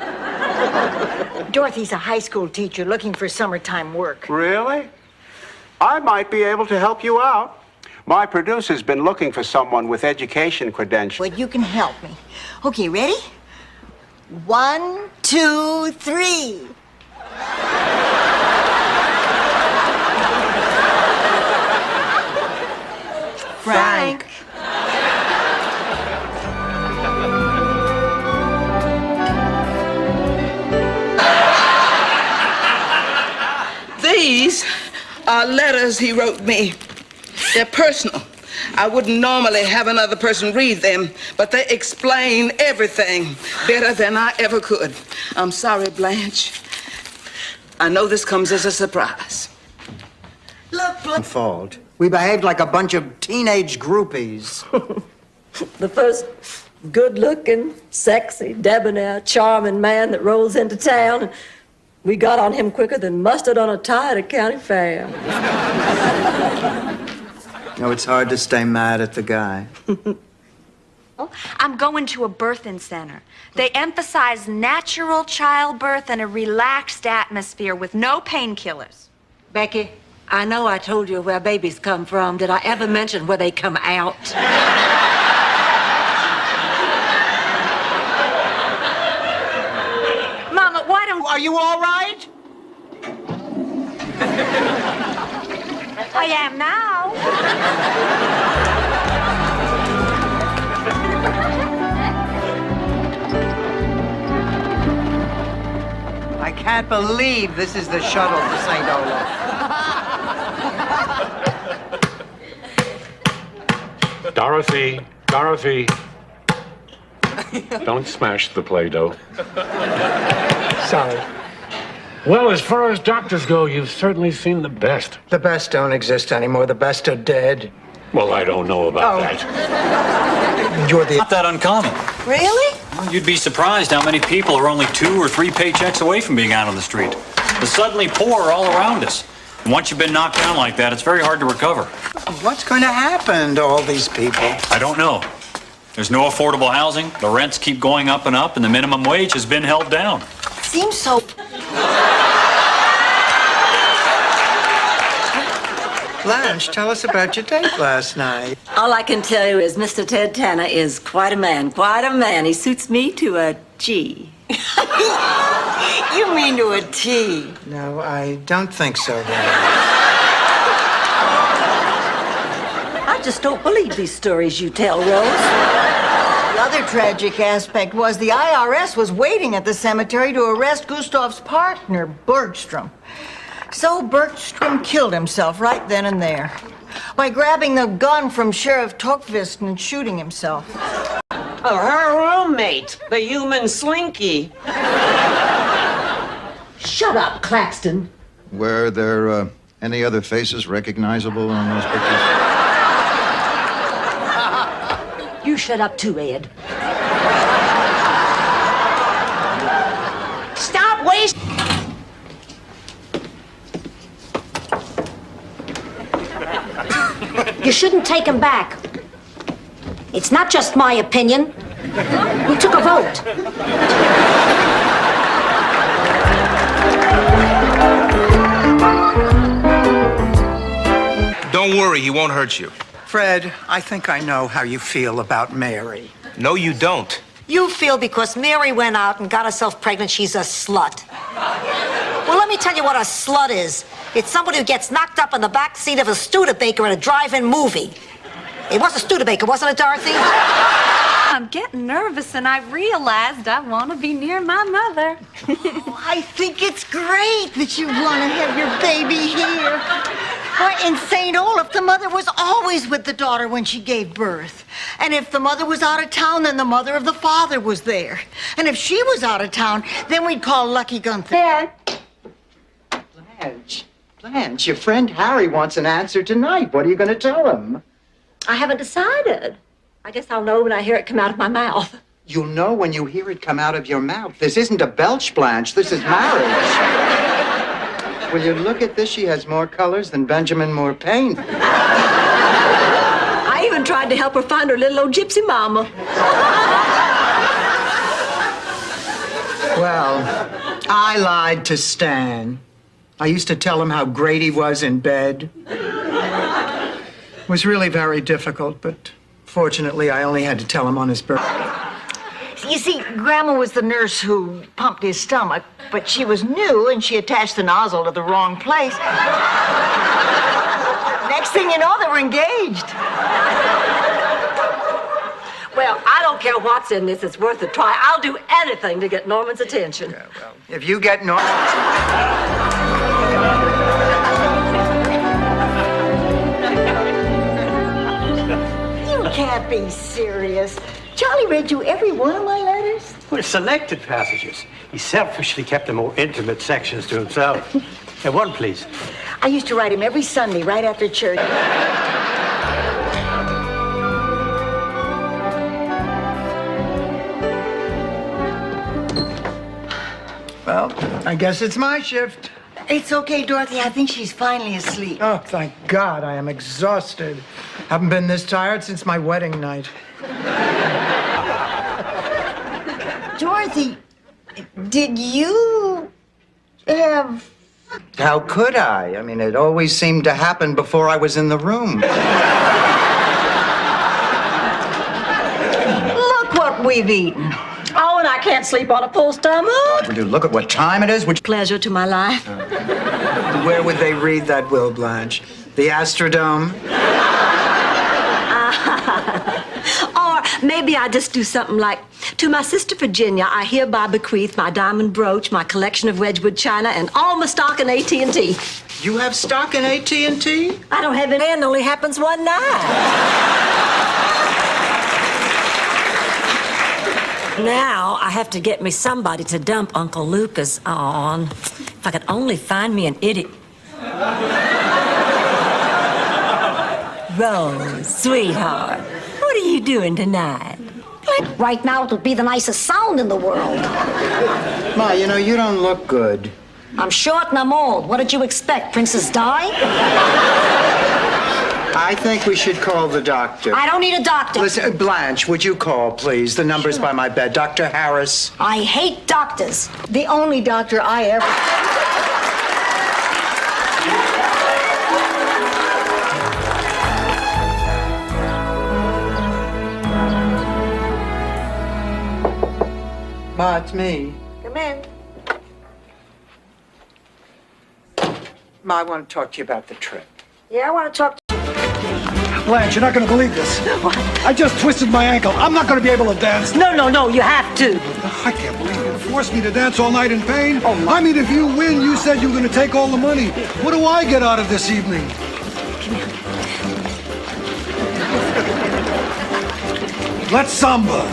[SPEAKER 1] Dorothy's a high school teacher looking for summertime work.
[SPEAKER 17] Really? I might be able to help you out. My producer's been looking for someone with education credentials.
[SPEAKER 1] Well, you can help me. Okay, ready? 1, 2, 3. Frank.
[SPEAKER 15] These are letters he wrote me. They're personal. I wouldn't normally have another person read them, but they explain everything better than I ever could. I'm sorry, Blanche. I know this comes as a surprise.
[SPEAKER 4] Look. Fault. We behaved like a bunch of teenage groupies.
[SPEAKER 2] The first good-looking, sexy, debonair, charming man that rolls into town, and we got on him quicker than mustard on a tie at a county fair.
[SPEAKER 4] No, it's hard to stay mad at the guy.
[SPEAKER 19] I'm going to a birthing center. They emphasize natural childbirth and a relaxed atmosphere with no painkillers.
[SPEAKER 2] Becky, I know I told you where babies come from. Did I ever mention where they come out?
[SPEAKER 19] Mama, why don't...
[SPEAKER 4] Are you all right?
[SPEAKER 19] I am now.
[SPEAKER 4] I can't believe this is the shuttle to St. Olaf.
[SPEAKER 25] Dorothy, don't smash the Play-Doh.
[SPEAKER 4] Sorry.
[SPEAKER 25] Well, as far as doctors go, you've certainly seen the best.
[SPEAKER 4] The best don't exist anymore. The best are dead.
[SPEAKER 25] Well, I don't know about that.
[SPEAKER 4] You're the...
[SPEAKER 20] Not that uncommon.
[SPEAKER 1] Really?
[SPEAKER 20] Well, you'd be surprised how many people are only 2 or 3 paychecks away from being out on the street. The suddenly poor are all around us. And once you've been knocked down like that, it's very hard to recover.
[SPEAKER 4] What's going to happen to all these people?
[SPEAKER 20] I don't know. There's no affordable housing, the rents keep going up and up, and the minimum wage has been held down.
[SPEAKER 1] Seems so...
[SPEAKER 4] Blanche, tell us about your date last night.
[SPEAKER 2] All I can tell you is Mr. Ted Tanner is quite a man, quite a man. He suits me to a G.
[SPEAKER 1] You mean to a T.
[SPEAKER 4] No, I don't think so, then.
[SPEAKER 2] I just don't believe these stories you tell, Rose.
[SPEAKER 1] The other tragic aspect was the IRS was waiting at the cemetery to arrest Gustav's partner, Bergstrom. So Bergstrom killed himself right then and there by grabbing the gun from Sheriff Tokvist and shooting himself.
[SPEAKER 9] Oh, her roommate, the human Slinky.
[SPEAKER 2] Shut up, Claxton.
[SPEAKER 11] Were there any other faces recognizable on those pictures?
[SPEAKER 2] You shut up too, Ed.
[SPEAKER 9] Stop wasting.
[SPEAKER 5] You shouldn't take him back. It's not just my opinion. We took a vote.
[SPEAKER 13] Don't worry, he won't hurt you.
[SPEAKER 4] Fred, I think I know how you feel about Mary.
[SPEAKER 13] No, you don't.
[SPEAKER 5] You feel because Mary went out and got herself pregnant, she's a slut. Well, let me tell you what a slut is. It's somebody who gets knocked up in the back seat of a Studebaker at a drive-in movie. It was a Studebaker, wasn't it, Dorothy?
[SPEAKER 19] I'm getting nervous and I realized I want to be near my mother.
[SPEAKER 1] I think it's great that you want to have your baby here. Why, in St. Olaf, the mother was always with the daughter when she gave birth. And if the mother was out of town, then the mother of the father was there. And if she was out of town, then we'd call Lucky Gunther.
[SPEAKER 2] Dad.
[SPEAKER 4] Blanche, your friend Harry wants an answer tonight. What are you going to tell him?
[SPEAKER 2] I haven't decided. I guess I'll know when I hear it come out of my mouth.
[SPEAKER 4] You'll know when you hear it come out of your mouth. This isn't a belch, Blanche. This is marriage. Will you look at this? She has more colors than Benjamin Moore paint.
[SPEAKER 2] I even tried to help her find her little old gypsy mama.
[SPEAKER 4] Well, I lied to Stan. I used to tell him how great he was in bed. It was really very difficult, but fortunately, I only had to tell him on his birthday.
[SPEAKER 1] You see, Grandma was the nurse who pumped his stomach, but she was new and she attached the nozzle to the wrong place. Next thing you know, they were engaged.
[SPEAKER 2] Well, I don't care what's in this. It's worth a try. I'll do anything to get Norman's attention.
[SPEAKER 4] Yeah, well, if you get Norman...
[SPEAKER 1] You can't be serious. Charlie read you every one of my letters?
[SPEAKER 18] Well, selected passages. He selfishly kept the more intimate sections to himself. And one, please.
[SPEAKER 1] I used to write him every Sunday right after church.
[SPEAKER 4] Well, I guess it's my shift.
[SPEAKER 1] It's okay, Dorothy. I think she's finally asleep.
[SPEAKER 4] Oh, thank God. I am exhausted. Haven't been this tired since my wedding night.
[SPEAKER 1] Dorothy, did you have...
[SPEAKER 4] How could I? I mean, it always seemed to happen before I was in the room.
[SPEAKER 1] Look what we've eaten.
[SPEAKER 2] Oh, and I can't sleep on a full stomach.
[SPEAKER 4] Would you look at what time it is? Which
[SPEAKER 2] Pleasure to my life.
[SPEAKER 4] Where would they read that will, Blanche? The Astrodome?
[SPEAKER 2] Or maybe I just do something like, to my sister Virginia, I hereby bequeath my diamond brooch, my collection of Wedgwood china, and all my stock in AT&T.
[SPEAKER 4] You have stock in AT&T?
[SPEAKER 2] I don't have any, and it only happens one night. Now I have to get me somebody to dump Uncle Lucas on. If I could only find me an idiot. Rose, sweetheart, what are you doing tonight?
[SPEAKER 5] Right now, it would be the nicest sound in the world.
[SPEAKER 4] Ma, you know, you don't look good.
[SPEAKER 5] I'm short and I'm old. What did you expect? Princess Di?
[SPEAKER 4] I think we should call the doctor.
[SPEAKER 5] I don't need a doctor.
[SPEAKER 4] Listen, Blanche, would you call, please? The number's by my bed. Dr. Harris.
[SPEAKER 5] I hate doctors.
[SPEAKER 1] The only doctor I ever...
[SPEAKER 4] it's me.
[SPEAKER 5] Come in.
[SPEAKER 4] Ma, I want to talk to you about the trip.
[SPEAKER 5] Yeah, I want to talk to
[SPEAKER 6] Blanche, you're not going to believe this. I just twisted my ankle. I'm not going to be able to dance.
[SPEAKER 2] No, you have to.
[SPEAKER 6] I can't believe you forced me to dance all night in pain. I mean, if you win, you said you were going to take all the money. What do I get out of this evening? Let's samba.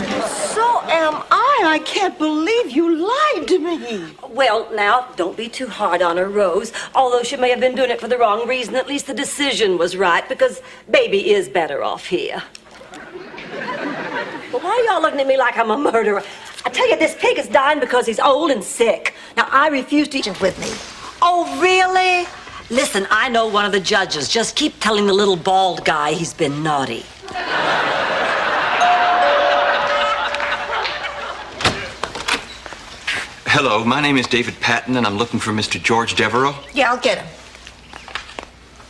[SPEAKER 1] So am I. I can't believe you lied to me.
[SPEAKER 2] Well, now, don't be too hard on her, Rose. Although she may have been doing it for the wrong reason, at least the decision was right, because baby is better off here. Well, why are y'all looking at me like I'm a murderer? I tell you, this pig is dying because he's old and sick. Now, I refuse to eat with me. Oh, really? Listen, I know one of the judges. Just keep telling the little bald guy he's been naughty.
[SPEAKER 13] Hello, my name is David Patton, and I'm looking for Mr. George Devereaux.
[SPEAKER 5] Yeah, I'll get him.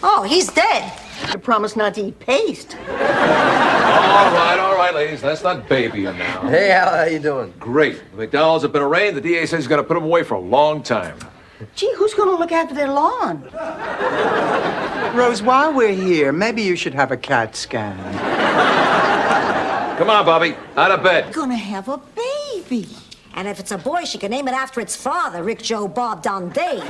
[SPEAKER 5] Oh, he's dead.
[SPEAKER 1] I promised not to eat paste.
[SPEAKER 14] All right, ladies. Let's not baby him now.
[SPEAKER 21] Hey, Al, how you doing?
[SPEAKER 14] Great. The McDonald's have been arraigned. The DA says he's going to put him away for a long time.
[SPEAKER 1] Gee, who's going to look after their lawn?
[SPEAKER 4] Rose, while we're here, maybe you should have a CAT scan.
[SPEAKER 14] Come on, Bobby. Out of bed.
[SPEAKER 1] Gonna have a baby.
[SPEAKER 5] And if it's a boy, she can name it after its father, Rick, Joe, Bob, Don, Dave.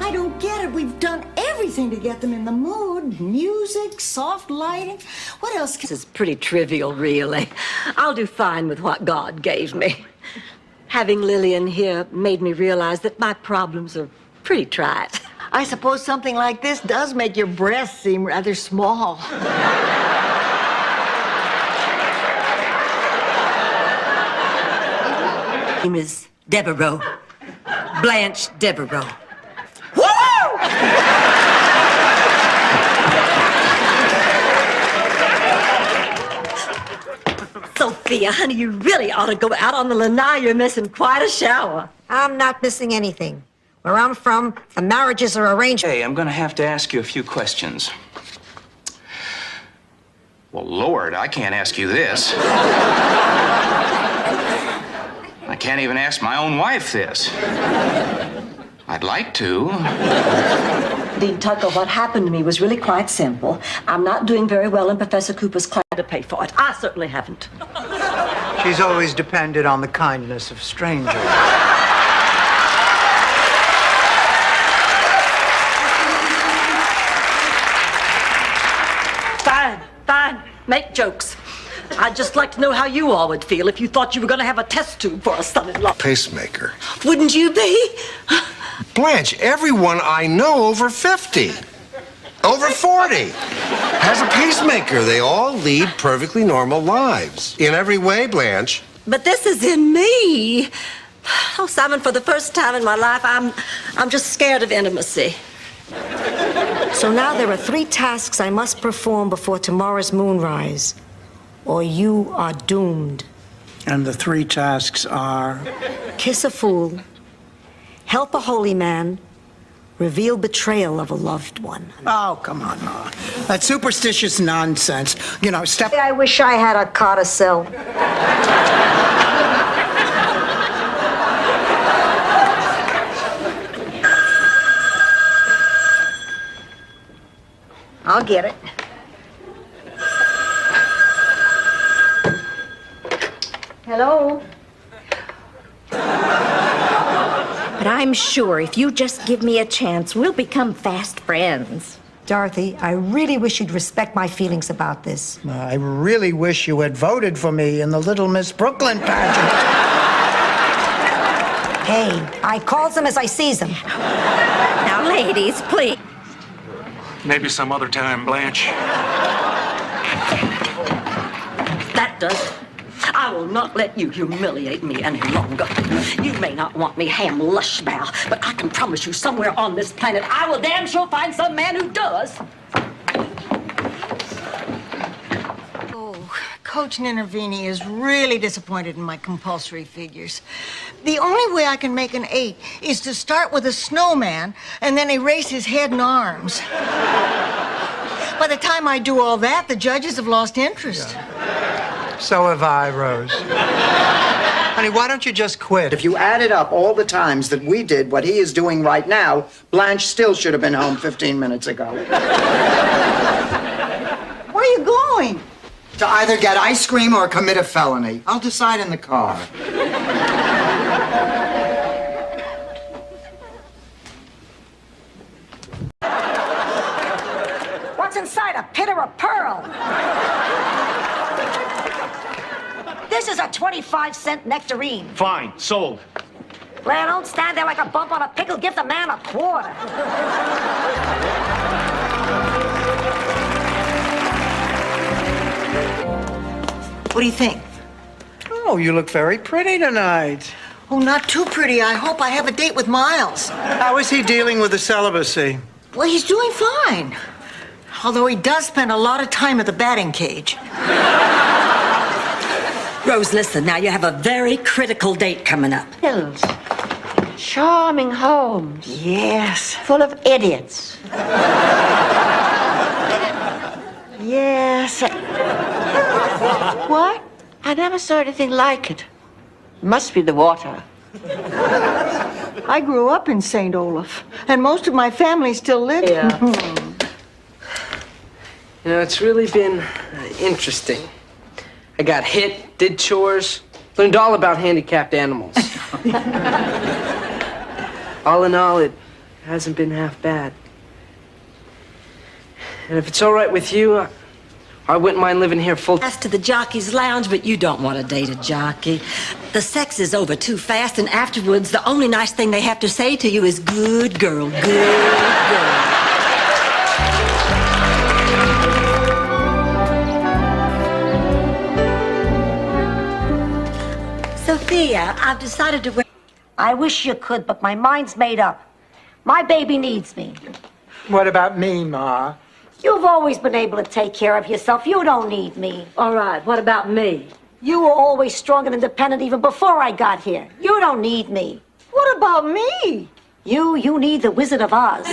[SPEAKER 1] I don't get it. We've done everything to get them in the mood. Music, soft lighting. What else?
[SPEAKER 2] This is pretty trivial, really. I'll do fine with what God gave me. Having Lillian here made me realize that my problems are pretty trite.
[SPEAKER 1] I suppose something like this does make your breasts seem rather small.
[SPEAKER 2] Name is Devereaux. Blanche Devereaux. Sophia, honey, you really ought to go out on the lanai. You're missing quite a shower.
[SPEAKER 5] I'm not missing anything. Where I'm from, the marriages are arranged.
[SPEAKER 13] Hey, I'm going to have to ask you a few questions. Well, Lord, I can't ask you this. I can't even ask my own wife this. I'd like to.
[SPEAKER 2] Dean Tucker, what happened to me was really quite simple. I'm not doing very well in Professor Cooper's class to pay for it. I certainly haven't.
[SPEAKER 4] She's always depended on the kindness of strangers.
[SPEAKER 2] Fine. Make jokes. I'd just like to know how you all would feel if you thought you were going to have a test tube for a son-in-law.
[SPEAKER 12] Pacemaker.
[SPEAKER 2] Wouldn't you be?
[SPEAKER 12] Blanche, everyone I know over 50, over 40, has a pacemaker. They all lead perfectly normal lives. In every way, Blanche.
[SPEAKER 2] But this is in me. Oh, Simon, for the first time in my life, I'm just scared of intimacy.
[SPEAKER 5] So now there are 3 tasks I must perform before tomorrow's moonrise, or you are doomed.
[SPEAKER 4] And the 3 tasks are?
[SPEAKER 5] Kiss a fool, help a holy man, reveal betrayal of a loved one.
[SPEAKER 4] Oh, come on, Ma. That superstitious nonsense. You know, step...
[SPEAKER 5] I wish I had a codicil.
[SPEAKER 1] I'll get it.
[SPEAKER 5] Hello?
[SPEAKER 22] But I'm sure if you just give me a chance, we'll become fast friends.
[SPEAKER 5] Dorothy, I really wish you'd respect my feelings about this.
[SPEAKER 4] I really wish you had voted for me in the Little Miss Brooklyn pageant.
[SPEAKER 5] Hey, I calls them as I sees them.
[SPEAKER 22] Now, ladies, please.
[SPEAKER 13] Maybe some other time, Blanche.
[SPEAKER 2] That does it. I will not let you humiliate me any longer. You may not want me ham lushbow, but I can promise you somewhere on this planet I will damn sure find some man who does.
[SPEAKER 1] Oh, Coach Ninnervini is really disappointed in my compulsory figures. The only way I can make an 8 is to start with a snowman and then erase his head and arms. By the time I do all that, the judges have lost interest.
[SPEAKER 4] So have I, Rose. Honey, why don't you just quit? If you added up all the times that we did what he is doing right now, Blanche still should have been home 15 minutes ago.
[SPEAKER 1] Where are you going?
[SPEAKER 4] To either get ice cream or commit a felony. I'll decide in the car.
[SPEAKER 5] What's inside a pit or a pearl? This is a 25-cent nectarine.
[SPEAKER 18] Fine, sold.
[SPEAKER 5] Well, don't stand there like a bump on a pickle. Give the man a quarter.
[SPEAKER 1] What do you think?
[SPEAKER 4] Oh, you look very pretty tonight.
[SPEAKER 1] Oh, not too pretty. I hope I have a date with Miles.
[SPEAKER 4] How is he dealing with the celibacy?
[SPEAKER 1] Well, he's doing fine. Although he does spend a lot of time at the batting cage.
[SPEAKER 2] Rose, listen, now you have a very critical date coming up.
[SPEAKER 9] Hills. Charming homes.
[SPEAKER 1] Yes.
[SPEAKER 9] Full of idiots.
[SPEAKER 1] Yes.
[SPEAKER 9] What? I never saw anything like it. Must be the water.
[SPEAKER 1] I grew up in St. Olaf, and most of my family still live.
[SPEAKER 3] Yeah. You know, it's really been interesting. I got hit, did chores, learned all about handicapped animals. All in all, it hasn't been half bad. And if it's all right with you, I wouldn't mind living here full.
[SPEAKER 2] As to the jockey's lounge, but you don't want to date a jockey. The sex is over too fast, and afterwards, the only nice thing they have to say to you is, good girl, good girl. Sophia, I've decided to wear...
[SPEAKER 5] I wish you could, but my mind's made up. My baby needs me.
[SPEAKER 4] What about me, Ma?
[SPEAKER 5] You've always been able to take care of yourself. You don't need me.
[SPEAKER 2] All right, what about me?
[SPEAKER 5] You were always strong and independent even before I got here. You don't need me.
[SPEAKER 1] What about me?
[SPEAKER 5] You need the Wizard of Oz.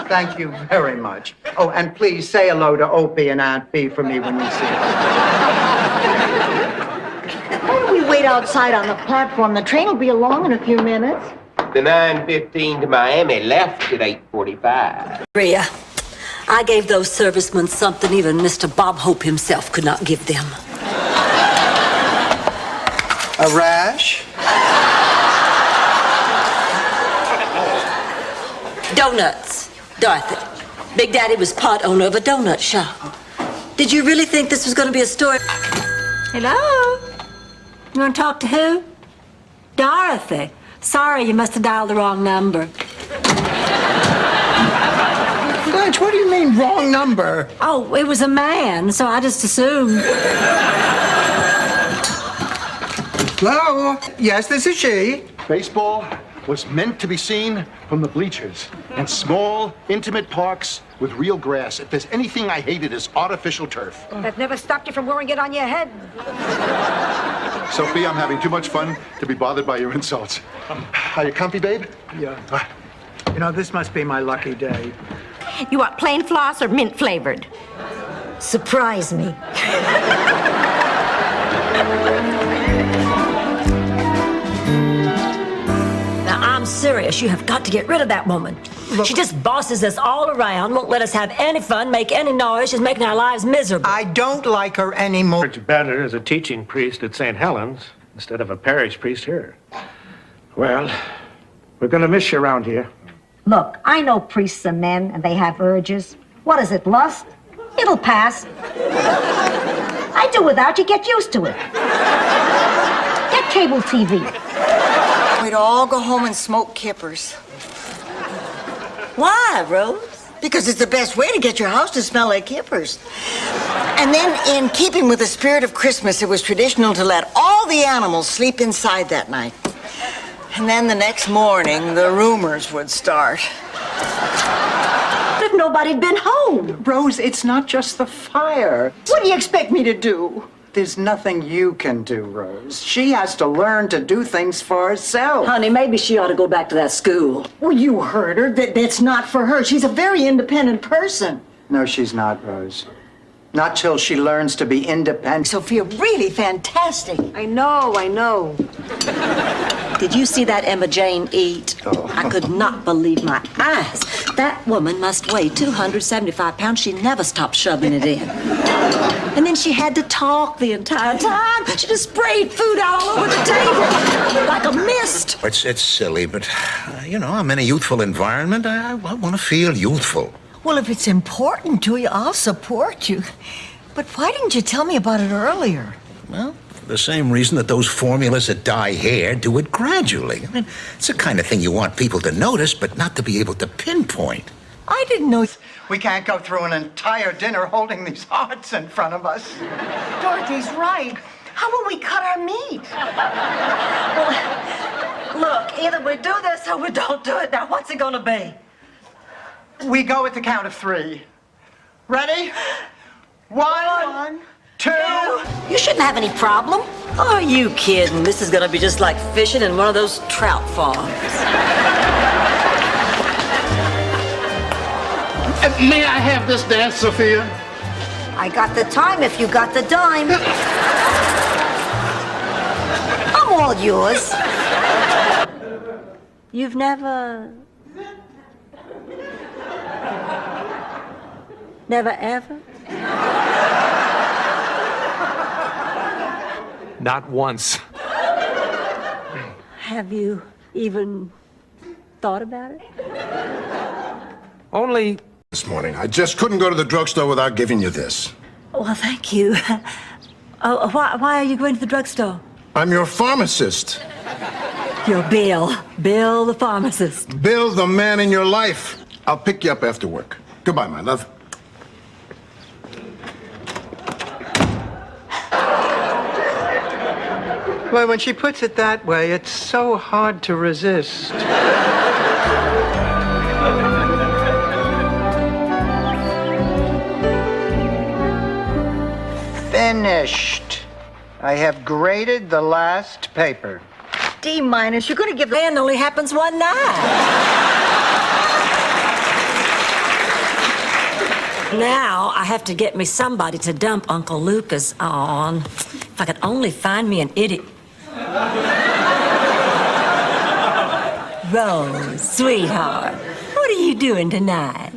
[SPEAKER 4] Thank you very much. Oh, and please say hello to Opie and Aunt Bee for me when you see them.
[SPEAKER 1] Why don't we wait outside on the platform? The train will be along in a few minutes.
[SPEAKER 7] The 9:15 to Miami left at 8:45.
[SPEAKER 2] Rhea, I gave those servicemen something even Mr. Bob Hope himself could not give them.
[SPEAKER 4] A rash?
[SPEAKER 2] Donuts. Dorothy, Big Daddy was part owner of a donut shop. Did you really think this was going to be a story? Hello? You want to talk to who? Dorothy. Sorry, you must have dialed the wrong number.
[SPEAKER 4] Blanche, what do you mean, wrong number?
[SPEAKER 2] Oh, it was a man, so I just assumed.
[SPEAKER 4] Hello? Yes, this is she.
[SPEAKER 17] Baseball was meant to be seen from the bleachers in small, intimate parks with real grass. If there's anything I hated, it's artificial turf.
[SPEAKER 5] That never stopped you from wearing it on your head.
[SPEAKER 17] Sophie, I'm having too much fun to be bothered by your insults. Are you comfy, babe?
[SPEAKER 4] Yeah. You know, this must be my lucky day.
[SPEAKER 22] You want plain floss or mint flavored?
[SPEAKER 5] Surprise me.
[SPEAKER 2] Now, I'm serious. You have got to get rid of that woman.
[SPEAKER 4] Look,
[SPEAKER 2] she just bosses us all around, won't let us have any fun, make any noise. She's making our lives miserable.
[SPEAKER 4] I don't like her anymore.
[SPEAKER 18] It's better as a teaching priest at St. Helens instead of a parish priest here. Well, we're going to miss you around here.
[SPEAKER 5] Look, I know priests are men and they have urges. What is it, lust? It'll pass. I do without you. Get used to it. Get cable TV.
[SPEAKER 1] We'd all go home and smoke kippers.
[SPEAKER 2] Why, Rose?
[SPEAKER 1] Because it's the best way to get your house to smell like kippers. And then, in keeping with the spirit of Christmas, it was traditional to let all the animals sleep inside that night. And then the next morning, the rumors would start.
[SPEAKER 2] What if nobody'd been home?
[SPEAKER 4] Rose, it's not just the fire.
[SPEAKER 1] What do you expect me to do?
[SPEAKER 4] There's nothing you can do, Rose. She has to learn to do things for herself.
[SPEAKER 2] Honey, maybe she ought to go back to that school.
[SPEAKER 1] Well, you heard her. That's not for her. She's a very independent person.
[SPEAKER 4] No, she's not, Rose. Not till she learns to be independent.
[SPEAKER 1] Sophia, really fantastic.
[SPEAKER 2] I know. Did you see that Emma Jane eat?
[SPEAKER 4] Oh.
[SPEAKER 2] I could not believe my eyes. That woman must weigh 275 pounds. She never stopped shoving it in. And then she had to talk the entire time. She just sprayed food all over the table like a mist.
[SPEAKER 12] It's silly, but, I'm in a youthful environment. I want to feel youthful.
[SPEAKER 1] Well, if it's important to you, I'll support you. But why didn't you tell me about it earlier?
[SPEAKER 12] Well, for the same reason that those formulas that dye hair do it gradually. I mean, it's the kind of thing you want people to notice, but not to be able to pinpoint.
[SPEAKER 1] I didn't know.
[SPEAKER 4] We can't go through an entire dinner holding these hearts in front of us.
[SPEAKER 1] Dorothy's right. How will we cut our meat?
[SPEAKER 2] Well, look, either we do this or we don't do it. Now, what's it gonna be?
[SPEAKER 4] We go at the count of 3. Ready? 1, 2.
[SPEAKER 2] You shouldn't have any problem. Are you kidding? This is gonna be just like fishing in one of those trout farms.
[SPEAKER 17] May I have this dance, Sophia?
[SPEAKER 5] I got the time if you got the dime. I'm all yours.
[SPEAKER 2] You've never ever?
[SPEAKER 8] Not once.
[SPEAKER 2] Have you even thought about it?
[SPEAKER 8] Only
[SPEAKER 23] This morning, I just couldn't go to the drugstore without giving you this.
[SPEAKER 2] Well, thank you. Why are you going to the drugstore?
[SPEAKER 23] I'm your pharmacist.
[SPEAKER 2] You're Bill. Bill the pharmacist.
[SPEAKER 23] Bill, the man in your life. I'll pick you up after work. Goodbye, my love.
[SPEAKER 4] Well, when she puts it that way, it's so hard to resist. Finished. I have graded the last paper.
[SPEAKER 1] D-. You're going to give the...
[SPEAKER 2] And only happens one night. Now I have to get me somebody to dump Uncle Lucas on. If I could only find me an idiot. Rose, sweetheart, what are you doing tonight?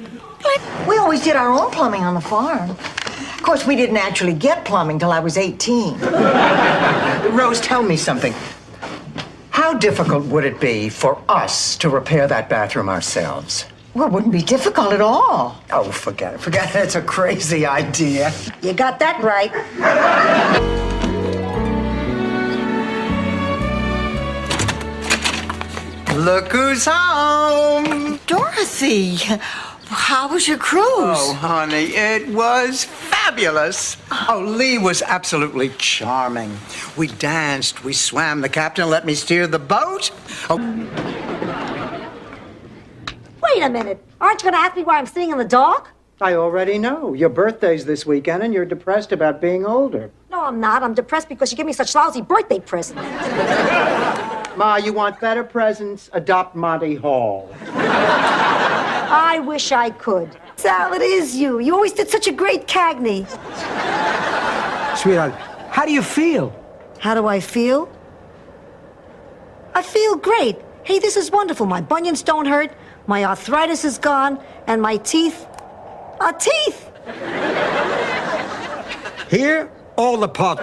[SPEAKER 1] We always did our own plumbing on the farm. Of course, we didn't actually get plumbing till I was 18.
[SPEAKER 4] Rose, tell me something. How difficult would it be for us to repair that bathroom ourselves?
[SPEAKER 1] Well, it wouldn't be difficult at all.
[SPEAKER 4] Oh, forget it. Forget it. It's a crazy idea.
[SPEAKER 5] You got that right.
[SPEAKER 4] Look who's home!
[SPEAKER 1] Dorothy, how was your cruise?
[SPEAKER 4] Oh, honey, it was fabulous. Oh, Lee was absolutely charming. We danced, we swam. The captain let me steer the boat. Oh.
[SPEAKER 5] Wait a minute. Aren't you going to ask me why I'm sitting in the dock?
[SPEAKER 4] I already know. Your birthday's this weekend, and you're depressed about being older.
[SPEAKER 5] No, I'm not. I'm depressed because you give me such lousy birthday presents.
[SPEAKER 4] Ma, you want better presents? Adopt Monty Hall.
[SPEAKER 5] I wish I could. Sal, it is you. You always did such a great Cagney.
[SPEAKER 3] Sweetheart, how do you feel?
[SPEAKER 5] How do I feel? I feel great. Hey, this is wonderful. My bunions don't hurt, my arthritis is gone, and my teeth are teeth.
[SPEAKER 3] Here, all the pot.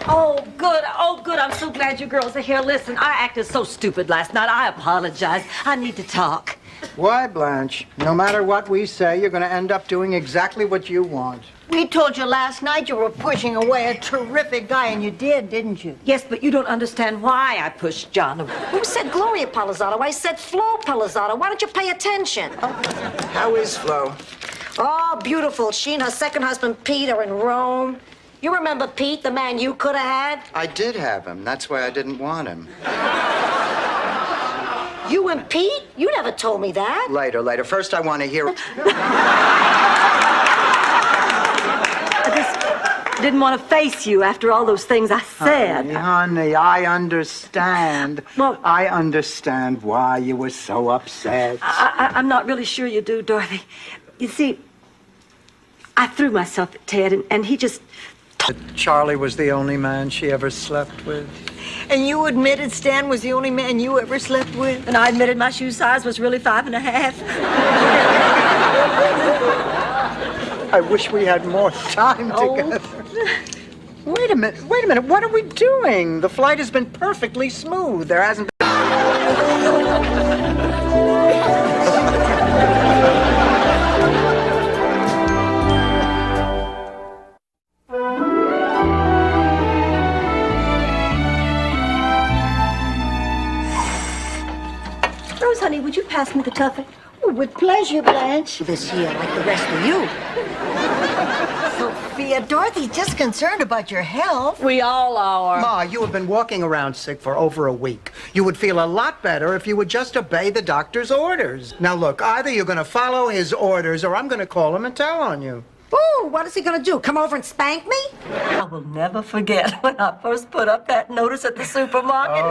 [SPEAKER 2] Oh, good. Oh, good. I'm so glad you girls are here. Listen, I acted so stupid last night. I apologize. I need to talk.
[SPEAKER 4] Why, Blanche? No matter what we say, you're going to end up doing exactly what you want.
[SPEAKER 1] We told you last night you were pushing away a terrific guy, and you did, didn't you?
[SPEAKER 2] Yes, but you don't understand why I pushed John away.
[SPEAKER 5] Who said Gloria Palazzotto? I said Flo Palazzotto. Why don't you pay attention?
[SPEAKER 4] How is Flo?
[SPEAKER 5] Oh, beautiful. She and her second husband, Pete, are in Rome. You remember Pete, the man you could have had?
[SPEAKER 4] I did have him. That's why I didn't want him.
[SPEAKER 5] You and Pete? You never told me that.
[SPEAKER 4] Later. First, I want to hear...
[SPEAKER 2] didn't want to face you after all those things I said.
[SPEAKER 4] Honey, I understand.
[SPEAKER 2] Well-
[SPEAKER 4] I understand why you were so upset.
[SPEAKER 2] I'm not really sure you do, Dorothy. You see, I threw myself at Ted, and he just...
[SPEAKER 4] Charlie was the only man she ever slept with.
[SPEAKER 1] And you admitted Stan was the only man you ever slept with?
[SPEAKER 2] And I admitted my shoe size was really 5.5.
[SPEAKER 4] I wish we had more time together. Wait a minute. What are we doing? The flight has been perfectly smooth. There hasn't been...
[SPEAKER 2] Rose, honey, would you pass me the tuffet?
[SPEAKER 1] Oh, with pleasure, Blanche.
[SPEAKER 5] This year, like the rest of you.
[SPEAKER 1] Sophia, Dorothy's just concerned about your health.
[SPEAKER 2] We all are.
[SPEAKER 4] Ma, you have been walking around sick for over a week. You would feel a lot better if you would just obey the doctor's orders. Now look, either you're going to follow his orders or I'm going to call him and tell on you.
[SPEAKER 5] Ooh, what is he gonna do? Come over and spank me?
[SPEAKER 2] I will never forget when I first put up that notice at the supermarket.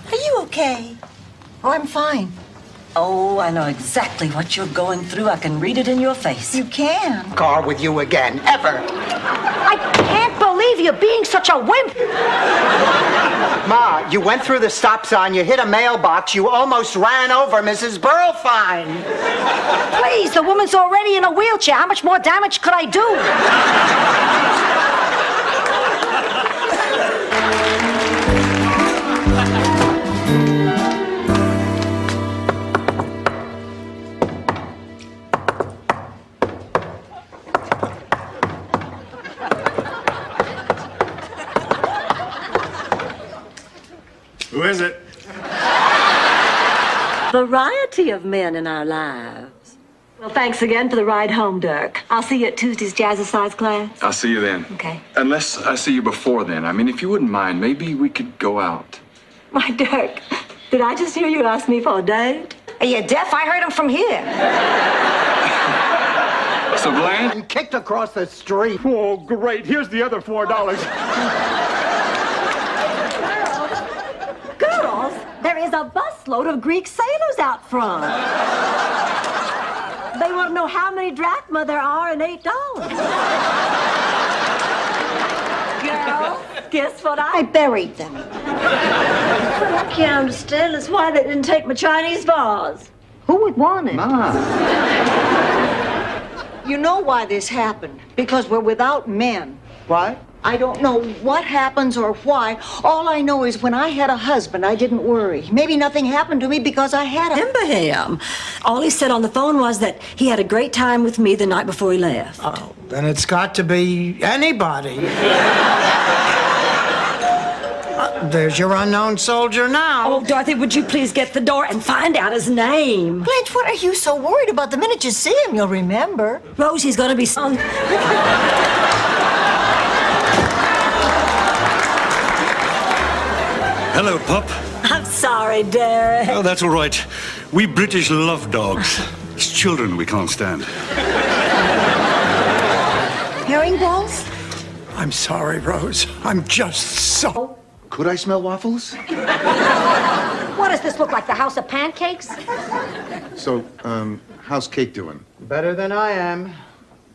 [SPEAKER 1] Are you okay? Oh, I'm fine.
[SPEAKER 2] Oh, I know exactly what you're going through. I can read it in your face.
[SPEAKER 1] You can.
[SPEAKER 4] Car with you again, ever.
[SPEAKER 5] I can't believe you're being such a wimp.
[SPEAKER 4] Ma, you went through the stop sign, you hit a mailbox, you almost ran over Mrs. Burlfine.
[SPEAKER 5] Please, the woman's already in a wheelchair. How much more damage could I do?
[SPEAKER 23] Who is it?
[SPEAKER 2] Variety of men in our lives. Well, thanks again for the ride home, Dirk. I'll see you at Tuesday's jazzercise class.
[SPEAKER 8] I'll see you then.
[SPEAKER 2] Okay.
[SPEAKER 8] Unless I see you before then. I mean, if you wouldn't mind, maybe we could go out.
[SPEAKER 2] My Dirk, did I just hear you ask me for a date?
[SPEAKER 5] Are you deaf? I heard him from here.
[SPEAKER 8] So, Blanche?
[SPEAKER 4] And kicked across the street.
[SPEAKER 23] Oh, great. Here's the other $4.
[SPEAKER 2] Girls, there is a busload of Greek sailors out front. They want to know how many drachma there are in $8. Girls, guess what I
[SPEAKER 5] buried them.
[SPEAKER 2] What I can't understand is why they didn't take my Chinese vase.
[SPEAKER 5] Who would want it?
[SPEAKER 4] Ma.
[SPEAKER 1] You know why this happened? Because we're without men.
[SPEAKER 4] What?
[SPEAKER 1] I don't know what happens or why. All I know is when I had a husband, I didn't worry. Maybe nothing happened to me because I had a...
[SPEAKER 2] Remember him. All he said on the phone was that he had a great time with me the night before he left.
[SPEAKER 4] Oh, then it's got to be anybody. There's your unknown soldier now.
[SPEAKER 2] Oh, Dorothy, would you please get the door and find out his name?
[SPEAKER 1] Blanche, what are you so worried about? The minute you see him, you'll remember.
[SPEAKER 2] Rosie's gonna be son.
[SPEAKER 10] Hello, pup.
[SPEAKER 2] I'm sorry, Derek.
[SPEAKER 10] Oh, that's all right. We British love dogs. It's children we can't stand.
[SPEAKER 1] Herring balls?
[SPEAKER 4] I'm sorry, Rose. I'm just so...
[SPEAKER 17] Could I smell waffles?
[SPEAKER 5] What does this look like, the house of pancakes?
[SPEAKER 17] So, how's Kate doing?
[SPEAKER 4] Better than I am.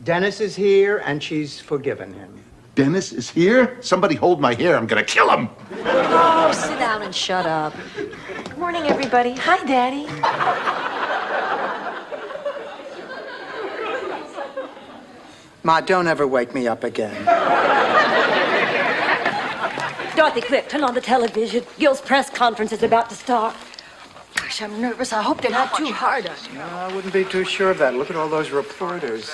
[SPEAKER 4] Dennis is here, and she's forgiven him.
[SPEAKER 17] Dennis is here? Somebody hold my hair. I'm gonna kill him.
[SPEAKER 5] Oh, sit down and shut up.
[SPEAKER 19] Good morning, everybody. Hi, Daddy.
[SPEAKER 4] Ma, don't ever wake me up again.
[SPEAKER 2] Dorothy, quick, turn on the television. Gil's press conference is about to start.
[SPEAKER 1] Gosh, I'm nervous. I hope they're not too hard on you.
[SPEAKER 4] No, I wouldn't be too sure of that. Look at all those reporters.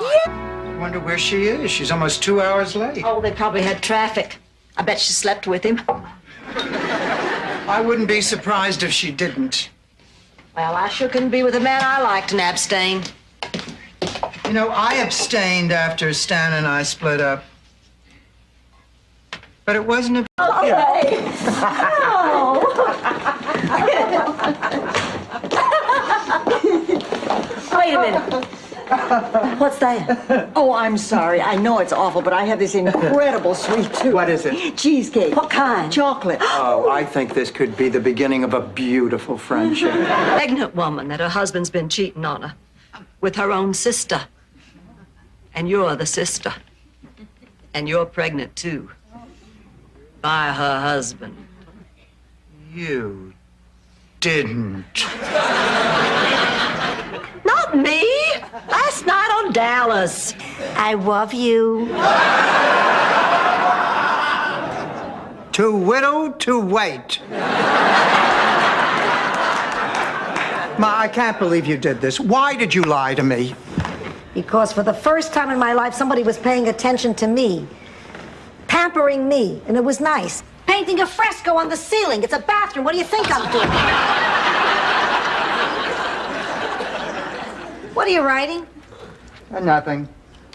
[SPEAKER 4] I wonder where she is. She's almost 2 hours late.
[SPEAKER 1] Oh, they probably had traffic. I bet she slept with him.
[SPEAKER 4] I wouldn't be surprised if she didn't.
[SPEAKER 5] Well, I sure couldn't be with a man I liked and abstain.
[SPEAKER 4] You know, I abstained after Stan and I split up. But it wasn't a...
[SPEAKER 2] Okay. Oh. Wait a minute. What's that?
[SPEAKER 1] Oh, I'm sorry. I know it's awful, but I have this incredible sweet tooth.
[SPEAKER 4] What is it?
[SPEAKER 1] Cheesecake.
[SPEAKER 2] What kind?
[SPEAKER 1] Chocolate.
[SPEAKER 4] Oh, I think this could be the beginning of a beautiful friendship.
[SPEAKER 2] Pregnant woman that her husband's been cheating on her with her own sister. And you're the sister. And you're pregnant too. By her husband.
[SPEAKER 4] You didn't.
[SPEAKER 2] Not me. Last night on Dallas.
[SPEAKER 5] I love you.
[SPEAKER 4] Too widowed to wait. Ma, I can't believe you did this. Why did you lie to me?
[SPEAKER 5] Because for the first time in my life, somebody was paying attention to me, pampering me, and it was nice. Painting a fresco on the ceiling. It's a bathroom. What do you think I'm doing? What are you writing?
[SPEAKER 4] Nothing.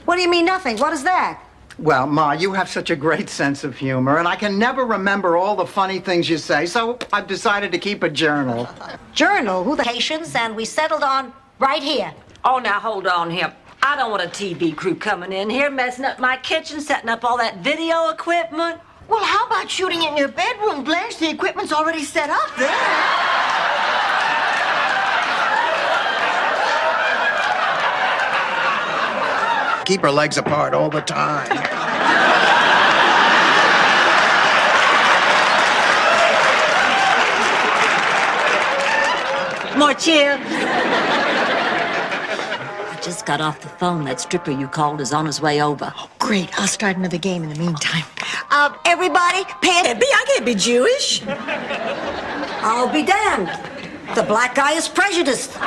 [SPEAKER 5] What do you mean, nothing? What is that?
[SPEAKER 4] Well, Ma, you have such a great sense of humor, and I can never remember all the funny things you say, so I've decided to keep a journal.
[SPEAKER 5] Journal? Who the Haitians? And we settled on right here.
[SPEAKER 2] Oh, now hold on here. I don't want a TV crew coming in here messing up my kitchen, setting up all that video equipment.
[SPEAKER 1] Well, how about shooting it in your bedroom, Blanche? The equipment's already set up there.
[SPEAKER 4] Keep her legs apart all the time.
[SPEAKER 2] More chips. I just got off the phone. That stripper you called is on his way over.
[SPEAKER 1] Oh, great. I'll start another game in the meantime.
[SPEAKER 5] Everybody, pay attention.
[SPEAKER 2] I can't be Jewish.
[SPEAKER 5] I'll be damned. The black guy is prejudiced.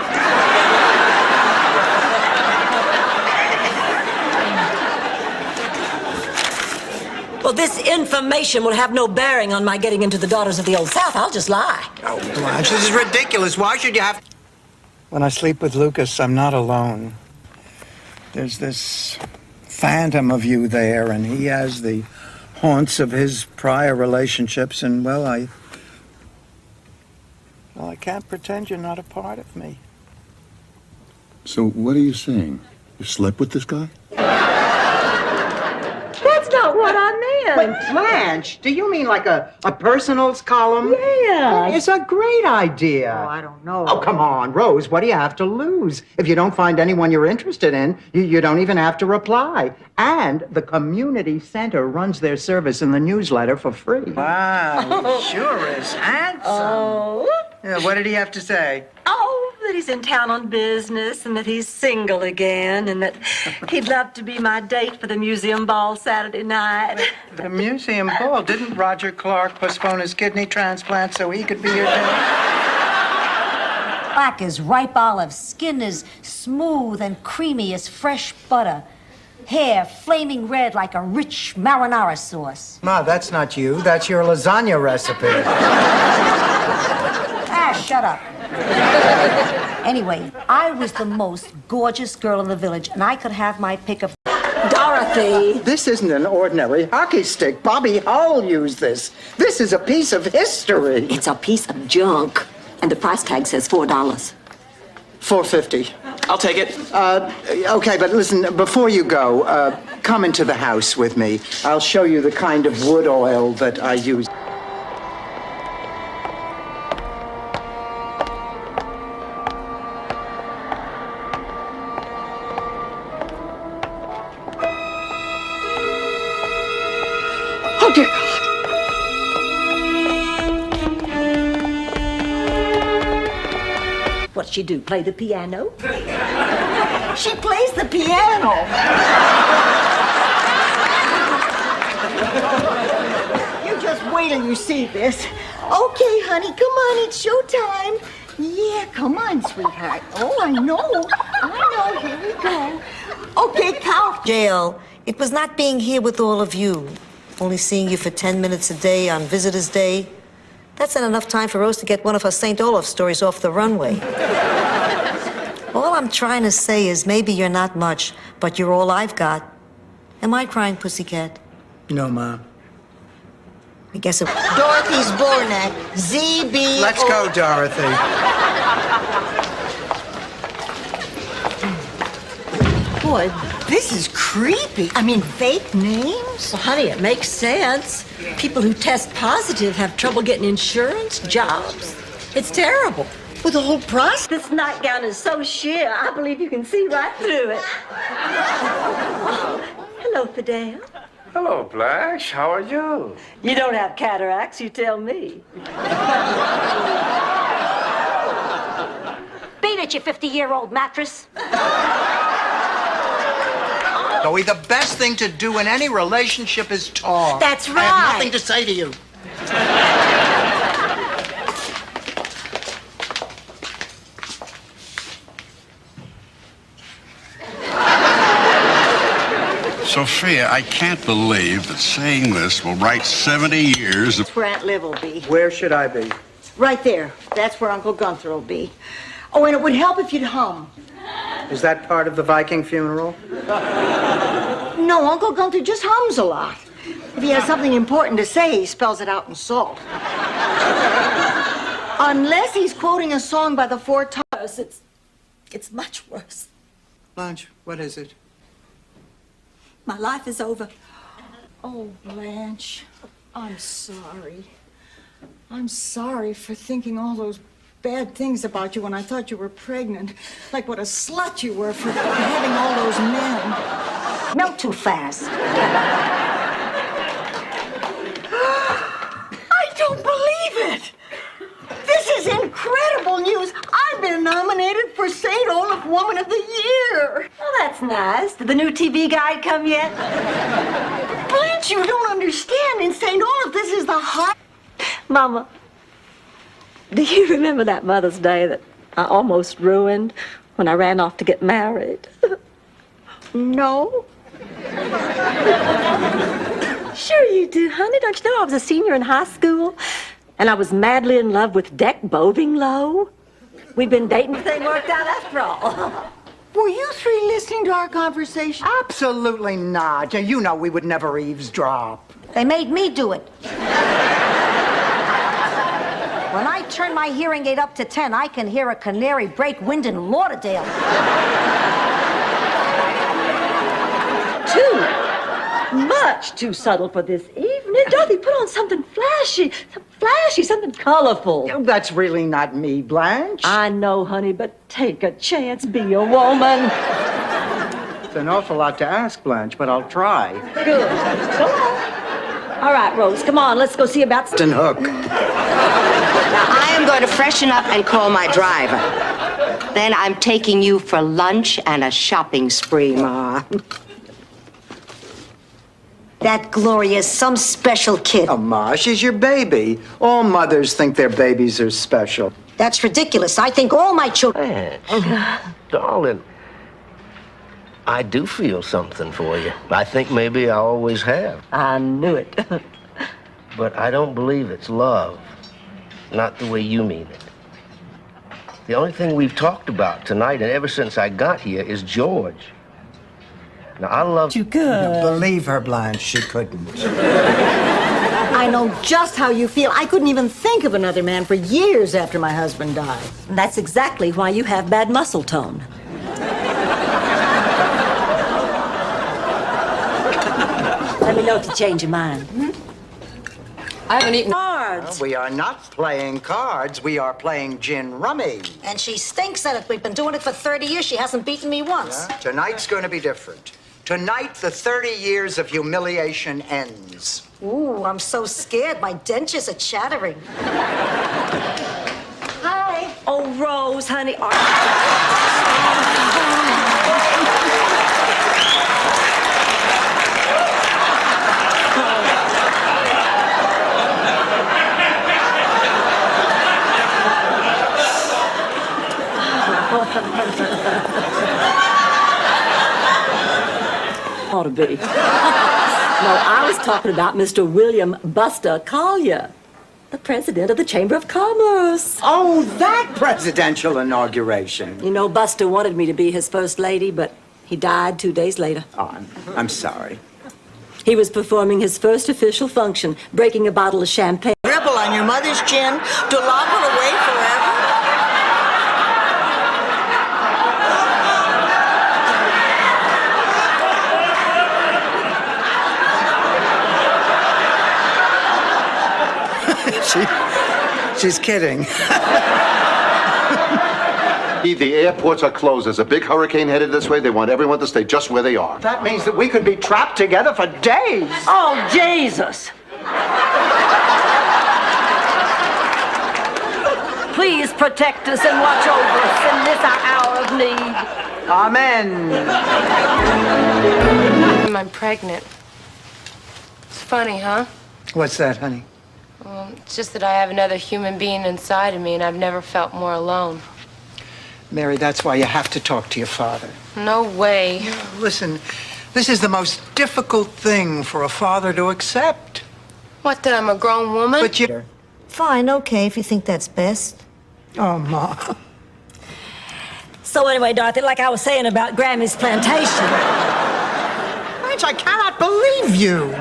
[SPEAKER 2] Well, this information will have no bearing on my getting into the Daughters of the Old South. I'll just lie.
[SPEAKER 4] Oh, Blanche, this is ridiculous. Why should you have... When I sleep with Lucas, I'm not alone. There's this phantom of you there, and he has the haunts of his prior relationships, and, well, I can't pretend you're not a part of me.
[SPEAKER 11] So what are you saying? You slept with this guy?
[SPEAKER 2] That's not what I meant.
[SPEAKER 4] Wait, Blanche, do you mean like a personals column?
[SPEAKER 2] Yeah.
[SPEAKER 4] It's a great idea.
[SPEAKER 1] Oh, I don't know.
[SPEAKER 4] Oh, come on, Rose, what do you have to lose? If you don't find anyone you're interested in, you don't even have to reply. And the community center runs their service in the newsletter for free. Wow, he sure is handsome.
[SPEAKER 2] Oh.
[SPEAKER 4] Yeah, what did he have to say?
[SPEAKER 2] Oh, that he's in town on business and that he's single again and that he'd love to be my date for the museum ball Saturday night.
[SPEAKER 4] The museum ball? Didn't Roger Clark postpone his kidney transplant so he could be your date?
[SPEAKER 5] Black as ripe olives, skin as smooth and creamy as fresh butter, hair flaming red like a rich marinara sauce.
[SPEAKER 4] Ma, that's not you. That's your lasagna recipe.
[SPEAKER 5] Ah, shut up. Anyway, I was the most gorgeous girl in the village, and I could have my pick of...
[SPEAKER 2] Dorothy!
[SPEAKER 4] This isn't an ordinary hockey stick. Bobby Hull used this. This is a piece of history.
[SPEAKER 2] It's a piece of junk, and the price tag says $4.
[SPEAKER 4] $4.50.
[SPEAKER 13] I'll take it.
[SPEAKER 4] Okay, but listen, before you go, come into the house with me. I'll show you the kind of wood oil that I use.
[SPEAKER 1] Oh, dear God.
[SPEAKER 2] What'd she do, play the piano?
[SPEAKER 1] She plays the piano. You just wait till you see this. Okay, honey, come on, it's showtime. Yeah, come on, sweetheart. Oh, I know. Here we go. Okay, count.
[SPEAKER 5] Jail, it was not being here with all of you, only seeing you for 10 minutes a day on Visitor's Day. That's not enough time for Rose to get one of her St. Olaf stories off the runway. All I'm trying to say is maybe you're not much, but you're all I've got. Am I crying, pussycat?
[SPEAKER 4] No, Ma.
[SPEAKER 5] I guess it...
[SPEAKER 1] Dorothy's Bornak, ZB.
[SPEAKER 4] Let's go, Dorothy.
[SPEAKER 1] Boy, this is creepy. I mean, fake names?
[SPEAKER 2] Well, honey, it makes sense. People who test positive have trouble getting insurance, jobs. It's terrible.
[SPEAKER 1] Well, the whole process.
[SPEAKER 2] This nightgown is so sheer, I believe you can see right through it. Oh, hello, Fidel.
[SPEAKER 14] Hello, Blanche. How are you?
[SPEAKER 2] You don't have cataracts, you tell me.
[SPEAKER 5] Beat it, you 50-year-old mattress.
[SPEAKER 4] Zoe, the best thing to do in any relationship is talk.
[SPEAKER 5] That's right.
[SPEAKER 4] I have nothing to say to you.
[SPEAKER 10] Sophia, I can't believe that saying this will write 70 years of...
[SPEAKER 1] That's where Aunt Liv will be.
[SPEAKER 4] Where should I be?
[SPEAKER 1] Right there. That's where Uncle Gunther will be. Oh, and it would help if you'd hum.
[SPEAKER 4] Is that part of the Viking funeral?
[SPEAKER 1] No, Uncle Gunther just hums a lot. If he has something important to say, he spells it out in salt. Unless he's quoting a song by the Four Tops.
[SPEAKER 2] It's much worse.
[SPEAKER 4] Blanche, what is it?
[SPEAKER 2] My life is over.
[SPEAKER 1] Oh, Blanche, I'm sorry. I'm sorry for thinking all those bad things about you when I thought you were pregnant. Like what a slut you were for having all those men.
[SPEAKER 5] Melt too fast.
[SPEAKER 1] I don't believe it! This is incredible news. I've been nominated for St. Olaf Woman of the Year.
[SPEAKER 2] Oh, that's nice. Did the new TV guide come yet?
[SPEAKER 1] Blanche, you don't understand. In St. Olaf, this is the hot...
[SPEAKER 2] Mama, do you remember that Mother's Day that I almost ruined when I ran off to get married?
[SPEAKER 1] No.
[SPEAKER 2] Sure you do, honey. Don't you know I was a senior in high school? And I was madly in love with Deck Bovinglow. We'd been dating, the thing worked out after all.
[SPEAKER 1] Were you three listening to our conversation?
[SPEAKER 4] Absolutely not. You know we would never eavesdrop.
[SPEAKER 5] They made me do it. When I turn my hearing aid up to 10, I can hear a canary break wind in Lauderdale.
[SPEAKER 2] Much too subtle for this evening. Dorothy, put on something flashy, something colorful.
[SPEAKER 4] Oh, that's really not me, Blanche.
[SPEAKER 2] I know, honey, but take a chance, be a woman.
[SPEAKER 4] It's an awful lot to ask, Blanche, but I'll try.
[SPEAKER 2] Good. Go on. All right, Rose, come on, let's go see about...
[SPEAKER 4] Hook.
[SPEAKER 15] Now, I am going to freshen up and call my driver. Then I'm taking you for lunch and a shopping spree, Ma.
[SPEAKER 5] That Gloria is some special kid.
[SPEAKER 4] Oh, Ma, she's your baby. All mothers think their babies are special.
[SPEAKER 5] That's ridiculous. I think all my children...
[SPEAKER 9] Darling, I do feel something for you. I think maybe I always have.
[SPEAKER 2] I knew it.
[SPEAKER 9] But I don't believe it's love. Not the way you mean it. The only thing we've talked about tonight and ever since I got here is George. Now, I love
[SPEAKER 4] you. Good. Believe her, Blanche, she couldn't.
[SPEAKER 1] I know just how you feel. I couldn't even think of another man for years after my husband died.
[SPEAKER 2] And that's exactly why you have bad muscle tone. Let me know if you change your mind. I haven't eaten cards.
[SPEAKER 4] We are not playing cards. We are playing gin rummy.
[SPEAKER 5] And she stinks at it. We've been doing it for 30 years. She hasn't beaten me once.
[SPEAKER 4] Yeah? Tonight's going to be different. Tonight, the 30 years of humiliation ends.
[SPEAKER 5] Ooh, I'm so scared. My dentures are chattering.
[SPEAKER 2] Hi. Oh, Rose, honey. Ought to be. No, I was talking about Mr. William Buster Collier, the president of the Chamber of Commerce.
[SPEAKER 4] Oh, that presidential inauguration.
[SPEAKER 2] You know, Buster wanted me to be his first lady, but he died 2 days later.
[SPEAKER 4] Oh, I'm sorry.
[SPEAKER 2] He was performing his first official function, breaking a bottle of champagne.
[SPEAKER 1] Dribble on your mother's chin to lock her away forever.
[SPEAKER 4] She's kidding.
[SPEAKER 17] The airports are closed. There's a big hurricane headed this way. They want everyone to stay just where they are.
[SPEAKER 4] That means that we could be trapped together for days.
[SPEAKER 2] Oh, Jesus! Please protect us and watch over us in this our hour of need.
[SPEAKER 4] Amen.
[SPEAKER 16] I'm pregnant. It's funny, huh?
[SPEAKER 4] What's that, honey?
[SPEAKER 16] Well, it's just that I have another human being inside of me, and I've never felt more alone.
[SPEAKER 4] Mary, that's why you have to talk to your father.
[SPEAKER 16] No way.
[SPEAKER 4] Listen, this is the most difficult thing for a father to accept.
[SPEAKER 16] What, that I'm a grown woman?
[SPEAKER 4] But you...
[SPEAKER 5] Fine, okay, if you think that's best.
[SPEAKER 4] Oh, Ma.
[SPEAKER 2] So anyway, Dorothy, like I was saying about Grammy's plantation.
[SPEAKER 4] Blanche, I cannot believe you.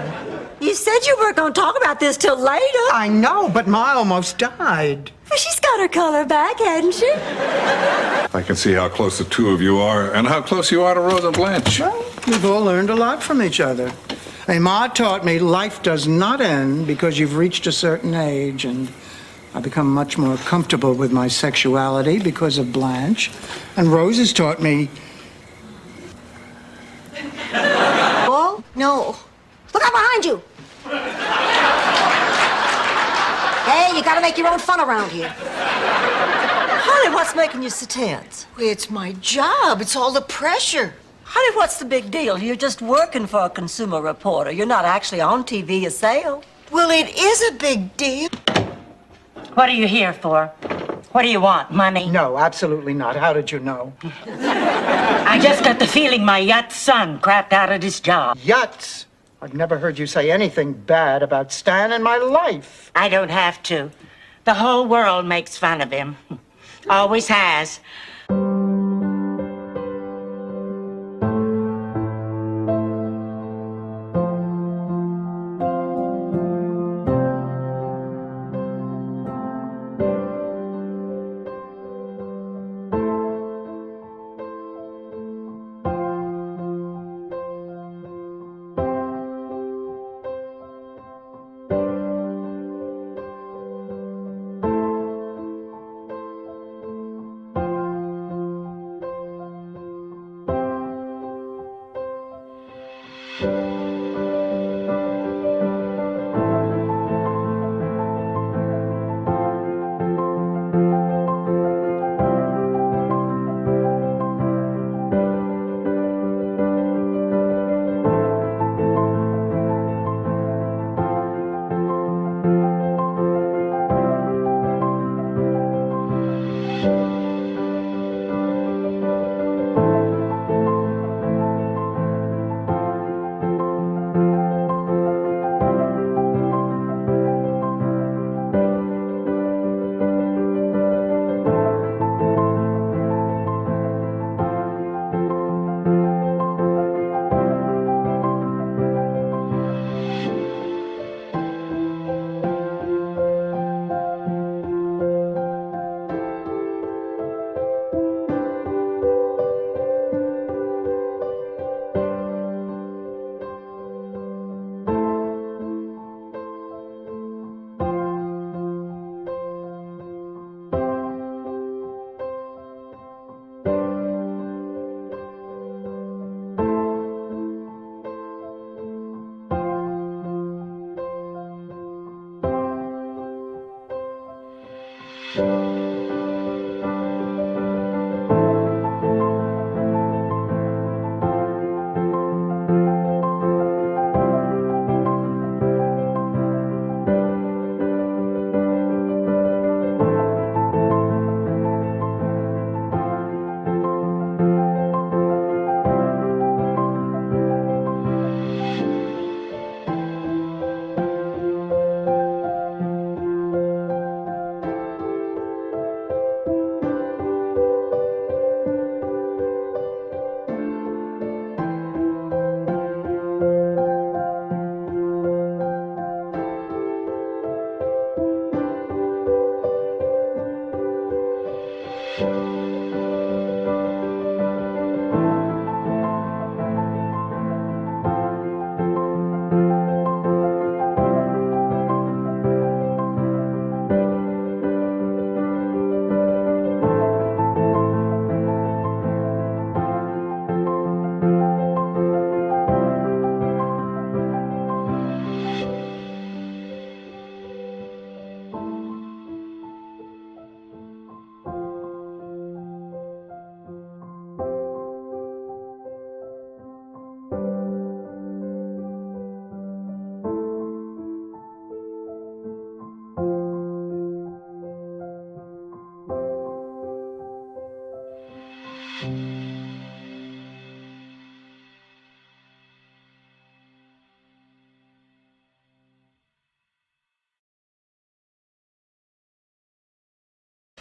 [SPEAKER 2] You said you weren't going to talk about this till later.
[SPEAKER 4] I know, but Ma almost died.
[SPEAKER 2] Well, she's got her color back, hasn't she?
[SPEAKER 8] I can see how close the two of you are and how close you are to Rosa Blanche.
[SPEAKER 4] Well, we've all learned a lot from each other. Hey, Ma taught me life does not end because you've reached a certain age, and I've become much more comfortable with my sexuality because of Blanche. And Rose has taught me...
[SPEAKER 5] Oh, no. Look out behind you. Hey, you gotta make your own fun around here.
[SPEAKER 2] Honey, what's making you so tense?
[SPEAKER 1] It's my job. It's all the pressure.
[SPEAKER 2] Honey, what's the big deal? You're just working for a Consumer Reporter. You're not actually on TV a sale.
[SPEAKER 1] Well, it is a big deal.
[SPEAKER 20] What are you here for? What do you want? Money?
[SPEAKER 4] No, absolutely not. How did you know?
[SPEAKER 20] I just got the feeling my yacht son crapped out at his job.
[SPEAKER 4] Yachts? I've never heard you say anything bad about Stan in my life.
[SPEAKER 20] I don't have to. The whole world makes fun of him. Always has.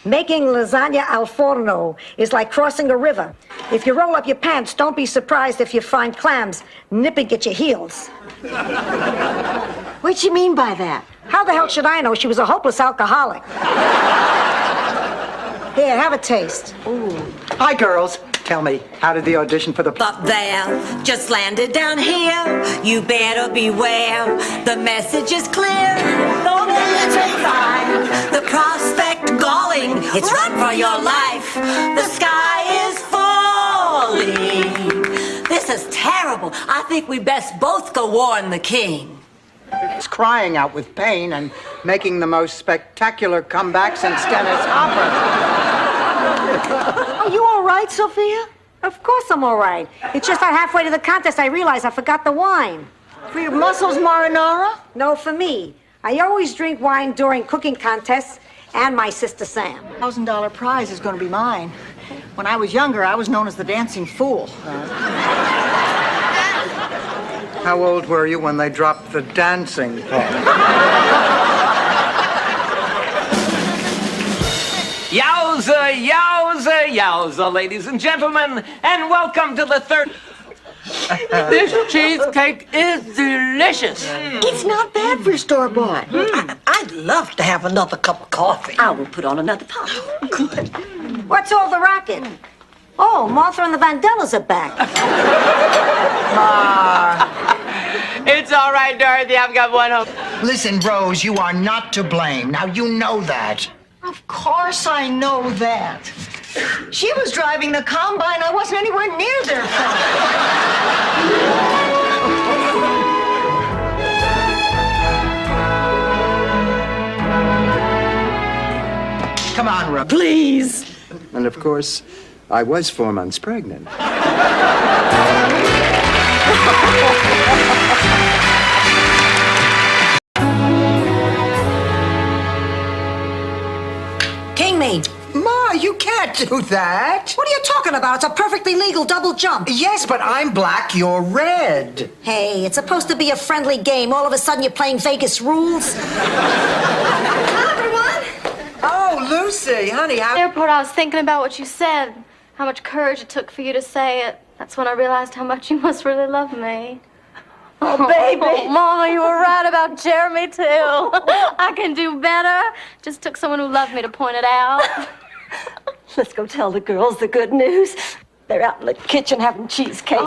[SPEAKER 5] Making lasagna al forno is like crossing a river. If you roll up your pants, don't be surprised if you find clams nipping at your heels.
[SPEAKER 1] What you mean by that?
[SPEAKER 5] How the hell should I know? She was a hopeless alcoholic. Here, have a taste.
[SPEAKER 4] Hi, girls. Tell me, how did the audition for the...
[SPEAKER 6] Up there, just landed down here. You better beware. The message is clear. The military fire, the prospect galling. It's run for your life. The sky is falling. This is terrible. I think we best both go warn the king.
[SPEAKER 4] It's crying out with pain and making the most spectacular comeback since Dennis Hopper.
[SPEAKER 1] Are you all right, Sophia?
[SPEAKER 5] Of course I'm all right. It's just that halfway to the contest I realized I forgot the wine.
[SPEAKER 1] For your muscles, marinara?
[SPEAKER 5] No, for me. I always drink wine during cooking contests and my sister Sam.
[SPEAKER 1] $1,000 prize is going to be mine. When I was younger, I was known as the dancing fool.
[SPEAKER 4] How old were you when they dropped the dancing part?
[SPEAKER 7] Yowza, yowza, yowza, ladies and gentlemen, and welcome to the third... This cheesecake is delicious.
[SPEAKER 1] It's not bad for store-bought.
[SPEAKER 2] I'd love to have another cup of coffee. I will put on another pot.
[SPEAKER 1] Good.
[SPEAKER 5] What's all the racket? Oh, Martha and the Vandellas are back.
[SPEAKER 7] It's all right, Dorothy. I've got one home.
[SPEAKER 4] Listen, Rose, you are not to blame. Now, you know that.
[SPEAKER 1] Of course I know that. She was driving the combine. I wasn't anywhere near their farm.
[SPEAKER 4] Come on, Rose.
[SPEAKER 2] Please.
[SPEAKER 4] And of course, I was 4 months pregnant.
[SPEAKER 5] Kingmeat.
[SPEAKER 4] Ma, you can't do that.
[SPEAKER 5] What are you talking about? It's a perfectly legal double jump.
[SPEAKER 4] Yes, but I'm black, you're red.
[SPEAKER 5] Hey, it's supposed to be a friendly game. All of a sudden, you're playing Vegas rules.
[SPEAKER 19] Hi, everyone.
[SPEAKER 4] Oh, Lucy, honey, how...
[SPEAKER 21] Airport, I was thinking about what you said, how much courage it took for you to say it. That's when I realized how much you must really love me.
[SPEAKER 2] Oh, baby.
[SPEAKER 21] Oh, Mama, you were right about Jeremy, too. I can do better. Just took someone who loved me to point it out.
[SPEAKER 2] Let's go tell the girls the good news. They're out in the kitchen having cheesecake.